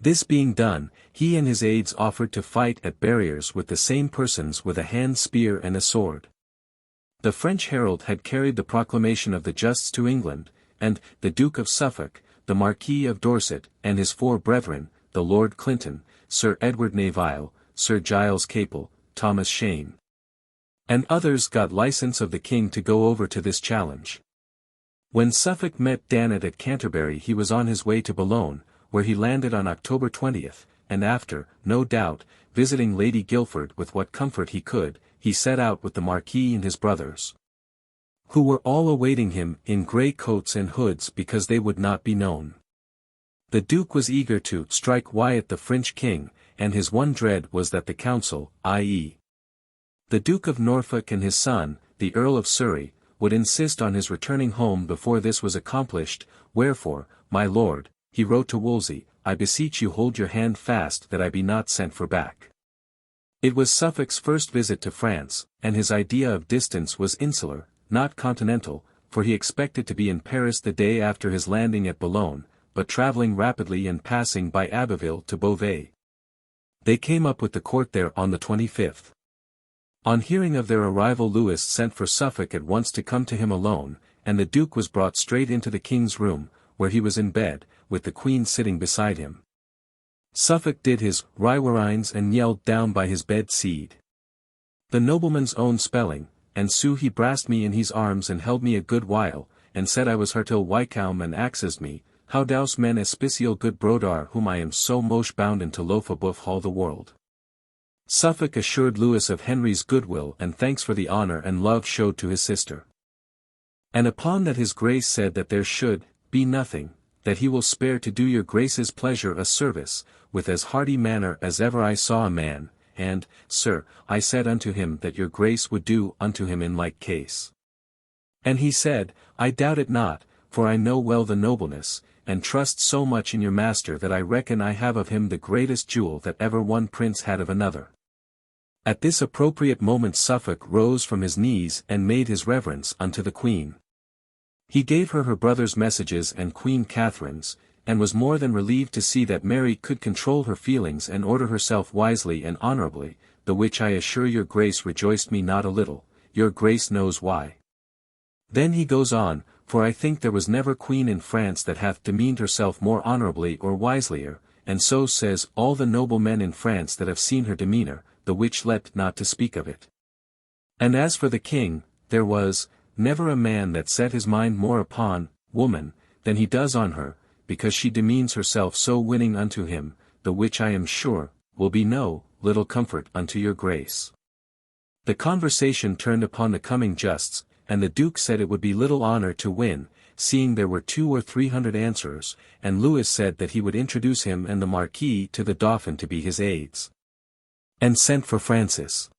This being done, he and his aides offered to fight at barriers with the same persons with a hand spear and a sword. The French herald had carried the proclamation of the justs to England, and the Duke of Suffolk, the Marquis of Dorset, and his 4 brethren, the Lord Clinton, Sir Edward Neville, Sir Giles Capel, Thomas Shane, and others got license of the king to go over to this challenge. When Suffolk met Danet at Canterbury he was on his way to Boulogne, where he landed on October 20th, and after, no doubt, visiting Lady Guilford with what comfort he could, he set out with the Marquis and his brothers, who were all awaiting him in grey coats and hoods because they would not be known. The Duke was eager to strike Wyatt the French king, and his one dread was that the council, i.e. the Duke of Norfolk and his son, the Earl of Surrey, would insist on his returning home before this was accomplished, wherefore, my lord, he wrote to Wolsey, I beseech you hold your hand fast that I be not sent for back. It was Suffolk's first visit to France, and his idea of distance was insular, not continental, for he expected to be in Paris the day after his landing at Boulogne, but travelling rapidly and passing by Abbeville to Beauvais. They came up with the court there on the 25th. On hearing of their arrival Louis sent for Suffolk at once to come to him alone, and the Duke was brought straight into the king's room, where he was in bed, with the Queen sitting beside him. Suffolk did his riwarines and knelt down by his bed seed. The nobleman's own spelling, and so he brast me in his arms and held me a good while, and said I was Hartil Wycombe and axes me, how douse men especial good brodar whom I am so mosh bounden to loaf above all the world. Suffolk assured Louis of Henry's goodwill and thanks for the honour and love showed to his sister. And upon that his grace said that there should be nothing, that he will spare to do your grace's pleasure a service, with as hearty manner as ever I saw a man, and, sir, I said unto him that your grace would do unto him in like case. And he said, I doubt it not, for I know well the nobleness, and trust so much in your master that I reckon I have of him the greatest jewel that ever one prince had of another. At this appropriate moment Suffolk rose from his knees and made his reverence unto the Queen. He gave her brother's messages and Queen Catherine's, and was more than relieved to see that Mary could control her feelings and order herself wisely and honourably, the which I assure your grace rejoiced me not a little, your grace knows why. Then he goes on, for I think there was never queen in France that hath demeaned herself more honourably or wiselier, and so says all the noble men in France that have seen her demeanour, the which let not to speak of it. And as for the king, there was never a man that set his mind more upon woman than he does on her, because she demeans herself so winning unto him, the which I am sure will be no little comfort unto your grace. The conversation turned upon the coming justs, and the Duke said it would be little honour to win, seeing there were 200 or 300 answerers, and Louis said that he would introduce him and the Marquis to the Dauphin to be his aides. And sent for Francis.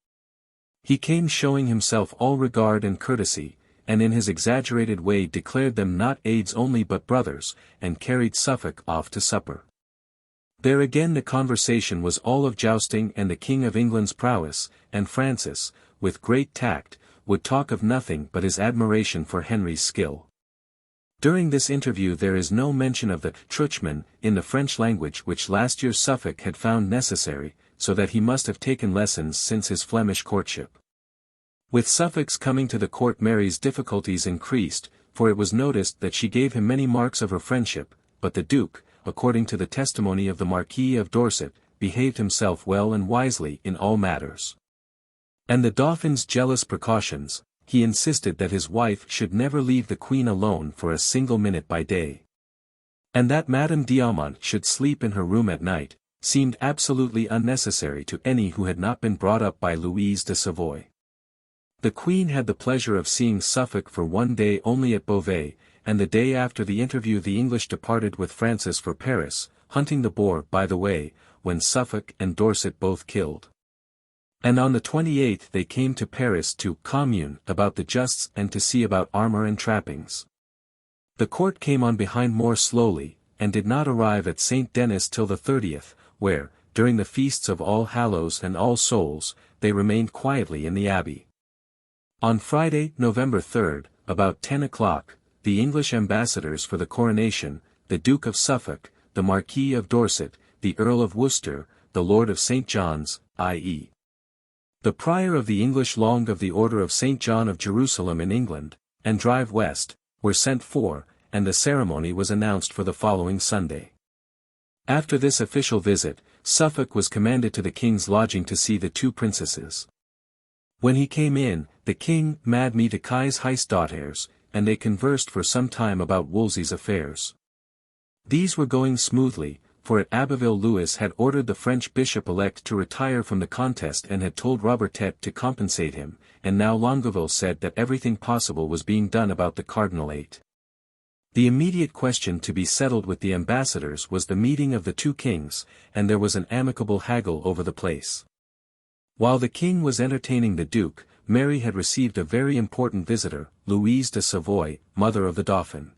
He came showing himself all regard and courtesy, and in his exaggerated way declared them not aides only but brothers, and carried Suffolk off to supper. There again the conversation was all of jousting and the King of England's prowess, and Francis, with great tact, would talk of nothing but his admiration for Henry's skill. During this interview there is no mention of the truchman in the French language which last year Suffolk had found necessary, so that he must have taken lessons since his Flemish courtship. With Suffolk's coming to the court Mary's difficulties increased, for it was noticed that she gave him many marks of her friendship, but the Duke, according to the testimony of the Marquis of Dorset, behaved himself well and wisely in all matters. And the Dauphin's jealous precautions, he insisted that his wife should never leave the Queen alone for a single minute by day. And that Madame d'Aumont should sleep in her room at night, seemed absolutely unnecessary to any who had not been brought up by Louise de Savoy. The Queen had the pleasure of seeing Suffolk for one day only at Beauvais, and the day after the interview the English departed with Francis for Paris, hunting the boar by the way, when Suffolk and Dorset both killed. And on the 28th they came to Paris to commune about the justs and to see about armor and trappings. The court came on behind more slowly, and did not arrive at St. Denis till the 30th, where, during the feasts of All Hallows and All Souls, they remained quietly in the abbey. On Friday, November 3rd, about 10 o'clock, the English ambassadors for the coronation, the Duke of Suffolk, the Marquis of Dorset, the Earl of Worcester, the Lord of St. John's, i.e. the Prior of the English Long of the Order of St. John of Jerusalem in England, and Drive West, were sent for, and the ceremony was announced for the following Sunday. After this official visit, Suffolk was commanded to the king's lodging to see the two princesses. When he came in, the king made me to Kai's heist daughters, and they conversed for some time about Wolsey's affairs. These were going smoothly, for at Abbeville Louis had ordered the French bishop-elect to retire from the contest and had told Robertet to compensate him, and now Longueville said that everything possible was being done about the cardinalate. The immediate question to be settled with the ambassadors was the meeting of the two kings, and there was an amicable haggle over the place. While the king was entertaining the duke, Mary had received a very important visitor, Louise de Savoy, mother of the Dauphin.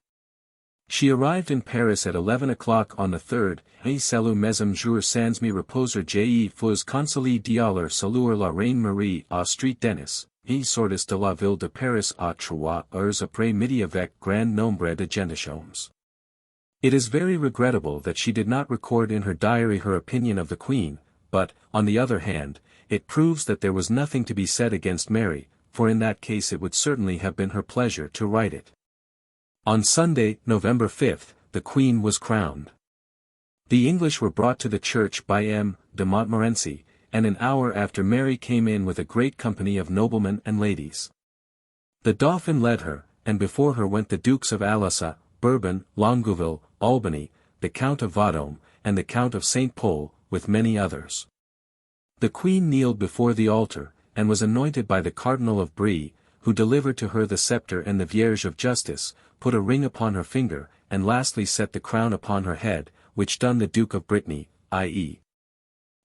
She arrived in Paris at 11 o'clock on the 3rd, et salut mesem jour sans me reposer je fus consoler d'alors saluer la reine Marie à Street Denis, et sortis de la ville de Paris à 3 heures après midi avec grand nombre de gentilshommes. It is very regrettable that she did not record in her diary her opinion of the Queen, but, on the other hand, it proves that there was nothing to be said against Mary, for in that case it would certainly have been her pleasure to write it. On Sunday, November 5th, the Queen was crowned. The English were brought to the church by M. de Montmorency, and an hour after Mary came in with a great company of noblemen and ladies. The Dauphin led her, and before her went the Dukes of Alençon, Bourbon, Longueville, Albany, the Count of Vendôme, and the Count of St. Pol, with many others. The Queen kneeled before the altar, and was anointed by the Cardinal of Brie, who delivered to her the scepter and the Vierge of Justice, put a ring upon her finger, and lastly set the crown upon her head, which done the Duke of Brittany, i.e.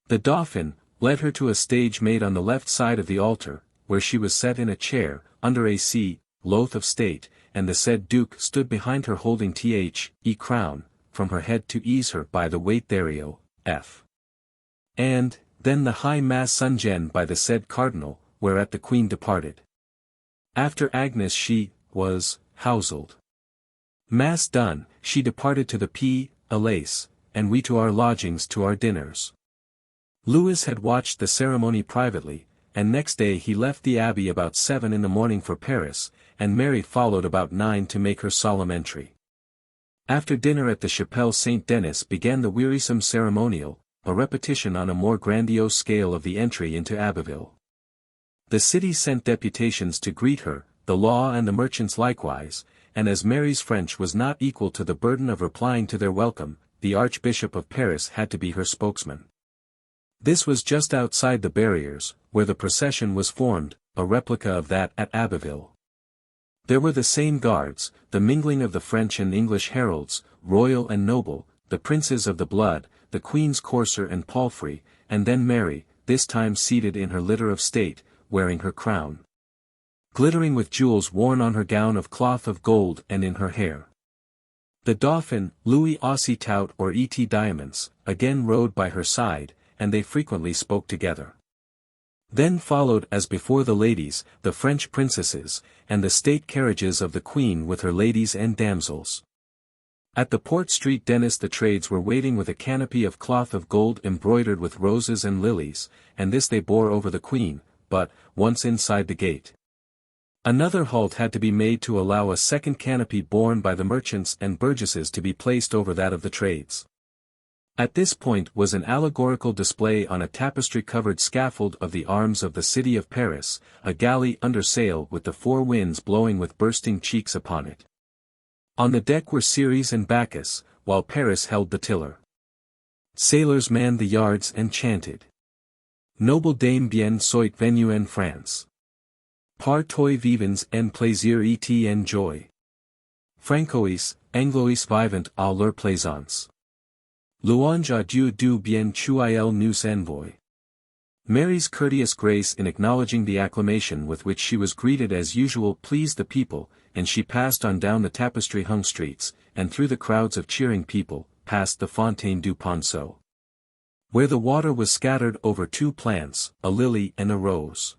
the Dauphin, led her to a stage made on the left side of the altar, where she was set in a chair, under a loth of state, and the said Duke stood behind her holding the crown, from her head to ease her by the weight thereof. And, then the high mass sungen by the said Cardinal, whereat the Queen departed. After Agnes she was houselled. Mass done, she departed to the Palais, and we to our lodgings to our dinners. Louis had watched the ceremony privately, and next day he left the abbey about 7 in the morning for Paris, and Mary followed about 9 to make her solemn entry. After dinner at the Chapelle Saint-Denis began the wearisome ceremonial, a repetition on a more grandiose scale of the entry into Abbeville. The city sent deputations to greet her, the law and the merchants likewise, and as Mary's French was not equal to the burden of replying to their welcome, the Archbishop of Paris had to be her spokesman. This was just outside the barriers, where the procession was formed, a replica of that at Abbeville. There were the same guards, the mingling of the French and English heralds, royal and noble, the princes of the blood, the Queen's courser and palfrey, and then Mary, this time seated in her litter of state, wearing her crown, glittering with jewels worn on her gown of cloth of gold and in her hair. The Dauphin, Louis Aussitôt or Et Diamonds, again rode by her side, and they frequently spoke together. Then followed as before the ladies, the French princesses, and the state carriages of the queen with her ladies and damsels. At the Port Street dentist the trades were waiting with a canopy of cloth of gold embroidered with roses and lilies, and this they bore over the queen, but, once inside the gate, another halt had to be made to allow a second canopy borne by the merchants and burgesses to be placed over that of the trades. At this point was an allegorical display on a tapestry-covered scaffold of the arms of the city of Paris, a galley under sail with the four winds blowing with bursting cheeks upon it. On the deck were Ceres and Bacchus, while Paris held the tiller. Sailors manned the yards and chanted, "Noble dame bien soit venue en France. Par toi vivens en plaisir et en joie. Francois, Anglois vivant à leur plaisance. Louange à Dieu du bien chuil nous envoy." Mary's courteous grace in acknowledging the acclamation with which she was greeted as usual pleased the people, and she passed on down the tapestry-hung streets, and through the crowds of cheering people, past the Fontaine du Ponceau, where the water was scattered over two plants, a lily and a rose.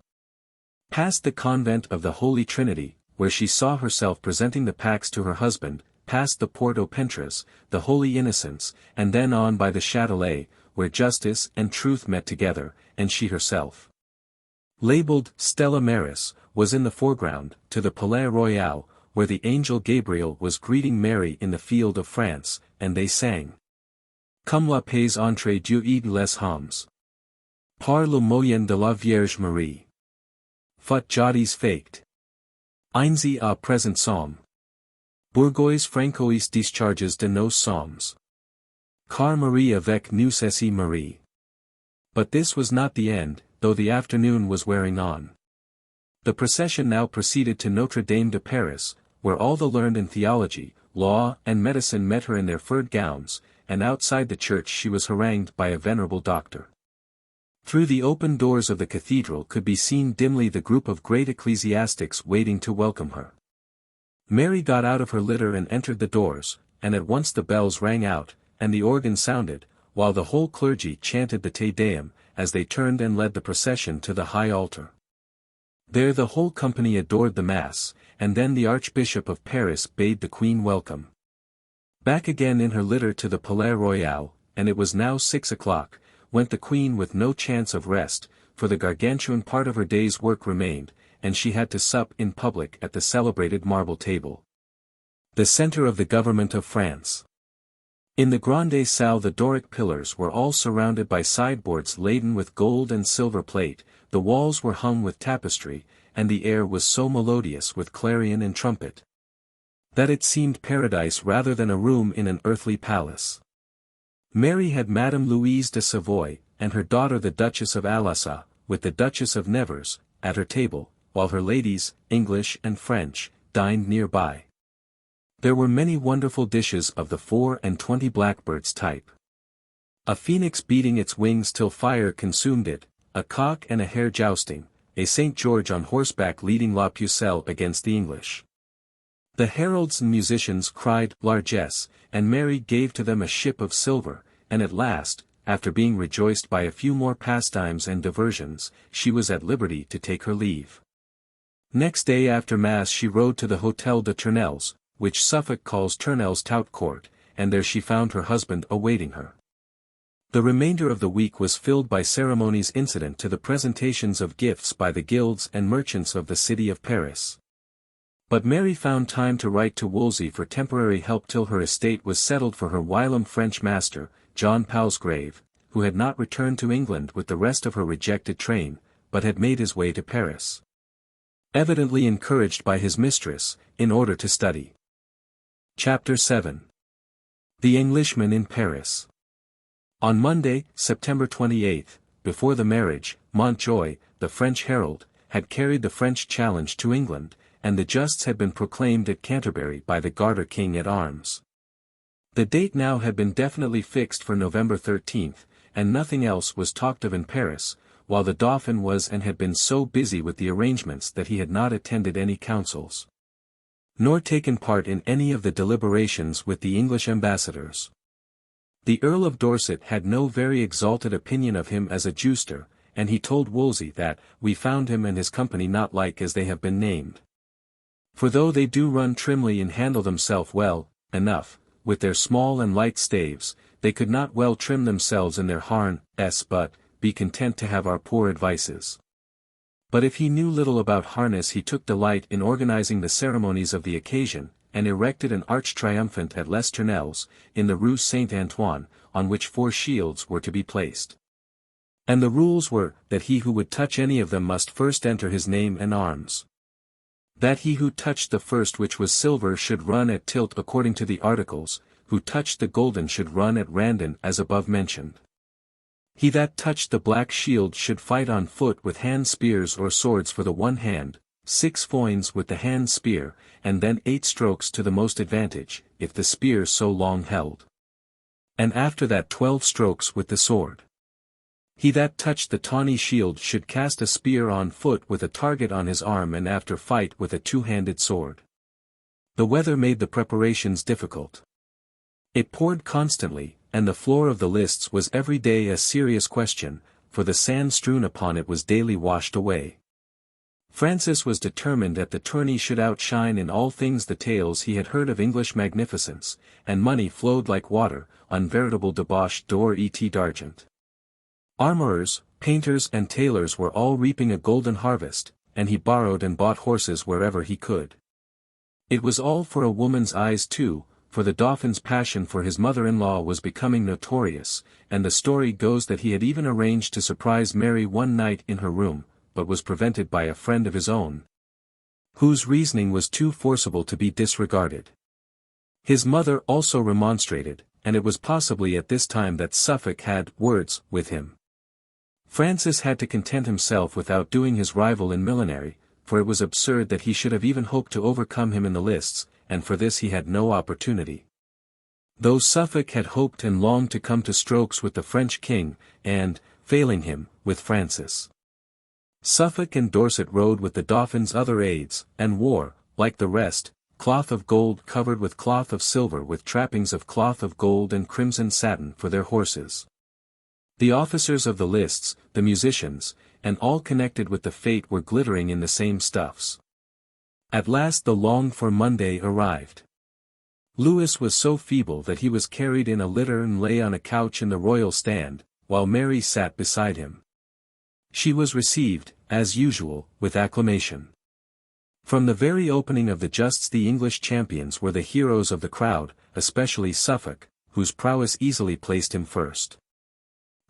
Past the convent of the Holy Trinity, where she saw herself presenting the packs to her husband, past the Porte aux Pentres, the Holy Innocents, and then on by the Châtelet, where justice and truth met together, and she herself, labeled Stella Maris, was in the foreground, to the Palais Royal, where the angel Gabriel was greeting Mary in the field of France, and they sang, "Comme la paix entre Dieu et les hommes. Par le moyen de la Vierge Marie. Fut jadis faked. Ainsi à présent somme. Bourgois Francois discharges de nos sommes. Car Marie avec nous est Marie." But this was not the end, though the afternoon was wearing on. The procession now proceeded to Notre Dame de Paris, where all the learned in theology, law and medicine met her in their furred gowns, and outside the church she was harangued by a venerable doctor. Through the open doors of the cathedral could be seen dimly the group of great ecclesiastics waiting to welcome her. Mary got out of her litter and entered the doors, and at once the bells rang out, and the organ sounded, while the whole clergy chanted the Te Deum, as they turned and led the procession to the high altar. There the whole company adored the Mass, and then the Archbishop of Paris bade the Queen welcome. Back again in her litter to the Palais Royal, and it was now 6 o'clock, went the Queen with no chance of rest, for the gargantuan part of her day's work remained, and she had to sup in public at the celebrated marble table, the centre of the government of France. In the Grande Salle the Doric pillars were all surrounded by sideboards laden with gold and silver plate, the walls were hung with tapestry, and the air was so melodious with clarion and trumpet, that it seemed paradise rather than a room in an earthly palace. Mary had Madame Louise de Savoy, and her daughter the Duchess of Alassa, with the Duchess of Nevers, at her table, while her ladies, English and French, dined nearby. There were many wonderful dishes of the 24 blackbirds type. A phoenix beating its wings till fire consumed it, a cock and a hare jousting, a St. George on horseback leading La Pucelle against the English. The heralds and musicians cried largesse, and Mary gave to them a ship of silver, and at last, after being rejoiced by a few more pastimes and diversions, she was at liberty to take her leave. Next day after Mass she rode to the Hôtel de Tournelles, which Suffolk calls Tournelles Tout Court, and there she found her husband awaiting her. The remainder of the week was filled by ceremonies incident to the presentations of gifts by the guilds and merchants of the city of Paris. But Mary found time to write to Wolsey for temporary help till her estate was settled for her whilom French master, John Palsgrave, who had not returned to England with the rest of her rejected train, but had made his way to Paris, evidently encouraged by his mistress, in order to study. Chapter 7. The Englishmen in Paris. On Monday, September 28, before the marriage, Montjoy, the French herald, had carried the French challenge to England, and the justs had been proclaimed at Canterbury by the Garter King at Arms. The date now had been definitely fixed for November 13, and nothing else was talked of in Paris, while the Dauphin was and had been so busy with the arrangements that he had not attended any councils, nor taken part in any of the deliberations with the English ambassadors. The Earl of Dorset had no very exalted opinion of him as a juster, and he told Wolsey that, "We found him and his company not like as they have been named. For though they do run trimly and handle themselves well, enough, with their small and light staves, they could not well trim themselves in their harnes, but, be content to have our poor advices." But if he knew little about harness he took delight in organizing the ceremonies of the occasion, and erected an arch triumphant at Les Tournelles, in the Rue Saint-Antoine, on which 4 shields were to be placed. And the rules were, that he who would touch any of them must first enter his name and arms. That he who touched the first which was silver should run at tilt according to the articles, who touched the golden should run at randon as above mentioned. He that touched the black shield should fight on foot with hand spears or swords for the one hand, 6 foins with the hand spear, and then 8 strokes to the most advantage, if the spear so long held. And after that 12 strokes with the sword. He that touched the tawny shield should cast a spear on foot with a target on his arm and after fight with a 2-handed sword. The weather made the preparations difficult. It poured constantly, and the floor of the lists was every day a serious question, for the sand strewn upon it was daily washed away. Francis was determined that the tourney should outshine in all things the tales he had heard of English magnificence, and money flowed like water, on veritable debauch d'or et d'argent. Armorers, painters and tailors were all reaping a golden harvest, and he borrowed and bought horses wherever he could. It was all for a woman's eyes too, for the Dauphin's passion for his mother-in-law was becoming notorious, and the story goes that he had even arranged to surprise Mary one night in her room, but was prevented by a friend of his own, whose reasoning was too forcible to be disregarded. His mother also remonstrated, and it was possibly at this time that Suffolk had words with him. Francis had to content himself with outdoing his rival in millinery, for it was absurd that he should have even hoped to overcome him in the lists, and for this he had no opportunity. Though Suffolk had hoped and longed to come to strokes with the French king, and, failing him, with Francis. Suffolk and Dorset rode with the Dauphin's other aides, and wore, like the rest, cloth of gold covered with cloth of silver with trappings of cloth of gold and crimson satin for their horses. The officers of the lists, the musicians, and all connected with the fete were glittering in the same stuffs. At last the longed-for Monday arrived. Louis was so feeble that he was carried in a litter and lay on a couch in the royal stand, while Mary sat beside him. She was received, as usual, with acclamation. From the very opening of the justs the English champions were the heroes of the crowd, especially Suffolk, whose prowess easily placed him first.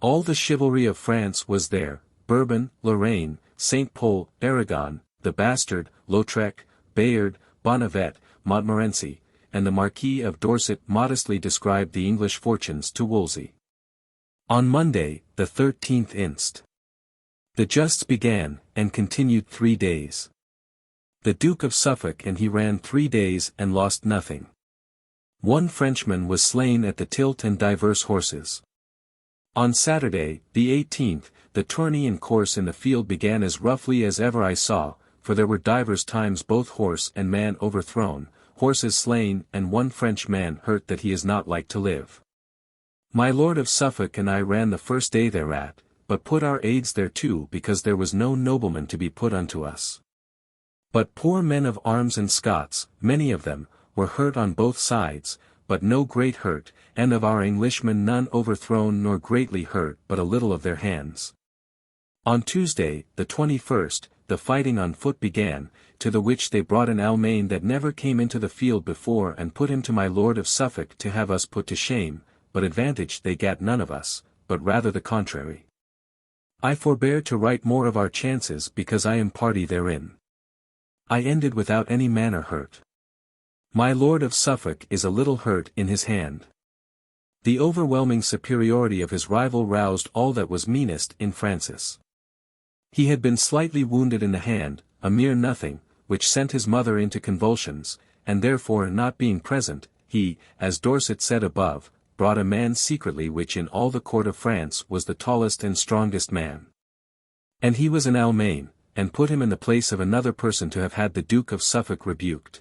All the chivalry of France was there, Bourbon, Lorraine, St. Pol, Aragon, the Bastard, Lautrec, Bayard, Bonnevet, Montmorency, and the Marquis of Dorset modestly described the English fortunes to Wolsey. On Monday, the 13th inst. The justs began, and continued 3 days. The Duke of Suffolk and he ran 3 days and lost nothing. 1 Frenchman was slain at the tilt and divers horses. On Saturday, the 18th, the tourney and course in the field began as roughly as ever I saw, for there were divers times both horse and man overthrown, horses slain and 1 French man hurt that he is not like to live. My Lord of Suffolk and I ran the first day thereat, but put our aids thereto because there was no nobleman to be put unto us. But poor men of arms and Scots, many of them, were hurt on both sides, but no great hurt, and of our Englishmen none overthrown nor greatly hurt but a little of their hands. On Tuesday, the 21st, the fighting on foot began, to the which they brought an Almain that never came into the field before and put him to my Lord of Suffolk to have us put to shame, but advantage they gat none of us, but rather the contrary. I forbear to write more of our chances because I am party therein. I ended without any manner hurt. My Lord of Suffolk is a little hurt in his hand. The overwhelming superiority of his rival roused all that was meanest in Francis. He had been slightly wounded in the hand, a mere nothing, which sent his mother into convulsions, and therefore not being present, he, as Dorset said above, brought a man secretly which in all the court of France was the tallest and strongest man. And he was an Almain, and put him in the place of another person to have had the Duke of Suffolk rebuked.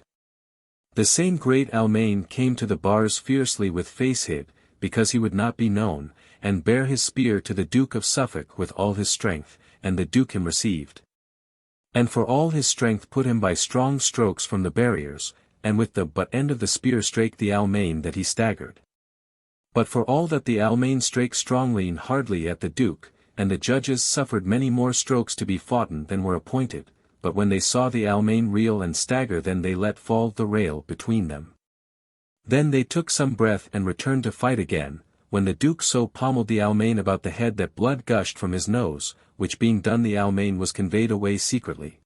The same great Almain came to the bars fiercely with face hid, because he would not be known, and bare his spear to the Duke of Suffolk with all his strength, and the Duke him received. And for all his strength put him by strong strokes from the barriers, and with the butt end of the spear strake the Almain that he staggered. But for all that the Almain strake strongly and hardly at the Duke, and the judges suffered many more strokes to be foughten than were appointed, but when they saw the Almain reel and stagger then they let fall the rail between them. Then they took some breath and returned to fight again, when the Duke so pommelled the Almain about the head that blood gushed from his nose, which being done the Almain was conveyed away secretly.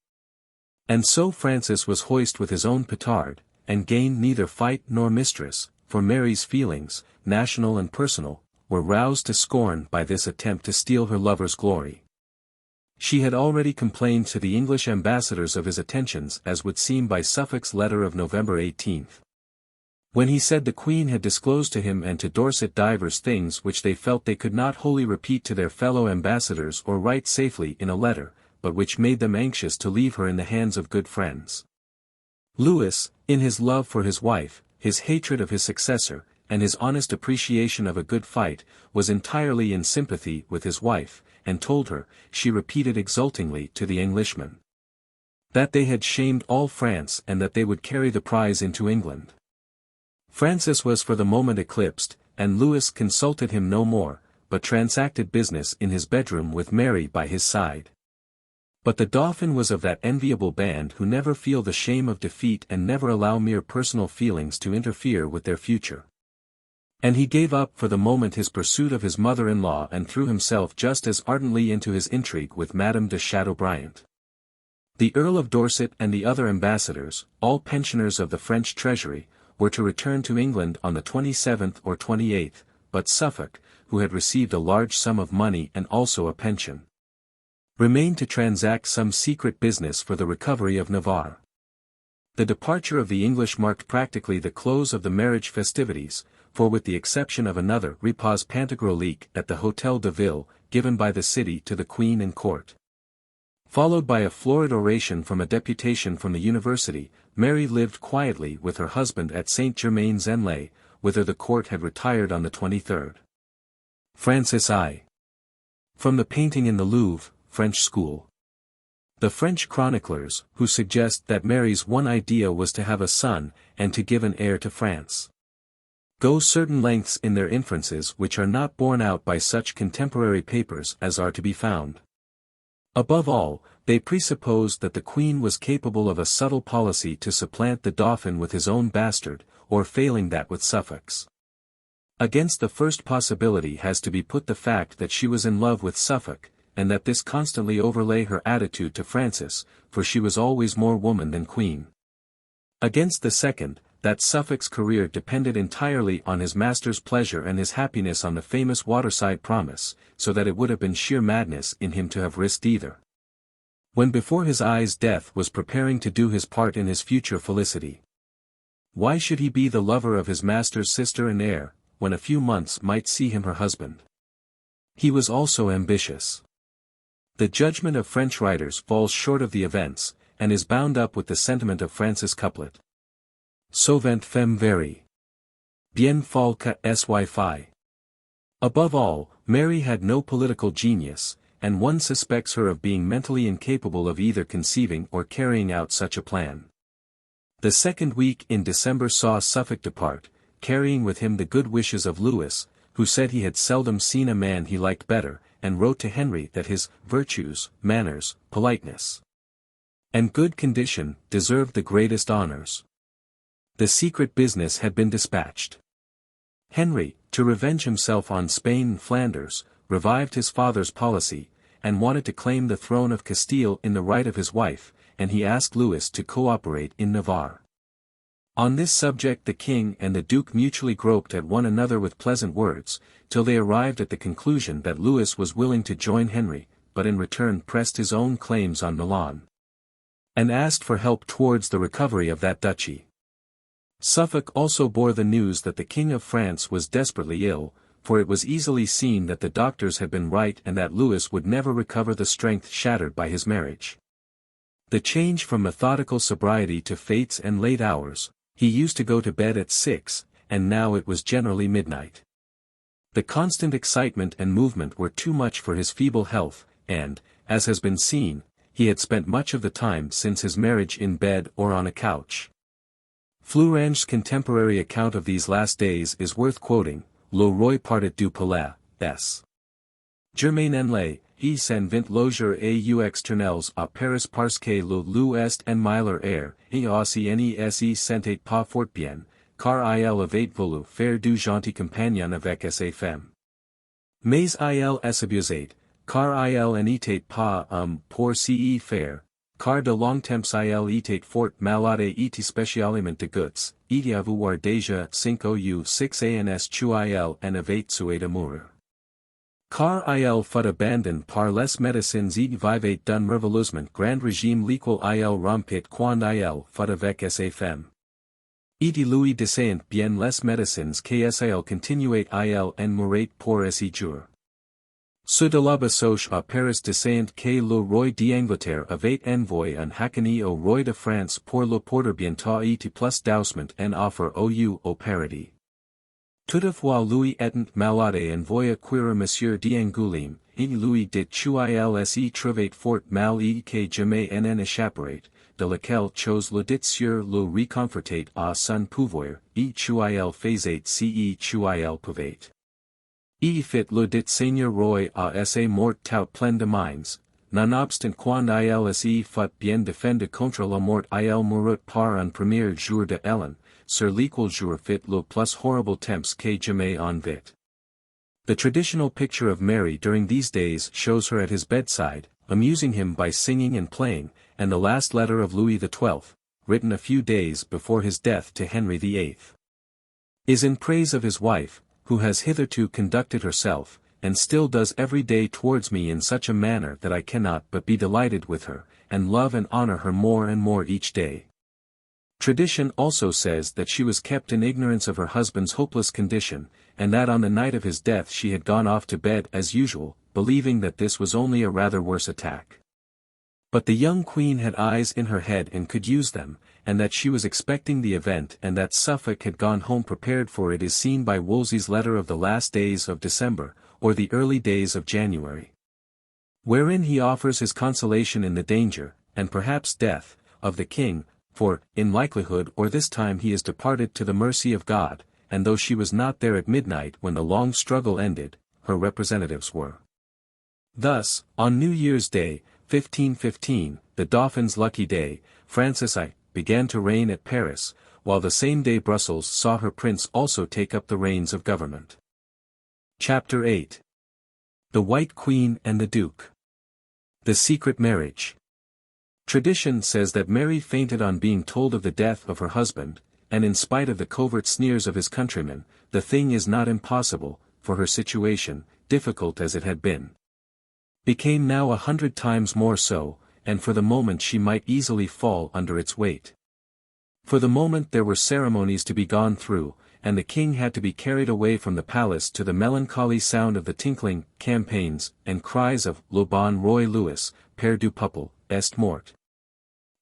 And so Francis was hoist with his own petard, and gained neither fight nor mistress, for Mary's feelings, national and personal, were roused to scorn by this attempt to steal her lover's glory. She had already complained to the English ambassadors of his attentions as would seem by Suffolk's letter of November 18. When he said the Queen had disclosed to him and to Dorset divers things which they felt they could not wholly repeat to their fellow ambassadors or write safely in a letter, but which made them anxious to leave her in the hands of good friends. Louis, in his love for his wife, his hatred of his successor, and his honest appreciation of a good fight, was entirely in sympathy with his wife, and told her, she repeated exultingly to the Englishmen, that they had shamed all France and that they would carry the prize into England. Francis was for the moment eclipsed, and Louis consulted him no more, but transacted business in his bedroom with Mary by his side. But the Dauphin was of that enviable band who never feel the shame of defeat and never allow mere personal feelings to interfere with their future. And he gave up for the moment his pursuit of his mother-in-law and threw himself just as ardently into his intrigue with Madame de Chateaubriand. The Earl of Dorset and the other ambassadors, all pensioners of the French treasury, were to return to England on the 27th or 28th, but Suffolk, who had received a large sum of money and also a pension, remained to transact some secret business for the recovery of Navarre. The departure of the English marked practically the close of the marriage festivities, for with the exception of another repos pantagruelique at the Hôtel de Ville, given by the city to the Queen and Court, followed by a florid oration from a deputation from the University, Mary lived quietly with her husband at Saint-Germain-en-Laye, whither the court had retired on the 23rd. Francis I. From the painting in the Louvre, French school. The French chroniclers, who suggest that Mary's one idea was to have a son, and to give an heir to France, go certain lengths in their inferences which are not borne out by such contemporary papers as are to be found. Above all, they presupposed that the Queen was capable of a subtle policy to supplant the Dauphin with his own bastard, or failing that with Suffolk's. Against the first possibility has to be put the fact that she was in love with Suffolk, and that this constantly overlay her attitude to Francis, for she was always more woman than queen. Against the second, that Suffolk's career depended entirely on his master's pleasure and his happiness on the famous waterside promise, so that it would have been sheer madness in him to have risked either, when before his eyes death was preparing to do his part in his future felicity. Why should he be the lover of his master's sister and heir, when a few months might see him her husband? He was also ambitious. The judgment of French writers falls short of the events, and is bound up with the sentiment of Francis' couplet. Sauvant femme very bien folle que sy fi. Above all, Mary had no political genius, and one suspects her of being mentally incapable of either conceiving or carrying out such a plan. The second week in December saw Suffolk depart, carrying with him the good wishes of Louis, who said he had seldom seen a man he liked better, and wrote to Henry that his virtues, manners, politeness, and good condition deserved the greatest honors. The secret business had been dispatched. Henry, to revenge himself on Spain and Flanders, revived his father's policy, and wanted to claim the throne of Castile in the right of his wife, and he asked Louis to co-operate in Navarre. On this subject the king and the duke mutually groped at one another with pleasant words, till they arrived at the conclusion that Louis was willing to join Henry, but in return pressed his own claims on Milan, and asked for help towards the recovery of that duchy. Suffolk also bore the news that the King of France was desperately ill, for it was easily seen that the doctors had been right and that Louis would never recover the strength shattered by his marriage. The change from methodical sobriety to fetes and late hours, he used to go to bed at 6, and now it was generally midnight. The constant excitement and movement were too much for his feeble health, and, as has been seen, he had spent much of the time since his marriage in bed or on a couch. Fleurange's contemporary account of these last days is worth quoting. Le roi partit du palais, s. Germain enlay, il s'en vint loger et aux externels à Paris parce que le lieu est en meilleur air, et aussi ne sentait pas fort bien, car il avait voulu faire du gentil compagnon avec sa femme. Mais il s'abusait, car il n'était pas pour s'y faire, car de long temps il était fort malade et spécialement de gouttes, et avoir déjà 5 ou 6 ans qu'il en avait souhaité de mourir. Car il fut abandonné par les médecins et vivait d'un revolution grand régime lequel il rompit quand il fut avec sa femme. Et Louis XII bien les médecins qu'il continuait il en mourait pour esse jours. Ce de la basoche à Paris descend que le roi d'Angleterre avait envoyé un hackney au roi de France pour le porter bientôt et plus d'ausement en offre au paradis. Toutefois Louis étant malade envoya cuire Monsieur d'Angoulême, et Louis dit qu'il trouvait fort mal et que jamais en échapperait, de laquelle chose le dit sur le reconforter à son pouvoir, et qu'il faisait si qu'il pouvait. Et fit le dit seigneur roi à sa mort tout plein de mines, nonobstant quand il fut bien défendu contre la mort il mourut par un premier jour de l'an, sur lequel jour fit le plus horrible temps que jamais on vit. The traditional picture of Mary during these days shows her at his bedside, amusing him by singing and playing, and the last letter of Louis XII, written a few days before his death to Henry VIII, is in praise of his wife, who has hitherto conducted herself, and still does every day towards me in such a manner that I cannot but be delighted with her, and love and honor her more and more each day. Tradition also says that she was kept in ignorance of her husband's hopeless condition, and that on the night of his death she had gone off to bed as usual, believing that this was only a rather worse attack. But the young queen had eyes in her head and could use them, and that she was expecting the event and that Suffolk had gone home prepared for it is seen by Wolsey's letter of the last days of December, or the early days of January, wherein he offers his consolation in the danger, and perhaps death, of the king, for, in likelihood or this time he is departed to the mercy of God, and though she was not there at midnight when the long struggle ended, her representatives were. Thus, on New Year's Day, 1515, the Dauphin's lucky day, Francis I began to reign at Paris, while the same day Brussels saw her prince also take up the reins of government. Chapter 8. The White Queen and the Duke. The Secret Marriage. Tradition says that Mary fainted on being told of the death of her husband, and in spite of the covert sneers of his countrymen, the thing is not impossible, for her situation, difficult as it had been, became now 100 times more so, and for the moment she might easily fall under its weight. For the moment there were ceremonies to be gone through, and the king had to be carried away from the palace to the melancholy sound of the tinkling campaigns and cries of Le bon roi Louis, Père du peuple, est mort,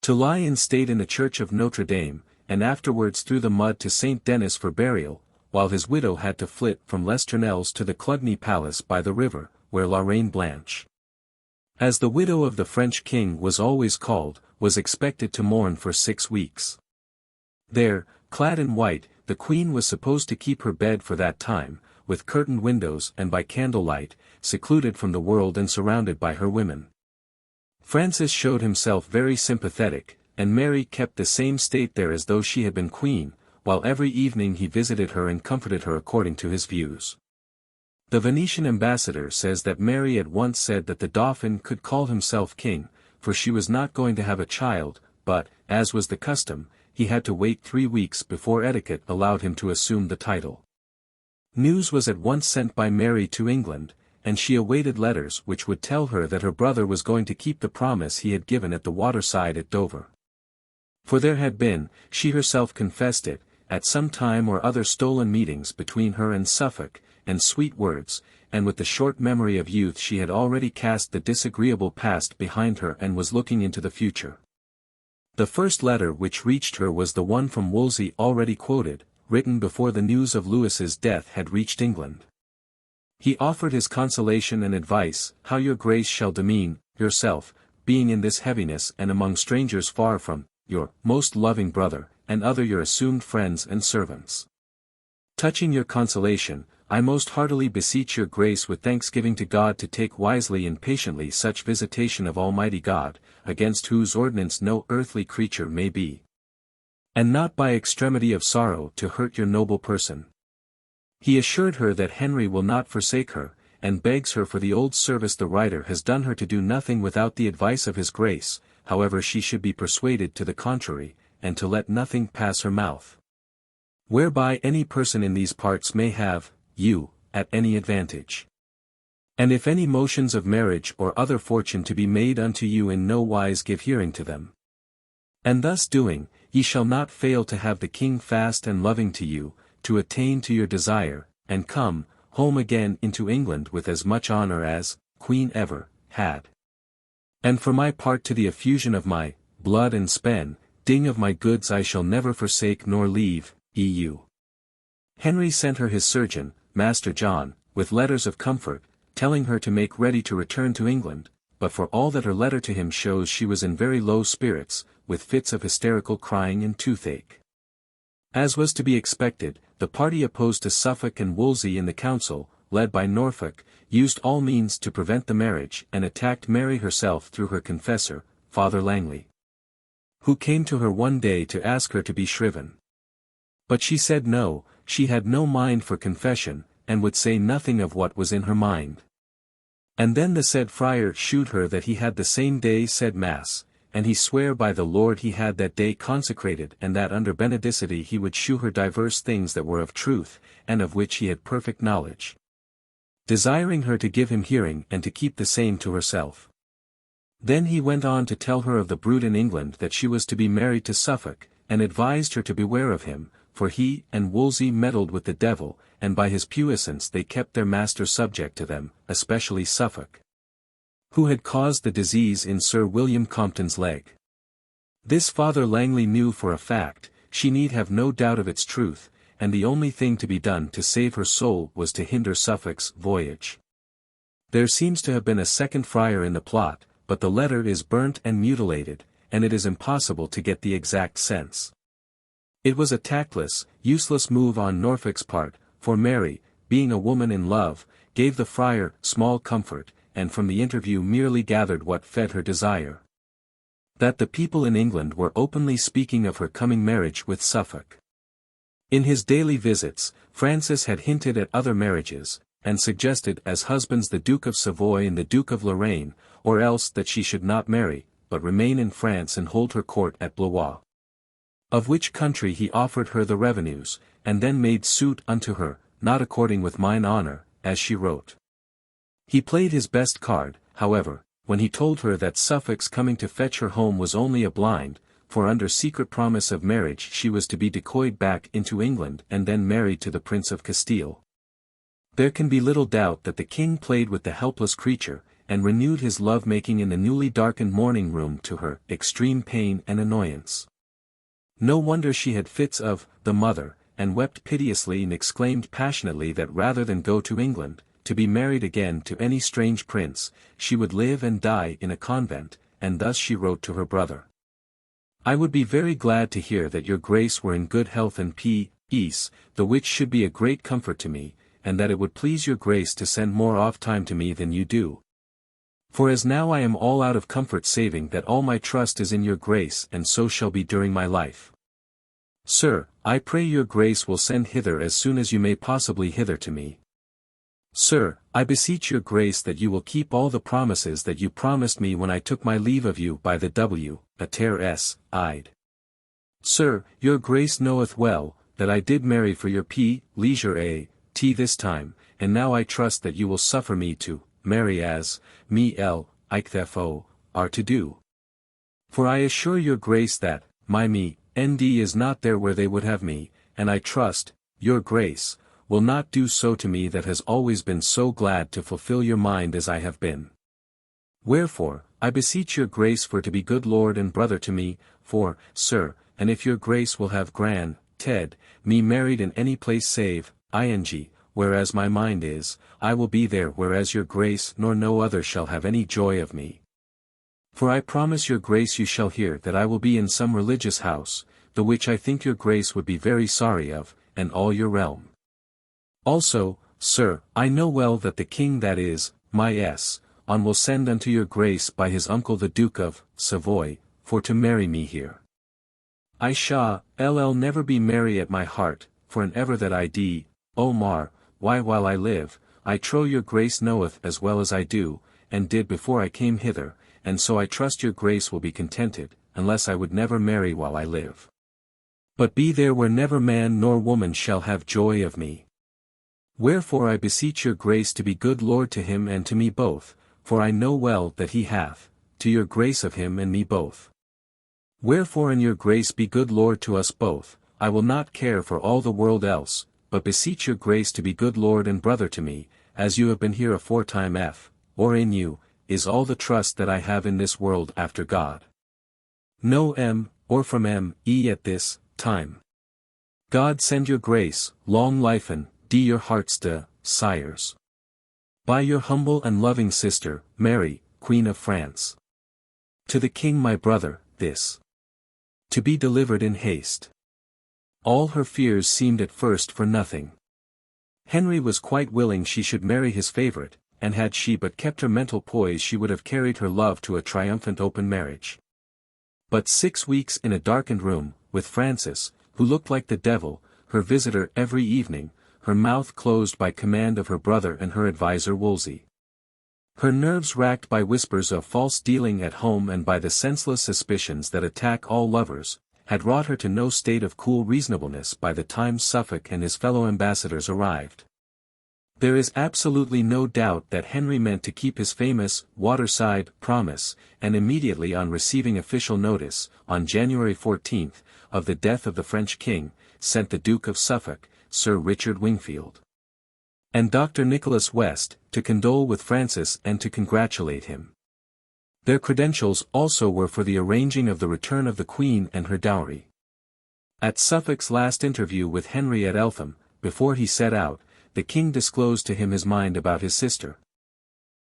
to lie in state in the church of Notre Dame, and afterwards through the mud to Saint Denis for burial, while his widow had to flit from Les Tournelles to the Clugny Palace by the river, where La Reine Blanche, as the widow of the French king was always called, was expected to mourn for 6 weeks. There, clad in white, the queen was supposed to keep her bed for that time, with curtained windows and by candlelight, secluded from the world and surrounded by her women. Francis showed himself very sympathetic, and Mary kept the same state there as though she had been queen, while every evening he visited her and comforted her according to his views. The Venetian ambassador says that Mary at once said that the Dauphin could call himself king, for she was not going to have a child, but, as was the custom, he had to wait 3 weeks before etiquette allowed him to assume the title. News was at once sent by Mary to England, and she awaited letters which would tell her that her brother was going to keep the promise he had given at the waterside at Dover. For there had been, she herself confessed it, at some time or other stolen meetings between her and Suffolk, and sweet words, and with the short memory of youth she had already cast the disagreeable past behind her and was looking into the future. The first letter which reached her was the one from Wolsey already quoted, written before the news of Louis's death had reached England. He offered his consolation and advice, how your grace shall demean yourself, being in this heaviness and among strangers far from your most loving brother, and other your assumed friends and servants. Touching your consolation, I most heartily beseech your grace with thanksgiving to God to take wisely and patiently such visitation of Almighty God, against whose ordinance no earthly creature may be. And not by extremity of sorrow to hurt your noble person. He assured her that Henry will not forsake her, and begs her for the old service the writer has done her to do nothing without the advice of his grace, however she should be persuaded to the contrary, and to let nothing pass her mouth. Whereby any person in these parts may have, you, at any advantage. And if any motions of marriage or other fortune to be made unto you in no wise give hearing to them. And thus doing, ye shall not fail to have the king fast and loving to you, to attain to your desire, and come, home again into England with as much honour as, Queen ever, had. And for my part to the effusion of my, blood and spending of my goods I shall never forsake nor leave, EU. Henry sent her his surgeon, Master John, with letters of comfort, telling her to make ready to return to England, but for all that her letter to him shows she was in very low spirits, with fits of hysterical crying and toothache. As was to be expected, the party opposed to Suffolk and Wolsey in the council, led by Norfolk, used all means to prevent the marriage and attacked Mary herself through her confessor, Father Langley, who came to her one day to ask her to be shriven. But she said no, she had no mind for confession, and would say nothing of what was in her mind. And then the said friar shewed her that he had the same day said Mass, and he sware by the Lord he had that day consecrated and that under benedicity he would shew her divers things that were of truth, and of which he had perfect knowledge. Desiring her to give him hearing and to keep the same to herself. Then he went on to tell her of the brood in England that she was to be married to Suffolk, and advised her to beware of him, for he and Wolsey meddled with the devil, and by his puissance they kept their master subject to them, especially Suffolk, who had caused the disease in Sir William Compton's leg. This Father Langley knew for a fact, she need have no doubt of its truth, and the only thing to be done to save her soul was to hinder Suffolk's voyage. There seems to have been a second friar in the plot, but the letter is burnt and mutilated, and it is impossible to get the exact sense. It was a tactless, useless move on Norfolk's part, for Mary, being a woman in love, gave the friar small comfort, and from the interview merely gathered what fed her desire. That the people in England were openly speaking of her coming marriage with Suffolk. In his daily visits, Francis had hinted at other marriages, and suggested as husbands the Duke of Savoy and the Duke of Lorraine, or else that she should not marry, but remain in France and hold her court at Blois. Of which country he offered her the revenues, and then made suit unto her, not according with mine honour, as she wrote. He played his best card, however, when he told her that Suffolk's coming to fetch her home was only a blind, for under secret promise of marriage she was to be decoyed back into England and then married to the Prince of Castile. There can be little doubt that the king played with the helpless creature, and renewed his love-making in the newly darkened morning room to her extreme pain and annoyance. No wonder she had fits of the mother, and wept piteously and exclaimed passionately that rather than go to England, to be married again to any strange prince, she would live and die in a convent, and thus she wrote to her brother. I would be very glad to hear that your grace were in good health and peace, the which should be a great comfort to me, and that it would please your grace to send more oft time to me than you do. For as now I am all out of comfort saving that all my trust is in your grace and so shall be during my life. Sir, I pray your grace will send hither as soon as you may possibly hither to me. Sir, I beseech your grace that you will keep all the promises that you promised me when I took my leave of you by the W.A.T.R.S.I'd. Sir, your grace knoweth well, that I did marry for your leisure this time, and now I trust that you will suffer me to marry as are to do. For I assure your grace that my ND is not there where they would have me, and I trust, your grace, will not do so to me that has always been so glad to fulfill your mind as I have been. Wherefore, I beseech your grace for to be good lord and brother to me, for, sir, and if your grace will have me married in any place save, whereas my mind is, I will be there whereas your grace nor no other shall have any joy of me. For I promise your grace you shall hear that I will be in some religious house, the which I think your grace would be very sorry of, and all your realm. Also, sir, I know well that the king that is, my on will send unto your grace by his uncle the Duke of Savoy, for to marry me here. I shall never be merry at my heart, for an ever that I d, O mar, why while I live, I trow your grace knoweth as well as I do, and did before I came hither, and so I trust your grace will be contented, unless I would never marry while I live. But be there where never man nor woman shall have joy of me. Wherefore I beseech your grace to be good Lord to him and to me both, for I know well that he hath, to your grace of him and me both. Wherefore in your grace be good Lord to us both, I will not care for all the world else, but beseech your grace to be good Lord and brother to me, as you have been here aforetime or in you, is all the trust that I have in this world after God. No or from at this time. God send your grace, long life and your heart's desires. By your humble and loving sister, Mary, Queen of France. To the king my brother, this. To be delivered in haste. All her fears seemed at first for nothing. Henry was quite willing she should marry his favorite, and had she but kept her mental poise she would have carried her love to a triumphant open marriage. But 6 weeks in a darkened room, with Frances, who looked like the devil, her visitor every evening, her mouth closed by command of her brother and her adviser Wolsey. Her nerves racked by whispers of false dealing at home and by the senseless suspicions that attack all lovers, had wrought her to no state of cool reasonableness by the time Suffolk and his fellow ambassadors arrived. There is absolutely no doubt that Henry meant to keep his famous waterside promise, and immediately on receiving official notice, on January 14, of the death of the French king, sent the Duke of Suffolk, Sir Richard Wingfield, and Dr. Nicholas West, to condole with Francis and to congratulate him. Their credentials also were for the arranging of the return of the Queen and her dowry. At Suffolk's last interview with Henry at Eltham, before he set out, the king disclosed to him his mind about his sister,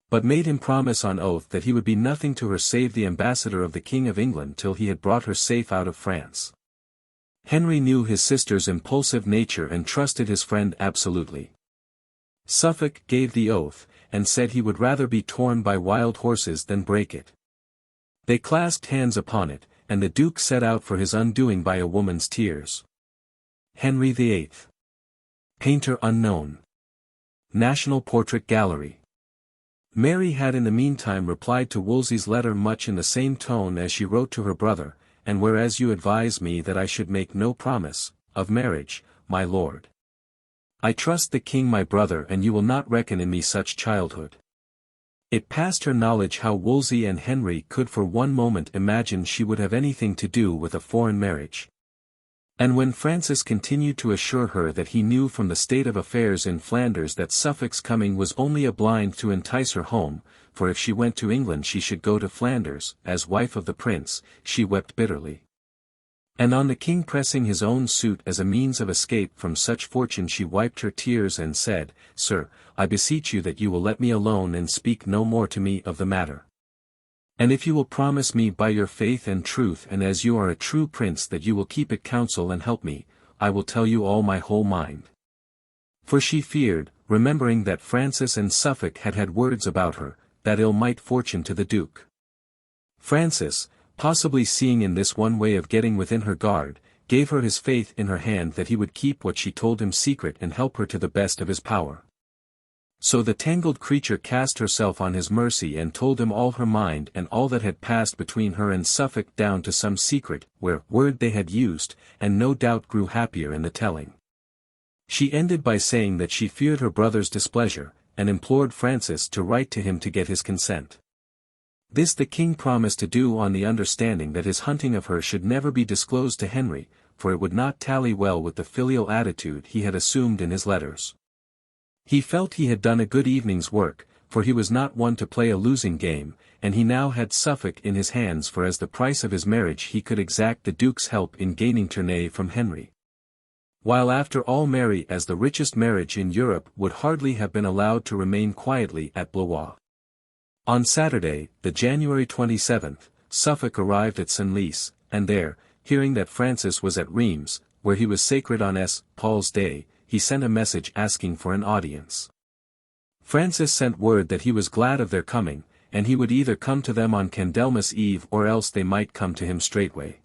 but made him promise on oath that he would be nothing to her save the ambassador of the King of England till he had brought her safe out of France. Henry knew his sister's impulsive nature and trusted his friend absolutely. Suffolk gave the oath, and said he would rather be torn by wild horses than break it. They clasped hands upon it, and the Duke set out for his undoing by a woman's tears. Henry VIII. Painter unknown. National Portrait Gallery. Mary had in the meantime replied to Wolsey's letter much in the same tone as she wrote to her brother, and whereas you advise me that I should make no promise of marriage, my lord, I trust the king my brother and you will not reckon in me such childhood. It passed her knowledge how Wolsey and Henry could for one moment imagine she would have anything to do with a foreign marriage. And when Francis continued to assure her that he knew from the state of affairs in Flanders that Suffolk's coming was only a blind to entice her home, for if she went to England she should go to Flanders, as wife of the prince, she wept bitterly. And on the king pressing his own suit as a means of escape from such fortune she wiped her tears and said, Sir, I beseech you that you will let me alone and speak no more to me of the matter. And if you will promise me by your faith and truth and as you are a true prince that you will keep it counsel and help me, I will tell you all my whole mind. For she feared, remembering that Francis and Suffolk had had words about her, that ill might fortune to the Duke. Francis, possibly seeing in this one way of getting within her guard, gave her his faith in her hand that he would keep what she told him secret and help her to the best of his power. So the tangled creature cast herself on his mercy and told him all her mind and all that had passed between her and Suffolk down to some secret word they had used, and no doubt grew happier in the telling. She ended by saying that she feared her brother's displeasure, and implored Francis to write to him to get his consent. This the king promised to do on the understanding that his hunting of her should never be disclosed to Henry, for it would not tally well with the filial attitude he had assumed in his letters. He felt he had done a good evening's work, for he was not one to play a losing game, and he now had Suffolk in his hands, for as the price of his marriage he could exact the Duke's help in gaining Tournay from Henry. While after all Mary as the richest marriage in Europe would hardly have been allowed to remain quietly at Blois. On Saturday, the January 27th, Suffolk arrived at Senlis, and there, hearing that Francis was at Rheims, where he was sacred on S. Paul's Day, he sent a message asking for an audience. Francis sent word that he was glad of their coming, and he would either come to them on Candlemas Eve or else they might come to him straightway.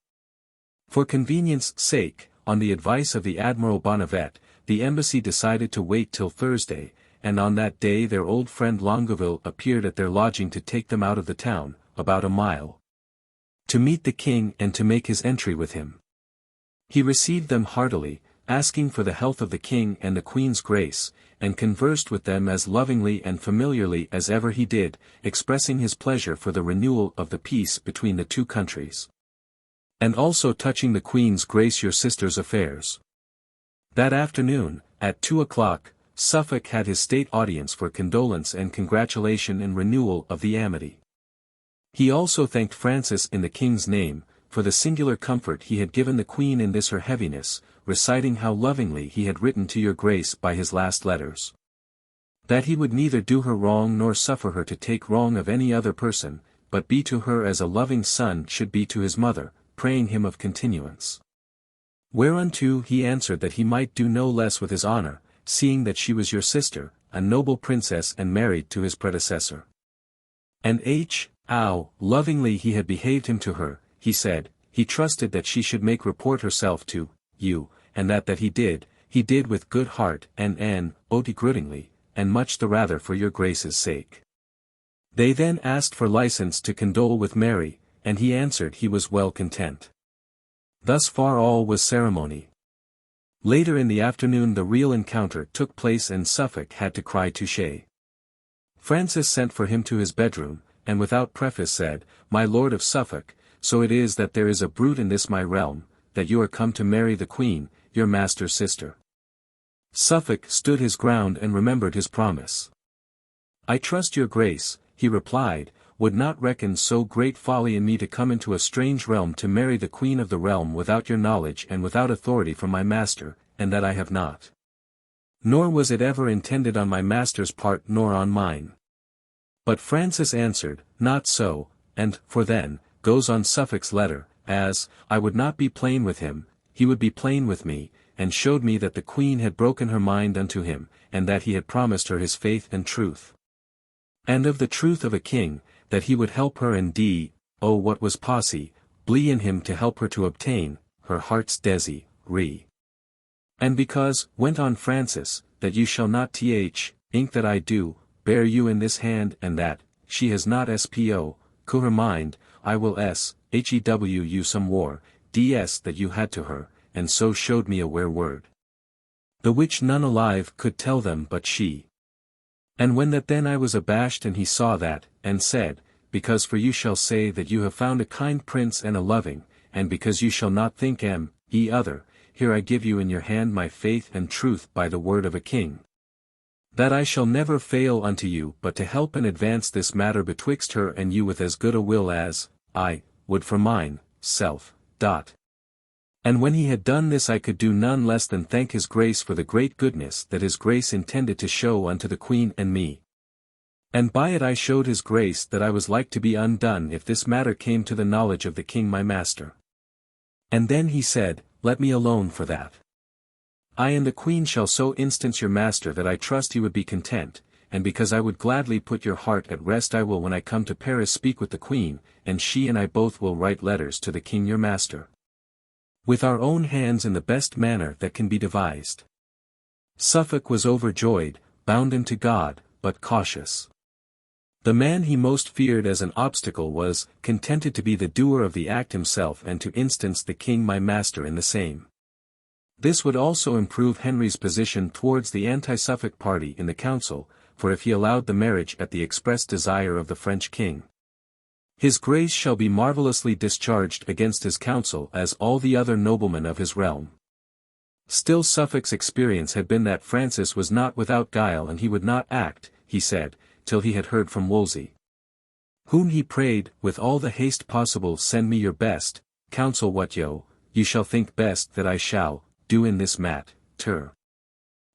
For convenience' sake, on the advice of the Admiral Bonnevet, the embassy decided to wait till Thursday, and on that day their old friend Longueville appeared at their lodging to take them out of the town, about a mile, to meet the king and to make his entry with him. He received them heartily, asking for the health of the king and the queen's grace, and conversed with them as lovingly and familiarly as ever he did, expressing his pleasure for the renewal of the peace between the two countries. And also touching the queen's grace your sister's affairs. That afternoon, at 2 o'clock, Suffolk had his state audience for condolence and congratulation and renewal of the amity. He also thanked Francis in the king's name, for the singular comfort he had given the queen in this her heaviness, reciting how lovingly he had written to your grace by his last letters. That he would neither do her wrong nor suffer her to take wrong of any other person, but be to her as a loving son should be to his mother, praying him of continuance. Whereunto he answered that he might do no less with his honor, seeing that she was your sister, a noble princess and married to his predecessor. And how lovingly he had behaved him to her, he said, he trusted that she should make report herself to you, and that he did with good heart and odi grudingly, and much the rather for your grace's sake. They then asked for license to condole with Mary, and he answered he was well content. Thus far all was ceremony. Later in the afternoon the real encounter took place and Suffolk had to cry touché. Francis sent for him to his bedroom, and without preface said, My Lord of Suffolk, so it is that there is a brute in this my realm, that you are come to marry the queen, your master's sister. Suffolk stood his ground and remembered his promise. I trust your grace, he replied, would not reckon so great folly in me to come into a strange realm to marry the queen of the realm without your knowledge and without authority from my master, and that I have not. Nor was it ever intended on my master's part nor on mine. But Francis answered, Not so, and, for then, goes on Suffolk's letter, as, I would not be plain with him, he would be plain with me, and showed me that the queen had broken her mind unto him, and that he had promised her his faith and truth. And of the truth of a king, that he would help her and what was posse, blee in him to help her to obtain, her heart's desire. And because, went on Francis, that you shall not ink that I do, bear you in this hand and that, she has not co her mind, I will hew you some war, that you had to her, and so showed me a ware word. The which none alive could tell them but she. And when that then I was abashed and he saw that, and said, Because for you shall say that you have found a kind prince and a loving, and because you shall not think other, here I give you in your hand my faith and truth by the word of a king. That I shall never fail unto you but to help and advance this matter betwixt her and you with as good a will as I would for mine self. And when he had done this I could do none less than thank his grace for the great goodness that his grace intended to show unto the queen and me. And by it I showed his grace that I was like to be undone if this matter came to the knowledge of the king my master. And then he said, Let me alone for that. I and the queen shall so instance your master that I trust he would be content, and because I would gladly put your heart at rest I will when I come to Paris speak with the queen, and she and I both will write letters to the king your master. With our own hands in the best manner that can be devised. Suffolk was overjoyed, bounden to God, but cautious. The man he most feared as an obstacle was contented to be the doer of the act himself and to instance the king my master in the same. This would also improve Henry's position towards the anti-Suffolk party in the council, for if he allowed the marriage at the express desire of the French king, his grace shall be marvellously discharged against his council as all the other noblemen of his realm. Still Suffolk's experience had been that Francis was not without guile and he would not act, he said, till he had heard from Wolsey. Whom he prayed, with all the haste possible send me your best, counsel what you shall think best that I shall, do in this matter.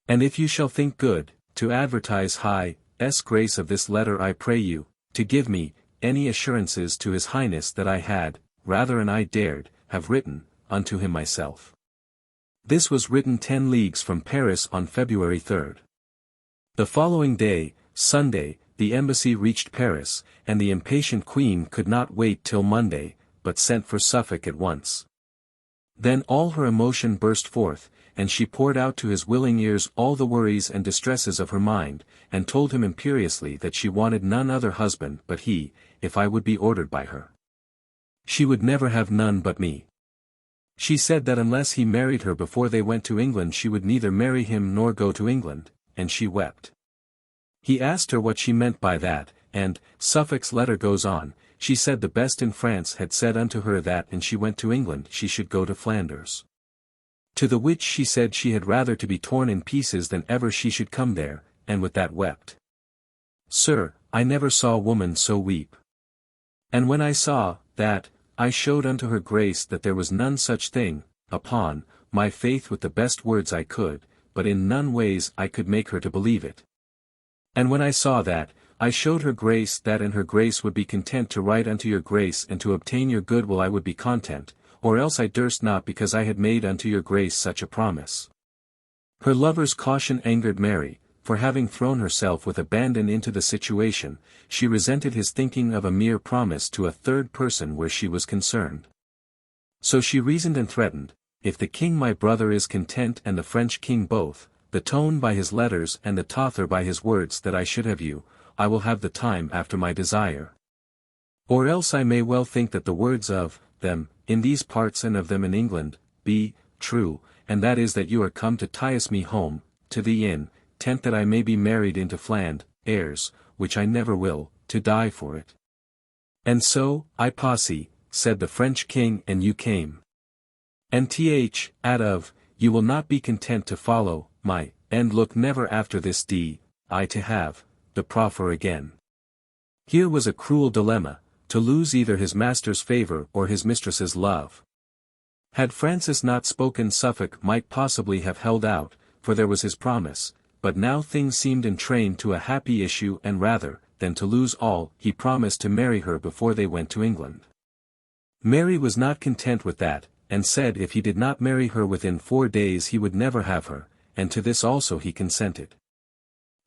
And if you shall think good, to advertise high grace of this letter I pray you, to give me, any assurances to his highness that I had, rather and I dared, have written, unto him myself. This was written 10 leagues from Paris on February 3rd. The following day, Sunday, the embassy reached Paris, and the impatient queen could not wait till Monday, but sent for Suffolk at once. Then all her emotion burst forth, and she poured out to his willing ears all the worries and distresses of her mind, and told him imperiously that she wanted none other husband but he, if I would be ordered by her. She would never have none but me. She said that unless he married her before they went to England she would neither marry him nor go to England, and she wept. He asked her what she meant by that, and, Suffolk's letter goes on, she said the best in France had said unto her that and she went to England she should go to Flanders. To the which she said she had rather to be torn in pieces than ever she should come there, and with that wept. Sir, I never saw woman so weep. And when I saw that, I showed unto her grace that there was none such thing, upon my faith with the best words I could, but in none ways I could make her to believe it. And when I saw that, I showed her grace that and her grace would be content to write unto your grace and to obtain your goodwill I would be content, or else I durst not because I had made unto your grace such a promise. Her lover's caution angered Mary, for having thrown herself with abandon into the situation, she resented his thinking of a mere promise to a third person where she was concerned. So she reasoned and threatened, if the king my brother is content and the French king both, the tone by his letters and the tother by his words that I should have you, I will have the time after my desire. Or else I may well think that the words of them, in these parts and of them in England, be true, and that is that you are come to tice me home, to the inn, tent that I may be married into Flanders, which I never will, to die for it. And so, I posse, said the French king and you came. And add of, you will not be content to follow, my, and look never after this I to have, the proffer again. Here was a cruel dilemma, to lose either his master's favour or his mistress's love. Had Francis not spoken Suffolk might possibly have held out, for there was his promise, but now things seemed entrained to a happy issue and rather, than to lose all, he promised to marry her before they went to England. Mary was not content with that, and said if he did not marry her within 4 days he would never have her, and to this also he consented.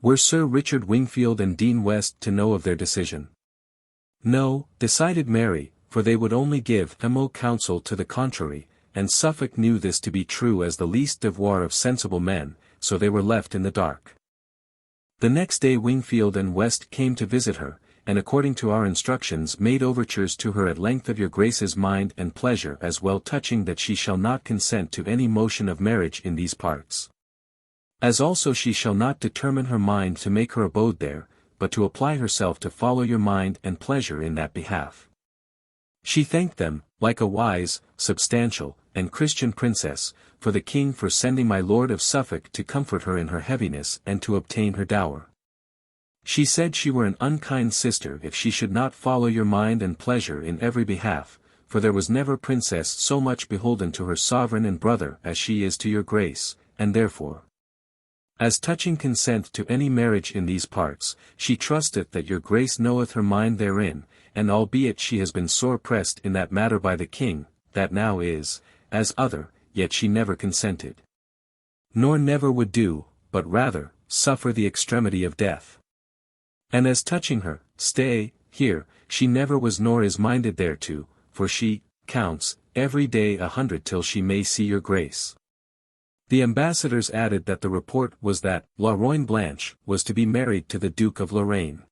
Were Sir Richard Wingfield and Dean West to know of their decision? No, decided Mary, for they would only give counsel to the contrary, and Suffolk knew this to be true as the least devoir of sensible men, so they were left in the dark. The next day Wingfield and West came to visit her, and according to our instructions made overtures to her at length of your grace's mind and pleasure as well touching that she shall not consent to any motion of marriage in these parts. As also she shall not determine her mind to make her abode there, but to apply herself to follow your mind and pleasure in that behalf. She thanked them, like a wise, substantial, and Christian princess, for the king for sending my lord of Suffolk to comfort her in her heaviness and to obtain her dower. She said she were an unkind sister if she should not follow your mind and pleasure in every behalf, for there was never princess so much beholden to her sovereign and brother as she is to your grace, and therefore, as touching consent to any marriage in these parts, she trusteth that your grace knoweth her mind therein, and albeit she has been sore pressed in that matter by the king, that now is, as other, yet she never consented. Nor never would do, but rather, suffer the extremity of death. And as touching her, stay, here, she never was nor is minded thereto, for she, counts, every day 100 till she may see your grace. The ambassadors added that the report was that La Royne Blanche was to be married to the Duke of Lorraine.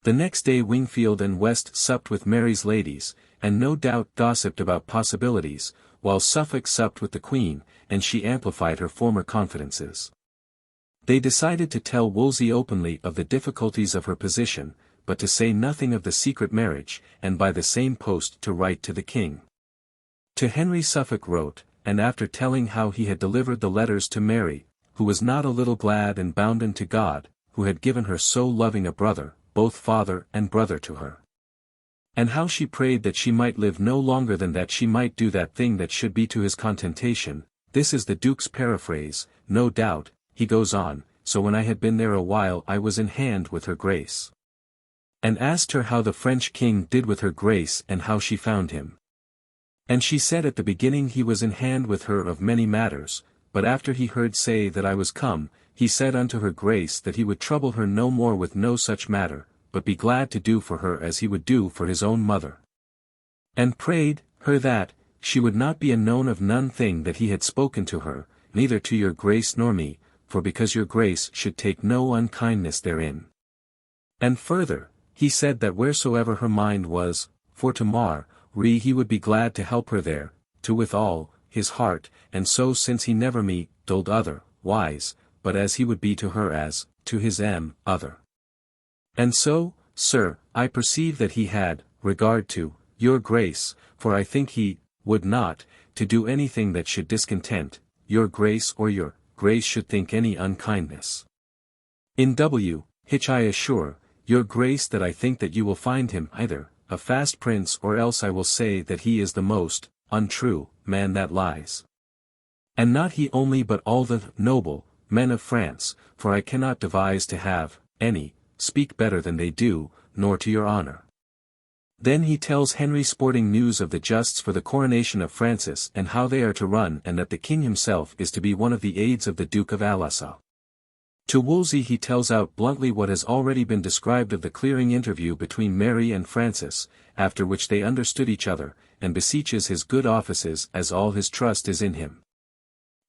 The next day Wingfield and West supped with Mary's ladies, and no doubt gossiped about possibilities, while Suffolk supped with the Queen, and she amplified her former confidences. They decided to tell Wolsey openly of the difficulties of her position, but to say nothing of the secret marriage, and by the same post to write to the king. To Henry Suffolk wrote, and after telling how he had delivered the letters to Mary, who was not a little glad and bounden to God, who had given her so loving a brother, both father and brother to her. And how she prayed that she might live no longer than that she might do that thing that should be to his contentation, this is the Duke's paraphrase, no doubt, he goes on, so when I had been there a while I was in hand with her Grace. And asked her how the French king did with her Grace and how she found him. And she said at the beginning he was in hand with her of many matters, but after he heard say that I was come, he said unto her Grace that he would trouble her no more with no such matter, but be glad to do for her as he would do for his own mother. And prayed her that she would not be known of none thing that he had spoken to her, neither to your Grace nor me, for because your Grace should take no unkindness therein. And further, he said that wheresoever her mind was, for tomorrow, he would be glad to help her there, to withal, his heart, and so since he never me, told other, wise, but as he would be to her as, to his other. And so, sir, I perceive that he had, regard to, your Grace, for I think he, would not, to do anything that should discontent, your Grace or your Grace should think any unkindness. In which I assure, your Grace that I think that you will find him either, a fast prince or else I will say that he is the most, untrue, man that lies. And not he only but all the noble, men of France, for I cannot devise to have, any, speak better than they do, nor to your honor. Then he tells Henry sporting news of the justs for the coronation of Francis and how they are to run and that the king himself is to be one of the aides of the Duke of Alençon. To Wolsey he tells out bluntly what has already been described of the clearing interview between Mary and Francis, after which they understood each other, and beseeches his good offices as all his trust is in him.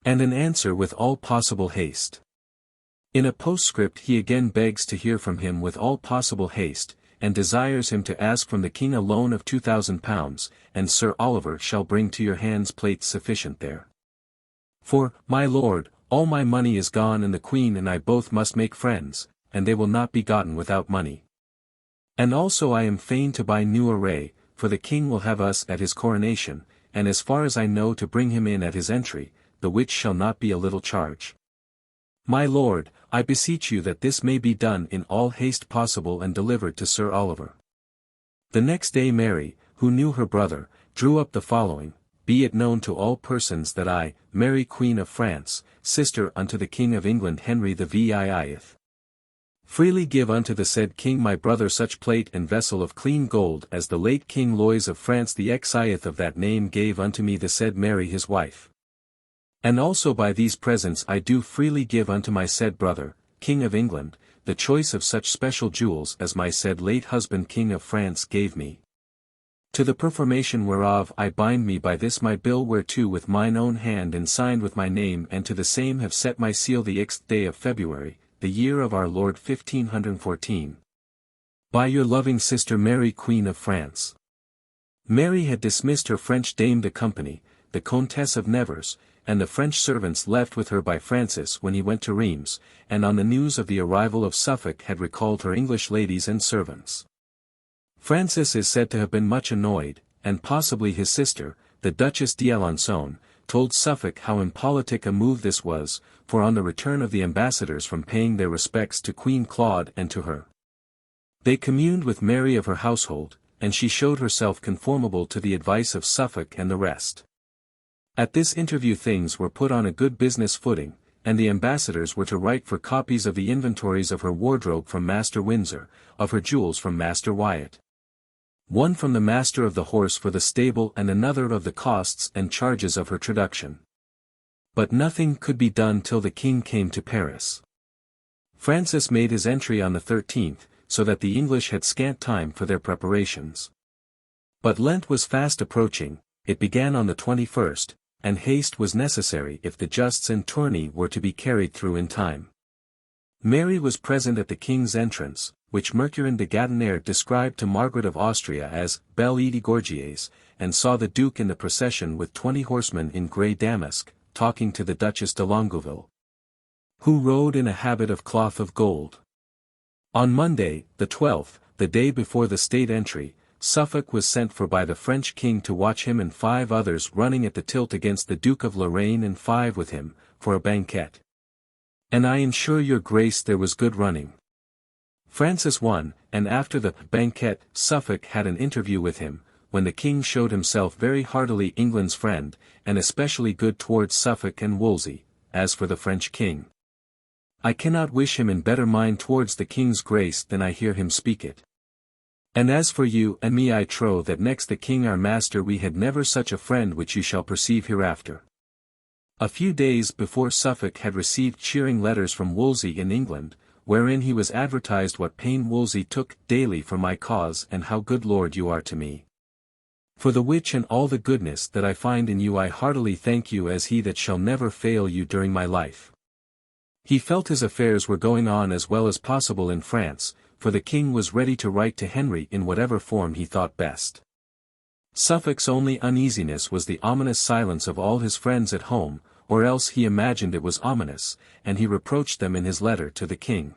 And an answer with all possible haste. In a postscript he again begs to hear from him with all possible haste, and desires him to ask from the king a loan of £2,000, and Sir Oliver shall bring to your hands plates sufficient there. For, my lord, all my money is gone and the queen and I both must make friends, and they will not be gotten without money. And also I am fain to buy new array, for the king will have us at his coronation, and as far as I know to bring him in at his entry, the which shall not be a little charge. My lord, I beseech you that this may be done in all haste possible and delivered to Sir Oliver. The next day Mary, who knew her brother, drew up the following, be it known to all persons that I, Mary Queen of France, sister unto the King of England Henry the VIII, freely give unto the said king my brother such plate and vessel of clean gold as the late King Louis of France the XIth of that name gave unto me the said Mary his wife. And also by these presents I do freely give unto my said brother, King of England, the choice of such special jewels as my said late husband King of France gave me. To the performation whereof I bind me by this my bill whereto with mine own hand and signed with my name and to the same have set my seal the 6th day of February, the year of our Lord 1514. By your loving sister Mary Queen of France. Mary had dismissed her French dame de company, the Comtesse of Nevers, and the French servants left with her by Francis when he went to Reims, and on the news of the arrival of Suffolk had recalled her English ladies and servants. Francis is said to have been much annoyed, and possibly his sister, the Duchess d'Alençon, told Suffolk how impolitic a move this was, for on the return of the ambassadors from paying their respects to Queen Claude and to her, they communed with Mary of her household, and she showed herself conformable to the advice of Suffolk and the rest. At this interview things were put on a good business footing, and the ambassadors were to write for copies of the inventories of her wardrobe from Master Windsor, of her jewels from Master Wyatt. One from the master of the horse for the stable and another of the costs and charges of her traduction. But nothing could be done till the king came to Paris. Francis made his entry on the 13th, so that the English had scant time for their preparations. But Lent was fast approaching, it began on the 21st, and haste was necessary if the justs and tourney were to be carried through in time. Mary was present at the king's entrance, which Mercurin de Gatineau described to Margaret of Austria as Belle et Gorgeous, and saw the Duke in the procession with 20 horsemen in grey damask, talking to the Duchess de Longueville, who rode in a habit of cloth of gold. On Monday, the 12th, the day before the state entry, Suffolk was sent for by the French king to watch him and 5 others running at the tilt against the Duke of Lorraine and 5 with him, for a banquet. And I ensure your grace there was good running. Francis won, and after the banquet Suffolk had an interview with him, when the king showed himself very heartily England's friend, and especially good towards Suffolk and Wolsey. As for the French king, I cannot wish him in better mind towards the king's grace than I hear him speak it. And as for you and me, I trow that next the king our master we had never such a friend which you shall perceive hereafter. A few days before Suffolk had received cheering letters from Wolsey in England, wherein he was advertised what pain Wolsey took daily for my cause and how good lord you are to me. For the which and all the goodness that I find in you I heartily thank you as he that shall never fail you during my life. He felt his affairs were going on as well as possible in France, for the king was ready to write to Henry in whatever form he thought best. Suffolk's only uneasiness was the ominous silence of all his friends at home, or else he imagined it was ominous, and he reproached them in his letter to the king.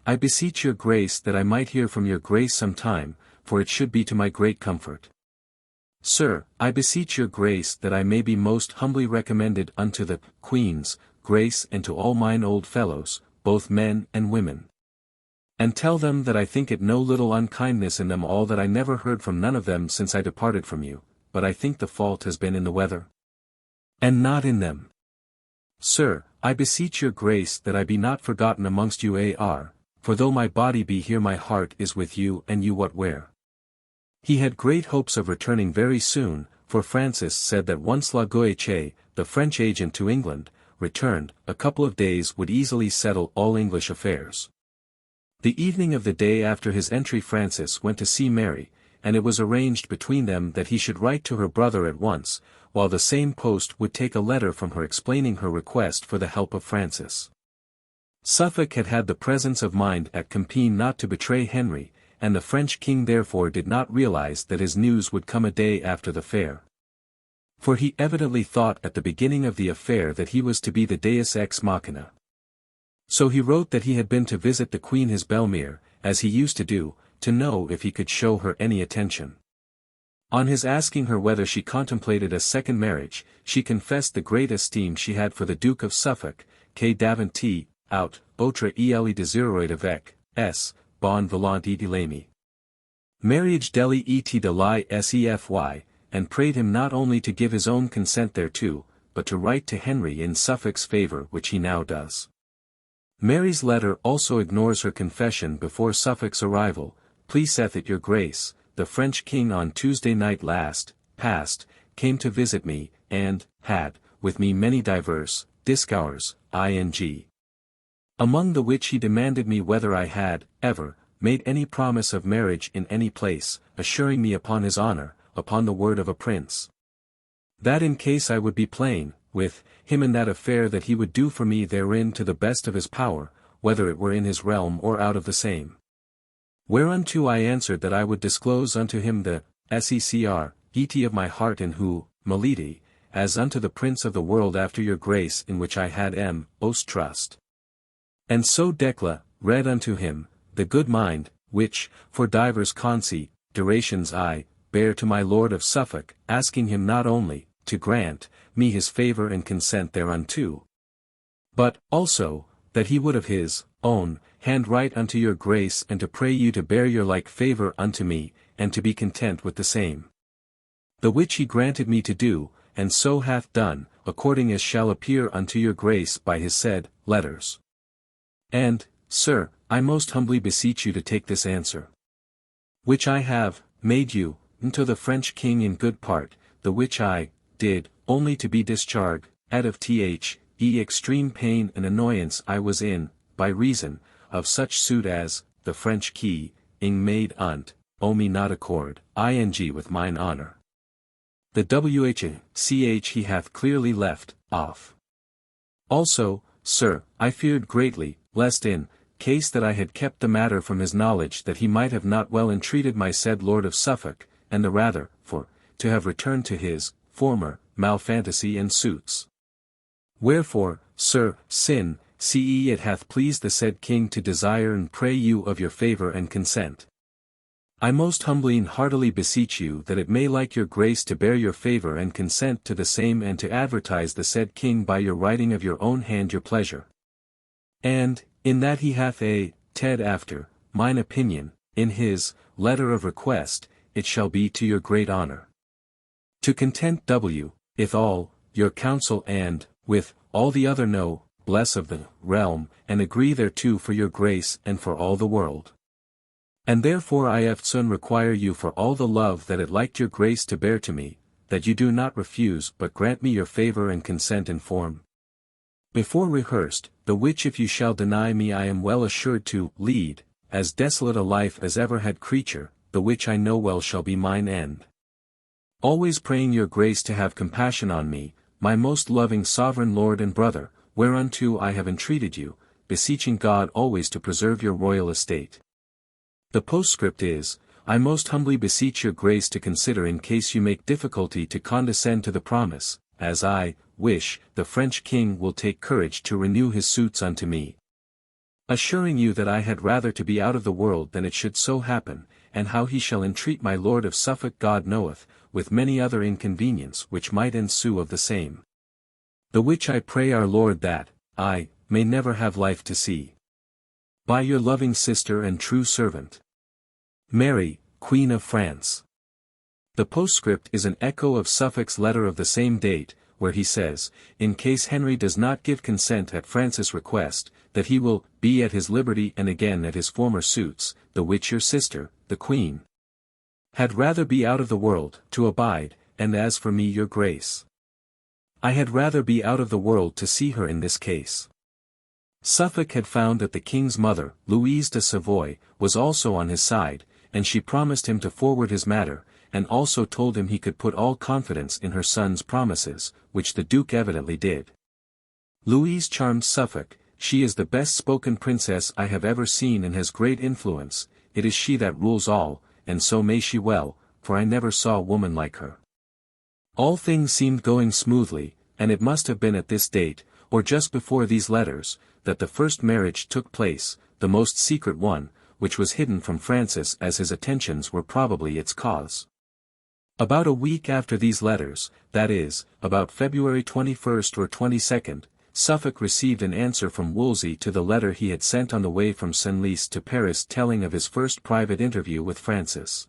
I beseech your grace that I might hear from your grace some time, for it should be to my great comfort. Sir, I beseech your grace that I may be most humbly recommended unto the Queen's grace and to all mine old fellows, both men and women. And tell them that I think it no little unkindness in them all that I never heard from none of them since I departed from you, but I think the fault has been in the weather, and not in them. Sir, I beseech your grace that I be not forgotten amongst you for though my body be here my heart is with you and you what where. He had great hopes of returning very soon, for Francis said that once La Goeche, the French agent to England, returned, a couple of days would easily settle all English affairs. The evening of the day after his entry Francis went to see Mary, and it was arranged between them that he should write to her brother at once, while the same post would take a letter from her explaining her request for the help of Francis. Suffolk had had the presence of mind at Compiègne not to betray Henry, and the French king therefore did not realize that his news would come a day after the fair. For he evidently thought at the beginning of the affair that he was to be the deus ex machina. So he wrote that he had been to visit the Queen his Belmere, as he used to do, to know if he could show her any attention. On his asking her whether she contemplated a second marriage, she confessed the great esteem she had for the Duke of Suffolk, que davanti, out, autre elle désiroit avec, s, bon volant et l'ami. Marriage deli et de la sefy, and prayed him not only to give his own consent thereto, but to write to Henry in Suffolk's favour which he now does. Mary's letter also ignores her confession before Suffolk's arrival. Pleaseth it your grace, the French king on Tuesday night past, came to visit me, and had, with me many diverse discours, ing. Among the which he demanded me whether I had, ever, made any promise of marriage in any place, assuring me upon his honour, upon the word of a prince, that in case I would be plain with him in that affair that he would do for me therein to the best of his power, whether it were in his realm or out of the same. Whereunto I answered that I would disclose unto him the secret of my heart and who, milady, as unto the prince of the world after your grace in which I had most trust. And so read unto him, the good mind, which, for divers considerations I bear to my Lord of Suffolk, asking him not only to grant me his favour and consent thereunto, but, also, that he would of his own hand write unto your grace and to pray you to bear your like favour unto me, and to be content with the same. The which he granted me to do, and so hath done, according as shall appear unto your grace by his said letters. And, sir, I most humbly beseech you to take this answer, which I have made you, unto the French king in good part, the which I did, only to be discharged, out of extreme pain and annoyance I was in, by reason of such suit as, the French king made me not accord, ing with mine honour. The whch he hath clearly left off. Also, sir, I feared greatly, lest in case that I had kept the matter from his knowledge that he might have not well entreated my said Lord of Suffolk, and the rather, to have returned to his former malfantasy and suits. Wherefore, sir, it hath pleased the said king to desire and pray you of your favour and consent. I most humbly and heartily beseech you that it may like your grace to bear your favour and consent to the same and to advertise the said king by your writing of your own hand your pleasure. And, in that he hath after mine opinion, in his letter of request, it shall be to your great honor. To content if all, your counsel and, with, all the other know, bless of the realm, and agree thereto for your grace and for all the world. And therefore I eftsoon require you for all the love that it liked your grace to bear to me, that you do not refuse but grant me your favour and consent in form. Before rehearsed, the which if you shall deny me I am well assured to lead, as desolate a life as ever had creature, the which I know well shall be mine end. Always praying your grace to have compassion on me, my most loving sovereign lord and brother, whereunto I have entreated you, beseeching God always to preserve your royal estate. The postscript is, I most humbly beseech your grace to consider in case you make difficulty to condescend to the promise, as I wish, the French king will take courage to renew his suits unto me. Assuring you that I had rather to be out of the world than it should so happen, and how he shall entreat my lord of Suffolk God knoweth, with many other inconvenience which might ensue of the same. The which I pray our Lord that, I, may never have life to see. By your loving sister and true servant, Mary, Queen of France. The postscript is an echo of Suffolk's letter of the same date, where he says, in case Henry does not give consent at Francis' request, that he will be at his liberty and again at his former suits, the which your sister, the Queen, had rather be out of the world, to abide, and as for me your grace, I had rather be out of the world to see her in this case. Suffolk had found that the king's mother, Louise de Savoy, was also on his side, and she promised him to forward his matter, and also told him he could put all confidence in her son's promises, which the Duke evidently did. Louise charmed Suffolk, she is the best-spoken princess I have ever seen and has great influence, it is she that rules all, and so may she well, for I never saw a woman like her. All things seemed going smoothly, and it must have been at this date, or just before these letters, that the first marriage took place, the most secret one, which was hidden from Francis as his attentions were probably its cause. About a week after these letters, that is, about February 21st or 22nd, Suffolk received an answer from Wolsey to the letter he had sent on the way from Senlis to Paris telling of his first private interview with Francis,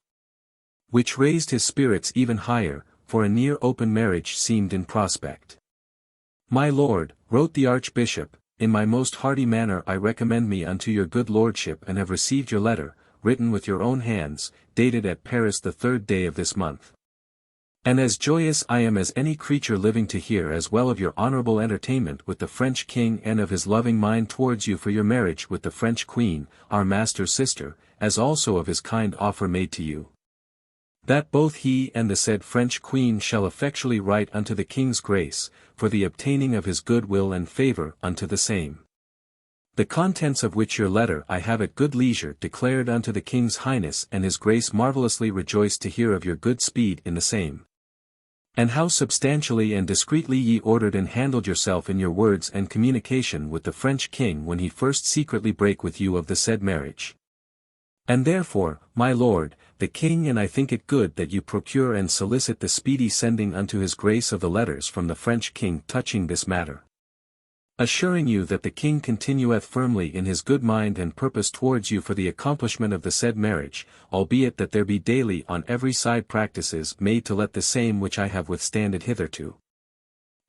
which raised his spirits even higher, for a near open marriage seemed in prospect. My lord, wrote the Archbishop, in my most hearty manner I recommend me unto your good lordship and have received your letter, written with your own hands, dated at Paris the 3rd day of this month. And as joyous I am as any creature living to hear as well of your honourable entertainment with the French king and of his loving mind towards you for your marriage with the French queen, our master's sister, as also of his kind offer made to you. That both he and the said French queen shall effectually write unto the king's grace, for the obtaining of his good will and favour unto the same. The contents of which your letter I have at good leisure declared unto the king's highness and his grace marvellously rejoiced to hear of your good speed in the same. And how substantially and discreetly ye ordered and handled yourself in your words and communication with the French king when he first secretly brake with you of the said marriage. And therefore, my lord, the king and I think it good that you procure and solicit the speedy sending unto his grace of the letters from the French king touching this matter. Assuring you that the king continueth firmly in his good mind and purpose towards you for the accomplishment of the said marriage, albeit that there be daily on every side practices made to let the same which I have withstanded hitherto.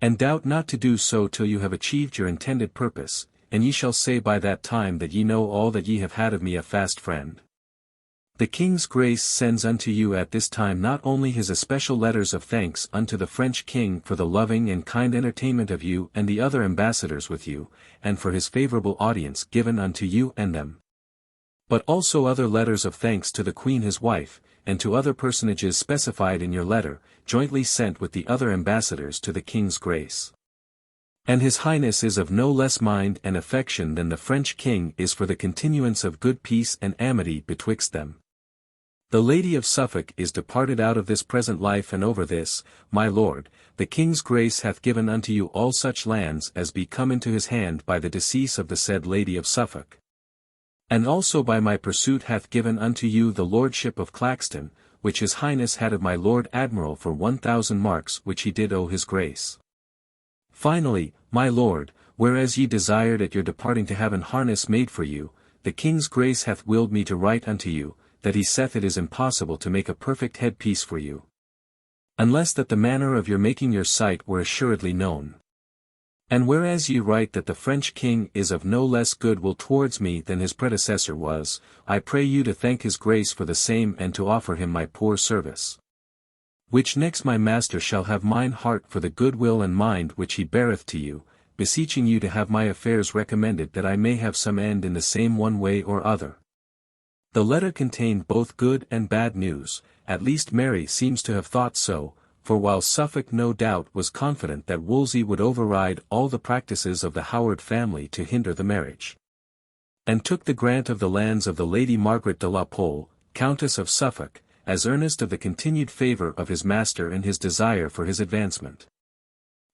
And doubt not to do so till you have achieved your intended purpose, and ye shall say by that time that ye know all that ye have had of me a fast friend. The king's grace sends unto you at this time not only his especial letters of thanks unto the French king for the loving and kind entertainment of you and the other ambassadors with you, and for his favourable audience given unto you and them, but also other letters of thanks to the queen his wife, and to other personages specified in your letter, jointly sent with the other ambassadors to the king's grace. And his highness is of no less mind and affection than the French king is for the continuance of good peace and amity betwixt them. The Lady of Suffolk is departed out of this present life, and over this, my lord, the king's grace hath given unto you all such lands as be come into his hand by the decease of the said Lady of Suffolk. And also by my pursuit hath given unto you the lordship of Claxton, which his highness had of my lord admiral for 1,000 marks which he did owe his grace. Finally, my lord, whereas ye desired at your departing to have an harness made for you, the king's grace hath willed me to write unto you, that he saith it is impossible to make a perfect headpiece for you. Unless that the manner of your making your sight were assuredly known. And whereas ye write that the French king is of no less good will towards me than his predecessor was, I pray you to thank his grace for the same and to offer him my poor service. Which next my master shall have mine heart for the good will and mind which he beareth to you, beseeching you to have my affairs recommended that I may have some end in the same one way or other. The letter contained both good and bad news, at least Mary seems to have thought so, for while Suffolk no doubt was confident that Wolsey would override all the practices of the Howard family to hinder the marriage, and took the grant of the lands of the Lady Margaret de la Pole, Countess of Suffolk, as earnest of the continued favour of his master and his desire for his advancement.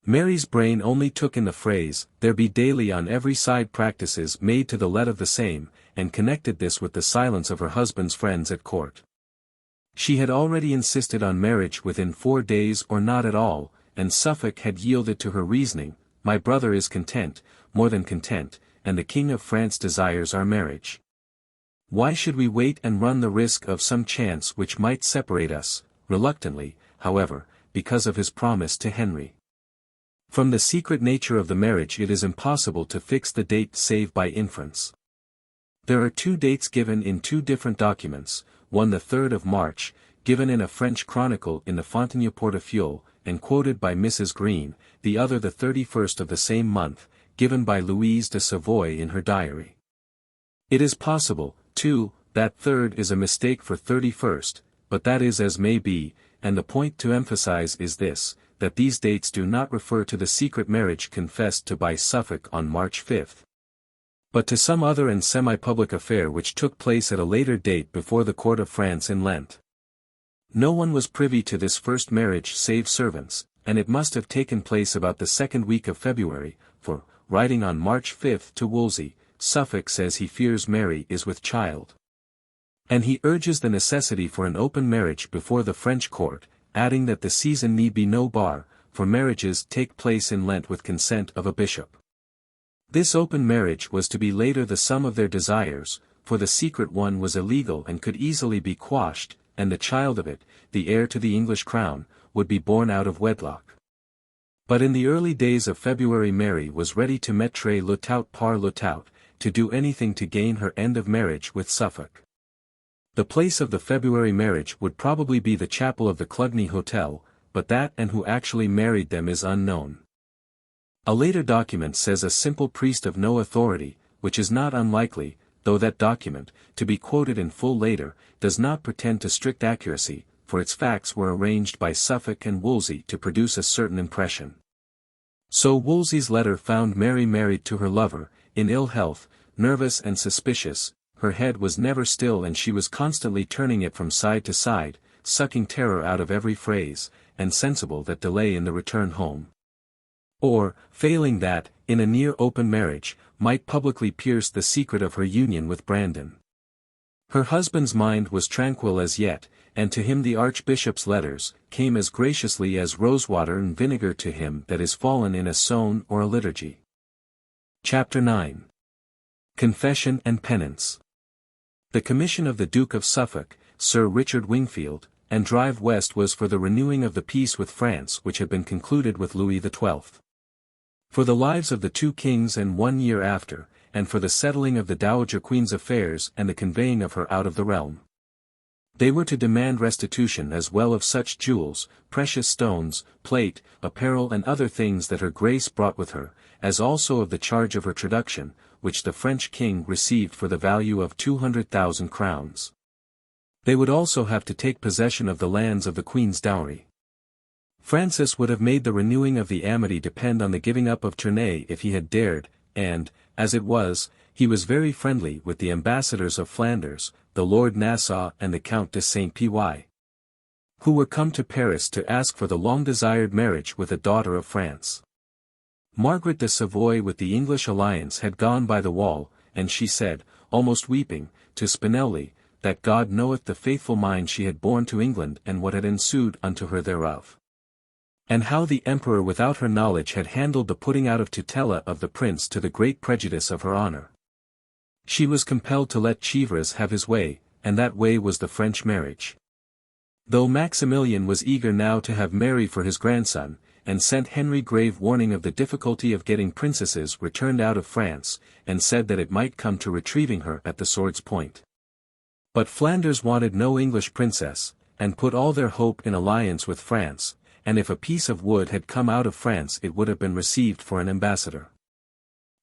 Mary's brain only took in the phrase, there be daily on every side practices made to the let of the same, and connected this with the silence of her husband's friends at court. She had already insisted on marriage within 4 days or not at all, and Suffolk had yielded to her reasoning, my brother is content, more than content, and the King of France desires our marriage. Why should we wait and run the risk of some chance which might separate us, reluctantly, however, because of his promise to Henry? From the secret nature of the marriage it is impossible to fix the date save by inference. There are 2 dates given in 2 different documents, one the 3rd of March, given in a French chronicle in the Fontaine Portefeuille, and quoted by Mrs. Green, the other the 31st of the same month, given by Louise de Savoy in her diary. It is possible, too, that 3rd is a mistake for 31st, but that is as may be, and the point to emphasize is this, that these dates do not refer to the secret marriage confessed to by Suffolk on March 5. But to some other and semi-public affair which took place at a later date before the court of France in Lent. No one was privy to this first marriage save servants, and it must have taken place about the 2nd week of February, for, writing on March 5 to Wolsey, Suffolk says he fears Mary is with child. And he urges the necessity for an open marriage before the French court, adding that the season need be no bar, for marriages take place in Lent with consent of a bishop. This open marriage was to be later the sum of their desires, for the secret one was illegal and could easily be quashed, and the child of it, the heir to the English crown, would be born out of wedlock. But in the early days of February Mary was ready to mettre le tout par le tout, to do anything to gain her end of marriage with Suffolk. The place of the February marriage would probably be the chapel of the Clugny Hotel, but that and who actually married them is unknown. A later document says a simple priest of no authority, which is not unlikely, though that document, to be quoted in full later, does not pretend to strict accuracy, for its facts were arranged by Suffolk and Wolsey to produce a certain impression. So Wolsey's letter found Mary married to her lover, in ill health, nervous and suspicious, her head was never still and she was constantly turning it from side to side, sucking terror out of every phrase, and sensible that delay in the return home, or, failing that, in a near open marriage, might publicly pierce the secret of her union with Brandon. Her husband's mind was tranquil as yet, and to him the Archbishop's letters came as graciously as rosewater and vinegar to him that is fallen in a sown or a liturgy. Chapter 9. Confession and Penance. The commission of the Duke of Suffolk, Sir Richard Wingfield, and drive west was for the renewing of the peace with France which had been concluded with Louis XII. For the lives of the 2 kings and 1 year after, and for the settling of the Dowager Queen's affairs and the conveying of her out of the realm. They were to demand restitution as well of such jewels, precious stones, plate, apparel and other things that her grace brought with her, as also of the charge of her traduction, which the French king received for the value of 200,000 crowns. They would also have to take possession of the lands of the Queen's dowry. Francis would have made the renewing of the amity depend on the giving up of Tournay if he had dared, and, as it was, he was very friendly with the ambassadors of Flanders, the Lord Nassau and the Count de Saint-Py, who were come to Paris to ask for the long-desired marriage with a daughter of France. Margaret de Savoy with the English alliance had gone by the wall, and she said, almost weeping, to Spinelli, that God knoweth the faithful mind she had borne to England and what had ensued unto her thereof. And how the Emperor without her knowledge had handled the putting out of tutela of the prince to the great prejudice of her honour. She was compelled to let Chevreuse have his way, and that way was the French marriage. Though Maximilian was eager now to have Mary for his grandson, and sent Henry grave warning of the difficulty of getting princesses returned out of France, and said that it might come to retrieving her at the sword's point. But Flanders wanted no English princess, and put all their hope in alliance with France, and if a piece of wood had come out of France it would have been received for an ambassador.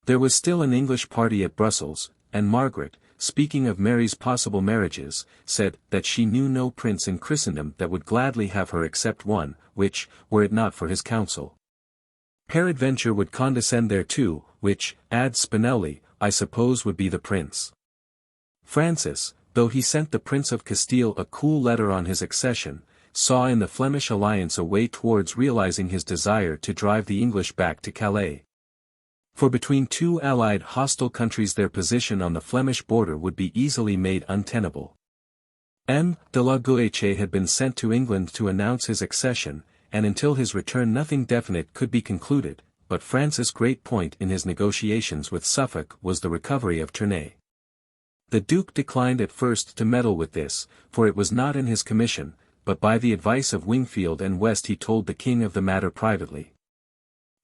There was still an English party at Brussels, and Margaret, speaking of Mary's possible marriages, said that she knew no prince in Christendom that would gladly have her except one, which, were it not for his counsel, peradventure would condescend thereto, which, adds Spinelli, I suppose would be the prince. Francis, though he sent the Prince of Castile a cool letter on his accession, saw in the Flemish alliance a way towards realizing his desire to drive the English back to Calais. For between two allied hostile countries their position on the Flemish border would be easily made untenable. M. de la Guiche had been sent to England to announce his accession, and until his return nothing definite could be concluded, but Francis' great point in his negotiations with Suffolk was the recovery of Tournai. The Duke declined at first to meddle with this, for it was not in his commission, but by the advice of Wingfield and West he told the king of the matter privately.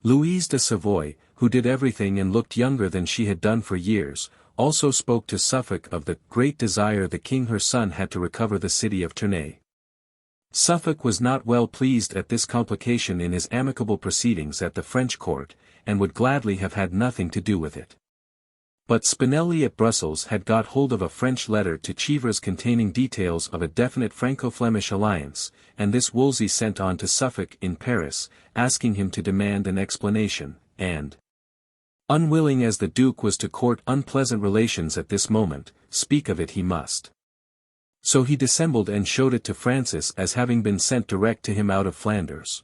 Louise de Savoy, who did everything and looked younger than she had done for years, also spoke to Suffolk of the great desire the king her son had to recover the city of Tournai. Suffolk was not well pleased at this complication in his amicable proceedings at the French court, and would gladly have had nothing to do with it. But Spinelli at Brussels had got hold of a French letter to Chevreuse containing details of a definite Franco-Flemish alliance, and this Wolsey sent on to Suffolk in Paris, asking him to demand an explanation, and, unwilling as the Duke was to court unpleasant relations at this moment, speak of it he must. So he dissembled and showed it to Francis as having been sent direct to him out of Flanders.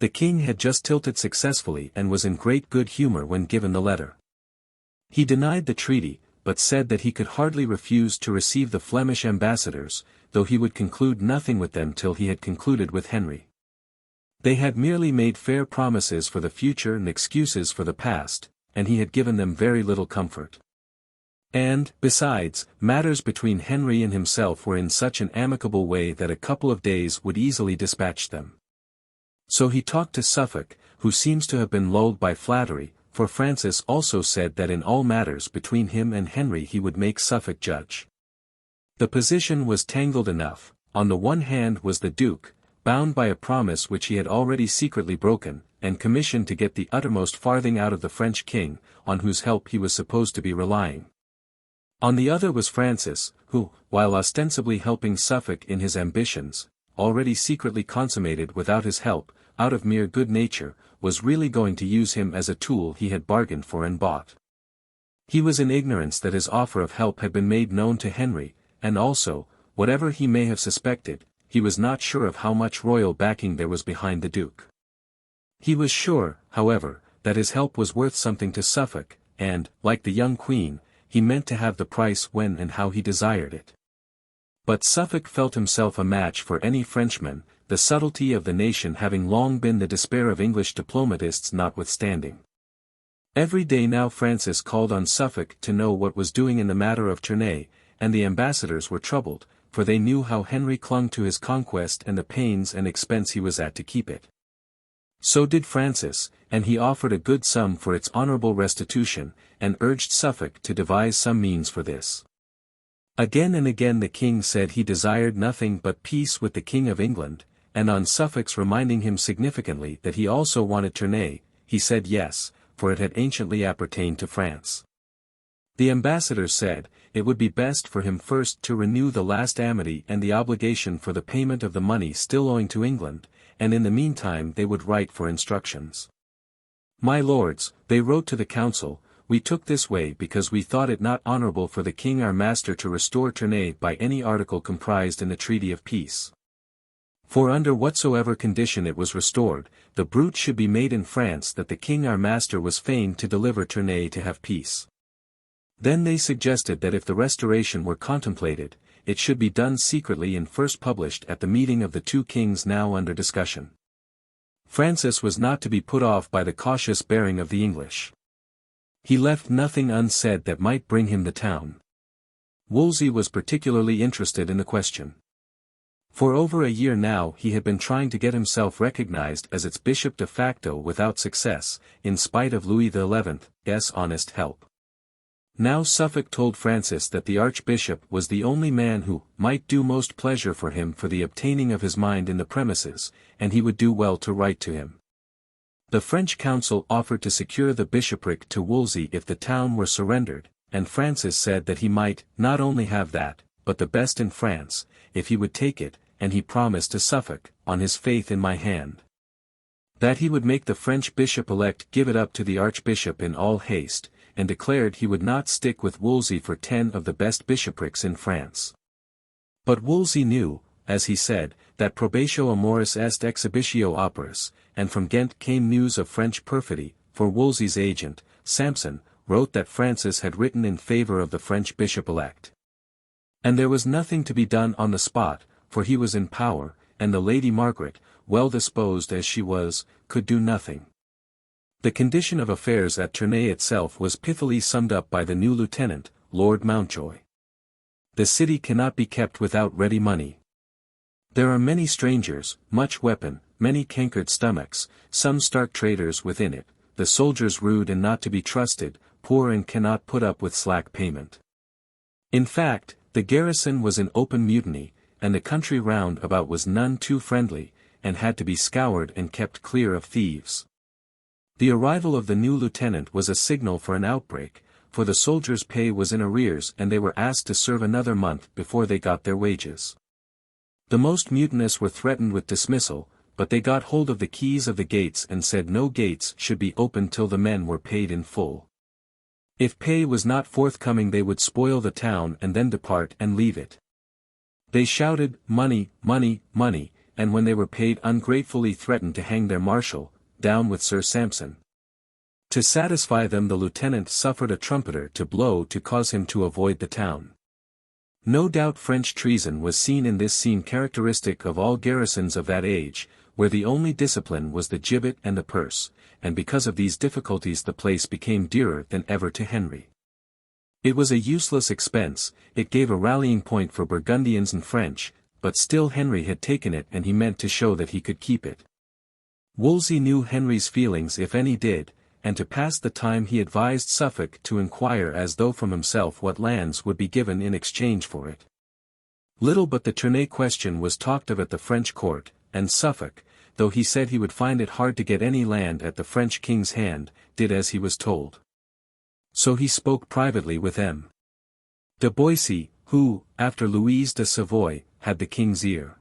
The king had just tilted successfully and was in great good humor when given the letter. He denied the treaty, but said that he could hardly refuse to receive the Flemish ambassadors, though he would conclude nothing with them till he had concluded with Henry. They had merely made fair promises for the future and excuses for the past, and he had given them very little comfort. And, besides, matters between Henry and himself were in such an amicable way that a couple of days would easily dispatch them. So he talked to Suffolk, who seems to have been lulled by flattery, for Francis also said that in all matters between him and Henry he would make Suffolk judge. The position was tangled enough. On the one hand was the Duke, bound by a promise which he had already secretly broken, and commissioned to get the uttermost farthing out of the French king, on whose help he was supposed to be relying. On the other was Francis, who, while ostensibly helping Suffolk in his ambitions, already secretly consummated without his help, out of mere good nature, was really going to use him as a tool he had bargained for and bought. He was in ignorance that his offer of help had been made known to Henry, and also, whatever he may have suspected, he was not sure of how much royal backing there was behind the Duke. He was sure, however, that his help was worth something to Suffolk, and, like the young queen, he meant to have the price when and how he desired it. But Suffolk felt himself a match for any Frenchman, the subtlety of the nation having long been the despair of English diplomatists notwithstanding. Every day now Francis called on Suffolk to know what was doing in the matter of Tournai, and the ambassadors were troubled, for they knew how Henry clung to his conquest and the pains and expense he was at to keep it. So did Francis, and he offered a good sum for its honourable restitution, and urged Suffolk to devise some means for this. Again and again the king said he desired nothing but peace with the King of England, and on Suffolk's reminding him significantly that he also wanted Tournai, he said yes, for it had anciently appertained to France. The ambassador said, it would be best for him first to renew the last amity and the obligation for the payment of the money still owing to England, and in the meantime they would write for instructions. My lords, they wrote to the council, we took this way because we thought it not honourable for the king our master to restore Tournai by any article comprised in the treaty of peace. For under whatsoever condition it was restored, the bruit should be made in France that the king our master was fain to deliver Tournai to have peace. Then they suggested that if the restoration were contemplated, it should be done secretly and first published at the meeting of the two kings now under discussion. Francis was not to be put off by the cautious bearing of the English. He left nothing unsaid that might bring him the town. Wolsey was particularly interested in the question. For over a year now he had been trying to get himself recognized as its bishop de facto without success, in spite of Louis XI's honest help. Now Suffolk told Francis that the archbishop was the only man who might do most pleasure for him for the obtaining of his mind in the premises, and he would do well to write to him. The French council offered to secure the bishopric to Wolsey if the town were surrendered, and Francis said that he might not only have that, but the best in France, if he would take it, and he promised to Suffolk, on his faith in my hand, that he would make the French bishop-elect give it up to the archbishop in all haste, and declared he would not stick with Wolsey for 10 of the best bishoprics in France. But Wolsey knew, as he said, that probatio amoris est exhibitio operis, and from Ghent came news of French perfidy, for Wolsey's agent, Sampson, wrote that Francis had written in favor of the French bishop-elect. And there was nothing to be done on the spot, for he was in power, and the Lady Margaret, well disposed as she was, could do nothing. The condition of affairs at Tournai itself was pithily summed up by the new lieutenant, Lord Mountjoy. The city cannot be kept without ready money. There are many strangers, much weapon, many cankered stomachs, some stark traitors within it, the soldiers rude and not to be trusted, poor and cannot put up with slack payment. In fact, the garrison was in open mutiny, and the country round about was none too friendly, and had to be scoured and kept clear of thieves. The arrival of the new lieutenant was a signal for an outbreak, for the soldiers' pay was in arrears and they were asked to serve another month before they got their wages. The most mutinous were threatened with dismissal, but they got hold of the keys of the gates and said no gates should be opened till the men were paid in full. If pay was not forthcoming they would spoil the town and then depart and leave it. They shouted, "Money, money, money," and when they were paid ungratefully threatened to hang their marshal, down with Sir Sampson. To satisfy them the lieutenant suffered a trumpeter to blow to cause him to avoid the town. No doubt French treason was seen in this scene characteristic of all garrisons of that age, where the only discipline was the gibbet and the purse, and because of these difficulties the place became dearer than ever to Henry. It was a useless expense, it gave a rallying point for Burgundians and French, but still Henry had taken it and he meant to show that he could keep it. Wolsey knew Henry's feelings if any did, and to pass the time he advised Suffolk to inquire as though from himself what lands would be given in exchange for it. Little but the Tournai question was talked of at the French court, and Suffolk, though he said he would find it hard to get any land at the French king's hand, did as he was told. So he spoke privately with M. de Boissy, who, after Louise de Savoy, had the king's ear.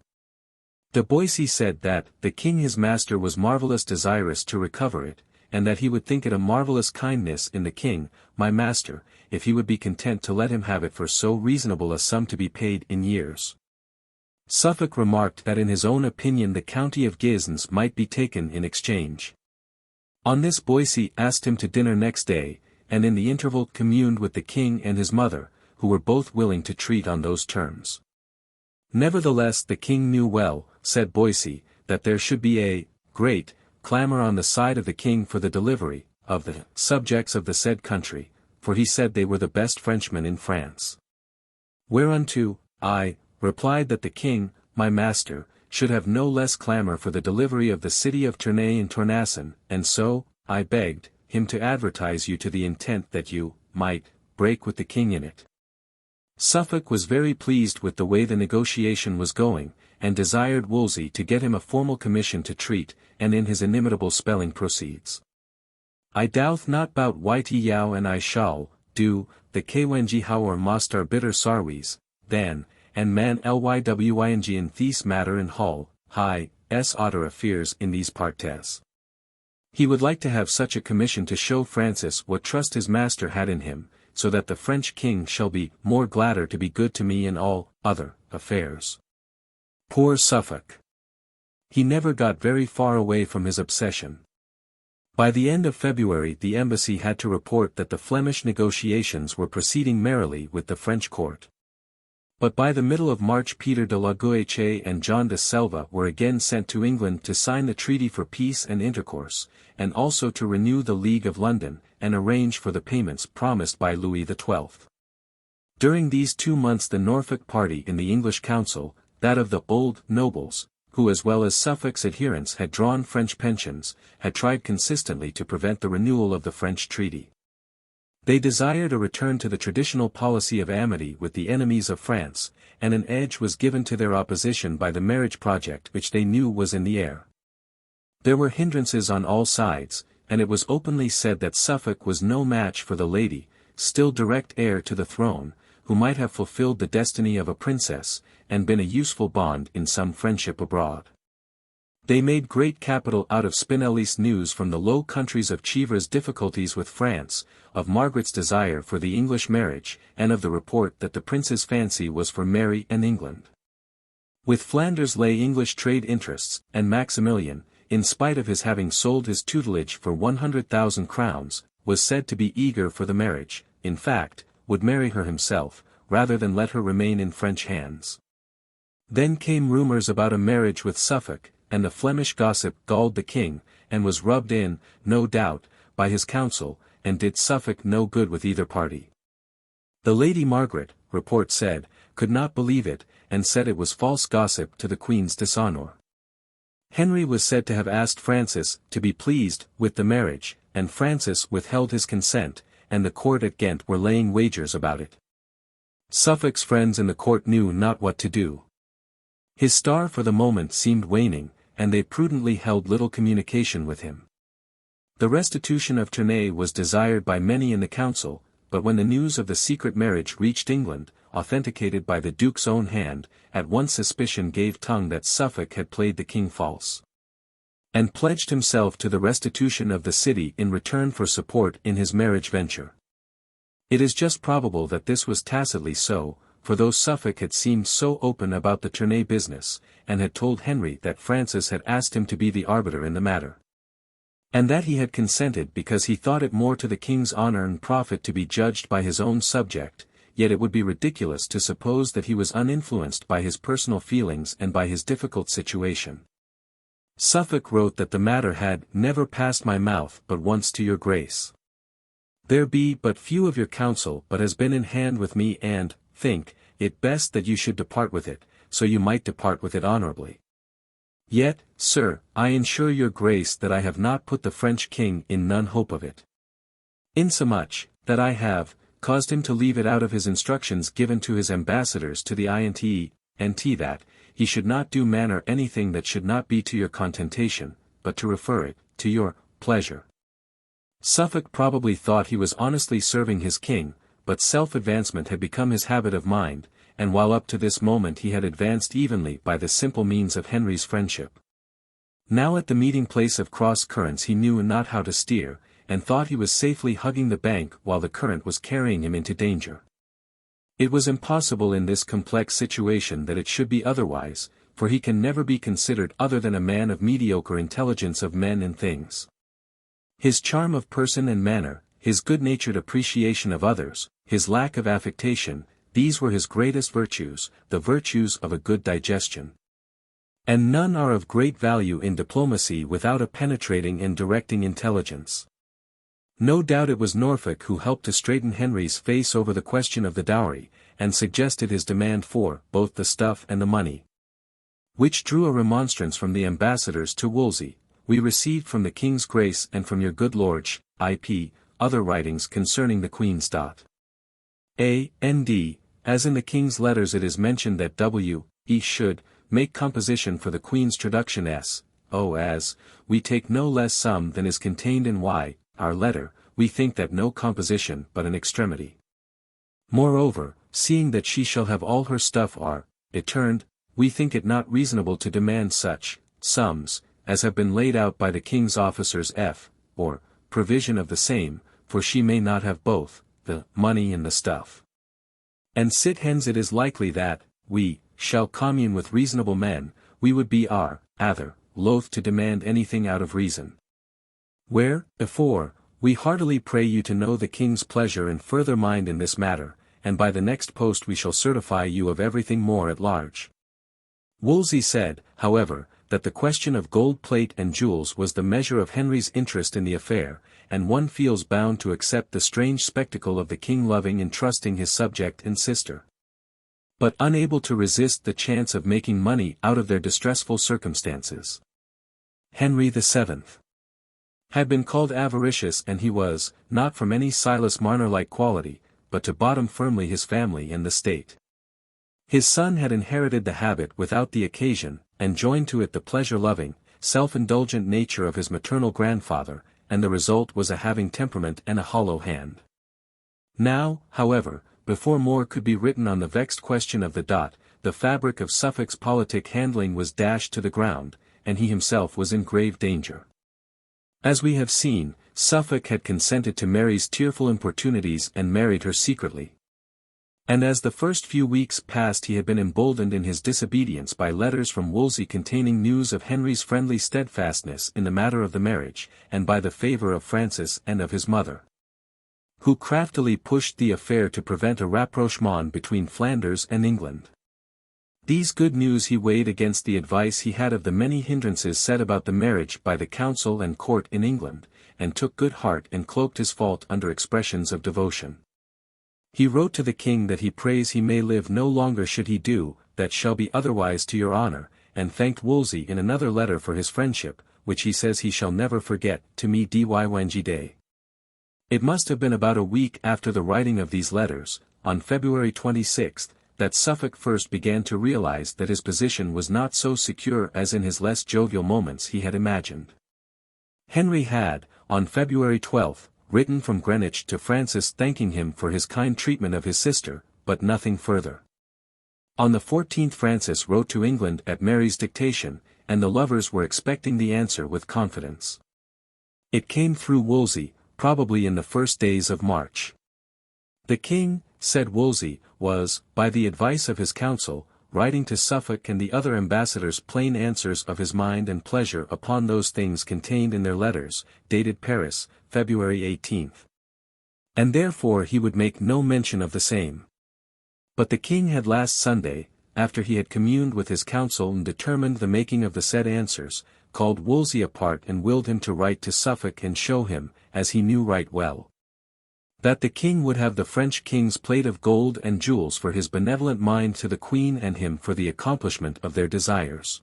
De Boissy said that the king his master was marvellous desirous to recover it, and that he would think it a marvellous kindness in the king, my master, if he would be content to let him have it for so reasonable a sum to be paid in years. Suffolk remarked that in his own opinion the county of Guisnes might be taken in exchange. On this Boissy asked him to dinner next day, and in the interval communed with the king and his mother, who were both willing to treat on those terms. Nevertheless the king knew well, said Boissy, that there should be a great clamour on the side of the king for the delivery of the subjects of the said country, for he said they were the best Frenchmen in France. Whereunto, I replied that the king, my master, should have no less clamour for the delivery of the city of Tournai and Tournasson, and so, I begged him to advertise you to the intent that you might break with the king in it. Suffolk was very pleased with the way the negotiation was going, and desired Wolsey to get him a formal commission to treat, and in his inimitable spelling proceeds. I doubt not bout white yao and I shall, do, the kwenji hower mostar bitter sarwis, then, and man lywing in these matter and hall, high, otter affairs in these partes. He would like to have such a commission to show Francis what trust his master had in him, so that the French king shall be more gladder to be good to me in all other affairs. Poor Suffolk! He never got very far away from his obsession. By the end of February the embassy had to report that the Flemish negotiations were proceeding merrily with the French court. But by the middle of March Peter de la Guiche and John de Selva were again sent to England to sign the treaty for peace and intercourse, and also to renew the League of London, and arrange for the payments promised by Louis XII. During these 2 months the Norfolk party in the English council, that of the old nobles, who as well as Suffolk's adherents had drawn French pensions, had tried consistently to prevent the renewal of the French treaty. They desired a return to the traditional policy of amity with the enemies of France, and an edge was given to their opposition by the marriage project which they knew was in the air. There were hindrances on all sides, and it was openly said that Suffolk was no match for the lady, still direct heir to the throne, who might have fulfilled the destiny of a princess, and been a useful bond in some friendship abroad. They made great capital out of Spinelli's news from the Low Countries of Chevre's difficulties with France, of Margaret's desire for the English marriage, and of the report that the prince's fancy was for Mary and England. With Flanders lay English trade interests, and Maximilian, in spite of his having sold his tutelage for 100,000 crowns, was said to be eager for the marriage, in fact, would marry her himself, rather than let her remain in French hands. Then came rumors about a marriage with Suffolk, and the Flemish gossip galled the king, and was rubbed in, no doubt, by his counsel, and did Suffolk no good with either party. The Lady Margaret, report said, could not believe it, and said it was false gossip to the Queen's dishonour. Henry was said to have asked Francis to be pleased with the marriage, and Francis withheld his consent, and the court at Ghent were laying wagers about it. Suffolk's friends in the court knew not what to do. His star for the moment seemed waning, and they prudently held little communication with him. The restitution of Tournay was desired by many in the council, but when the news of the secret marriage reached England, authenticated by the Duke's own hand, at once suspicion gave tongue that Suffolk had played the king false, and pledged himself to the restitution of the city in return for support in his marriage venture. It is just probable that this was tacitly so, for though Suffolk had seemed so open about the Tournay business, and had told Henry that Francis had asked him to be the arbiter in the matter, and that he had consented because he thought it more to the king's honour and profit to be judged by his own subject, yet it would be ridiculous to suppose that he was uninfluenced by his personal feelings and by his difficult situation. Suffolk wrote that the matter had never passed my mouth but once to your grace. There be but few of your council but has been in hand with me and, think, it best that you should depart with it, so you might depart with it honourably. Yet, sir, I ensure your grace that I have not put the French king in none hope of it. Insomuch, that I have, caused him to leave it out of his instructions given to his ambassadors to the INT that, he should not do man or anything that should not be to your contentation, but to refer it, to your, pleasure. Suffolk probably thought he was honestly serving his king, but self-advancement had become his habit of mind, and while up to this moment he had advanced evenly by the simple means of Henry's friendship. Now at the meeting place of cross currents he knew not how to steer, and thought he was safely hugging the bank while the current was carrying him into danger. It was impossible in this complex situation that it should be otherwise, for he can never be considered other than a man of mediocre intelligence of men and things. His charm of person and manner, his good-natured appreciation of others, his lack of affectation, these were his greatest virtues, the virtues of a good digestion. And none are of great value in diplomacy without a penetrating and directing intelligence. No doubt it was Norfolk who helped to straighten Henry's face over the question of the dowry, and suggested his demand for both the stuff and the money, which drew a remonstrance from the ambassadors to Wolsey. We received from the King's grace and from your good lordsh, IP, other writings concerning the Queen's A.N.D., as in the King's letters it is mentioned that W.E. should make composition for the Queen's traduction S.O. as, we take no less sum than is contained in Y, our letter, we think that no composition but an extremity. Moreover, seeing that she shall have all her stuff returned, we think it not reasonable to demand such sums as have been laid out by the King's officers or provision of the same, for she may not have both, the money and the stuff. And sit hence it is likely that, we shall commune with reasonable men, we would be rather loath to demand anything out of reason. Wherefore, we heartily pray you to know the King's pleasure and further mind in this matter, and by the next post we shall certify you of everything more at large. Wolsey said, however, that the question of gold plate and jewels was the measure of Henry's interest in the affair, and one feels bound to accept the strange spectacle of the king loving and trusting his subject and sister, but unable to resist the chance of making money out of their distressful circumstances. Henry VII had been called avaricious, and he was, not from any Silas Marner-like quality, but to bottom firmly his family and the state. His son had inherited the habit without the occasion, and joined to it the pleasure-loving, self-indulgent nature of his maternal grandfather, and the result was a having temperament and a hollow hand. Now, however, before more could be written on the vexed question of the fabric of Suffolk's politic handling was dashed to the ground, and he himself was in grave danger. As we have seen, Suffolk had consented to Mary's tearful importunities and married her secretly. And as the first few weeks passed he had been emboldened in his disobedience by letters from Wolsey containing news of Henry's friendly steadfastness in the matter of the marriage, and by the favour of Francis and of his mother, who craftily pushed the affair to prevent a rapprochement between Flanders and England. These good news he weighed against the advice he had of the many hindrances set about the marriage by the council and court in England, and took good heart and cloaked his fault under expressions of devotion. He wrote to the king that he prays he may live no longer should he do, that shall be otherwise to your honour, and thanked Wolsey in another letter for his friendship, which he says he shall never forget, to me dywangde. It must have been about a week after the writing of these letters, on February 26, that Suffolk first began to realize that his position was not so secure as in his less jovial moments he had imagined. Henry had, on February 12, written from Greenwich to Francis thanking him for his kind treatment of his sister, but nothing further. On the 14th Francis wrote to England at Mary's dictation, and the lovers were expecting the answer with confidence. It came through Wolsey, probably in the first days of March. The king, said Wolsey, was, by the advice of his council, writing to Suffolk and the other ambassadors plain answers of his mind and pleasure upon those things contained in their letters, dated Paris, February 18. And therefore he would make no mention of the same. But the king had last Sunday, after he had communed with his council and determined the making of the said answers, called Wolsey apart and willed him to write to Suffolk and show him, as he knew right well, that the king would have the French king's plate of gold and jewels for his benevolent mind to the queen and him for the accomplishment of their desires.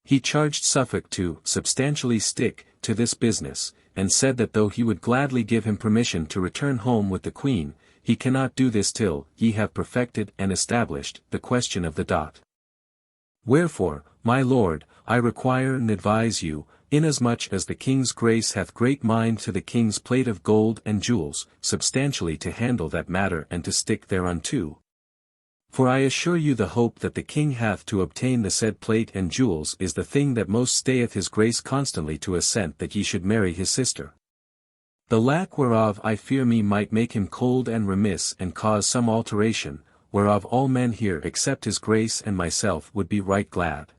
He charged Suffolk to substantially stick to this business, and said that though he would gladly give him permission to return home with the queen, he cannot do this till ye have perfected and established the question of the . Wherefore, my lord, I require and advise you, inasmuch as the king's grace hath great mind to the king's plate of gold and jewels, substantially to handle that matter and to stick thereunto. For I assure you the hope that the king hath to obtain the said plate and jewels is the thing that most stayeth his grace constantly to assent that ye should marry his sister. The lack whereof I fear me might make him cold and remiss and cause some alteration, whereof all men here except his grace and myself would be right glad.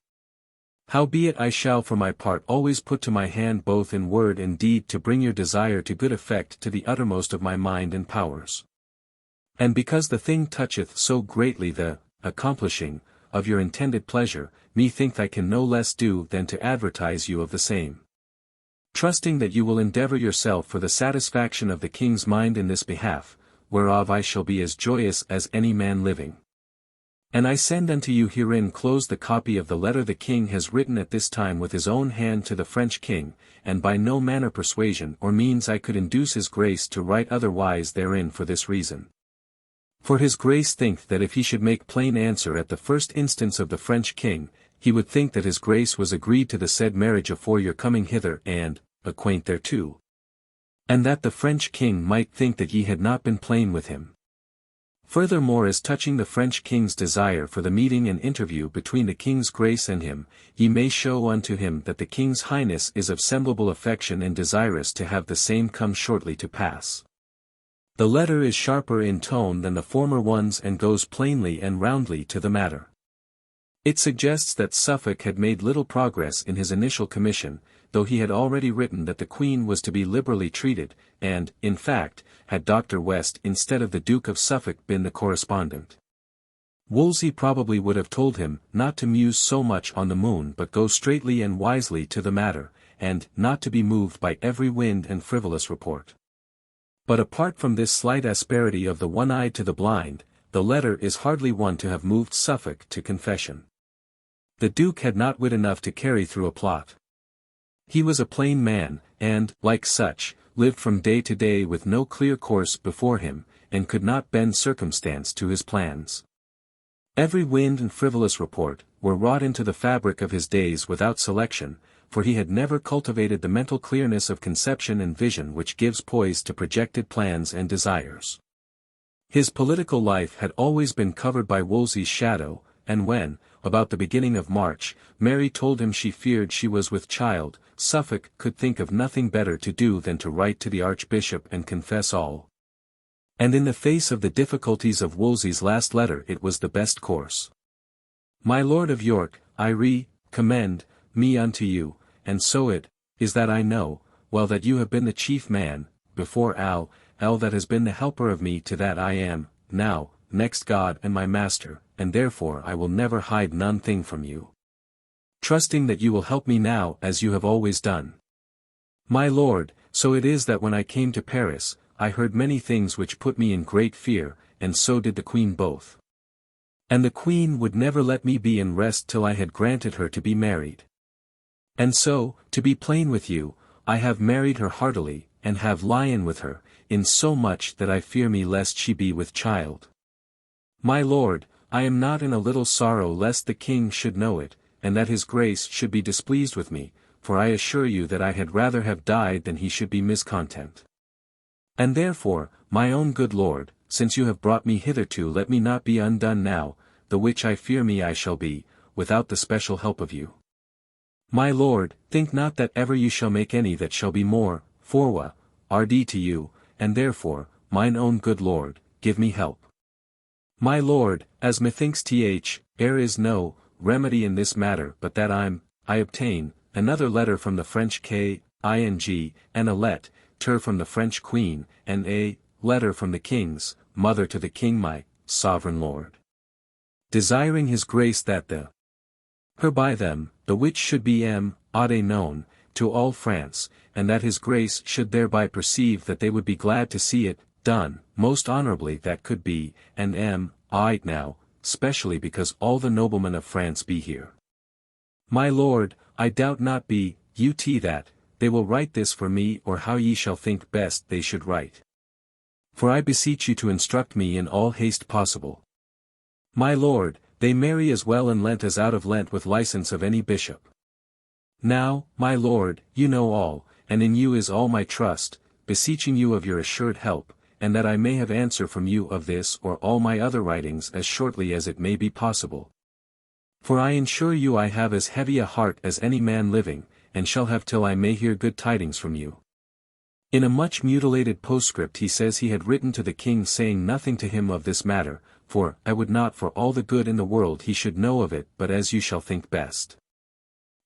Howbeit I shall for my part always put to my hand both in word and deed to bring your desire to good effect to the uttermost of my mind and powers. And because the thing toucheth so greatly the accomplishing of your intended pleasure, methink I can no less do than to advertise you of the same. Trusting that you will endeavour yourself for the satisfaction of the king's mind in this behalf, whereof I shall be as joyous as any man living. And I send unto you herein closed the copy of the letter the king has written at this time with his own hand to the French king, and by no manner persuasion or means I could induce his grace to write otherwise therein for this reason. For his grace thinketh that if he should make plain answer at the first instance of the French king, he would think that his grace was agreed to the said marriage afore your coming hither and, acquaint thereto. And that the French king might think that ye had not been plain with him. Furthermore, as touching the French king's desire for the meeting and interview between the king's grace and him, ye may show unto him that the king's highness is of semblable affection and desirous to have the same come shortly to pass. The letter is sharper in tone than the former ones and goes plainly and roundly to the matter. It suggests that Suffolk had made little progress in his initial commission, though he had already written that the Queen was to be liberally treated, and, in fact, had Dr. West instead of the Duke of Suffolk been the correspondent, Wolsey probably would have told him not to muse so much on the moon but go straightly and wisely to the matter, and not to be moved by every wind and frivolous report. But apart from this slight asperity of the one-eyed to the blind, the letter is hardly one to have moved Suffolk to confession. The Duke had not wit enough to carry through a plot. He was a plain man, and, like such, lived from day to day with no clear course before him, and could not bend circumstance to his plans. Every wind and frivolous report were wrought into the fabric of his days without selection, for he had never cultivated the mental clearness of conception and vision which gives poise to projected plans and desires. His political life had always been covered by Wolsey's shadow, and when, about the beginning of March, Mary told him she feared she was with child, Suffolk could think of nothing better to do than to write to the Archbishop and confess all. And in the face of the difficulties of Wolsey's last letter it was the best course. My Lord of York, I commend me unto you, and so it is that I know, well that you have been the chief man, before Al that has been the helper of me to that I am, now, next God and my master, and therefore I will never hide none thing from you. Trusting that you will help me now as you have always done. My Lord, so it is that when I came to Paris, I heard many things which put me in great fear, and so did the Queen both. And the Queen would never let me be in rest till I had granted her to be married. And so, to be plain with you, I have married her heartily, and have lien with her, in so much that I fear me lest she be with child. My Lord, I am not in a little sorrow lest the King should know it, and that his Grace should be displeased with me, for I assure you that I had rather have died than he should be miscontent. And therefore, my own good Lord, since you have brought me hitherto let me not be undone now, the which I fear me I shall be, without the special help of you. My Lord, think not that ever you shall make any that shall be more, rd to you, and therefore, mine own good Lord, give me help. My Lord, as methinks there is no remedy in this matter but that I obtain another letter from the French king, and a letter from the French Queen, and a letter from the King's mother to the King my sovereign Lord. Desiring his Grace that the her by them, the which should be aude known, to all France, and that his Grace should thereby perceive that they would be glad to see it, done, most honourably that could be, and I now, specially because all the noblemen of France be here. My Lord, I doubt not be, that, they will write this for me or how ye shall think best they should write. For I beseech you to instruct me in all haste possible. My Lord, they marry as well in Lent as out of Lent with license of any bishop. Now, my Lord, you know all, and in you is all my trust, beseeching you of your assured help, and that I may have answer from you of this or all my other writings as shortly as it may be possible. For I assure you I have as heavy a heart as any man living, and shall have till I may hear good tidings from you. In a much mutilated postscript he says he had written to the King saying nothing to him of this matter, for I would not for all the good in the world he should know of it but as you shall think best.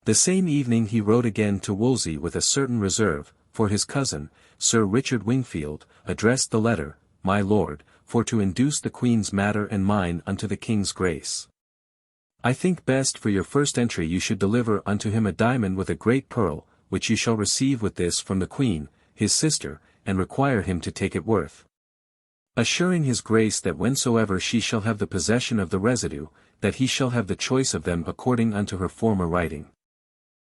The same evening he wrote again to Wolsey with a certain reserve, for his cousin, Sir Richard Wingfield, addressed the letter, My Lord, for to induce the Queen's matter and mine unto the King's Grace. I think best for your first entry you should deliver unto him a diamond with a great pearl, which you shall receive with this from the Queen, his sister, and require him to take it worth. Assuring his Grace that whensoever she shall have the possession of the residue, that he shall have the choice of them according unto her former writing.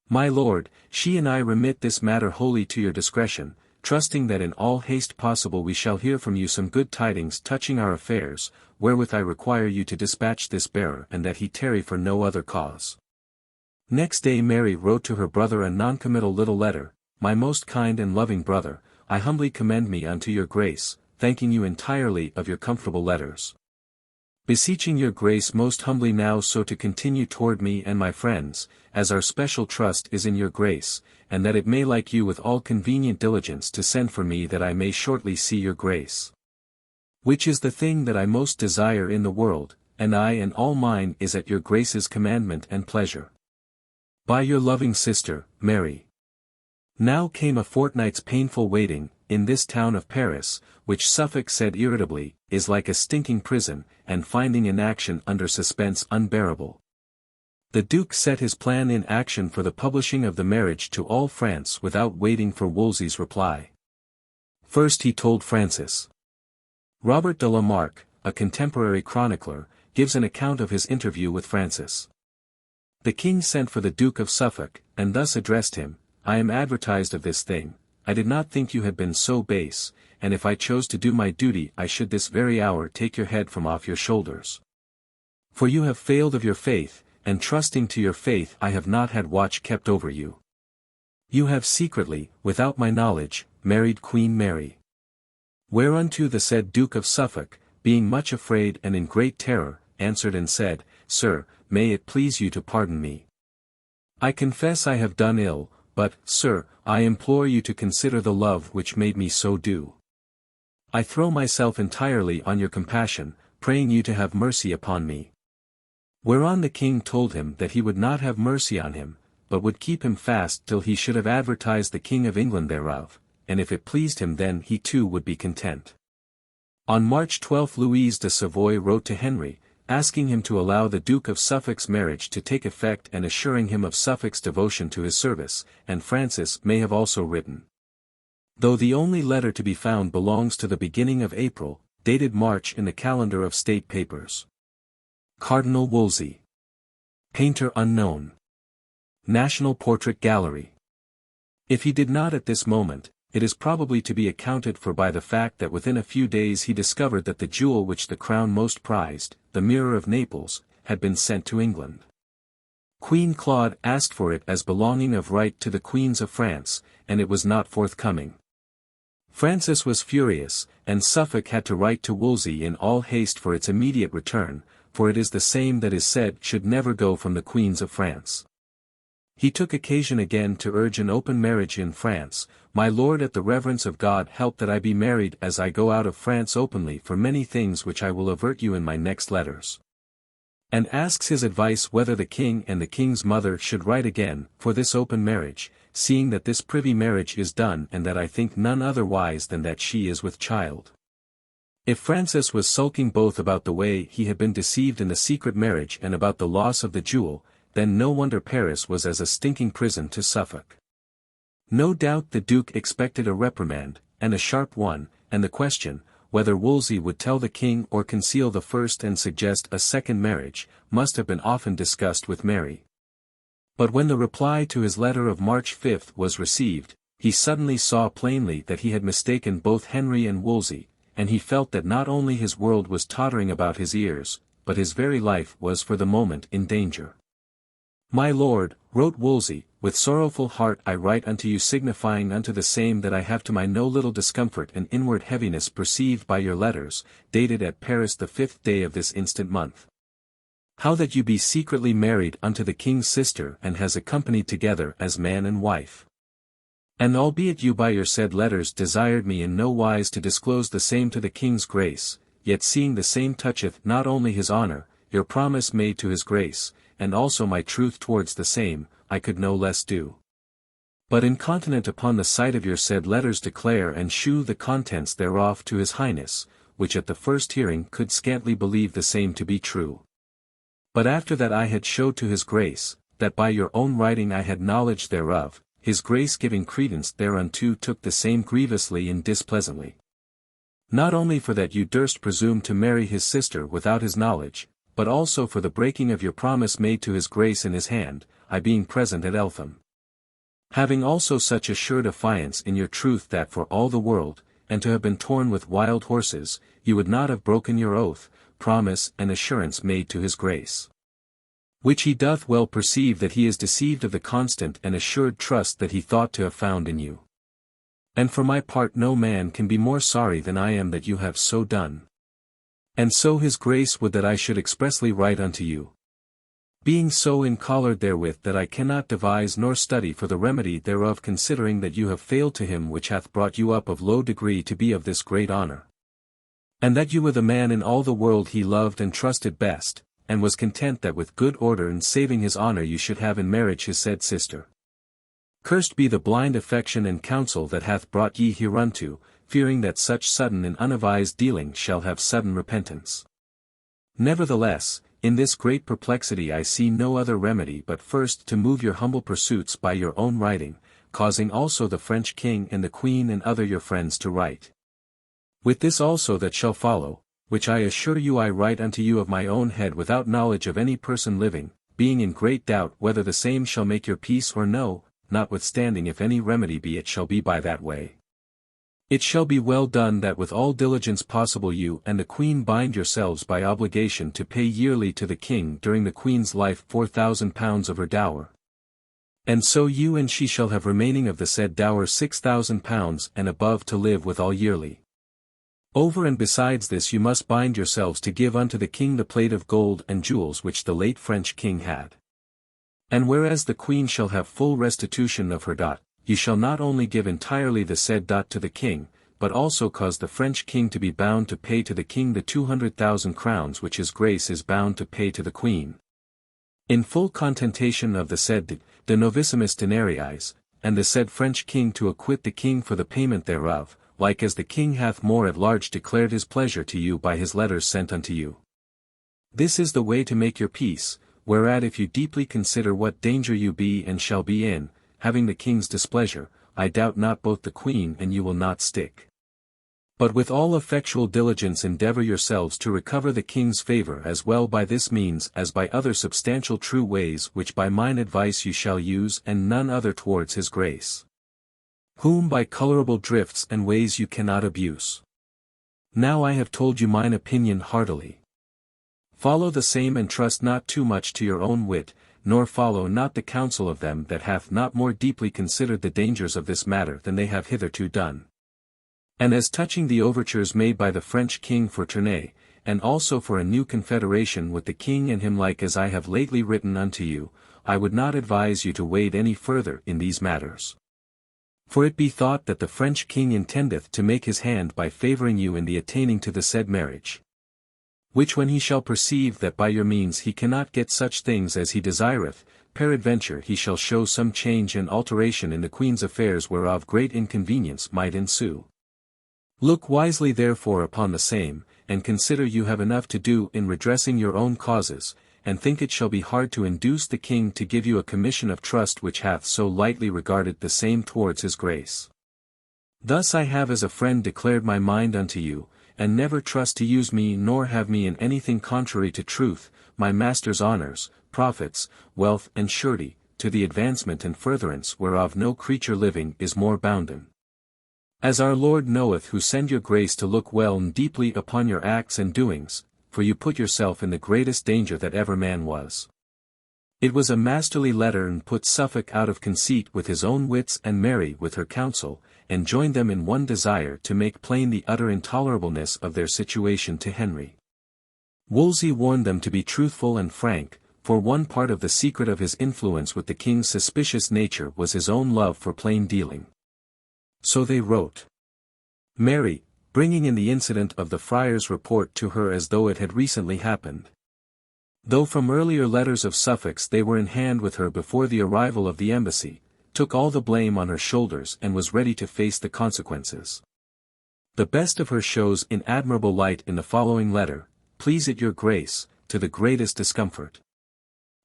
My Lord, she and I remit this matter wholly to your discretion, trusting that in all haste possible we shall hear from you some good tidings touching our affairs, wherewith I require you to dispatch this bearer and that he tarry for no other cause. Next day Mary wrote to her brother a noncommittal little letter, My most kind and loving brother, I humbly commend me unto your Grace, thanking you entirely of your comfortable letters. Beseeching your Grace most humbly now so to continue toward me and my friends, as our special trust is in your Grace, and that it may like you with all convenient diligence to send for me that I may shortly see your Grace. Which is the thing that I most desire in the world, and I and all mine is at your Grace's commandment and pleasure. By your loving sister, Mary. Now came a fortnight's painful waiting, in this town of Paris, which Suffolk said irritably, is like a stinking prison, and finding inaction under suspense unbearable. The Duke set his plan in action for the publishing of the marriage to all France without waiting for Wolsey's reply. First he told Francis. Robert de la Marck, a contemporary chronicler, gives an account of his interview with Francis. The king sent for the Duke of Suffolk, and thus addressed him, I am advertised of this thing, I did not think you had been so base, and if I chose to do my duty I should this very hour take your head from off your shoulders. For you have failed of your faith, and trusting to your faith I have not had watch kept over you. You have secretly, without my knowledge, married Queen Mary. Whereunto the said Duke of Suffolk, being much afraid and in great terror, answered and said, Sir, may it please you to pardon me. I confess I have done ill, but, sir, I implore you to consider the love which made me so do. I throw myself entirely on your compassion, praying you to have mercy upon me. Whereon the king told him that he would not have mercy on him, but would keep him fast till he should have advertised the King of England thereof, and if it pleased him then he too would be content. On March 12 Louise de Savoy wrote to Henry, asking him to allow the Duke of Suffolk's marriage to take effect and assuring him of Suffolk's devotion to his service, and Francis may have also written. Though the only letter to be found belongs to the beginning of April, dated March in the calendar of state papers. Cardinal Wolsey. Painter unknown. National Portrait Gallery. If he did not at this moment, it is probably to be accounted for by the fact that within a few days he discovered that the jewel which the crown most prized, the Mirror of Naples, had been sent to England. Queen Claude asked for it as belonging of right to the Queens of France, and it was not forthcoming. Francis was furious, and Suffolk had to write to Wolsey in all haste for its immediate return, for it is the same that is said should never go from the Queens of France. He took occasion again to urge an open marriage in France, my lord at the reverence of God help that I be married as I go out of France openly for many things which I will avert you in my next letters. And asks his advice whether the king and the king's mother should write again, for this open marriage, seeing that this privy marriage is done and that I think none otherwise than that she is with child. If Francis was sulking both about the way he had been deceived in the secret marriage and about the loss of the jewel, then no wonder Paris was as a stinking prison to Suffolk. No doubt the Duke expected a reprimand, and a sharp one, and the question, whether Wolsey would tell the king or conceal the first and suggest a second marriage, must have been often discussed with Mary. But when the reply to his letter of March 5 was received, he suddenly saw plainly that he had mistaken both Henry and Wolsey, and he felt that not only his world was tottering about his ears, but his very life was for the moment in danger. My lord, wrote Wolsey, with sorrowful heart I write unto you signifying unto the same that I have to my no little discomfort and inward heaviness perceived by your letters, dated at Paris the 5th day of this instant month. How that you be secretly married unto the king's sister and has accompanied together as man and wife. And albeit you by your said letters desired me in no wise to disclose the same to the king's grace, yet seeing the same toucheth not only his honor, your promise made to his grace, and also my truth towards the same, I could no less do. But incontinent upon the sight of your said letters declare and shew the contents thereof to his highness, which at the first hearing could scantly believe the same to be true. But after that I had showed to his grace, that by your own writing I had knowledge thereof, his grace giving credence thereunto took the same grievously and displeasantly. Not only for that you durst presume to marry his sister without his knowledge, but also for the breaking of your promise made to his grace in his hand, I being present at Eltham. Having also such assured affiance in your truth that for all the world, and to have been torn with wild horses, you would not have broken your oath, promise and assurance made to his grace. Which he doth well perceive that he is deceived of the constant and assured trust that he thought to have found in you. And for my part no man can be more sorry than I am that you have so done. And so his grace would that I should expressly write unto you. Being so encoloured therewith that I cannot devise nor study for the remedy thereof considering that you have failed to him which hath brought you up of low degree to be of this great honour. And that you were the man in all the world he loved and trusted best, and was content that with good order and saving his honour you should have in marriage his said sister. Cursed be the blind affection and counsel that hath brought ye hereunto, fearing that such sudden and unavised dealing shall have sudden repentance. Nevertheless, in this great perplexity I see no other remedy but first to move your humble pursuits by your own writing, causing also the French king and the queen and other your friends to write. With this also that shall follow, which I assure you I write unto you of my own head without knowledge of any person living, being in great doubt whether the same shall make your peace or no, notwithstanding if any remedy be it shall be by that way. It shall be well done that with all diligence possible you and the Queen bind yourselves by obligation to pay yearly to the King during the Queen's life £4,000 of her dower. And so you and she shall have remaining of the said dower £6,000 and above to live withal yearly. Over and besides this you must bind yourselves to give unto the King the plate of gold and jewels which the late French King had. And whereas the Queen shall have full restitution of her dot, ye shall not only give entirely the said dot to the King, but also cause the French King to be bound to pay to the King the 200,000 crowns which his Grace is bound to pay to the Queen. In full contentation of the said de novissimis denariis, and the said French King to acquit the King for the payment thereof, like as the King hath more at large declared his pleasure to you by his letters sent unto you. This is the way to make your peace, whereat if you deeply consider what danger you be and shall be in, having the King's displeasure, I doubt not both the Queen and you will not stick. But with all effectual diligence endeavour yourselves to recover the King's favour as well by this means as by other substantial true ways which by mine advice you shall use and none other towards his Grace, whom by colourable drifts and ways you cannot abuse. Now I have told you mine opinion heartily. Follow the same and trust not too much to your own wit, nor follow not the counsel of them that hath not more deeply considered the dangers of this matter than they have hitherto done. And as touching the overtures made by the French King for Tournay, and also for a new confederation with the King and him like as I have lately written unto you, I would not advise you to wade any further in these matters. For it be thought that the French King intendeth to make his hand by favouring you in the attaining to the said marriage. Which when he shall perceive that by your means he cannot get such things as he desireth, peradventure he shall show some change and alteration in the Queen's affairs whereof great inconvenience might ensue. Look wisely therefore upon the same, and consider you have enough to do in redressing your own causes, and think it shall be hard to induce the King to give you a commission of trust which hath so lightly regarded the same towards his Grace. Thus I have as a friend declared my mind unto you, and never trust to use me nor have me in anything contrary to truth, my master's honours, profits, wealth and surety, to the advancement and furtherance whereof no creature living is more bounden. As our Lord knoweth who send your Grace to look well and deeply upon your acts and doings, for you put yourself in the greatest danger that ever man was. It was a masterly letter and put Suffolk out of conceit with his own wits and Mary with her counsel, and joined them in one desire to make plain the utter intolerableness of their situation to Henry. Wolsey warned them to be truthful and frank, for one part of the secret of his influence with the King's suspicious nature was his own love for plain dealing. So they wrote. Mary, bringing in the incident of the friar's report to her as though it had recently happened. Though from earlier letters of Suffolk's they were in hand with her before the arrival of the embassy, took all the blame on her shoulders and was ready to face the consequences. The best of her shows in admirable light in the following letter, please it your Grace, to the greatest discomfort.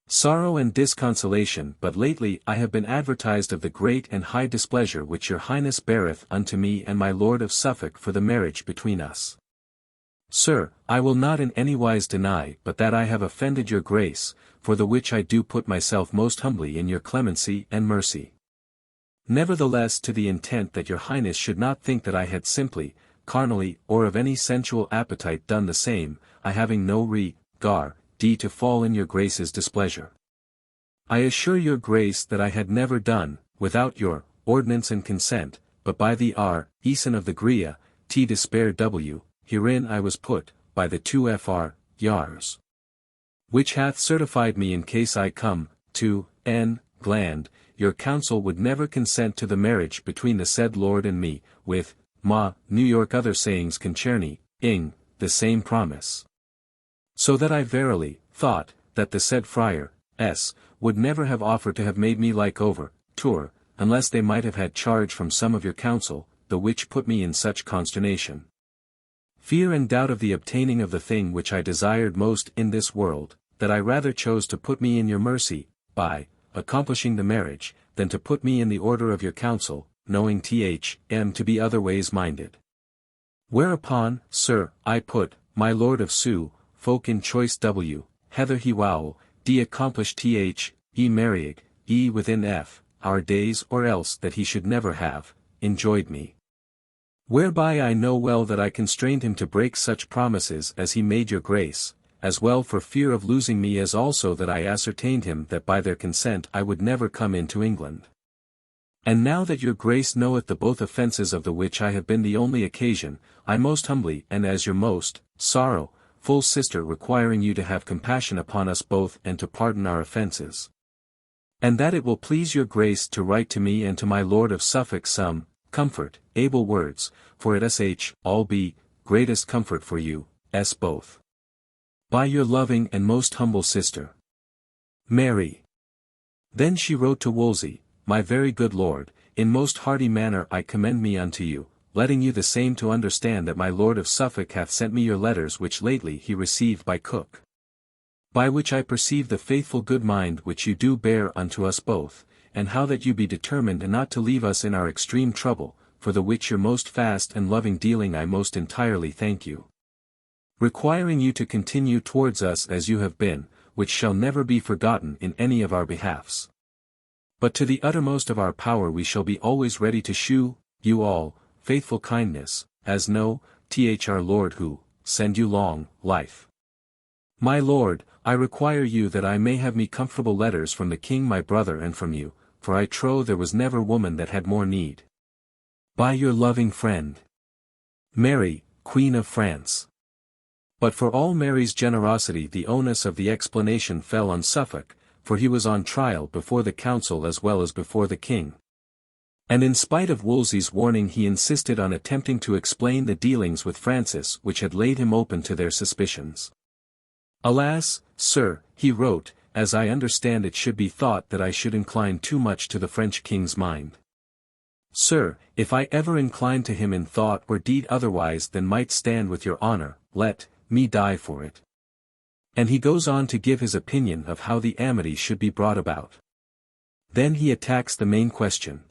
Sorrow and disconsolation, but lately I have been advertised of the great and high displeasure which your Highness beareth unto me and my Lord of Suffolk for the marriage between us. Sir, I will not in any wise deny but that I have offended your Grace, for the which I do put myself most humbly in your clemency and mercy. Nevertheless to the intent that your Highness should not think that I had simply, carnally or of any sensual appetite done the same, I having no regard to fall in your Grace's displeasure. I assure your Grace that I had never done, without your ordinance and consent, but by the reason of the Gria, t despair w, herein I was put, by the 2 Fr. Yars. Which hath certified me in case I come, to, England, your counsel would never consent to the marriage between the said Lord and me, with, New York other sayings concerning, the same promise. So that I verily, thought, that the said friar, would never have offered to have made me like over, tour, unless they might have had charge from some of your council, the which put me in such consternation. Fear and doubt of the obtaining of the thing which I desired most in this world, that I rather chose to put me in your mercy, by accomplishing the marriage, than to put me in the order of your council, knowing Th.M. to be other ways minded. Whereupon, sir, I put, my lord of Sue, folk in choice W, Heather he wow, D accomplish Th, E marrying, E within F, our days or else that he should never have, enjoyed me. Whereby I know well that I constrained him to break such promises as he made your grace, as well for fear of losing me as also that I ascertained him that by their consent I would never come into England. And now that your grace knoweth the both offences of the which I have been the only occasion, I most humbly and as your most full sister requiring you to have compassion upon us both and to pardon our offences. And that it will please your grace to write to me and to my lord of Suffolk some comfort, able words, for it all be greatest comfort for you, both. By your loving and most humble sister, Mary. Then she wrote to Wolsey, my very good lord, in most hearty manner I commend me unto you, letting you the same to understand that my lord of Suffolk hath sent me your letters which lately he received by Cook. By which I perceive the faithful good mind which you do bear unto us both, and how that you be determined not to leave us in our extreme trouble, for the which your most fast and loving dealing I most entirely thank you. Requiring you to continue towards us as you have been, which shall never be forgotten in any of our behalfs. But to the uttermost of our power we shall be always ready to shew you all faithful kindness, as know our Lord who send you long life. My lord, I require you that I may have me comfortable letters from the king my brother and from you, for I trow there was never woman that had more need. By your loving friend, Mary, Queen of France. But for all Mary's generosity the onus of the explanation fell on Suffolk, for he was on trial before the council as well as before the king. And in spite of Wolsey's warning he insisted on attempting to explain the dealings with Francis which had laid him open to their suspicions. Alas, sir, he wrote, as I understand it should be thought that I should incline too much to the French king's mind. Sir, if I ever incline to him in thought or deed otherwise than might stand with your honor, let me die for it. And he goes on to give his opinion of how the amity should be brought about. Then he attacks the main question.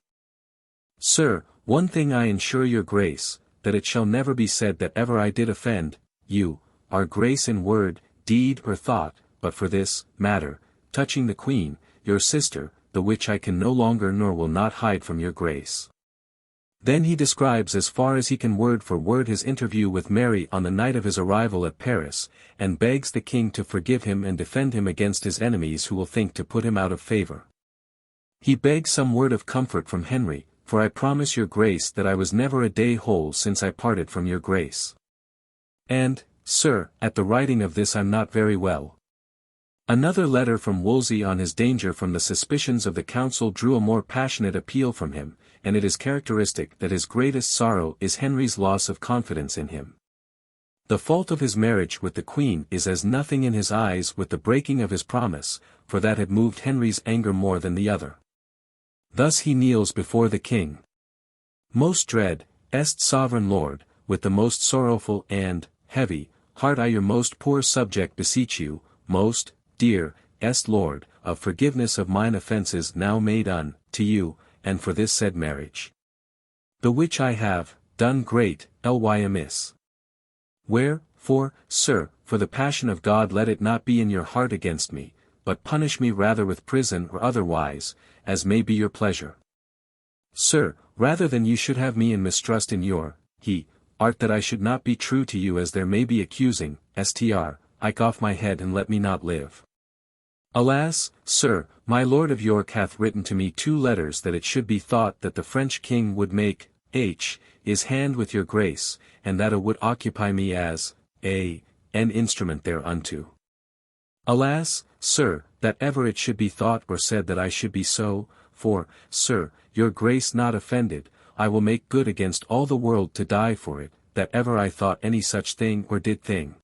Sir, one thing I ensure your grace, that it shall never be said that ever I did offend you, our grace in word, deed or thought, but for this matter, touching the Queen, your sister, the which I can no longer nor will not hide from your grace. Then he describes as far as he can word for word his interview with Mary on the night of his arrival at Paris, and begs the king to forgive him and defend him against his enemies who will think to put him out of favor. He begs some word of comfort from Henry, for I promise your grace that I was never a day whole since I parted from your grace. And, sir, at the writing of this I'm not very well. Another letter from Wolsey on his danger from the suspicions of the council drew a more passionate appeal from him, and it is characteristic that his greatest sorrow is Henry's loss of confidence in him. The fault of his marriage with the Queen is as nothing in his eyes with the breaking of his promise, for that had moved Henry's anger more than the other. Thus he kneels before the king. Most dread, sovereign lord, with the most sorrowful and heavy heart I your most poor subject beseech you, most dear lord, of forgiveness of mine offences now made to you, and for this said marriage. The which I have done great amiss. Wherefore, sir, for the passion of God let it not be in your heart against me, but punish me rather with prison or otherwise, as may be your pleasure. Sir, rather than you should have me in mistrust in your art that I should not be true to you as there may be accusing, ike off my head and let me not live. Alas, sir, my Lord of York hath written to me 2 letters that it should be thought that the French king would make his hand with your grace, and that it would occupy me as an instrument thereunto. Alas, sir, that ever it should be thought or said that I should be so, for, sir, your grace not offended, I will make good against all the world to die for it, that ever I thought any such thing or did thing.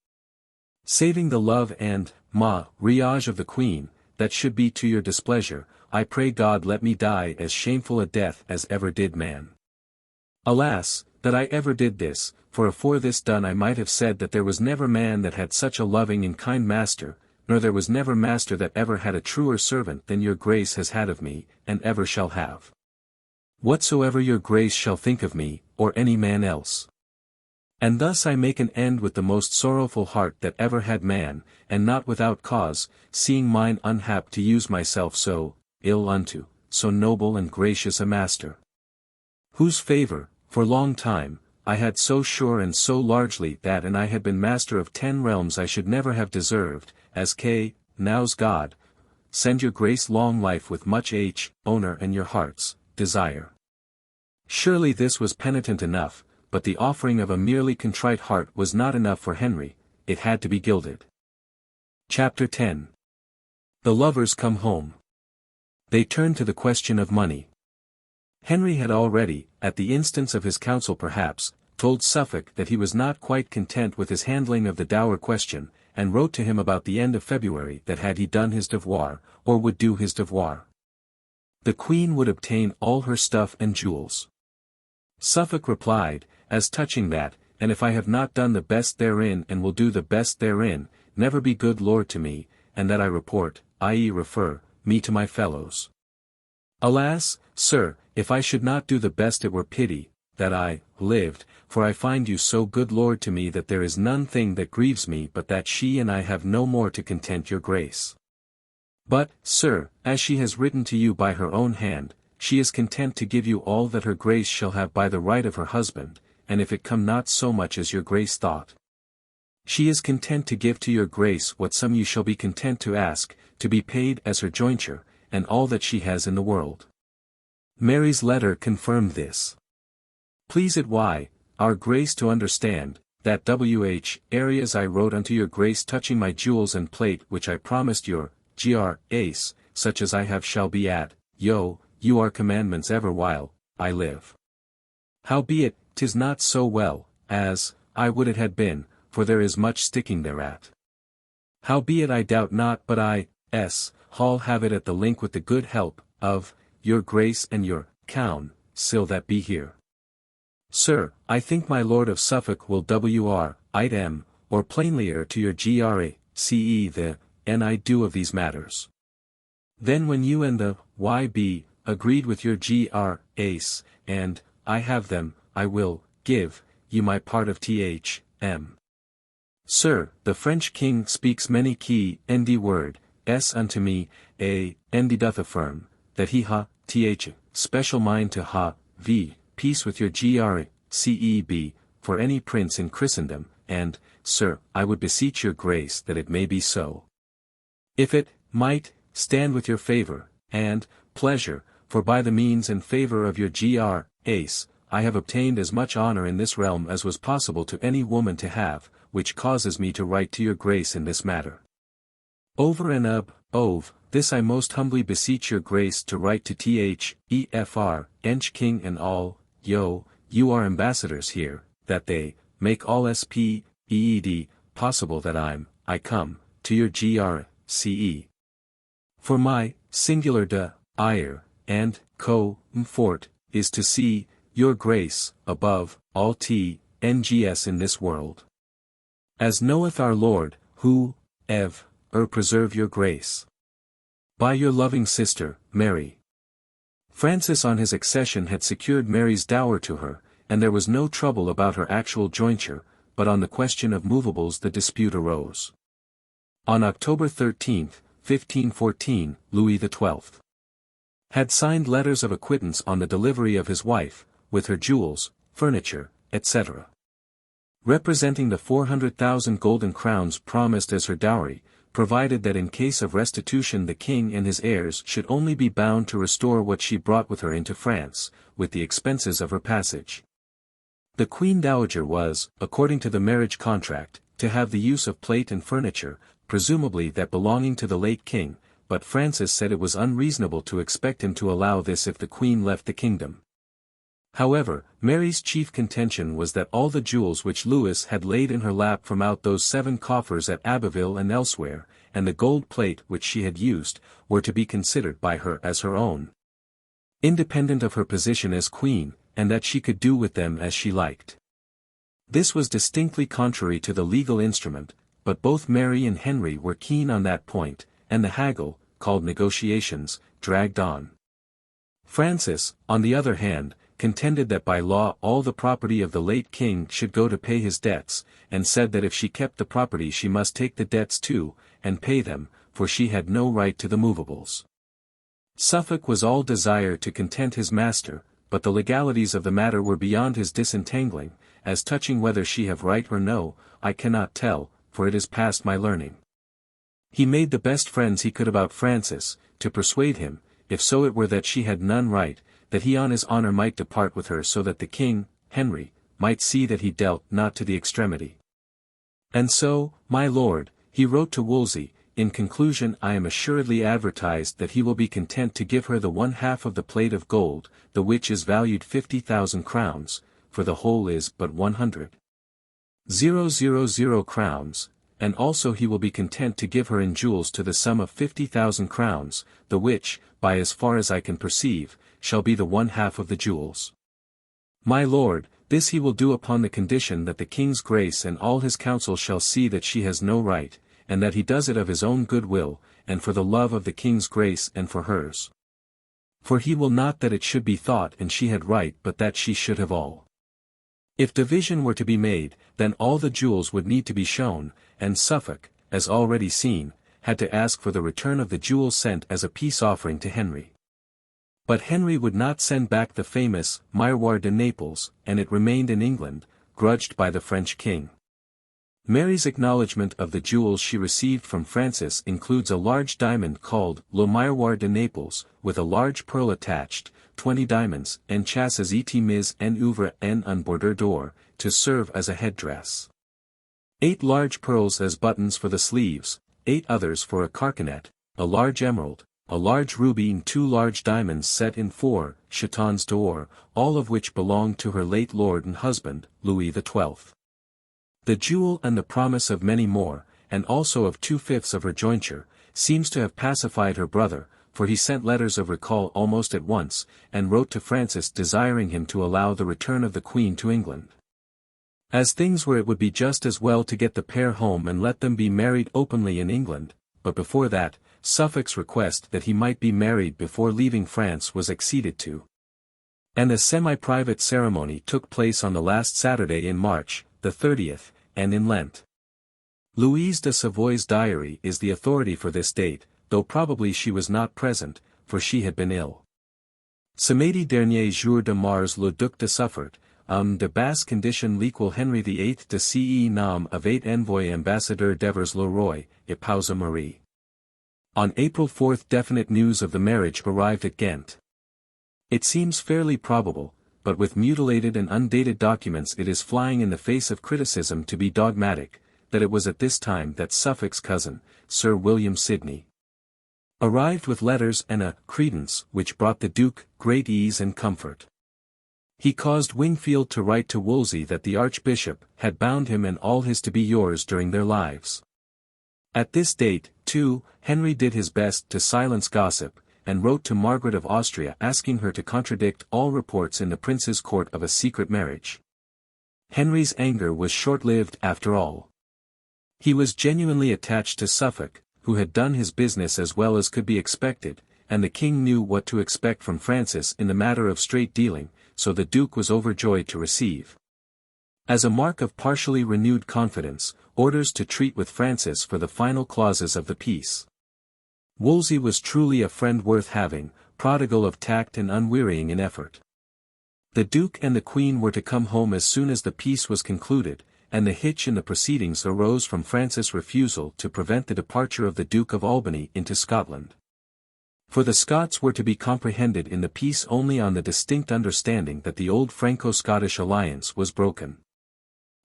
Saving the love and riage of the Queen, that should be to your displeasure, I pray God let me die as shameful a death as ever did man. Alas, that I ever did this, for afore this done I might have said that there was never man that had such a loving and kind master, nor there was never master that ever had a truer servant than your grace has had of me, and ever shall have. Whatsoever your grace shall think of me, or any man else. And thus I make an end with the most sorrowful heart that ever had man, and not without cause, seeing mine unhap to use myself so ill unto so noble and gracious a master. Whose favour, for long time, I had so sure and so largely that an I had been master of 10 realms I should never have deserved, as now's God, send your grace long life with much honour and your heart's desire. Surely this was penitent enough, but the offering of a merely contrite heart was not enough for Henry, it had to be gilded. Chapter 10. The lovers come home. They turn to the question of money. Henry had already, at the instance of his council perhaps, told Suffolk that he was not quite content with his handling of the dower question, and wrote to him about the end of February that had he done his devoir, or would do his devoir, the Queen would obtain all her stuff and jewels. Suffolk replied, as touching that, and if I have not done the best therein and will do the best therein, never be good lord to me, and that I report, i.e. refer, me to my fellows. Alas, sir, if I should not do the best it were pity, that I lived, for I find you so good lord to me that there is none thing that grieves me but that she and I have no more to content your grace. But, sir, as she has written to you by her own hand, she is content to give you all that her grace shall have by the right of her husband, and if it come not so much as your grace thought. She is content to give to your grace what sum you shall be content to ask, to be paid as her jointure, and all that she has in the world. Mary's letter confirmed this. Please it our grace to understand, that areas I wrote unto your grace touching my jewels and plate which I promised your grace, such as I have shall be at, you are commandments ever while I live. Howbeit, 'tis not so well, as I would it had been, for there is much sticking thereat. Howbeit I doubt not but Hall have it at the link with the good help of your grace and your council that be here. Sir, I think my Lord of Suffolk will item, or plainlier to your grace the I do of these matters. Then when you and the YB agreed with your grace, and I have them, I will give you my part of thm. Sir, the French king speaks many key word, unto me, doth affirm, that he special mind to peace with your graceb, for any prince in Christendom, and, sir, I would beseech your grace that it may be so. If it might stand with your favour, and pleasure, for by the means and favour of your grace, I have obtained as much honour in this realm as was possible to any woman to have, which causes me to write to your grace in this matter. Over and above this I most humbly beseech your grace to write to Ench King and all, you are ambassadors here, that they make all speed possible that I come to your grace. For my singular desire and comfort is to see your grace above all tngs in this world. As knoweth our Lord, who preserve your grace. By your loving sister, Mary. Francis on his accession had secured Mary's dower to her, and there was no trouble about her actual jointure, but on the question of movables the dispute arose. On October 13, 1514, Louis XII had signed letters of acquittance on the delivery of his wife, with her jewels, furniture, etc. Representing the 400,000 golden crowns promised as her dowry, provided that in case of restitution the king and his heirs should only be bound to restore what she brought with her into France, with the expenses of her passage. The Queen Dowager was, according to the marriage contract, to have the use of plate and furniture, presumably that belonging to the late king, but Francis said it was unreasonable to expect him to allow this if the Queen left the kingdom. However, Mary's chief contention was that all the jewels which Louis had laid in her lap from out those 7 coffers at Abbeville and elsewhere, and the gold plate which she had used, were to be considered by her as her own, independent of her position as queen, and that she could do with them as she liked. This was distinctly contrary to the legal instrument, but both Mary and Henry were keen on that point, and the haggle, called negotiations, dragged on. Francis, on the other hand, contended that by law all the property of the late king should go to pay his debts, and said that if she kept the property she must take the debts too, and pay them, for she had no right to the movables. Suffolk was all desire to content his master, but the legalities of the matter were beyond his disentangling. As touching whether she have right or no, I cannot tell, for it is past my learning. He made the best friends he could about Francis, to persuade him, if so it were that she had none right, that he on his honour might depart with her, so that the king, Henry, might see that he dealt not to the extremity. And so, my lord, he wrote to Wolsey, in conclusion I am assuredly advertised that he will be content to give her the 1/2 of the plate of gold, the which is valued 50,000 crowns, for the whole is but 100,000 crowns, and also he will be content to give her in jewels to the sum of 50,000 crowns, the which, by as far as I can perceive, shall be the 1/2 of the jewels. My lord, this he will do upon the condition that the king's grace and all his council shall see that she has no right, and that he does it of his own good will, and for the love of the king's grace and for hers. For he will not that it should be thought and she had right, but that she should have all. If division were to be made, then all the jewels would need to be shown, and Suffolk, as already seen, had to ask for the return of the jewels sent as a peace offering to Henry. But Henry would not send back the famous Miroir de Naples, and it remained in England, grudged by the French king. Mary's acknowledgment of the jewels she received from Francis includes a large diamond called Le Miroir de Naples, with a large pearl attached, 20 diamonds, en chasses et mis en oeuvre en un bordure d'or, to serve as a headdress. 8 large pearls as buttons for the sleeves, 8 others for a carcanet, a large emerald, a large ruby and 2 large diamonds set in 4 chatons d'or, all of which belonged to her late lord and husband, Louis XII. The jewel and the promise of many more, and also of 2/5 of her jointure, seems to have pacified her brother, for he sent letters of recall almost at once, and wrote to Francis desiring him to allow the return of the Queen to England. As things were, it would be just as well to get the pair home and let them be married openly in England, but before that, Suffolk's request that he might be married before leaving France was acceded to. And a semi-private ceremony took place on the last Saturday in March, the 30th, and in Lent. Louise de Savoy's diary is the authority for this date, though probably she was not present, for she had been ill. Samedi dernier jour de Mars le Duc de Suffort, de basse condition l'équal Henry VIII de ce nom avait envoyé ambassadeur Devers le Roi, épousa Marie. On April 4 definite news of the marriage arrived at Ghent. It seems fairly probable, but with mutilated and undated documents it is flying in the face of criticism to be dogmatic, that it was at this time that Suffolk's cousin, Sir William Sidney, arrived with letters and a credence which brought the Duke great ease and comfort. He caused Wingfield to write to Wolsey that the Archbishop had bound him and all his to be yours during their lives. At this date, too, Henry did his best to silence gossip, and wrote to Margaret of Austria asking her to contradict all reports in the prince's court of a secret marriage. Henry's anger was short-lived after all. He was genuinely attached to Suffolk, who had done his business as well as could be expected, and the king knew what to expect from Francis in the matter of straight dealing, so the Duke was overjoyed to receive, as a mark of partially renewed confidence, orders to treat with Francis for the final clauses of the peace. Wolsey was truly a friend worth having, prodigal of tact and unwearying in effort. The Duke and the Queen were to come home as soon as the peace was concluded, and the hitch in the proceedings arose from Francis' refusal to prevent the departure of the Duke of Albany into Scotland. For the Scots were to be comprehended in the peace only on the distinct understanding that the old Franco-Scottish alliance was broken.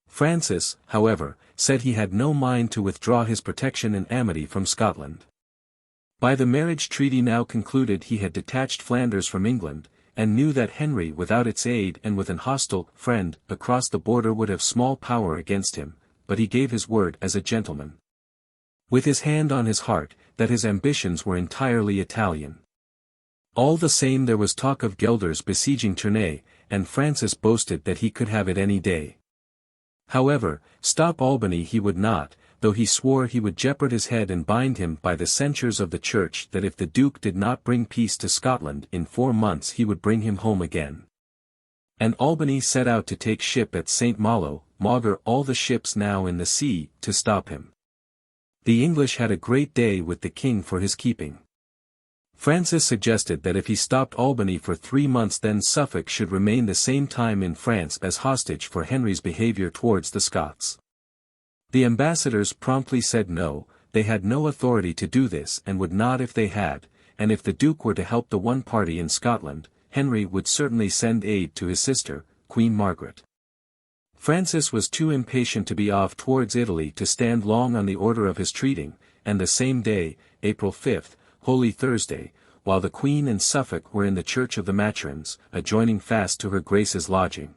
Francis, however, said he had no mind to withdraw his protection and amity from Scotland. By the marriage treaty now concluded he had detached Flanders from England, and knew that Henry without its aid and with an hostile friend across the border would have small power against him, but he gave his word as a gentleman. with his hand on his heart, that his ambitions were entirely Italian. All the same there was talk of Guelders besieging Tournai, and Francis boasted that he could have it any day. However, stop Albany he would not, though he swore he would jeopard his head and bind him by the censures of the Church that if the Duke did not bring peace to Scotland in 4 months he would bring him home again. And Albany set out to take ship at St. Malo, maugre all the ships now in the sea, to stop him. The English had a great day with the king for his keeping. Francis suggested that if he stopped Albany for 3 months then Suffolk should remain the same time in France as hostage for Henry's behaviour towards the Scots. The ambassadors promptly said no, they had no authority to do this and would not if they had, and if the Duke were to help the one party in Scotland, Henry would certainly send aid to his sister, Queen Margaret. Francis was too impatient to be off towards Italy to stand long on the order of his treating, and the same day, April 5, Holy Thursday, while the Queen and Suffolk were in the Church of the Matrons, adjoining fast to her Grace's lodging.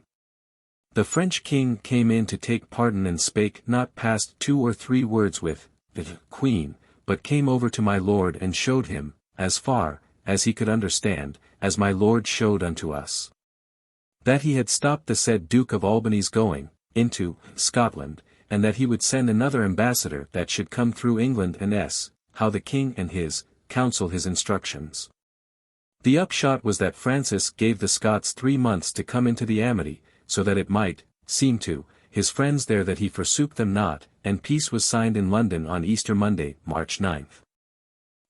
The French king came in to take pardon and spake not past 2 or 3 words with the Queen, but came over to my lord and showed him, as far as he could understand, as my lord showed unto us, that he had stopped the said Duke of Albany's going into Scotland, and that he would send another ambassador that should come through England and how the king and his council his instructions. The upshot was that Francis gave the Scots 3 months to come into the amity, so that it might seem to his friends there that he forsook them not, and peace was signed in London on Easter Monday, March 9.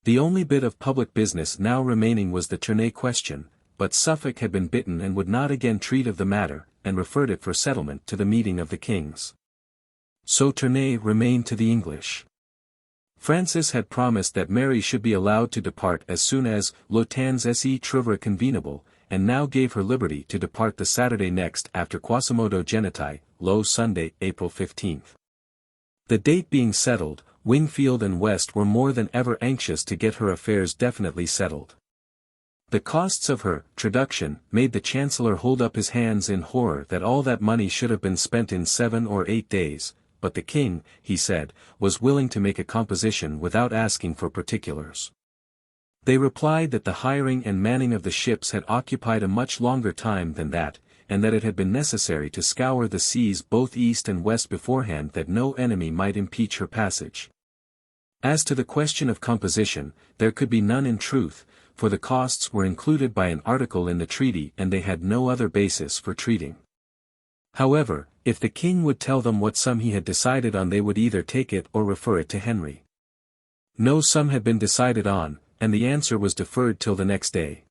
The only bit of public business now remaining was the Tournai question, but Suffolk had been bitten and would not again treat of the matter, and referred it for settlement to the meeting of the kings. So Tournai remained to the English. Francis had promised that Mary should be allowed to depart as soon as le temps se trouve convenable, and now gave her liberty to depart the Saturday next after Quasimodo Geniti, Lo Sunday, April 15. The date being settled, Wingfield and West were more than ever anxious to get her affairs definitely settled. The costs of her traduction made the Chancellor hold up his hands in horror that all that money should have been spent in 7 or 8 days, but the king, he said, was willing to make a composition without asking for particulars. They replied that the hiring and manning of the ships had occupied a much longer time than that, and that it had been necessary to scour the seas both east and west beforehand that no enemy might impeach her passage. As to the question of composition, there could be none in truth, for the costs were included by an article in the treaty and they had no other basis for treating. However, if the king would tell them what sum he had decided on they would either take it or refer it to Henry. No sum had been decided on, and the answer was deferred till the next day.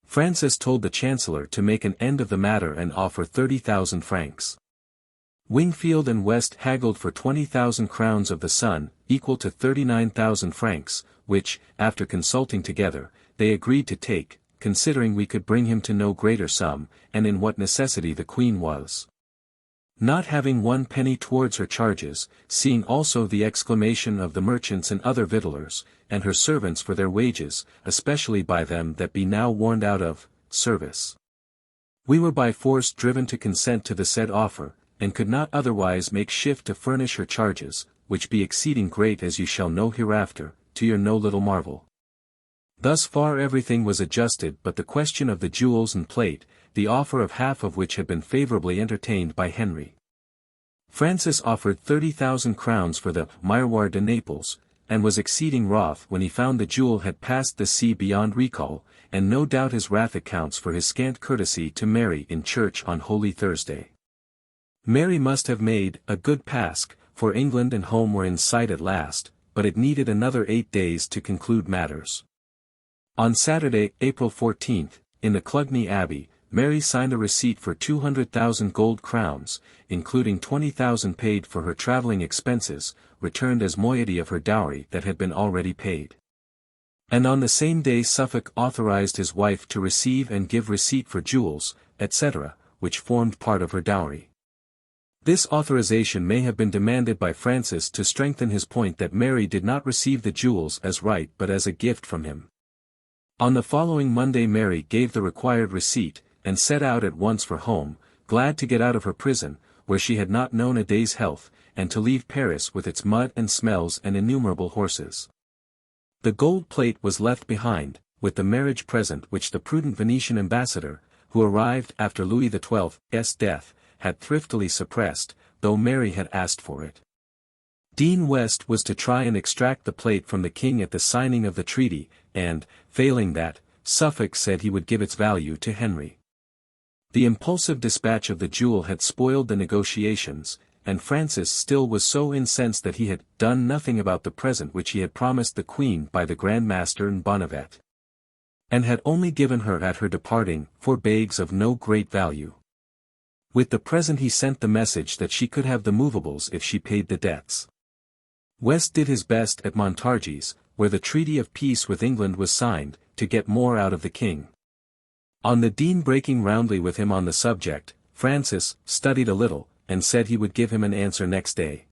Francis told the Chancellor to make an end of the matter and offer 30,000 francs. Wingfield and West haggled for 20,000 crowns of the Sun, equal to 39,000 francs, which, after consulting together, they agreed to take, considering we could bring him to no greater sum, and in what necessity the Queen was. Not having 1 penny towards her charges, seeing also the exclamation of the merchants and other victuallers, and her servants for their wages, especially by them that be now warned out of service. We were by force driven to consent to the said offer, and could not otherwise make shift to furnish her charges, which be exceeding great as you shall know hereafter, to your no little marvel. Thus far everything was adjusted but the question of the jewels and plate, the offer of half of which had been favourably entertained by Henry. Francis offered 30,000 crowns for the Miroir de Naples, and was exceeding wroth when he found the jewel had passed the sea beyond recall, and no doubt his wrath accounts for his scant courtesy to Mary in church on Holy Thursday. Mary must have made a good task, for England and home were in sight at last, but it needed another 8 days to conclude matters. On Saturday, April 14, in the Clugny Abbey, Mary signed a receipt for 200,000 gold crowns, including 20,000 paid for her travelling expenses, returned as moiety of her dowry that had been already paid. And on the same day Suffolk authorized his wife to receive and give receipt for jewels, etc., which formed part of her dowry. This authorization may have been demanded by Francis to strengthen his point that Mary did not receive the jewels as right but as a gift from him. On the following Monday Mary gave the required receipt, and set out at once for home, glad to get out of her prison, where she had not known a day's health, and to leave Paris with its mud and smells and innumerable horses. The gold plate was left behind, with the marriage present which the prudent Venetian ambassador, who arrived after Louis XII's death, had thriftily suppressed, though Mary had asked for it. Dean West was to try and extract the plate from the king at the signing of the treaty, and, failing that, Suffolk said he would give its value to Henry. The impulsive dispatch of the jewel had spoiled the negotiations, and Francis still was so incensed that he had done nothing about the present which he had promised the Queen by the Grand Master and Bonnevet, and had only given her at her departing 4 bags of no great value. With the present he sent the message that she could have the movables if she paid the debts. West did his best at Montargis, where the treaty of peace with England was signed, to get more out of the king. On the Dean breaking roundly with him on the subject, Francis studied a little, and said he would give him an answer next day.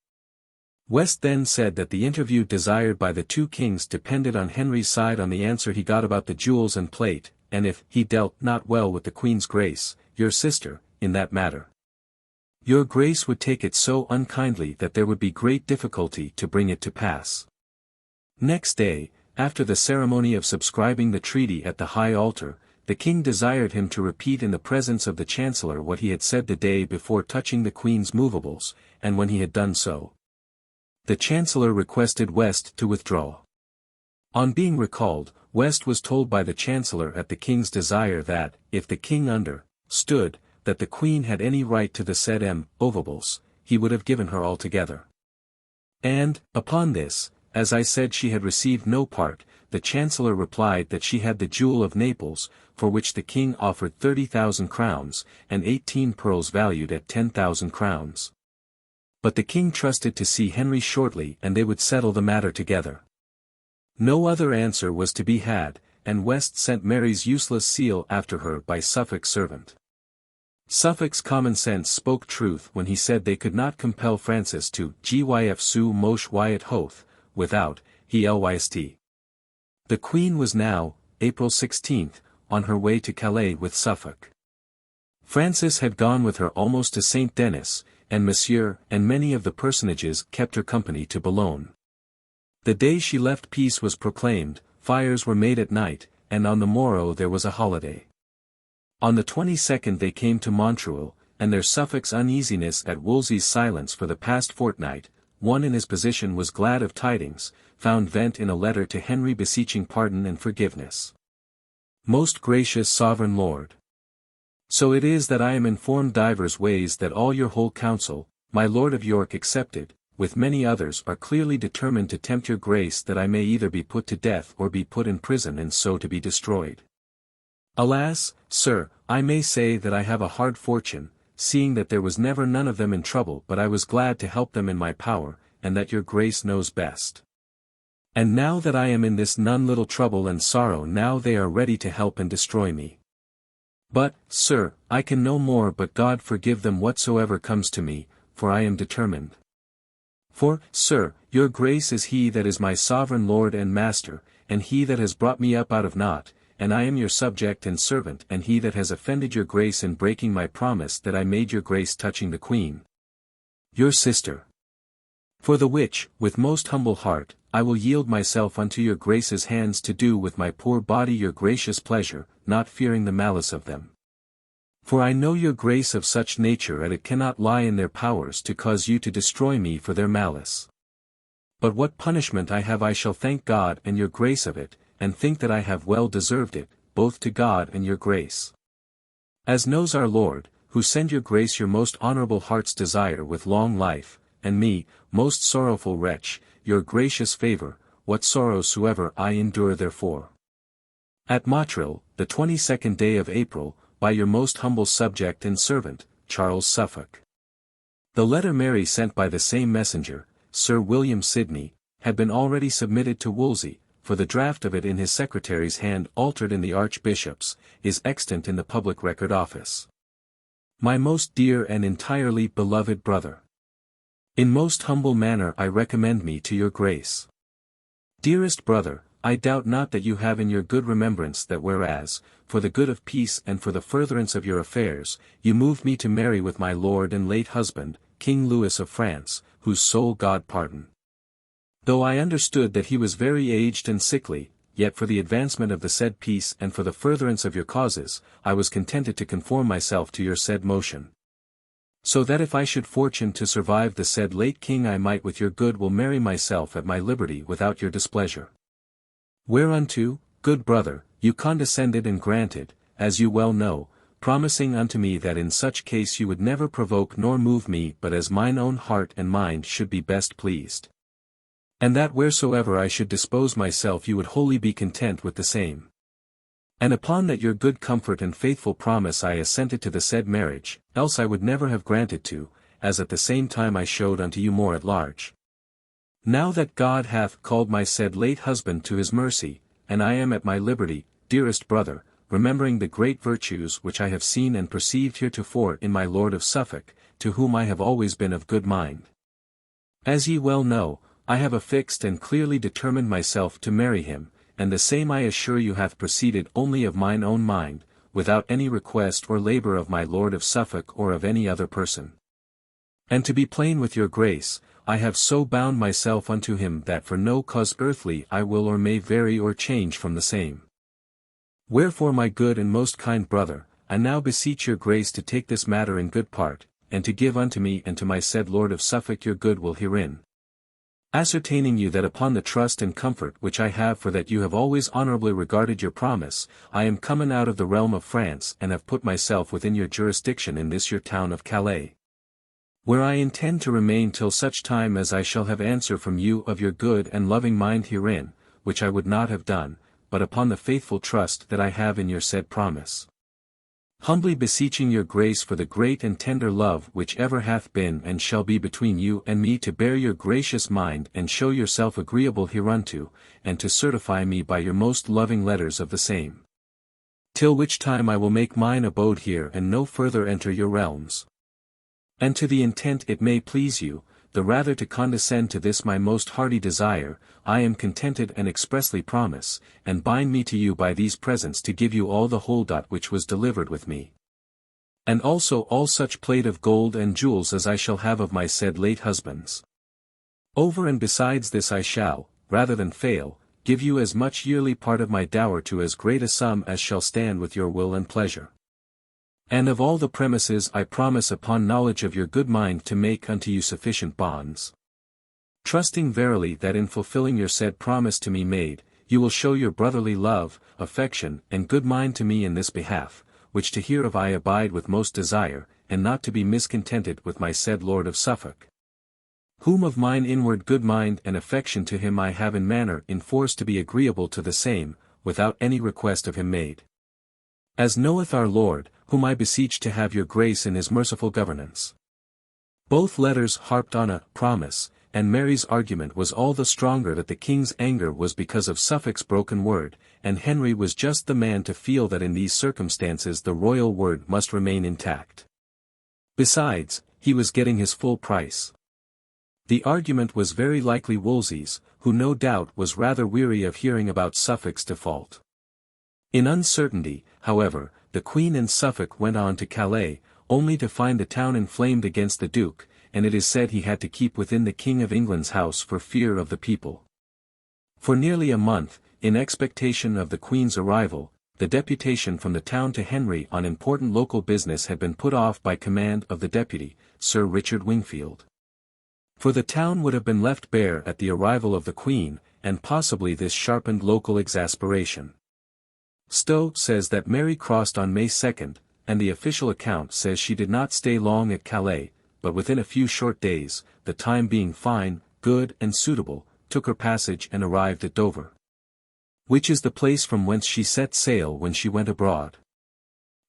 West then said that the interview desired by the 2 kings depended on Henry's side on the answer he got about the jewels and plate, and if he dealt not well with the Queen's Grace, your sister, in that matter, your Grace would take it so unkindly that there would be great difficulty to bring it to pass. Next day, after the ceremony of subscribing the treaty at the high altar, the king desired him to repeat in the presence of the chancellor what he had said the day before touching the Queen's movables, and when he had done so, the chancellor requested West to withdraw. On being recalled, West was told by the chancellor at the king's desire that, if the king understood that the Queen had any right to the said movables, he would have given her altogether. And, upon this, as I said she had received no part, the chancellor replied that she had the jewel of Naples, for which the king offered 30,000 crowns, and 18 pearls valued at 10,000 crowns. But the king trusted to see Henry shortly and they would settle the matter together. No other answer was to be had, and West sent Mary's useless seal after her by Suffolk's servant. Suffolk's common sense spoke truth when he said they could not compel Francis to gyf su mosh Wyatt Hoth, without, he lyst. The Queen was now, April 16, on her way to Calais with Suffolk. Francis had gone with her almost to St. Denis, and Monsieur and many of the personages kept her company to Boulogne. The day she left peace was proclaimed, fires were made at night, and on the morrow there was a holiday. On the 22nd they came to Montreuil, and their Suffolk's uneasiness at Wolsey's silence for the past fortnight, one in his position was glad of tidings, found vent in a letter to Henry beseeching pardon and forgiveness. Most gracious sovereign lord, so it is that I am informed divers ways that all your whole council, my Lord of York excepted, with many others are clearly determined to tempt your grace that I may either be put to death or be put in prison and so to be destroyed. Alas, sir, I may say that I have a hard fortune, seeing that there was never none of them in trouble but I was glad to help them in my power, and that your grace knows best. And now that I am in this none little trouble and sorrow now they are ready to help and destroy me. But, sir, I can no more but God forgive them whatsoever comes to me, for I am determined. For, sir, your grace is he that is my sovereign lord and master, and he that has brought me up out of naught, and I am your subject and servant and he that has offended your grace in breaking my promise that I made your grace touching the Queen, your sister. For the which, with most humble heart, I will yield myself unto your grace's hands to do with my poor body your gracious pleasure, not fearing the malice of them. For I know your grace of such nature that it cannot lie in their powers to cause you to destroy me for their malice. But what punishment I have I shall thank God and your grace of it, and think that I have well deserved it, both to God and your grace. As knows our Lord, who send your grace your most honorable heart's desire with long life, and me, most sorrowful wretch, your gracious favor, what sorrow soever I endure therefore. At Montreuil, the 22nd day of April, by your most humble subject and servant, Charles Suffolk. The letter Mary sent by the same messenger, Sir William Sidney, had been already submitted to Wolsey, for the draft of it in his secretary's hand altered in the Archbishop's, is extant in the Public Record Office. My most dear and entirely beloved brother, in most humble manner I recommend me to your grace. Dearest brother, I doubt not that you have in your good remembrance that whereas, for the good of peace and for the furtherance of your affairs, you moved me to marry with my lord and late husband, King Louis of France, whose soul God pardon. Though I understood that he was very aged and sickly, yet for the advancement of the said peace and for the furtherance of your causes, I was contented to conform myself to your said motion. So that if I should fortune to survive the said late king I might with your good will marry myself at my liberty without your displeasure. Whereunto, good brother, you condescended and granted, as you well know, promising unto me that in such case you would never provoke nor move me but as mine own heart and mind should be best pleased. And that wheresoever I should dispose myself you would wholly be content with the same. And upon that your good comfort and faithful promise I assented to the said marriage, else I would never have granted to, as at the same time I showed unto you more at large. Now that God hath called my said late husband to his mercy, and I am at my liberty, dearest brother, remembering the great virtues which I have seen and perceived heretofore in my Lord of Suffolk, to whom I have always been of good mind. As ye well know, I have affixed and clearly determined myself to marry him, and the same I assure you hath proceeded only of mine own mind, without any request or labour of my Lord of Suffolk or of any other person. And to be plain with your grace, I have so bound myself unto him that for no cause earthly I will or may vary or change from the same. Wherefore my good and most kind brother, I now beseech your grace to take this matter in good part, and to give unto me and to my said Lord of Suffolk your good will herein. Ascertaining you that upon the trust and comfort which I have for that you have always honourably regarded your promise, I am comen out of the realm of France and have put myself within your jurisdiction in this your town of Calais, where I intend to remain till such time as I shall have answer from you of your good and loving mind herein, which I would not have done, but upon the faithful trust that I have in your said promise. Humbly beseeching your grace for the great and tender love which ever hath been and shall be between you and me to bear your gracious mind and show yourself agreeable hereunto, and to certify me by your most loving letters of the same. Till which time I will make mine abode here and no further enter your realms. And to the intent it may please you, the rather to condescend to this my most hearty desire, I am contented and expressly promise, and bind me to you by these presents to give you all the holdout which was delivered with me. And also all such plate of gold and jewels as I shall have of my said late husbands. Over and besides this I shall, rather than fail, give you as much yearly part of my dower to as great a sum as shall stand with your will and pleasure. And of all the premises I promise upon knowledge of your good mind to make unto you sufficient bonds. Trusting verily that in fulfilling your said promise to me made, you will show your brotherly love, affection, and good mind to me in this behalf, which to hear of I abide with most desire, and not to be miscontented with my said Lord of Suffolk. Whom of mine inward good mind and affection to him I have in manner enforced to be agreeable to the same, without any request of him made. As knoweth our Lord, whom I beseech to have your grace in his merciful governance. Both letters harped on a promise, and Mary's argument was all the stronger that the king's anger was because of Suffolk's broken word, and Henry was just the man to feel that in these circumstances the royal word must remain intact. Besides, he was getting his full price. The argument was very likely Wolsey's, who no doubt was rather weary of hearing about Suffolk's default. In uncertainty, however, the Queen and Suffolk went on to Calais, only to find the town inflamed against the Duke, and it is said he had to keep within the King of England's house for fear of the people. For nearly a month, in expectation of the Queen's arrival, the deputation from the town to Henry on important local business had been put off by command of the deputy, Sir Richard Wingfield. For the town would have been left bare at the arrival of the Queen, and possibly this sharpened local exasperation. Stowe says that Mary crossed on May 2nd, and the official account says she did not stay long at Calais, but within a few short days, the time being fine, good and suitable, took her passage and arrived at Dover, which is the place from whence she set sail when she went abroad.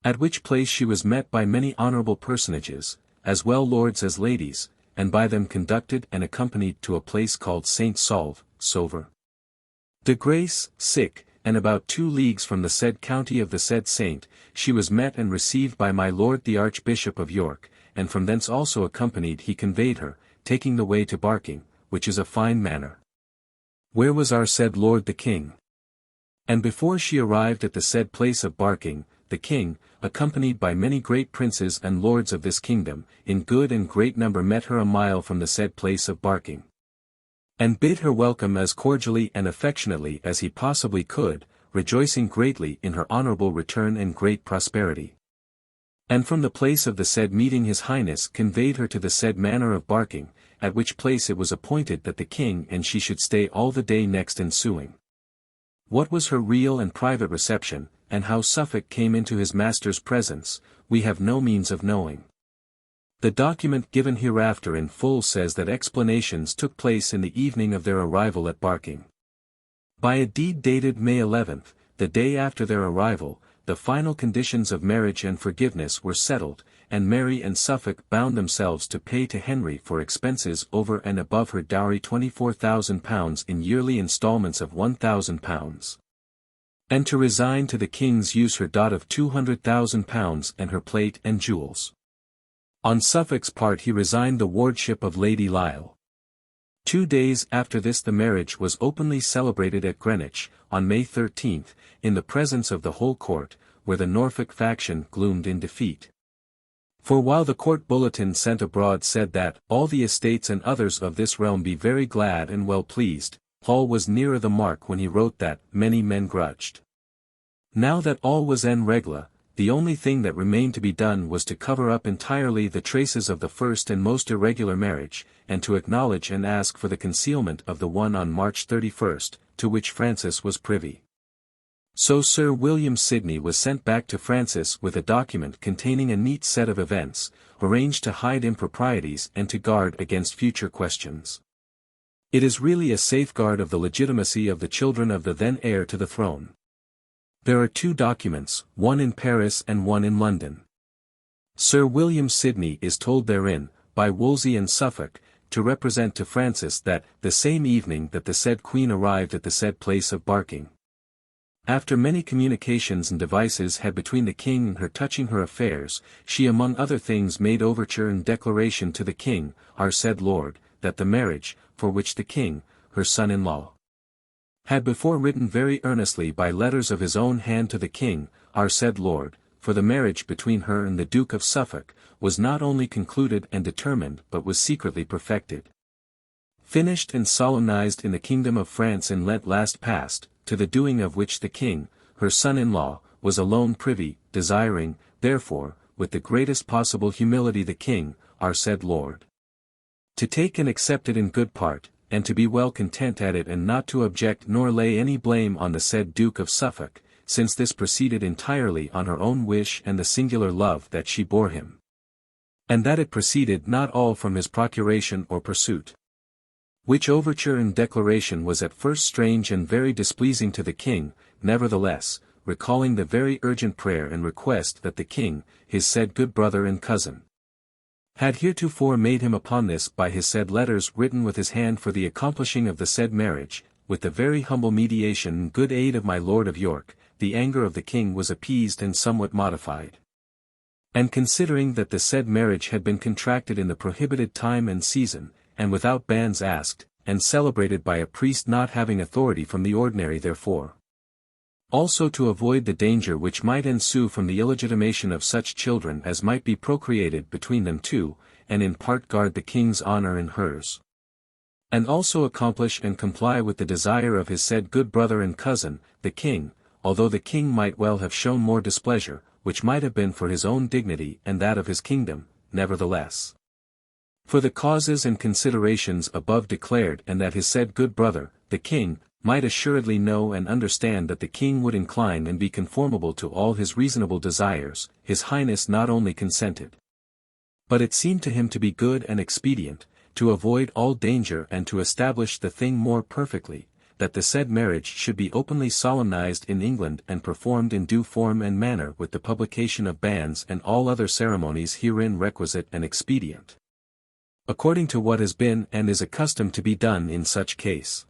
At which place she was met by many honourable personages, as well lords as ladies, and by them conducted and accompanied to a place called Saint Saulve, Sauver de Grace, sick, and about 2 leagues from the said county of the said saint, she was met and received by my lord the Archbishop of York, and from thence also accompanied he conveyed her, taking the way to Barking, which is a fine manor. Where was our said lord the king? And before she arrived at the said place of barking, the king, accompanied by many great princes and lords of this kingdom, in good and great number met her a mile from the said place of barking, and bid her welcome as cordially and affectionately as he possibly could, rejoicing greatly in her honourable return and great prosperity. And from the place of the said meeting his highness conveyed her to the said manor of barking, at which place it was appointed that the king and she should stay all the day next ensuing. What was her real and private reception, and how Suffolk came into his master's presence, we have no means of knowing. The document given hereafter in full says that explanations took place in the evening of their arrival at Barking. By a deed dated May 11th, the day after their arrival, the final conditions of marriage and forgiveness were settled, and Mary and Suffolk bound themselves to pay to Henry for expenses over and above her dowry £24,000 in yearly instalments of £1,000, and to resign to the king's use her dot of £200,000 and her plate and jewels. On Suffolk's part he resigned the wardship of Lady Lisle. 2 days after this the marriage was openly celebrated at Greenwich, on May 13, in the presence of the whole court, where the Norfolk faction gloomed in defeat. For while the court bulletin sent abroad said that, all the estates and others of this realm be very glad and well pleased, Hall was nearer the mark when he wrote that, many men grudged. Now that all was en règle, the only thing that remained to be done was to cover up entirely the traces of the first and most irregular marriage, and to acknowledge and ask for the concealment of the one on March 31st, to which Francis was privy. So Sir William Sidney was sent back to Francis with a document containing a neat set of events, arranged to hide improprieties and to guard against future questions. It is really a safeguard of the legitimacy of the children of the then heir to the throne. There are 2 documents, one in Paris and one in London. Sir William Sidney is told therein, by Wolsey and Suffolk, to represent to Francis that, the same evening that the said Queen arrived at the said place of Barking, after many communications and devices had between the king and her touching her affairs, she among other things made overture and declaration to the king, our said lord, that the marriage, for which the king, her son-in-law, had before written very earnestly by letters of his own hand to the king, our said lord, for the marriage between her and the Duke of Suffolk, was not only concluded and determined but was secretly perfected, finished and solemnized in the kingdom of France in Lent last past, to the doing of which the king, her son-in-law, was alone privy, desiring, therefore, with the greatest possible humility the king, our said lord, to take and accept it in good part, and to be well content at it and not to object nor lay any blame on the said Duke of Suffolk, since this proceeded entirely on her own wish and the singular love that she bore him, and that it proceeded not all from his procuration or pursuit. Which overture and declaration was at first strange and very displeasing to the king, nevertheless, recalling the very urgent prayer and request that the king, his said good brother and cousin, had heretofore made him upon this by his said letters written with his hand for the accomplishing of the said marriage, with the very humble mediation and good aid of my Lord of York, the anger of the king was appeased and somewhat modified. And considering that the said marriage had been contracted in the prohibited time and season, and without banns asked, and celebrated by a priest not having authority from the ordinary therefore, also to avoid the danger which might ensue from the illegitimation of such children as might be procreated between them two, and in part guard the king's honor and hers, and also accomplish and comply with the desire of his said good brother and cousin, the king, although the king might well have shown more displeasure, which might have been for his own dignity and that of his kingdom, nevertheless, for the causes and considerations above declared and that his said good brother, the king, might assuredly know and understand that the king would incline and be conformable to all his reasonable desires, his highness not only consented, but it seemed to him to be good and expedient, to avoid all danger and to establish the thing more perfectly, that the said marriage should be openly solemnized in England and performed in due form and manner with the publication of banns and all other ceremonies herein requisite and expedient, according to what has been and is accustomed to be done in such case.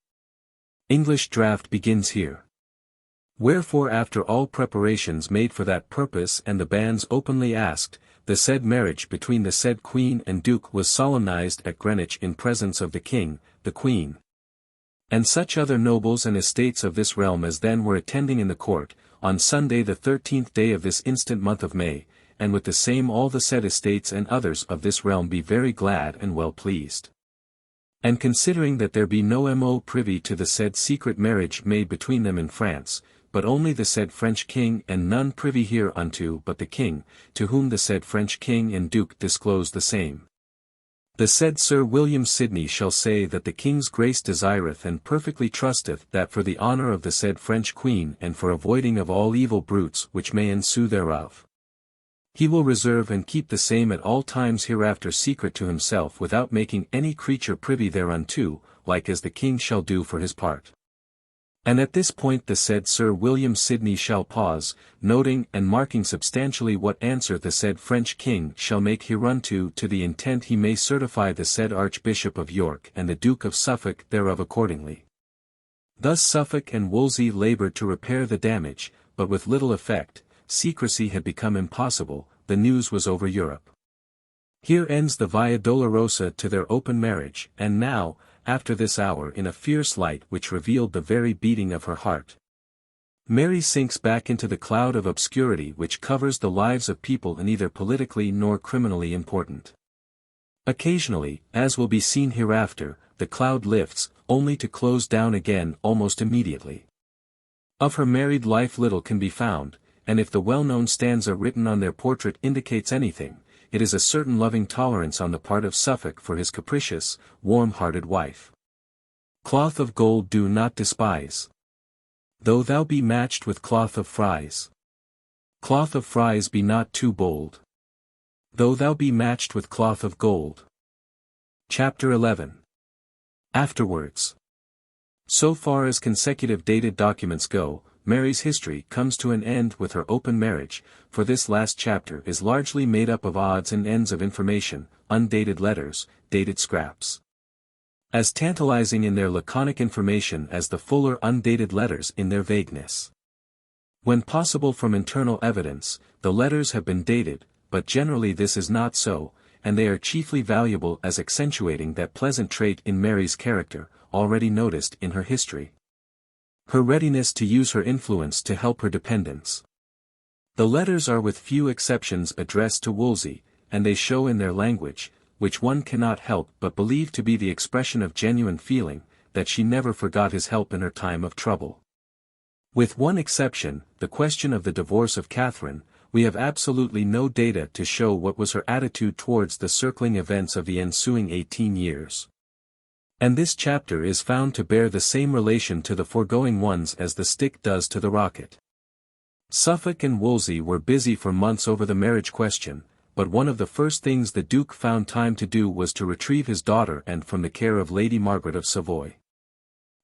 English draft begins here. Wherefore after all preparations made for that purpose and the banns openly asked, the said marriage between the said Queen and Duke was solemnized at Greenwich in presence of the King, the Queen, And such other nobles and estates of this realm as then were attending in the court, on Sunday the 13th day of this instant month of May, and with the same all the said estates and others of this realm be very glad and well pleased. And considering that there be no mo privy to the said secret marriage made between them in France, but only the said French king and none privy hereunto but the king, to whom the said French king and duke disclose the same. The said Sir William Sidney shall say that the king's grace desireth and perfectly trusteth that for the honour of the said French queen and for avoiding of all evil bruits which may ensue thereof, he will reserve and keep the same at all times hereafter secret to himself without making any creature privy thereunto, like as the king shall do for his part. And at this point the said Sir William Sidney shall pause, noting and marking substantially what answer the said French king shall make hereunto to the intent he may certify the said Archbishop of York and the Duke of Suffolk thereof accordingly. Thus Suffolk and Wolsey laboured to repair the damage, but with little effect. Secrecy had become impossible, the news was over Europe. Here ends the Via Dolorosa to their open marriage, and now, after this hour in a fierce light which revealed the very beating of her heart, Mary sinks back into the cloud of obscurity which covers the lives of people neither politically nor criminally important. Occasionally, as will be seen hereafter, the cloud lifts, only to close down again almost immediately. Of her married life little can be found, and if the well-known stanza written on their portrait indicates anything, it is a certain loving tolerance on the part of Suffolk for his capricious, warm-hearted wife. Cloth of gold do not despise, though thou be matched with cloth of fries. Cloth of fries be not too bold, though thou be matched with cloth of gold. Chapter 11. Afterwards. So far as consecutive dated documents go, Mary's history comes to an end with her open marriage, for this last chapter is largely made up of odds and ends of information, undated letters, dated scraps. As tantalizing in their laconic information as the fuller undated letters in their vagueness. When possible from internal evidence, the letters have been dated, but generally this is not so, and they are chiefly valuable as accentuating that pleasant trait in Mary's character, already noticed in her history. Her readiness to use her influence to help her dependents. The letters are with few exceptions addressed to Wolsey, and they show in their language, which one cannot help but believe to be the expression of genuine feeling, that she never forgot his help in her time of trouble. With one exception, the question of the divorce of Catherine, we have absolutely no data to show what was her attitude towards the circling events of the ensuing 18 years. And this chapter is found to bear the same relation to the foregoing ones as the stick does to the rocket. Suffolk and Wolsey were busy for months over the marriage question, but one of the first things the Duke found time to do was to retrieve his daughter and from the care of Lady Margaret of Savoy.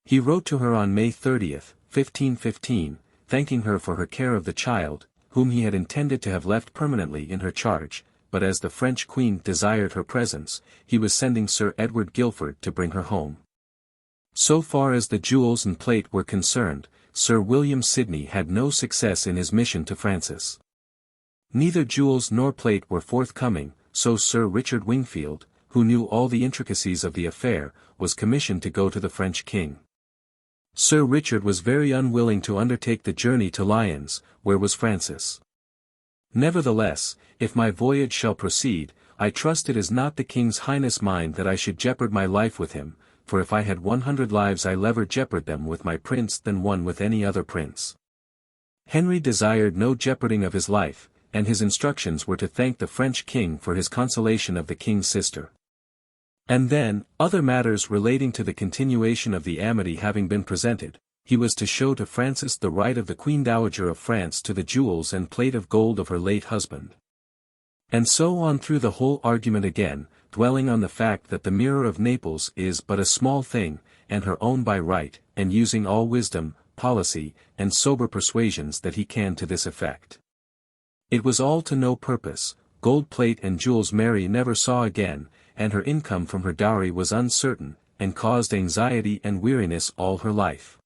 He wrote to her on May 30, 1515, thanking her for her care of the child, whom he had intended to have left permanently in her charge, but as the French Queen desired her presence, he was sending Sir Edward Guilford to bring her home. So far as the jewels and plate were concerned, Sir William Sidney had no success in his mission to Francis. Neither jewels nor plate were forthcoming, so Sir Richard Wingfield, who knew all the intricacies of the affair, was commissioned to go to the French king. Sir Richard was very unwilling to undertake the journey to Lyons, where was Francis. Nevertheless, if my voyage shall proceed, I trust it is not the King's Highness' mind that I should jeopard my life with him, for if I had 100 lives I lever jeopard them with my prince than one with any other prince. Henry desired no jeoparding of his life, and his instructions were to thank the French king for his consolation of the king's sister. And then, other matters relating to the continuation of the amity having been presented, he was to show to Francis the right of the Queen Dowager of France to the jewels and plate of gold of her late husband. And so on through the whole argument again, dwelling on the fact that the mirror of Naples is but a small thing, and her own by right, and using all wisdom, policy, and sober persuasions that he can to this effect. It was all to no purpose. Gold plate and jewels Mary never saw again, and her income from her dowry was uncertain, and caused anxiety and weariness all her life.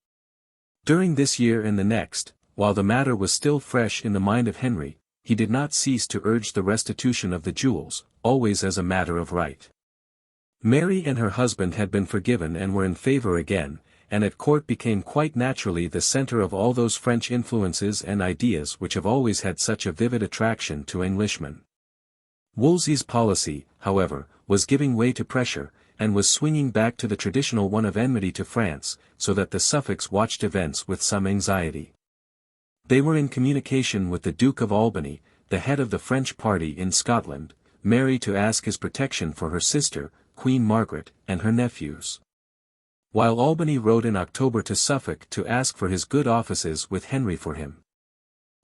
During this year and the next, while the matter was still fresh in the mind of Henry, he did not cease to urge the restitution of the jewels, always as a matter of right. Mary and her husband had been forgiven and were in favor again, and at court became quite naturally the center of all those French influences and ideas which have always had such a vivid attraction to Englishmen. Wolsey's policy, however, was giving way to pressure, and was swinging back to the traditional one of enmity to France, so that the Suffolks watched events with some anxiety. They were in communication with the Duke of Albany, the head of the French party in Scotland, Mary to ask his protection for her sister, Queen Margaret, and her nephews. While Albany wrote in October to Suffolk to ask for his good offices with Henry for him.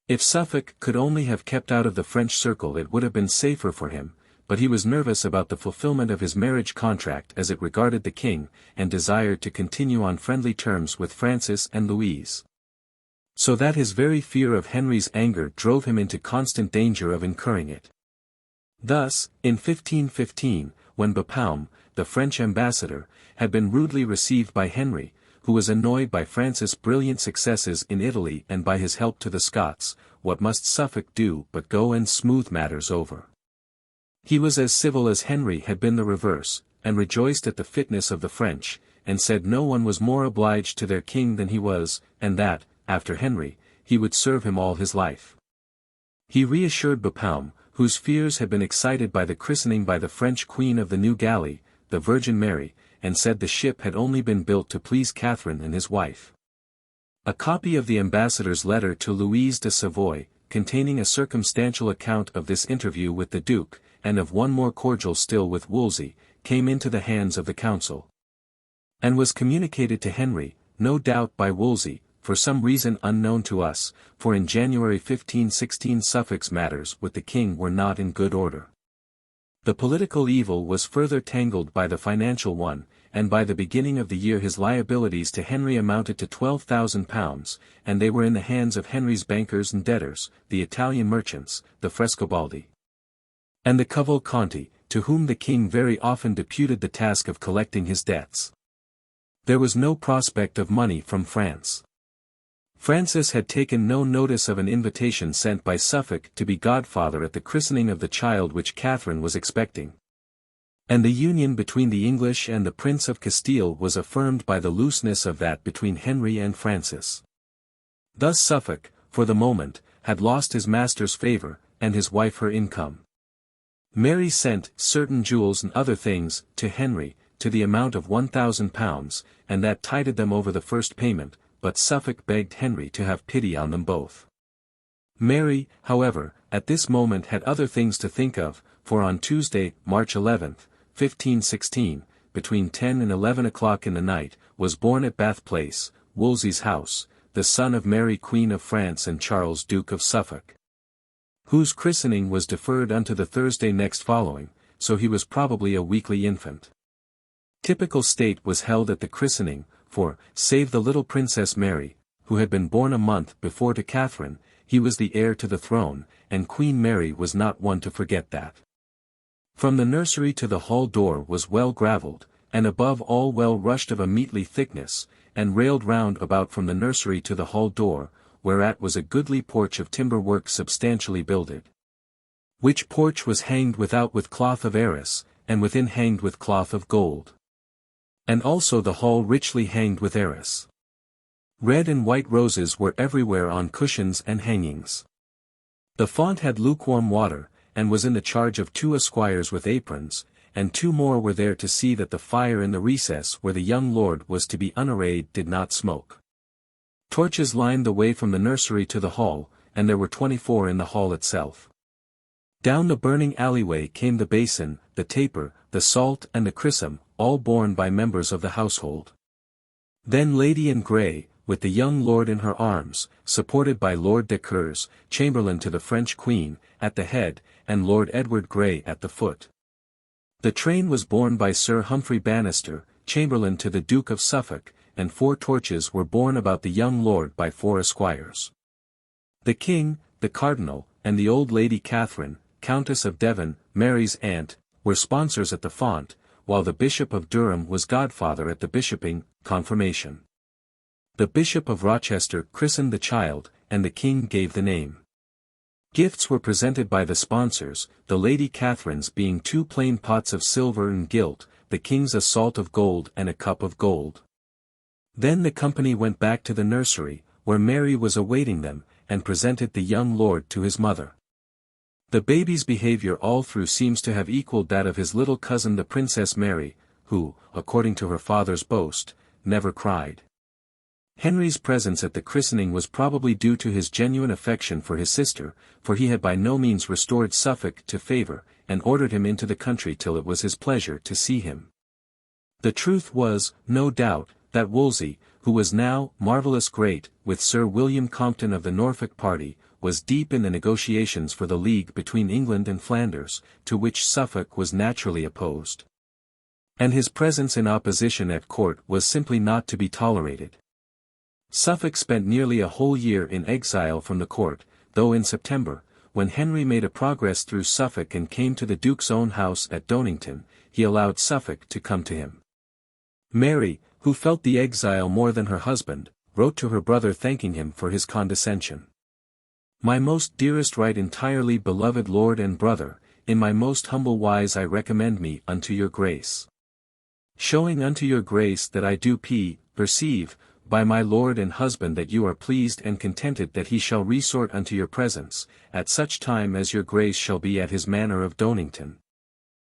If Suffolk could only have kept out of the French circle it would have been safer for him, but he was nervous about the fulfillment of his marriage contract as it regarded the king, and desired to continue on friendly terms with Francis and Louise. So that his very fear of Henry's anger drove him into constant danger of incurring it. Thus, in 1515, when Bapaume, the French ambassador, had been rudely received by Henry, who was annoyed by Francis' brilliant successes in Italy and by his help to the Scots, what must Suffolk do but go and smooth matters over? He was as civil as Henry had been the reverse, and rejoiced at the fitness of the French, and said no one was more obliged to their king than he was, and that, after Henry, he would serve him all his life. He reassured Bapaume, whose fears had been excited by the christening by the French queen of the new galley, the Virgin Mary, and said the ship had only been built to please Catherine and his wife. A copy of the ambassador's letter to Louise de Savoy, containing a circumstantial account of this interview with the Duke, and of one more cordial still with Wolsey, came into the hands of the council. And was communicated to Henry, no doubt by Wolsey, for some reason unknown to us, for in January 1516 Suffolk's matters with the king were not in good order. The political evil was further tangled by the financial one, and by the beginning of the year his liabilities to Henry amounted to £12,000, and they were in the hands of Henry's bankers and debtors, the Italian merchants, the Frescobaldi, and the Cavalcanti, to whom the king very often deputed the task of collecting his debts. There was no prospect of money from France. Francis had taken no notice of an invitation sent by Suffolk to be godfather at the christening of the child which Catherine was expecting. And the union between the English and the Prince of Castile was affirmed by the looseness of that between Henry and Francis. Thus Suffolk, for the moment, had lost his master's favour, and his wife her income. Mary sent certain jewels and other things to Henry, to the amount of £1,000, and that tided them over the first payment, but Suffolk begged Henry to have pity on them both. Mary, however, at this moment had other things to think of, for on Tuesday, March 11, 1516, between 10 and 11 o'clock in the night, was born at Bath Place, Wolsey's house, the son of Mary Queen of France and Charles Duke of Suffolk, whose christening was deferred unto the Thursday next following, so he was probably a weakly infant. Typical state was held at the christening, for, save the little Princess Mary, who had been born a month before to Catherine, he was the heir to the throne, and Queen Mary was not one to forget that. From the nursery to the hall door was well gravelled, and above all well rushed of a meetly thickness, and railed round about from the nursery to the hall door, whereat was a goodly porch of timber work substantially builded. Which porch was hanged without with cloth of arras, and within hanged with cloth of gold. And also the hall richly hanged with arras. Red and white roses were everywhere on cushions and hangings. The font had lukewarm water, and was in the charge of 2 esquires with aprons, and 2 more were there to see that the fire in the recess where the young lord was to be unarrayed did not smoke. Torches lined the way from the nursery to the hall, and there were 24 in the hall itself. Down the burning alleyway came the basin, the taper, the salt and the chrism, all borne by members of the household. Then Lady in Grey, with the young lord in her arms, supported by Lord de Kers, chamberlain to the French queen, at the head, and Lord Edward Grey at the foot. The train was borne by Sir Humphrey Bannister, chamberlain to the Duke of Suffolk, and 4 torches were borne about the young lord by 4 esquires. The king, the cardinal, and the old lady Catherine, Countess of Devon, Mary's aunt, were sponsors at the font, while the Bishop of Durham was godfather at the bishoping, confirmation. The Bishop of Rochester christened the child, and the king gave the name. Gifts were presented by the sponsors, the Lady Catherine's being 2 plain pots of silver and gilt, the king's a salt of gold and a cup of gold. Then the company went back to the nursery, where Mary was awaiting them, and presented the young lord to his mother. The baby's behavior all through seems to have equaled that of his little cousin the Princess Mary, who, according to her father's boast, never cried. Henry's presence at the christening was probably due to his genuine affection for his sister, for he had by no means restored Suffolk to favour, and ordered him into the country till it was his pleasure to see him. The truth was, no doubt, that Wolsey, who was now marvellous great, with Sir William Compton of the Norfolk party, was deep in the negotiations for the league between England and Flanders, to which Suffolk was naturally opposed. And his presence in opposition at court was simply not to be tolerated. Suffolk spent nearly a whole year in exile from the court, though in September, when Henry made a progress through Suffolk and came to the Duke's own house at Donington, he allowed Suffolk to come to him. Mary, who felt the exile more than her husband, wrote to her brother thanking him for his condescension. My most dearest right entirely beloved lord and brother, in my most humble wise I recommend me unto your grace. Showing unto your grace that I do perceive, by my lord and husband that you are pleased and contented that he shall resort unto your presence, at such time as your grace shall be at his manor of Donington.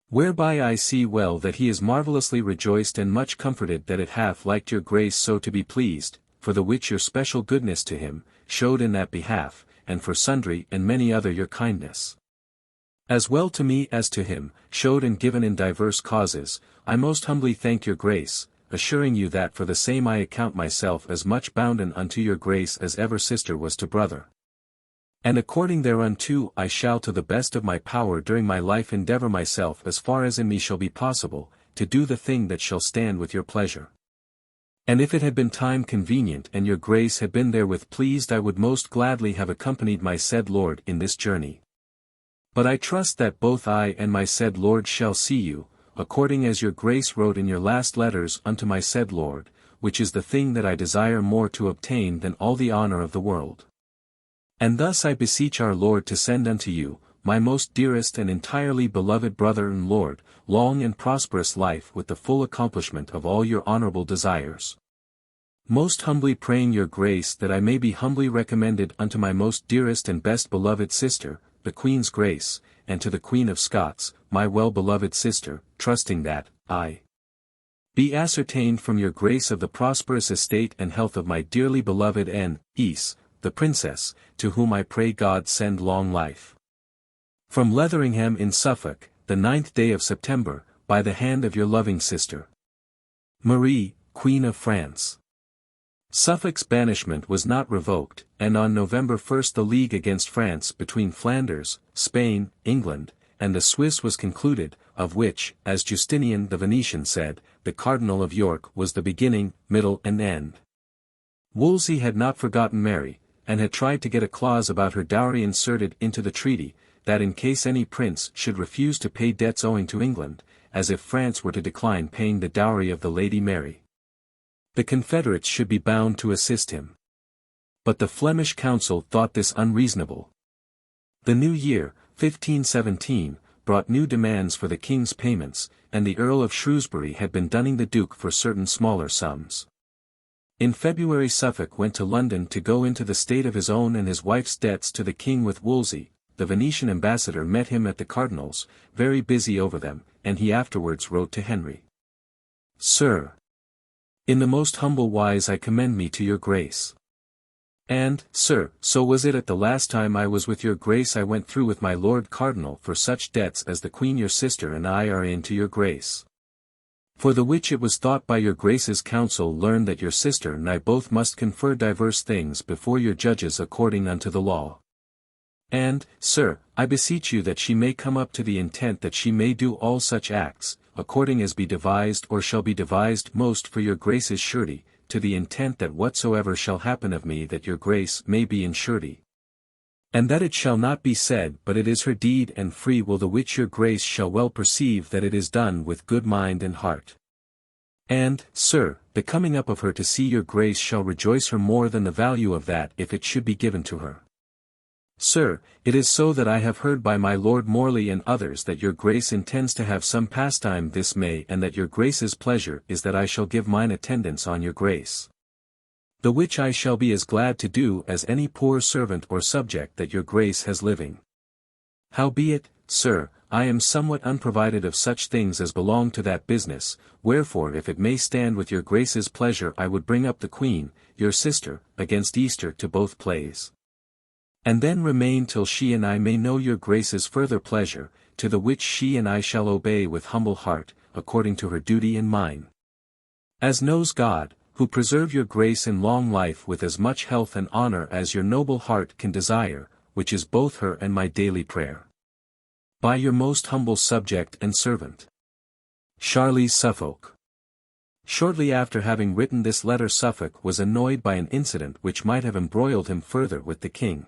Whereby I see well that he is marvellously rejoiced and much comforted that it hath liked your grace so to be pleased, for the which your special goodness to him, showed in that behalf, and for sundry and many other your kindness. As well to me as to him, showed and given in divers causes, I most humbly thank your grace, assuring you that for the same I account myself as much bounden unto your grace as ever sister was to brother. And according thereunto I shall to the best of my power during my life endeavour myself as far as in me shall be possible, to do the thing that shall stand with your pleasure. And if it had been time convenient and your grace had been therewith pleased I would most gladly have accompanied my said lord in this journey. But I trust that both I and my said lord shall see you, according as your grace wrote in your last letters unto my said lord, which is the thing that I desire more to obtain than all the honour of the world. And thus I beseech our Lord to send unto you, my most dearest and entirely beloved brother and lord, long and prosperous life with the full accomplishment of all your honourable desires. Most humbly praying your grace that I may be humbly recommended unto my most dearest and best beloved sister, the Queen's grace, and to the Queen of Scots, my well-beloved sister, trusting that, I be ascertained from your grace of the prosperous estate and health of my dearly beloved niece, the Princess, to whom I pray God send long life. From Leatheringham in Suffolk, the 9th day of September, by the hand of your loving sister, Marie, Queen of France. Suffolk's banishment was not revoked, and on November 1 the league against France between Flanders, Spain, England, and the Swiss was concluded, of which, as Justinian the Venetian said, the Cardinal of York was the beginning, middle and end. Wolsey had not forgotten Mary, and had tried to get a clause about her dowry inserted into the treaty, that in case any prince should refuse to pay debts owing to England, as if France were to decline paying the dowry of the Lady Mary, the Confederates should be bound to assist him. But the Flemish council thought this unreasonable. The new year, 1517, brought new demands for the king's payments, and the Earl of Shrewsbury had been dunning the Duke for certain smaller sums. In February Suffolk went to London to go into the state of his own and his wife's debts to the king with Wolsey. The Venetian ambassador met him at the Cardinal's, very busy over them, and he afterwards wrote to Henry. Sir, in the most humble wise I commend me to your grace. And, sir, so was it at the last time I was with your grace I went through with my Lord Cardinal for such debts as the Queen your sister and I are in to your grace. For the which it was thought by your grace's counsel learned that your sister and I both must confer divers things before your judges according unto the law. And, sir, I beseech you that she may come up to the intent that she may do all such acts, according as be devised or shall be devised most for your grace's surety, to the intent that whatsoever shall happen of me that your grace may be in surety. And that it shall not be said but it is her deed and free will the which your grace shall well perceive that it is done with good mind and heart. And, sir, the coming up of her to see your grace shall rejoice her more than the value of that if it should be given to her. Sir, it is so that I have heard by my Lord Morley and others that your Grace intends to have some pastime this May, and that your Grace's pleasure is that I shall give mine attendance on your Grace. The which I shall be as glad to do as any poor servant or subject that your Grace has living. Howbeit, sir, I am somewhat unprovided of such things as belong to that business, wherefore if it may stand with your Grace's pleasure I would bring up the Queen, your sister, against Easter to both plays. And then remain till she and I may know your Grace's further pleasure, to the which she and I shall obey with humble heart, according to her duty and mine. As knows God, who preserve your Grace in long life with as much health and honor as your noble heart can desire, which is both her and my daily prayer. By your most humble subject and servant, Charles Suffolk. Shortly after having written this letter Suffolk was annoyed by an incident which might have embroiled him further with the king.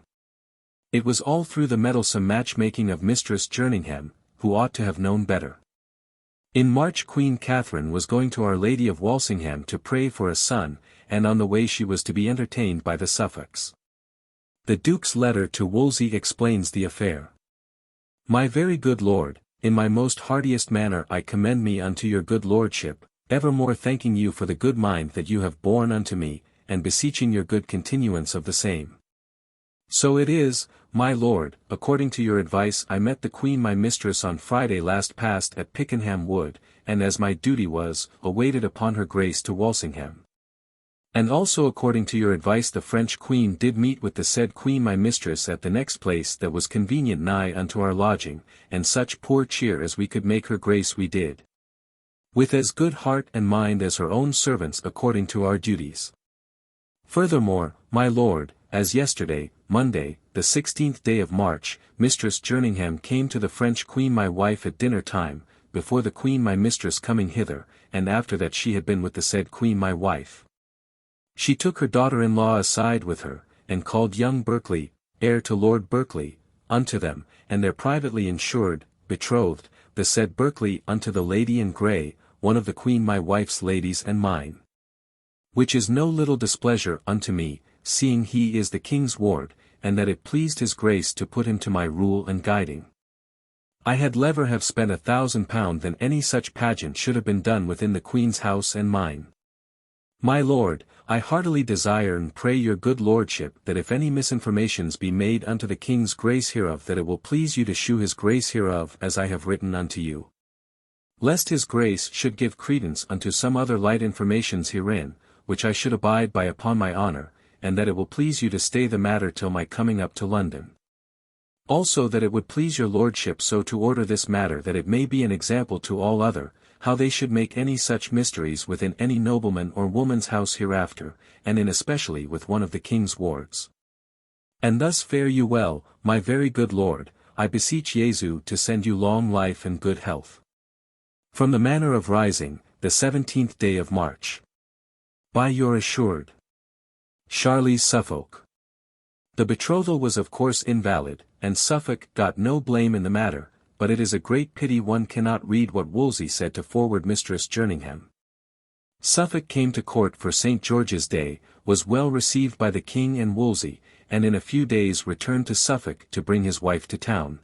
It was all through the meddlesome matchmaking of Mistress Jerningham, who ought to have known better. In March Queen Catherine was going to Our Lady of Walsingham to pray for a son, and on the way she was to be entertained by the Suffolks. The Duke's letter to Wolsey explains the affair. My very good lord, in my most heartiest manner I commend me unto your good lordship, evermore thanking you for the good mind that you have borne unto me, and beseeching your good continuance of the same. So it is, my lord, according to your advice I met the Queen my mistress on Friday last past at Pickenham Wood, and as my duty was, awaited upon her Grace to Walsingham. And also according to your advice the French Queen did meet with the said Queen my mistress at the next place that was convenient nigh unto our lodging, and such poor cheer as we could make her Grace we did. With as good heart and mind as her own servants according to our duties. Furthermore, my lord, as yesterday, Monday, the 16th day of March, Mistress Jerningham came to the French Queen my wife at dinner time, before the Queen my mistress coming hither, and after that she had been with the said Queen my wife. She took her daughter-in-law aside with her, and called young Berkeley, heir to Lord Berkeley, unto them, and their privately insured, betrothed, the said Berkeley unto the Lady in Grey, one of the Queen my wife's ladies and mine. Which is no little displeasure unto me, seeing he is the king's ward, and that it pleased his Grace to put him to my rule and guiding. I had liever have spent £1,000 than any such pageant should have been done within the Queen's house and mine. My lord, I heartily desire and pray your good lordship that if any misinformations be made unto the King's Grace hereof that it will please you to shew his Grace hereof as I have written unto you. Lest his Grace should give credence unto some other light informations herein, which I should abide by upon my honour, and that it will please you to stay the matter till my coming up to London. Also that it would please your lordship so to order this matter that it may be an example to all other, how they should make any such mysteries within any nobleman or woman's house hereafter, and in especially with one of the king's wards. And thus fare you well, my very good lord, I beseech Jesu to send you long life and good health. From the manner of rising, the 17th day of March. By your assured Charles Suffolk. The betrothal was of course invalid, and Suffolk got no blame in the matter, but it is a great pity one cannot read what Wolsey said to forward Mistress Jerningham. Suffolk came to court for St. George's Day, was well received by the king and Wolsey, and in a few days returned to Suffolk to bring his wife to town.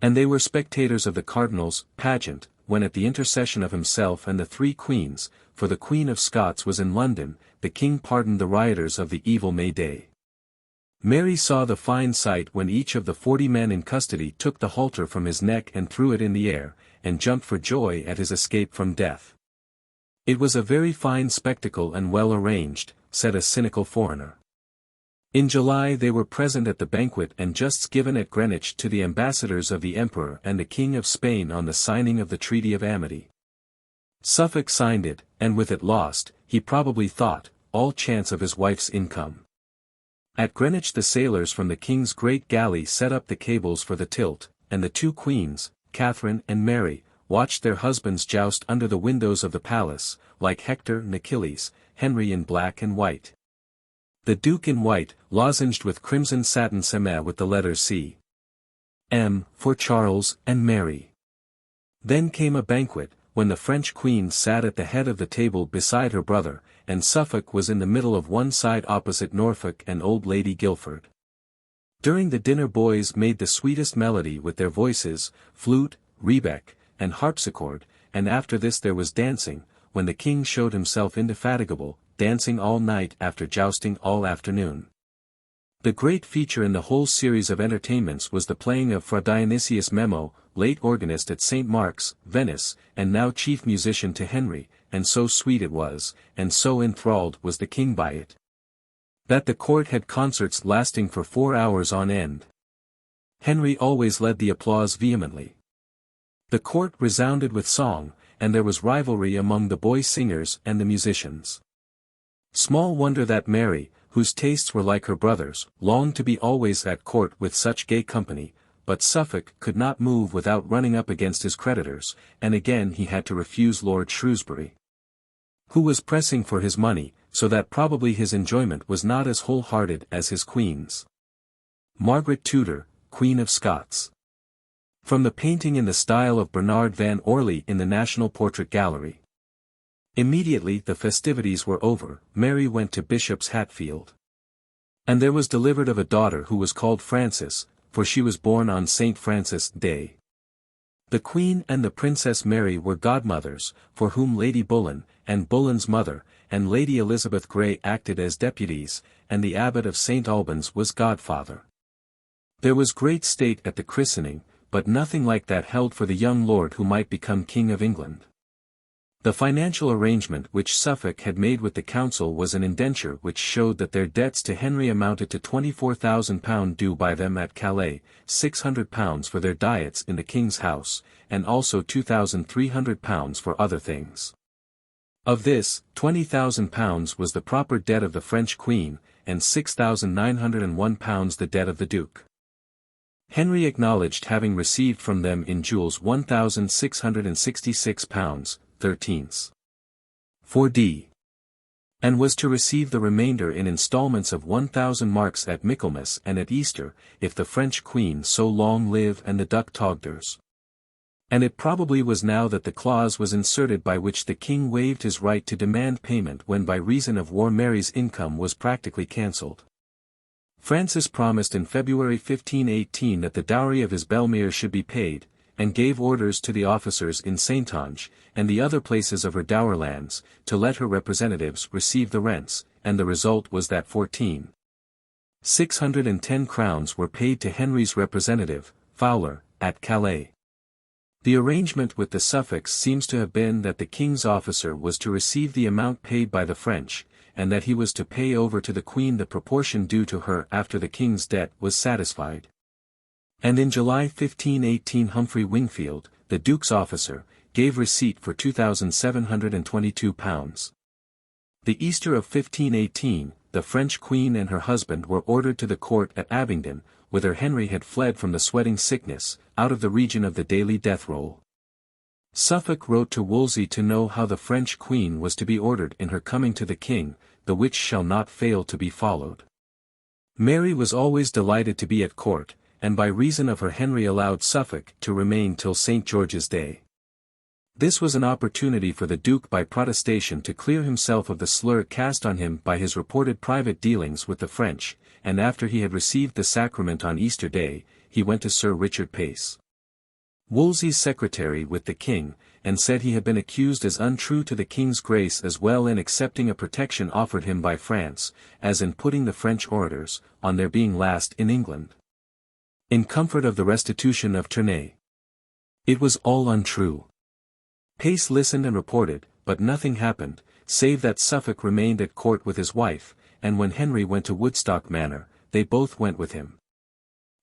And they were spectators of the cardinal's pageant, when at the intercession of himself and the three queens, for the Queen of Scots was in London, the king pardoned the rioters of the evil May Day. Mary saw the fine sight when each of the 40 men in custody took the halter from his neck and threw it in the air, and jumped for joy at his escape from death. It was a very fine spectacle and well arranged, said a cynical foreigner. In July they were present at the banquet and justs given at Greenwich to the ambassadors of the Emperor and the King of Spain on the signing of the Treaty of Amity. Suffolk signed it, and with it lost, he probably thought, all chance of his wife's income. At Greenwich the sailors from the king's great galley set up the cables for the tilt, and the two queens, Catherine and Mary, watched their husbands joust under the windows of the palace, like Hector and Achilles, Henry in black and white. The Duke in white, lozenged with crimson satin semelle with the letters C. M. for Charles and Mary. Then came a banquet, when the French queen sat at the head of the table beside her brother, and Suffolk was in the middle of one side opposite Norfolk and old Lady Guilford. During the dinner boys made the sweetest melody with their voices, flute, rebec, and harpsichord, and after this there was dancing, when the king showed himself indefatigable, dancing all night after jousting all afternoon. The great feature in the whole series of entertainments was the playing of Fra Dionysius Memo, late organist at St. Mark's, Venice, and now chief musician to Henry, and so sweet it was, and so enthralled was the king by it, that the court had concerts lasting for 4 hours on end. Henry always led the applause vehemently. The court resounded with song, and there was rivalry among the boy singers and the musicians. Small wonder that Mary, whose tastes were like her brother's, longed to be always at court with such gay company, but Suffolk could not move without running up against his creditors, and again he had to refuse Lord Shrewsbury, who was pressing for his money, so that probably his enjoyment was not as whole-hearted as his queen's. Margaret Tudor, Queen of Scots. From the painting in the style of Bernard van Orley in the National Portrait Gallery. Immediately the festivities were over, Mary went to Bishop's Hatfield. And there was delivered of a daughter who was called Frances, for she was born on St. Francis' Day. The Queen and the Princess Mary were godmothers, for whom Lady Bullen, and Bullen's mother, and Lady Elizabeth Grey acted as deputies, and the Abbot of St. Albans was godfather. There was great state at the christening, but nothing like that held for the young lord who might become King of England. The financial arrangement which Suffolk had made with the council was an indenture which showed that their debts to Henry amounted to £24,000 due by them at Calais, £600 for their diets in the king's house, and also £2,300 for other things. Of this, £20,000 was the proper debt of the French queen, and £6,901 the debt of the duke. Henry acknowledged having received from them in jewels £1,666, 13s. 4d. And was to receive the remainder in installments of 1,000 marks at Michaelmas and at Easter, if the French queen so long live and the Duc Togders. And it probably was now that the clause was inserted by which the king waived his right to demand payment when by reason of war Mary's income was practically cancelled. Francis promised in February 1518 that the dowry of his Belmere should be paid, and gave orders to the officers in Saintonge, and the other places of her dower lands, to let her representatives receive the rents, and the result was that 14,610 crowns were paid to Henry's representative, Fowler, at Calais. The arrangement with the Suffolks seems to have been that the king's officer was to receive the amount paid by the French, and that he was to pay over to the queen the proportion due to her after the king's debt was satisfied. And in July 1518 Humphrey Wingfield, the duke's officer, gave receipt for £2,722. The Easter of 1518, the French queen and her husband were ordered to the court at Abingdon, whither Henry had fled from the sweating sickness, out of the region of the daily death roll. Suffolk wrote to Wolsey to know how the French queen was to be ordered in her coming to the king, the which shall not fail to be followed. Mary was always delighted to be at court, and by reason of her Henry allowed Suffolk to remain till St. George's Day. This was an opportunity for the Duke by protestation to clear himself of the slur cast on him by his reported private dealings with the French, and after he had received the sacrament on Easter Day, he went to Sir Richard Pace, Wolsey's secretary with the king, and said he had been accused as untrue to the king's grace as well in accepting a protection offered him by France, as in putting the French orators, on their being last in England, in comfort of the restitution of Tournay. It was all untrue. Pace listened and reported, but nothing happened, save that Suffolk remained at court with his wife, and when Henry went to Woodstock Manor, they both went with him.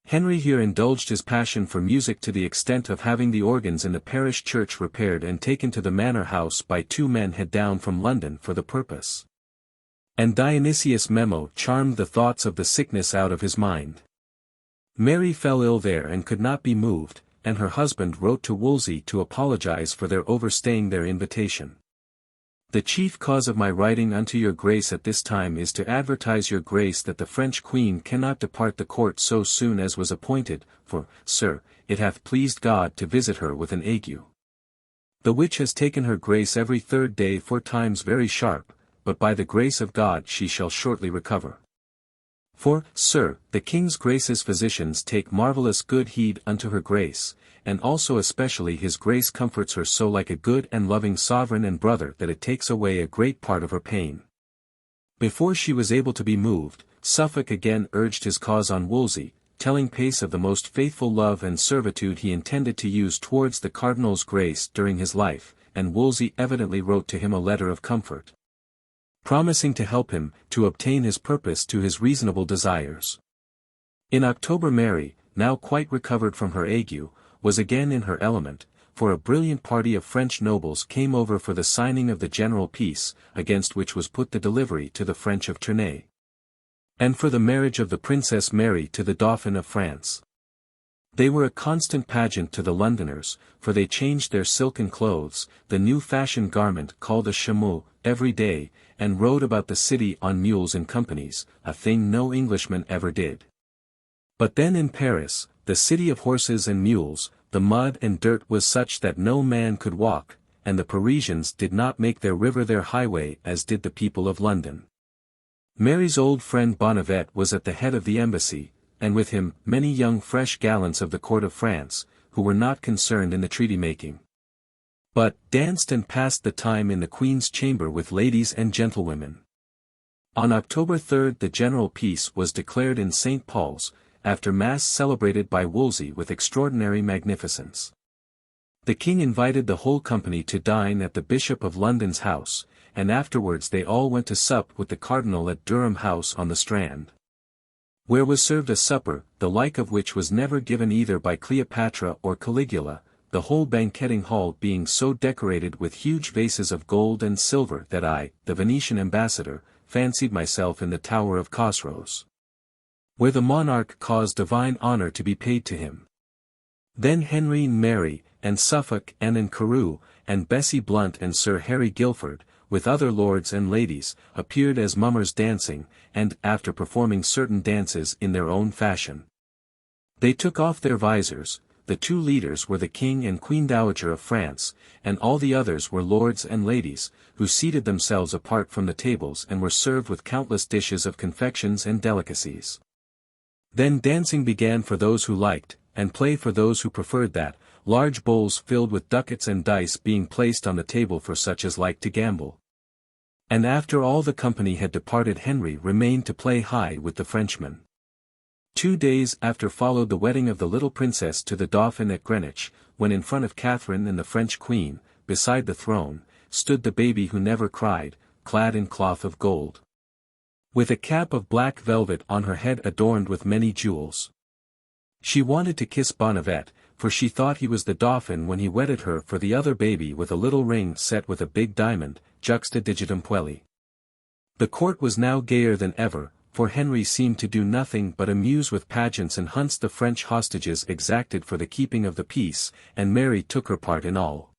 Henry here indulged his passion for music to the extent of having the organs in the parish church repaired and taken to the manor house by two men had down from London for the purpose. And Dionysius Memo charmed the thoughts of the sickness out of his mind. Mary fell ill there and could not be moved, and her husband wrote to Wolsey to apologize for their overstaying their invitation. The chief cause of my writing unto your grace at this time is to advertise your grace that the French queen cannot depart the court so soon as was appointed, for, sir, it hath pleased God to visit her with an ague, the which has taken her grace every third day 4 times very sharp, but by the grace of God she shall shortly recover. For, sir, the king's grace's physicians take marvellous good heed unto her grace, and also especially his grace comforts her so like a good and loving sovereign and brother that it takes away a great part of her pain. Before she was able to be moved, Suffolk again urged his cause on Wolsey, telling Pace of the most faithful love and servitude he intended to use towards the cardinal's grace during his life, and Wolsey evidently wrote to him a letter of comfort, promising to help him to obtain his purpose to his reasonable desires. In October Mary, now quite recovered from her ague, was again in her element, for a brilliant party of French nobles came over for the signing of the general peace, against which was put the delivery to the French of Tournay, and for the marriage of the Princess Mary to the Dauphin of France. They were a constant pageant to the Londoners, for they changed their silken clothes, the new-fashioned garment called a chameau, every day, and rode about the city on mules in companies, a thing no Englishman ever did. But then in Paris, the city of horses and mules, the mud and dirt was such that no man could walk, and the Parisians did not make their river their highway as did the people of London. Mary's old friend Bonnevet was at the head of the embassy, and with him many young fresh gallants of the court of France, who were not concerned in the treaty-making, but danced and passed the time in the Queen's chamber with ladies and gentlewomen. On October 3 the general peace was declared in St. Paul's, after Mass celebrated by Wolsey with extraordinary magnificence. The king invited the whole company to dine at the Bishop of London's house, and afterwards they all went to sup with the cardinal at Durham House on the Strand, where was served a supper, the like of which was never given either by Cleopatra or Caligula, the whole banqueting hall being so decorated with huge vases of gold and silver that I, the Venetian ambassador, fancied myself in the Tower of Khosroes, where the monarch caused divine honor to be paid to him. Then Henry and Mary, and Suffolk and Carew, and Bessie Blunt and Sir Harry Guilford, with other lords and ladies, appeared as mummers dancing, and, after performing certain dances in their own fashion, they took off their visors. The two leaders were the King and Queen Dowager of France, and all the others were lords and ladies, who seated themselves apart from the tables and were served with countless dishes of confections and delicacies. Then dancing began for those who liked, and play for those who preferred that, large bowls filled with ducats and dice being placed on the table for such as liked to gamble. And after all the company had departed Henry remained to play high with the Frenchmen. 2 days after followed the wedding of the little princess to the Dauphin at Greenwich, when in front of Catherine and the French queen, beside the throne, stood the baby who never cried, clad in cloth of gold, with a cap of black velvet on her head adorned with many jewels. She wanted to kiss Bonnevet, for she thought he was the Dauphin when he wedded her for the other baby with a little ring set with a big diamond, juxta digitum puelli. The court was now gayer than ever, for Henry seemed to do nothing but amuse with pageants and hunts the French hostages exacted for the keeping of the peace, and Mary took her part in all.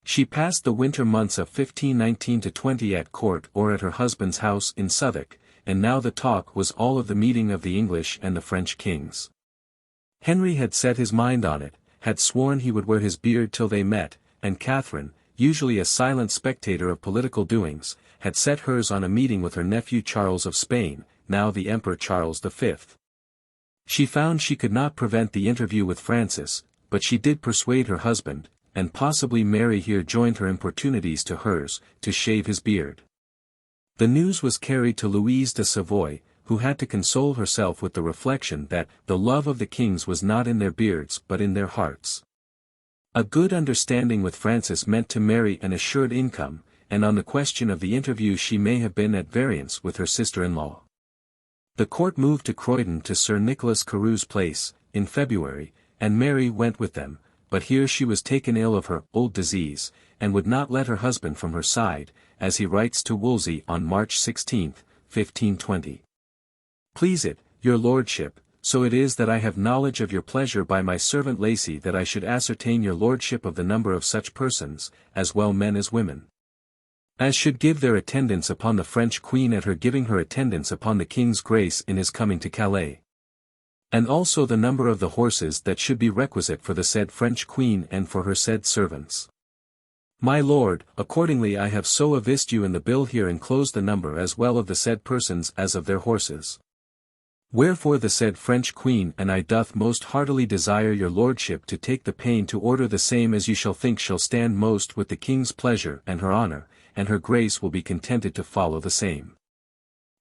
She passed the winter months of 1519-20 at court or at her husband's house in Southwark, and now the talk was all of the meeting of the English and the French kings. Henry had set his mind on it, had sworn he would wear his beard till they met, and Catherine, usually a silent spectator of political doings, had set hers on a meeting with her nephew Charles of Spain, now the Emperor Charles V. She found she could not prevent the interview with Francis, but she did persuade her husband, and possibly Mary here joined her importunities to hers, to shave his beard. The news was carried to Louise de Savoy, who had to console herself with the reflection that the love of the kings was not in their beards but in their hearts. A good understanding with Francis meant to Mary an assured income, and on the question of the interview she may have been at variance with her sister-in-law. The court moved to Croydon to Sir Nicholas Carew's place, in February, and Mary went with them, but here she was taken ill of her old disease, and would not let her husband from her side, as he writes to Wolsey on March 16, 1520. Please it, your lordship, so it is that I have knowledge of your pleasure by my servant Lacy that I should ascertain your lordship of the number of such persons, as well men as women, as should give their attendance upon the French queen at her giving her attendance upon the king's grace in his coming to Calais, and also the number of the horses that should be requisite for the said French queen and for her said servants. My lord, accordingly I have so avised you in the bill here enclosed the number as well of the said persons as of their horses. Wherefore the said French Queen and I doth most heartily desire your lordship to take the pain to order the same as you shall think shall stand most with the king's pleasure and her honour, and her grace will be contented to follow the same.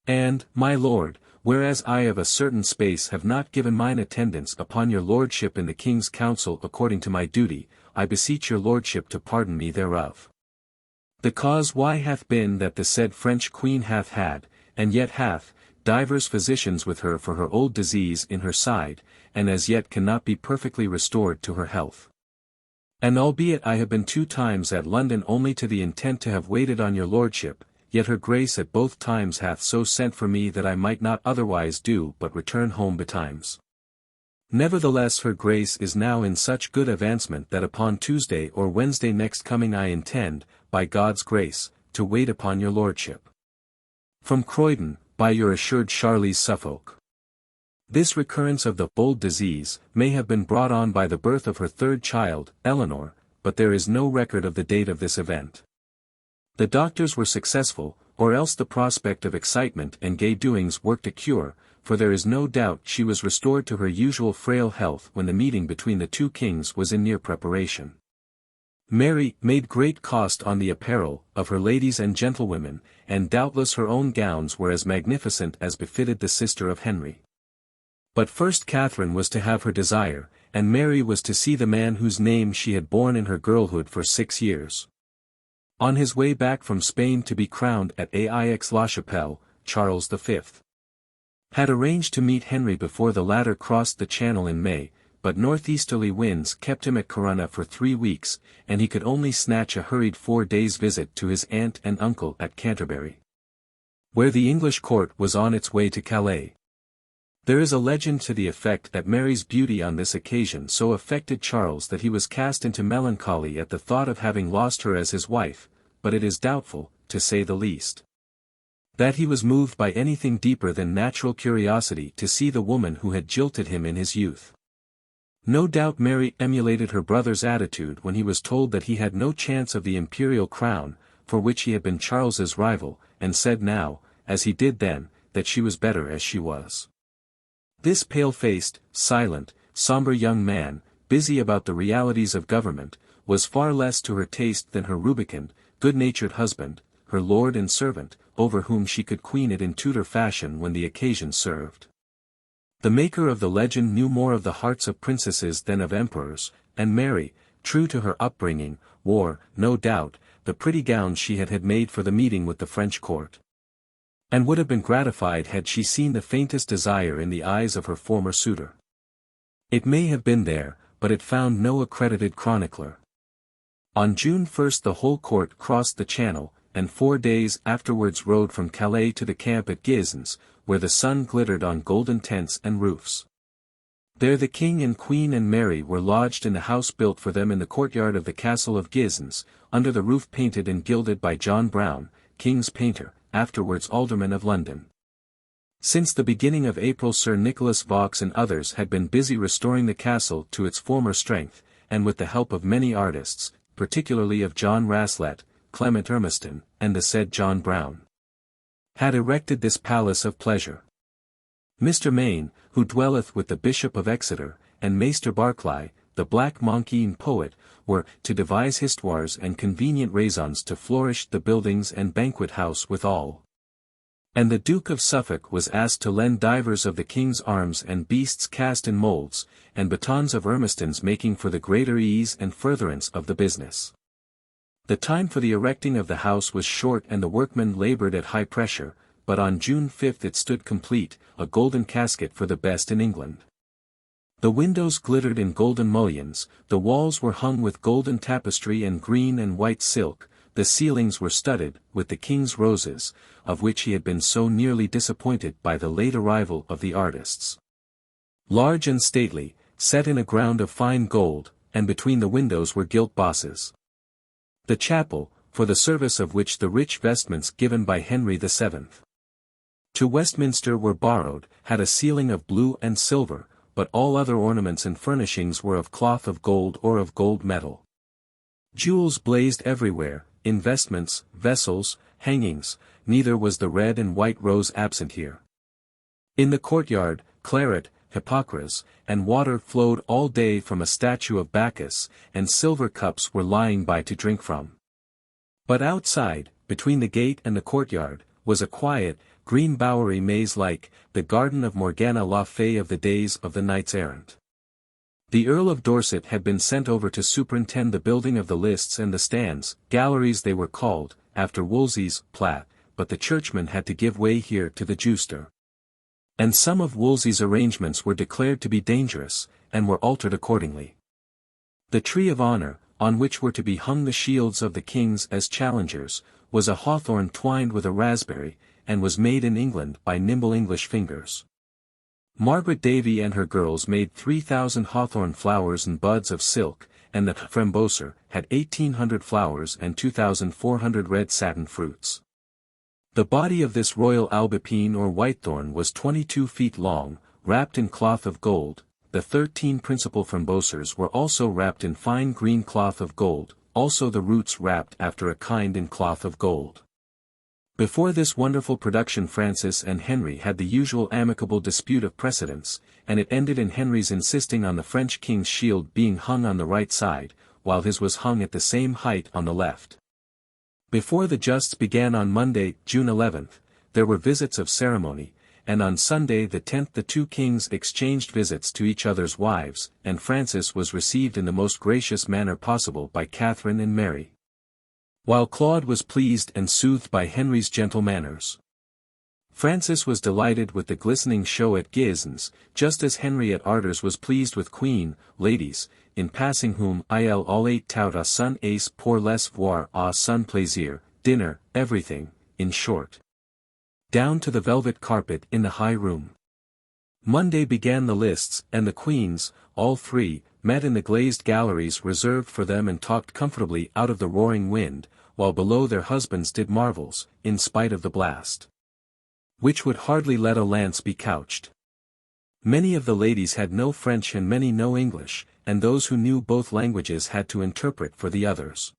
And, my lord, whereas I of a certain space have not given mine attendance upon your lordship in the king's council according to my duty, I beseech your lordship to pardon me thereof. The cause why hath been that the said French Queen hath had, and yet hath, divers physicians with her for her old disease in her side, and as yet cannot be perfectly restored to her health. And albeit I have been 2 times at London only to the intent to have waited on your lordship, yet her grace at both times hath so sent for me that I might not otherwise do but return home betimes. Nevertheless her grace is now in such good advancement that upon Tuesday or Wednesday next coming I intend, by God's grace, to wait upon your lordship. From Croydon, by your assured Charlize Suffolk. This recurrence of the old disease may have been brought on by the birth of her 3rd child, Eleanor, but there is no record of the date of this event. The doctors were successful, or else the prospect of excitement and gay doings worked a cure, for there is no doubt she was restored to her usual frail health when the meeting between the 2 kings was in near preparation. Mary made great cost on the apparel of her ladies and gentlewomen, and doubtless her own gowns were as magnificent as befitted the sister of Henry. But first Catherine was to have her desire, and Mary was to see the man whose name she had borne in her girlhood for 6 years. On his way back from Spain to be crowned at Aix-la-Chapelle, Charles V had arranged to meet Henry before the latter crossed the Channel in May, but northeasterly winds kept him at Corunna for 3 weeks, and he could only snatch a hurried 4 days' visit to his aunt and uncle at Canterbury, where the English court was on its way to Calais. There is a legend to the effect that Mary's beauty on this occasion so affected Charles that he was cast into melancholy at the thought of having lost her as his wife, but it is doubtful, to say the least, that he was moved by anything deeper than natural curiosity to see the woman who had jilted him in his youth. No doubt Mary emulated her brother's attitude when he was told that he had no chance of the imperial crown, for which he had been Charles's rival, and said now, as he did then, that she was better as she was. This pale-faced, silent, sombre young man, busy about the realities of government, was far less to her taste than her rubicund, good-natured husband, her lord and servant, over whom she could queen it in Tudor fashion when the occasion served. The maker of the legend knew more of the hearts of princesses than of emperors, and Mary, true to her upbringing, wore, no doubt, the pretty gowns she had made for the meeting with the French court, and would have been gratified had she seen the faintest desire in the eyes of her former suitor. It may have been there, but it found no accredited chronicler. On June 1 the whole court crossed the Channel, and 4 days afterwards rode from Calais to the camp at Gisons, where the sun glittered on golden tents and roofs. There the king and queen and Mary were lodged in the house built for them in the courtyard of the castle of Gisons, under the roof painted and gilded by John Brown, king's painter, afterwards alderman of London. Since the beginning of April Sir Nicholas Vaux and others had been busy restoring the castle to its former strength, and with the help of many artists, particularly of John Raslet, Clement Ermiston, and the said John Brown, had erected this palace of pleasure. Mr. Maine, who dwelleth with the Bishop of Exeter, and Maester Barclay, the black Monkeen poet, were to devise histoires and convenient raisons to flourish the buildings and banquet house withal. And the Duke of Suffolk was asked to lend divers of the king's arms and beasts cast in moulds, and batons of Ermiston's making for the greater ease and furtherance of the business. The time for the erecting of the house was short and the workmen laboured at high pressure, but on June 5 it stood complete, a golden casket for the best in England. The windows glittered in golden mullions, the walls were hung with golden tapestry and green and white silk, the ceilings were studded with the king's roses, of which he had been so nearly disappointed by the late arrival of the artists. Large and stately, set in a ground of fine gold, and between the windows were gilt bosses. The chapel, for the service of which the rich vestments given by Henry VII to Westminster were borrowed, had a ceiling of blue and silver, but all other ornaments and furnishings were of cloth of gold or of gold metal. Jewels blazed everywhere, in vestments, vessels, hangings, neither was the red and white rose absent here. In the courtyard, claret, hypocras, and water flowed all day from a statue of Bacchus, and silver cups were lying by to drink from. But outside, between the gate and the courtyard, was a quiet, green bowery maze-like, the garden of Morgana la Fay of the days of the knights-errant. The Earl of Dorset had been sent over to superintend the building of the lists and the stands, galleries they were called, after Wolsey's plat, but the churchmen had to give way here to the juster. And some of Wolsey's arrangements were declared to be dangerous, and were altered accordingly. The tree of honour, on which were to be hung the shields of the kings as challengers, was a hawthorn twined with a raspberry, and was made in England by nimble English fingers. Margaret Davy and her girls made 3,000 hawthorn flowers and buds of silk, and the framboser had 1,800 flowers and 2,400 red satin fruits. The body of this royal albipine or whitethorn was 22 feet long, wrapped in cloth of gold. The 13 principal frambosers were also wrapped in fine green cloth of gold, also the roots wrapped after a kind in cloth of gold. Before this wonderful production Francis and Henry had the usual amicable dispute of precedence, and it ended in Henry's insisting on the French king's shield being hung on the right side, while his was hung at the same height on the left. Before the justs began on Monday, June 11th, there were visits of ceremony, and on Sunday the 10th the two kings exchanged visits to each other's wives, and Francis was received in the most gracious manner possible by Catherine and Mary, while Claude was pleased and soothed by Henry's gentle manners. Francis was delighted with the glistening show at Guisnes, just as Henry at Ardres was pleased with Queen, ladies, in passing whom il allait tout à son aise pour les voir à son plaisir, dinner, everything, in short, down to the velvet carpet in the high room. Monday began the lists, and the queens, all three, met in the glazed galleries reserved for them and talked comfortably out of the roaring wind, while below their husbands did marvels, in spite of the blast, which would hardly let a lance be couched. Many of the ladies had no French and many no English, and those who knew both languages had to interpret for the others.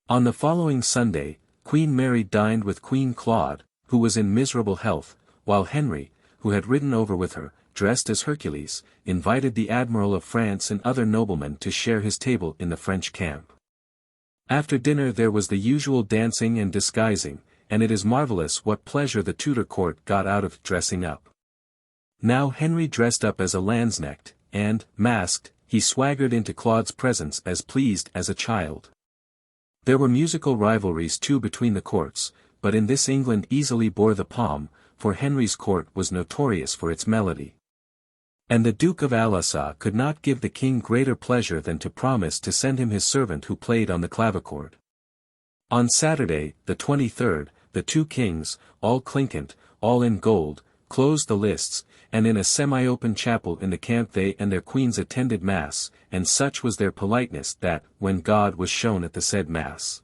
On the following Sunday, Queen Mary dined with Queen Claude, who was in miserable health, while Henry, who had ridden over with her, dressed as Hercules, invited the Admiral of France and other noblemen to share his table in the French camp. After dinner there was the usual dancing and disguising, and it is marvellous what pleasure the Tudor court got out of dressing up. Now Henry dressed up as a lanzknecht, and, masked, he swaggered into Claude's presence as pleased as a child. There were musical rivalries too between the courts, but in this England easily bore the palm, for Henry's court was notorious for its melody. And the Duke of Alençon could not give the king greater pleasure than to promise to send him his servant who played on the clavichord. On Saturday, the 23rd, the two kings, all clinquant, all in gold, closed the lists, and in a semi-open chapel in the camp they and their queens attended mass, and such was their politeness that, when God was shown at the said mass,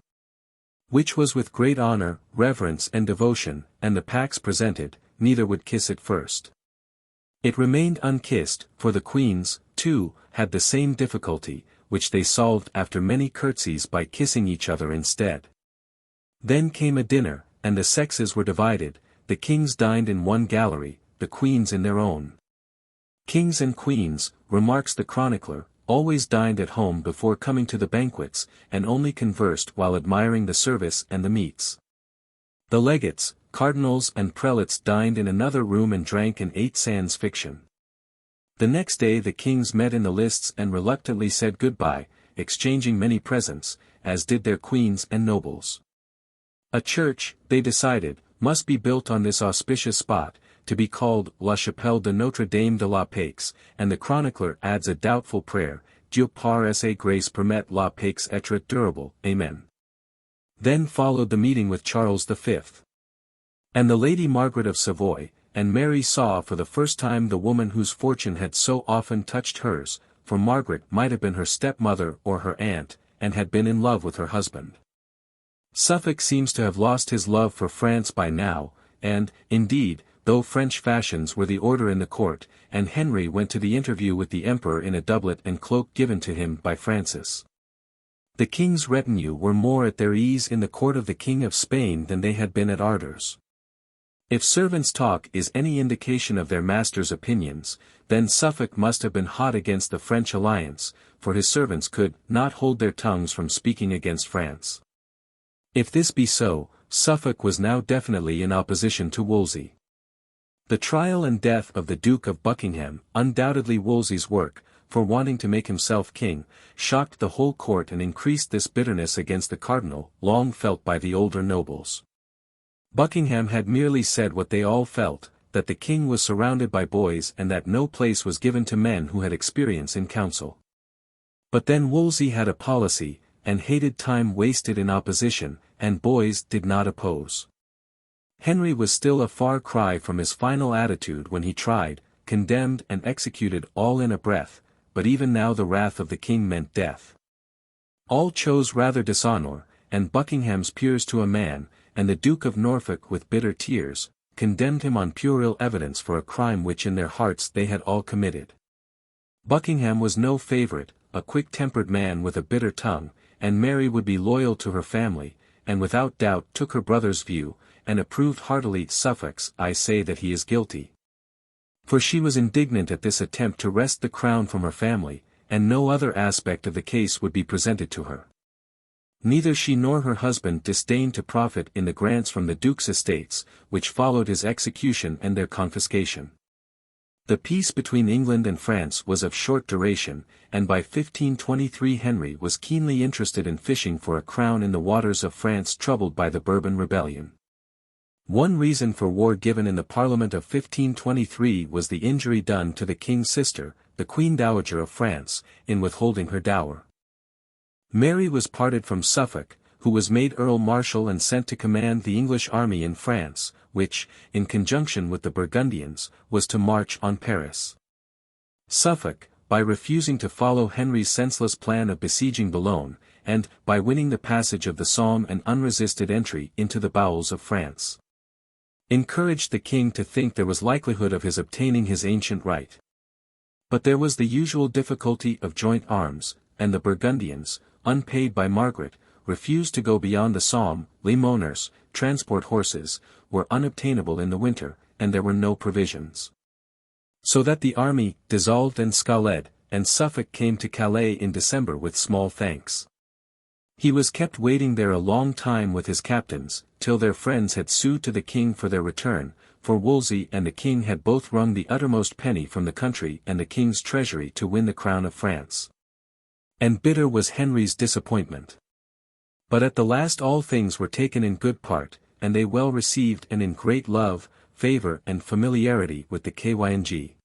which was with great honour, reverence and devotion, and the pax presented, neither would kiss it first. It remained unkissed, for the queens, too, had the same difficulty, which they solved after many curtsies by kissing each other instead. Then came a dinner, and the sexes were divided, the kings dined in one gallery, the queens in their own. Kings and queens, remarks the chronicler, always dined at home before coming to the banquets, and only conversed while admiring the service and the meats. The legates, cardinals and prelates dined in another room and drank and ate sans fiction. The next day the kings met in the lists and reluctantly said goodbye, exchanging many presents, as did their queens and nobles. A church, they decided, must be built on this auspicious spot, to be called La Chapelle de Notre Dame de la Paix, and the chronicler adds a doubtful prayer, Dieu par sa grâce permette la paix être durable, Amen. Then followed the meeting with Charles V. And the Lady Margaret of Savoy, and Mary saw for the first time the woman whose fortune had so often touched hers, for Margaret might have been her stepmother or her aunt, and had been in love with her husband. Suffolk seems to have lost his love for France by now, and, indeed, though French fashions were the order in the court, and Henry went to the interview with the emperor in a doublet and cloak given to him by Francis, the king's retinue were more at their ease in the court of the King of Spain than they had been at Ardres. If servants' talk is any indication of their master's opinions, then Suffolk must have been hot against the French alliance, for his servants could not hold their tongues from speaking against France. If this be so, Suffolk was now definitely in opposition to Wolsey. The trial and death of the Duke of Buckingham, undoubtedly Wolsey's work, for wanting to make himself king, shocked the whole court and increased this bitterness against the cardinal, long felt by the older nobles. Buckingham had merely said what they all felt, that the king was surrounded by boys and that no place was given to men who had experience in council. But then Wolsey had a policy, and hated time wasted in opposition, and boys did not oppose. Henry was still a far cry from his final attitude when he tried, condemned and executed all in a breath, but even now the wrath of the king meant death. All chose rather dishonor, and Buckingham's peers to a man, and the Duke of Norfolk with bitter tears, condemned him on puerile evidence for a crime which in their hearts they had all committed. Buckingham was no favorite, a quick-tempered man with a bitter tongue, and Mary would be loyal to her family, and without doubt took her brother's view, and approved heartily Suffolk's "I say that he is guilty." For she was indignant at this attempt to wrest the crown from her family, and no other aspect of the case would be presented to her. Neither she nor her husband disdained to profit in the grants from the Duke's estates, which followed his execution and their confiscation. The peace between England and France was of short duration, and by 1523 Henry was keenly interested in fishing for a crown in the waters of France troubled by the Bourbon Rebellion. One reason for war given in the Parliament of 1523 was the injury done to the king's sister, the Queen Dowager of France, in withholding her dower. Mary was parted from Suffolk, who was made Earl Marshal and sent to command the English army in France, which, in conjunction with the Burgundians, was to march on Paris. Suffolk, by refusing to follow Henry's senseless plan of besieging Boulogne, and, by winning the passage of the Somme and unresisted entry into the bowels of France, encouraged the king to think there was likelihood of his obtaining his ancient right. But there was the usual difficulty of joint arms, and the Burgundians, unpaid by Margaret, refused to go beyond the Somme. Limoners, transport horses, were unobtainable in the winter, and there were no provisions. So that the army dissolved and scaled, and Suffolk came to Calais in December with small thanks. He was kept waiting there a long time with his captains, till their friends had sued to the king for their return, for Wolsey and the king had both wrung the uttermost penny from the country and the king's treasury to win the crown of France. And bitter was Henry's disappointment. But at the last all things were taken in good part, and they well received and in great love, favour and familiarity with the King.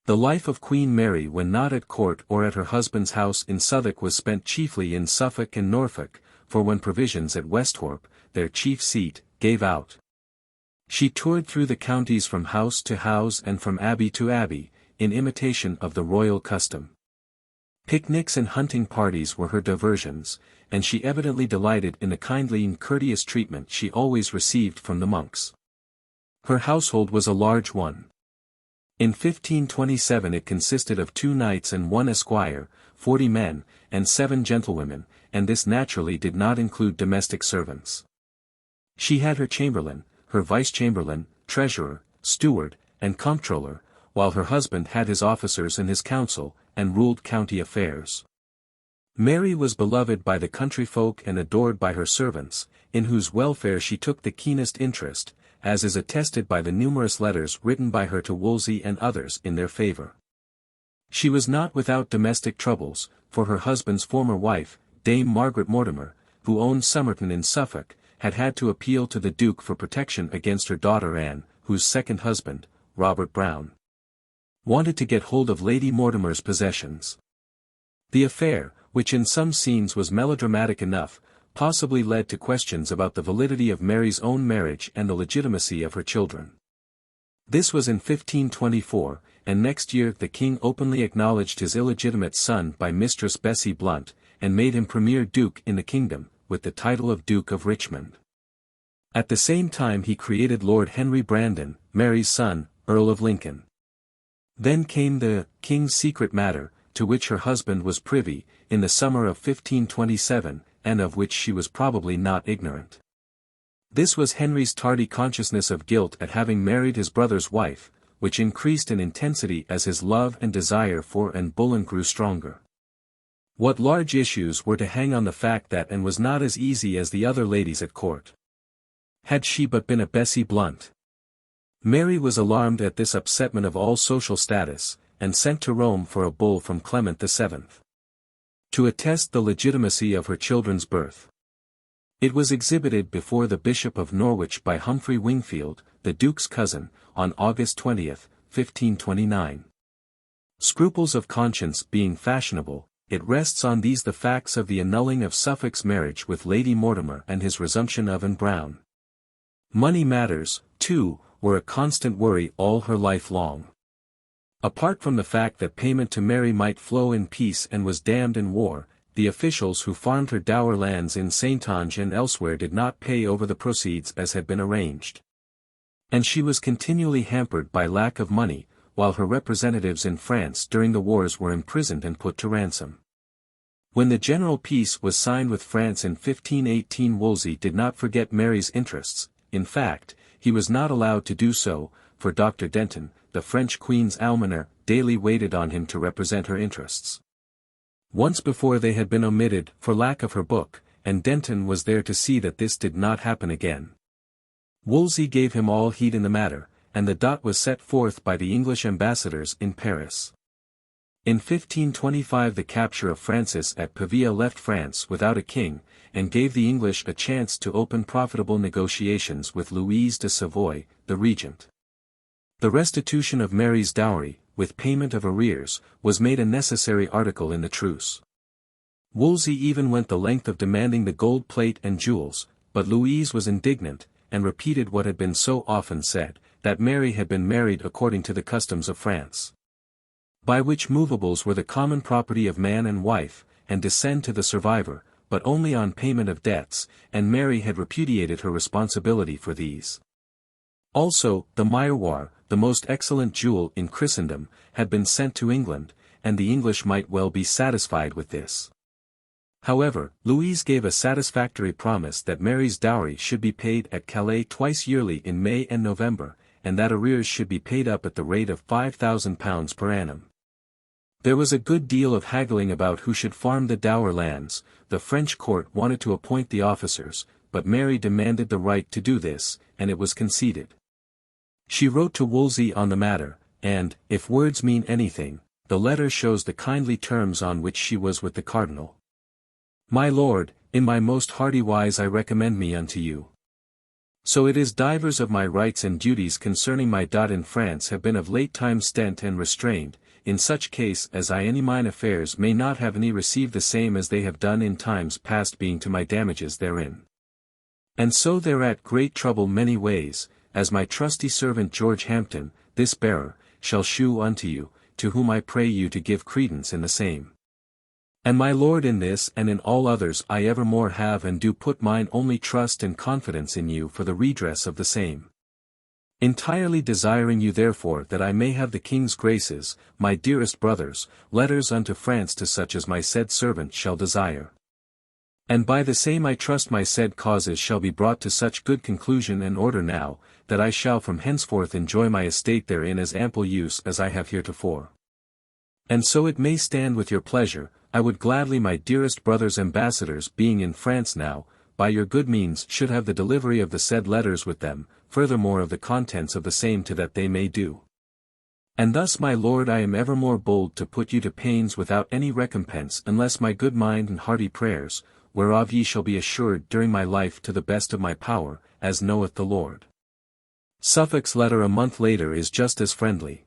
The life of Queen Mary when not at court or at her husband's house in Southwark was spent chiefly in Suffolk and Norfolk, for when provisions at Westhorpe, their chief seat, gave out, she toured through the counties from house to house and from abbey to abbey, in imitation of the royal custom. Picnics and hunting parties were her diversions, and she evidently delighted in the kindly and courteous treatment she always received from the monks. Her household was a large one. In 1527 it consisted of 2 knights and 1 esquire, 40 men, and 7 gentlewomen, and this naturally did not include domestic servants. She had her chamberlain, her vice-chamberlain, treasurer, steward, and comptroller, while her husband had his officers and his council, and ruled county affairs. Mary was beloved by the country folk and adored by her servants, in whose welfare she took the keenest interest, as is attested by the numerous letters written by her to Wolsey and others in their favour. She was not without domestic troubles, for her husband's former wife, Dame Margaret Mortimer, who owned Somerton in Suffolk, had had to appeal to the Duke for protection against her daughter Anne, whose second husband, Robert Brown, wanted to get hold of Lady Mortimer's possessions. The affair, which in some scenes was melodramatic enough, possibly led to questions about the validity of Mary's own marriage and the legitimacy of her children. This was in 1524, and next year the king openly acknowledged his illegitimate son by Mistress Bessie Blunt, and made him Premier Duke in the kingdom, with the title of Duke of Richmond. At the same time he created Lord Henry Brandon, Mary's son, Earl of Lincoln. Then came the king's secret matter, to which her husband was privy, in the summer of 1527, and of which she was probably not ignorant. This was Henry's tardy consciousness of guilt at having married his brother's wife, which increased in intensity as his love and desire for Anne Boleyn grew stronger. What large issues were to hang on the fact that Anne was not as easy as the other ladies at court. Had she but been a Bessie Blunt. Mary was alarmed at this upsetment of all social status, and sent to Rome for a bull from Clement VII. To attest the legitimacy of her children's birth. It was exhibited before the Bishop of Norwich by Humphrey Wingfield, the Duke's cousin, on August 20, 1529. Scruples of conscience being fashionable, it rests on these the facts of the annulling of Suffolk's marriage with Lady Mortimer and his resumption of Anne Brown. Money matters, too, were a constant worry all her life long. Apart from the fact that payment to Mary might flow in peace and was damned in war, the officials who farmed her dower lands in Saintonge and elsewhere did not pay over the proceeds as had been arranged. And she was continually hampered by lack of money, while her representatives in France during the wars were imprisoned and put to ransom. When the general peace was signed with France in 1518, Wolsey did not forget Mary's interests. In fact, he was not allowed to do so, for Dr. Denton, the French Queen's almoner, daily waited on him to represent her interests. Once before they had been omitted for lack of her book, and Denton was there to see that this did not happen again. Wolsey gave him all heed in the matter, and the dot was set forth by the English ambassadors in Paris. In 1525 the capture of Francis at Pavia left France without a king, and gave the English a chance to open profitable negotiations with Louise de Savoy, the regent. The restitution of Mary's dowry, with payment of arrears, was made a necessary article in the truce. Wolsey even went the length of demanding the gold plate and jewels, but Louise was indignant, and repeated what had been so often said, that Mary had been married according to the customs of France, by which movables were the common property of man and wife, and descend to the survivor, but only on payment of debts, and Mary had repudiated her responsibility for these. Also, the miroir, the most excellent jewel in Christendom, had been sent to England, and the English might well be satisfied with this. However, Louise gave a satisfactory promise that Mary's dowry should be paid at Calais twice yearly in May and November, and that arrears should be paid up at the rate of £5,000 per annum. There was a good deal of haggling about who should farm the dower lands. The French court wanted to appoint the officers, but Mary demanded the right to do this, and it was conceded. She wrote to Wolsey on the matter, and, if words mean anything, the letter shows the kindly terms on which she was with the cardinal. My lord, in my most hearty wise I recommend me unto you. So it is divers of my rights and duties concerning my dot in France have been of late time stent and restrained, in such case as I any mine affairs may not have any received the same as they have done in times past being to my damages therein. And so thereat great trouble many ways, as my trusty servant George Hampton, this bearer, shall shew unto you, to whom I pray you to give credence in the same. And my lord in this and in all others I evermore have and do put mine only trust and confidence in you for the redress of the same. Entirely desiring you therefore that I may have the king's graces, my dearest brothers, letters unto France to such as my said servant shall desire. And by the same I trust my said causes shall be brought to such good conclusion and order now, that I shall from henceforth enjoy my estate therein as ample use as I have heretofore. And so it may stand with your pleasure, I would gladly my dearest brothers ambassadors being in France now, by your good means should have the delivery of the said letters with them, furthermore of the contents of the same to that they may do. And thus my lord I am evermore bold to put you to pains without any recompense unless my good mind and hearty prayers, whereof ye shall be assured during my life to the best of my power, as knoweth the Lord. Suffolk's letter a month later is just as friendly.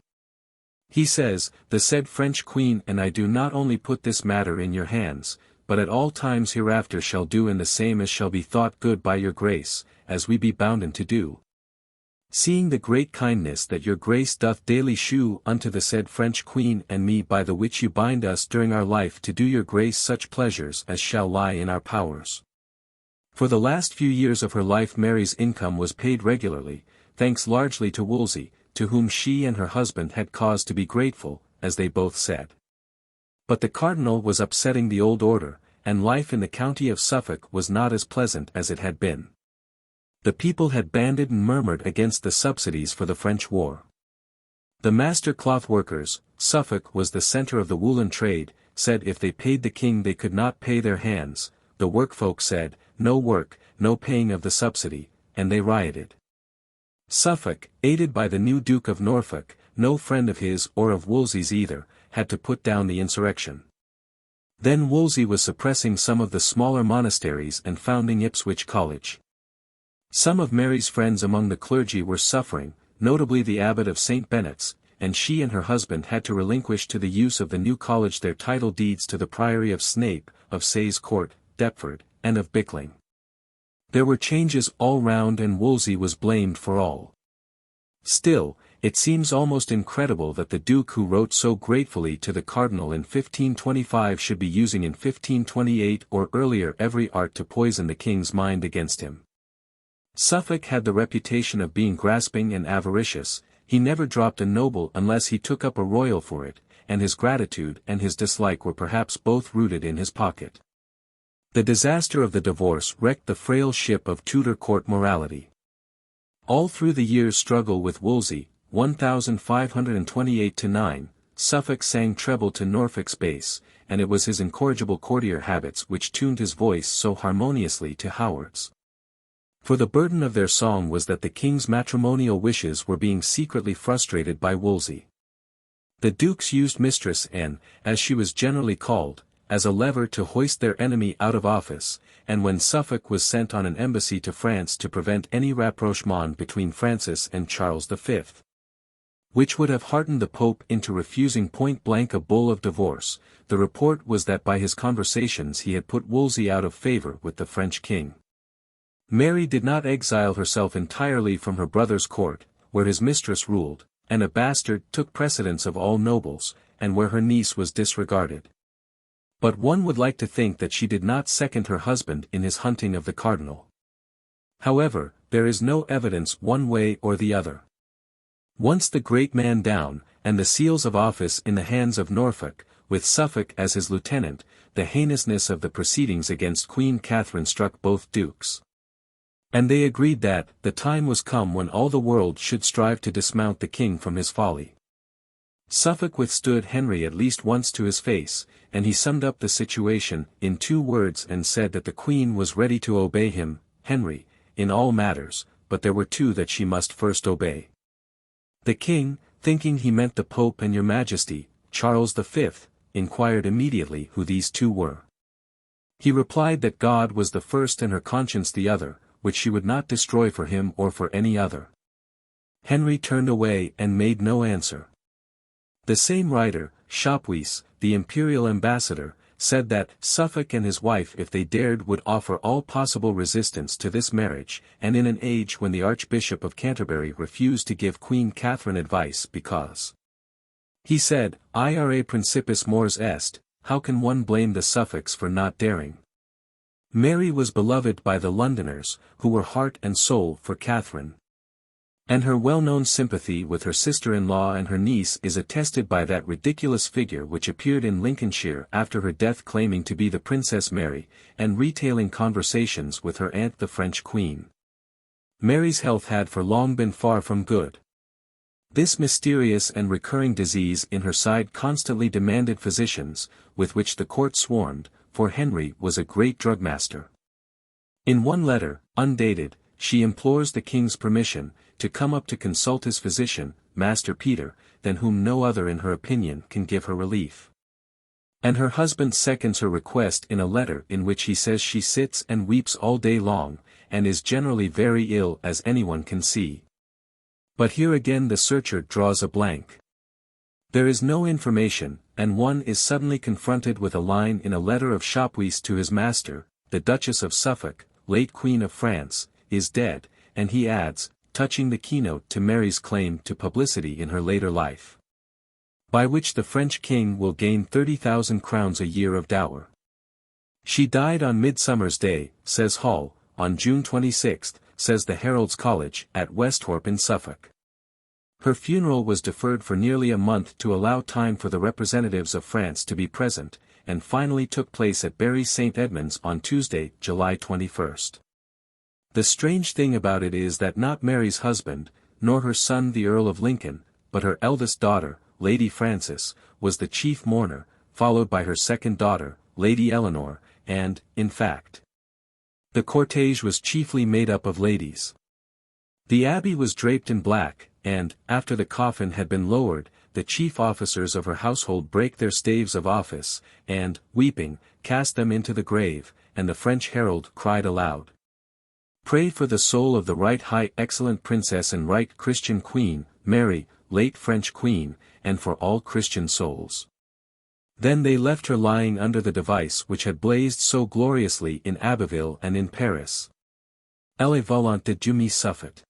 He says, the said French Queen and I do not only put this matter in your hands, but at all times hereafter shall do in the same as shall be thought good by your grace, as we be bounden to do. Seeing the great kindness that your grace doth daily shew unto the said French Queen and me by the which you bind us during our life to do your grace such pleasures as shall lie in our powers. For the last few years of her life Mary's income was paid regularly, thanks largely to Wolsey, to whom she and her husband had cause to be grateful, as they both said. But the cardinal was upsetting the old order, and life in the county of Suffolk was not as pleasant as it had been. The people had banded and murmured against the subsidies for the French war. The master cloth workers, Suffolk was the center of the woolen trade, said if they paid the king they could not pay their hands. The workfolk said, no work, no paying of the subsidy, and they rioted. Suffolk, aided by the new Duke of Norfolk, no friend of his or of Wolsey's either, had to put down the insurrection. Then Wolsey was suppressing some of the smaller monasteries and founding Ipswich College. Some of Mary's friends among the clergy were suffering, notably the abbot of St. Benet's, and she and her husband had to relinquish to the use of the new college their title deeds to the priory of Snape, of Sayes Court, Deptford, and of Bickling. There were changes all round and Wolsey was blamed for all. Still, it seems almost incredible that the Duke who wrote so gratefully to the Cardinal in 1525 should be using in 1528 or earlier every art to poison the king's mind against him. Suffolk had the reputation of being grasping and avaricious. He never dropped a noble unless he took up a royal for it, and his gratitude and his dislike were perhaps both rooted in his pocket. The disaster of the divorce wrecked the frail ship of Tudor court morality. All through the year's struggle with Wolsey, 1528-9, Suffolk sang treble to Norfolk's bass, and it was his incorrigible courtier habits which tuned his voice so harmoniously to Howard's. For the burden of their song was that the king's matrimonial wishes were being secretly frustrated by Wolsey. The dukes used Mistress Anne, as she was generally called, as a lever to hoist their enemy out of office, and when Suffolk was sent on an embassy to France to prevent any rapprochement between Francis and Charles V, which would have heartened the Pope into refusing point-blank a bull of divorce, the report was that by his conversations he had put Wolsey out of favor with the French king. Mary did not exile herself entirely from her brother's court, where his mistress ruled, and a bastard took precedence of all nobles, and where her niece was disregarded. But one would like to think that she did not second her husband in his hunting of the cardinal. However, there is no evidence one way or the other. Once the great man down, and the seals of office in the hands of Norfolk, with Suffolk as his lieutenant, the heinousness of the proceedings against Queen Catherine struck both dukes. And they agreed that the time was come when all the world should strive to dismount the king from his folly. Suffolk withstood Henry at least once to his face, and he summed up the situation in 2 words and said that the Queen was ready to obey him, Henry, in all matters, but there were 2 that she must first obey. The king, thinking he meant the Pope and your Majesty, Charles V, inquired immediately who these 2 were. He replied that God was the first and her conscience the other, which she would not destroy for him or for any other. Henry turned away and made no answer. The same writer, Chapuis, the imperial ambassador, said that Suffolk and his wife if they dared would offer all possible resistance to this marriage, and in an age when the Archbishop of Canterbury refused to give Queen Catherine advice because, he said, ira principis mors est, how can one blame the Suffolks for not daring? Mary was beloved by the Londoners, who were heart and soul for Catherine. And her well-known sympathy with her sister-in-law and her niece is attested by that ridiculous figure which appeared in Lincolnshire after her death claiming to be the Princess Mary, and retailing conversations with her aunt the French Queen. Mary's health had for long been far from good. This mysterious and recurring disease in her side constantly demanded physicians, with which the court swarmed, for Henry was a great drugmaster. In one letter, undated, she implores the king's permission, to come up to consult his physician, Master Peter, than whom no other in her opinion can give her relief. And her husband seconds her request in a letter in which he says she sits and weeps all day long, and is generally very ill as anyone can see. But here again the searcher draws a blank. There is no information, and one is suddenly confronted with a line in a letter of Chapuis to his master, the Duchess of Suffolk, late Queen of France, is dead, and he adds, touching the keynote to Mary's claim to publicity in her later life, by which the French king will gain 30,000 crowns a year of dower. She died on Midsummer's Day, says Hall, on June 26, says the Herald's College, at Westhorpe in Suffolk. Her funeral was deferred for nearly a month to allow time for the representatives of France to be present, and finally took place at Bury St. Edmunds on Tuesday, July 21. The strange thing about it is that not Mary's husband, nor her son the Earl of Lincoln, but her eldest daughter, Lady Frances, was the chief mourner, followed by her second daughter, Lady Eleanor, and, in fact, the cortege was chiefly made up of ladies. The abbey was draped in black, and, after the coffin had been lowered, the chief officers of her household brake their staves of office, and, weeping, cast them into the grave, and the French herald cried aloud, "Pray for the soul of the right high excellent princess and right Christian queen, Mary, late French queen, and for all Christian souls." Then they left her lying under the device which had blazed so gloriously in Abbeville and in Paris. Elle est volante de Dieu me suffit.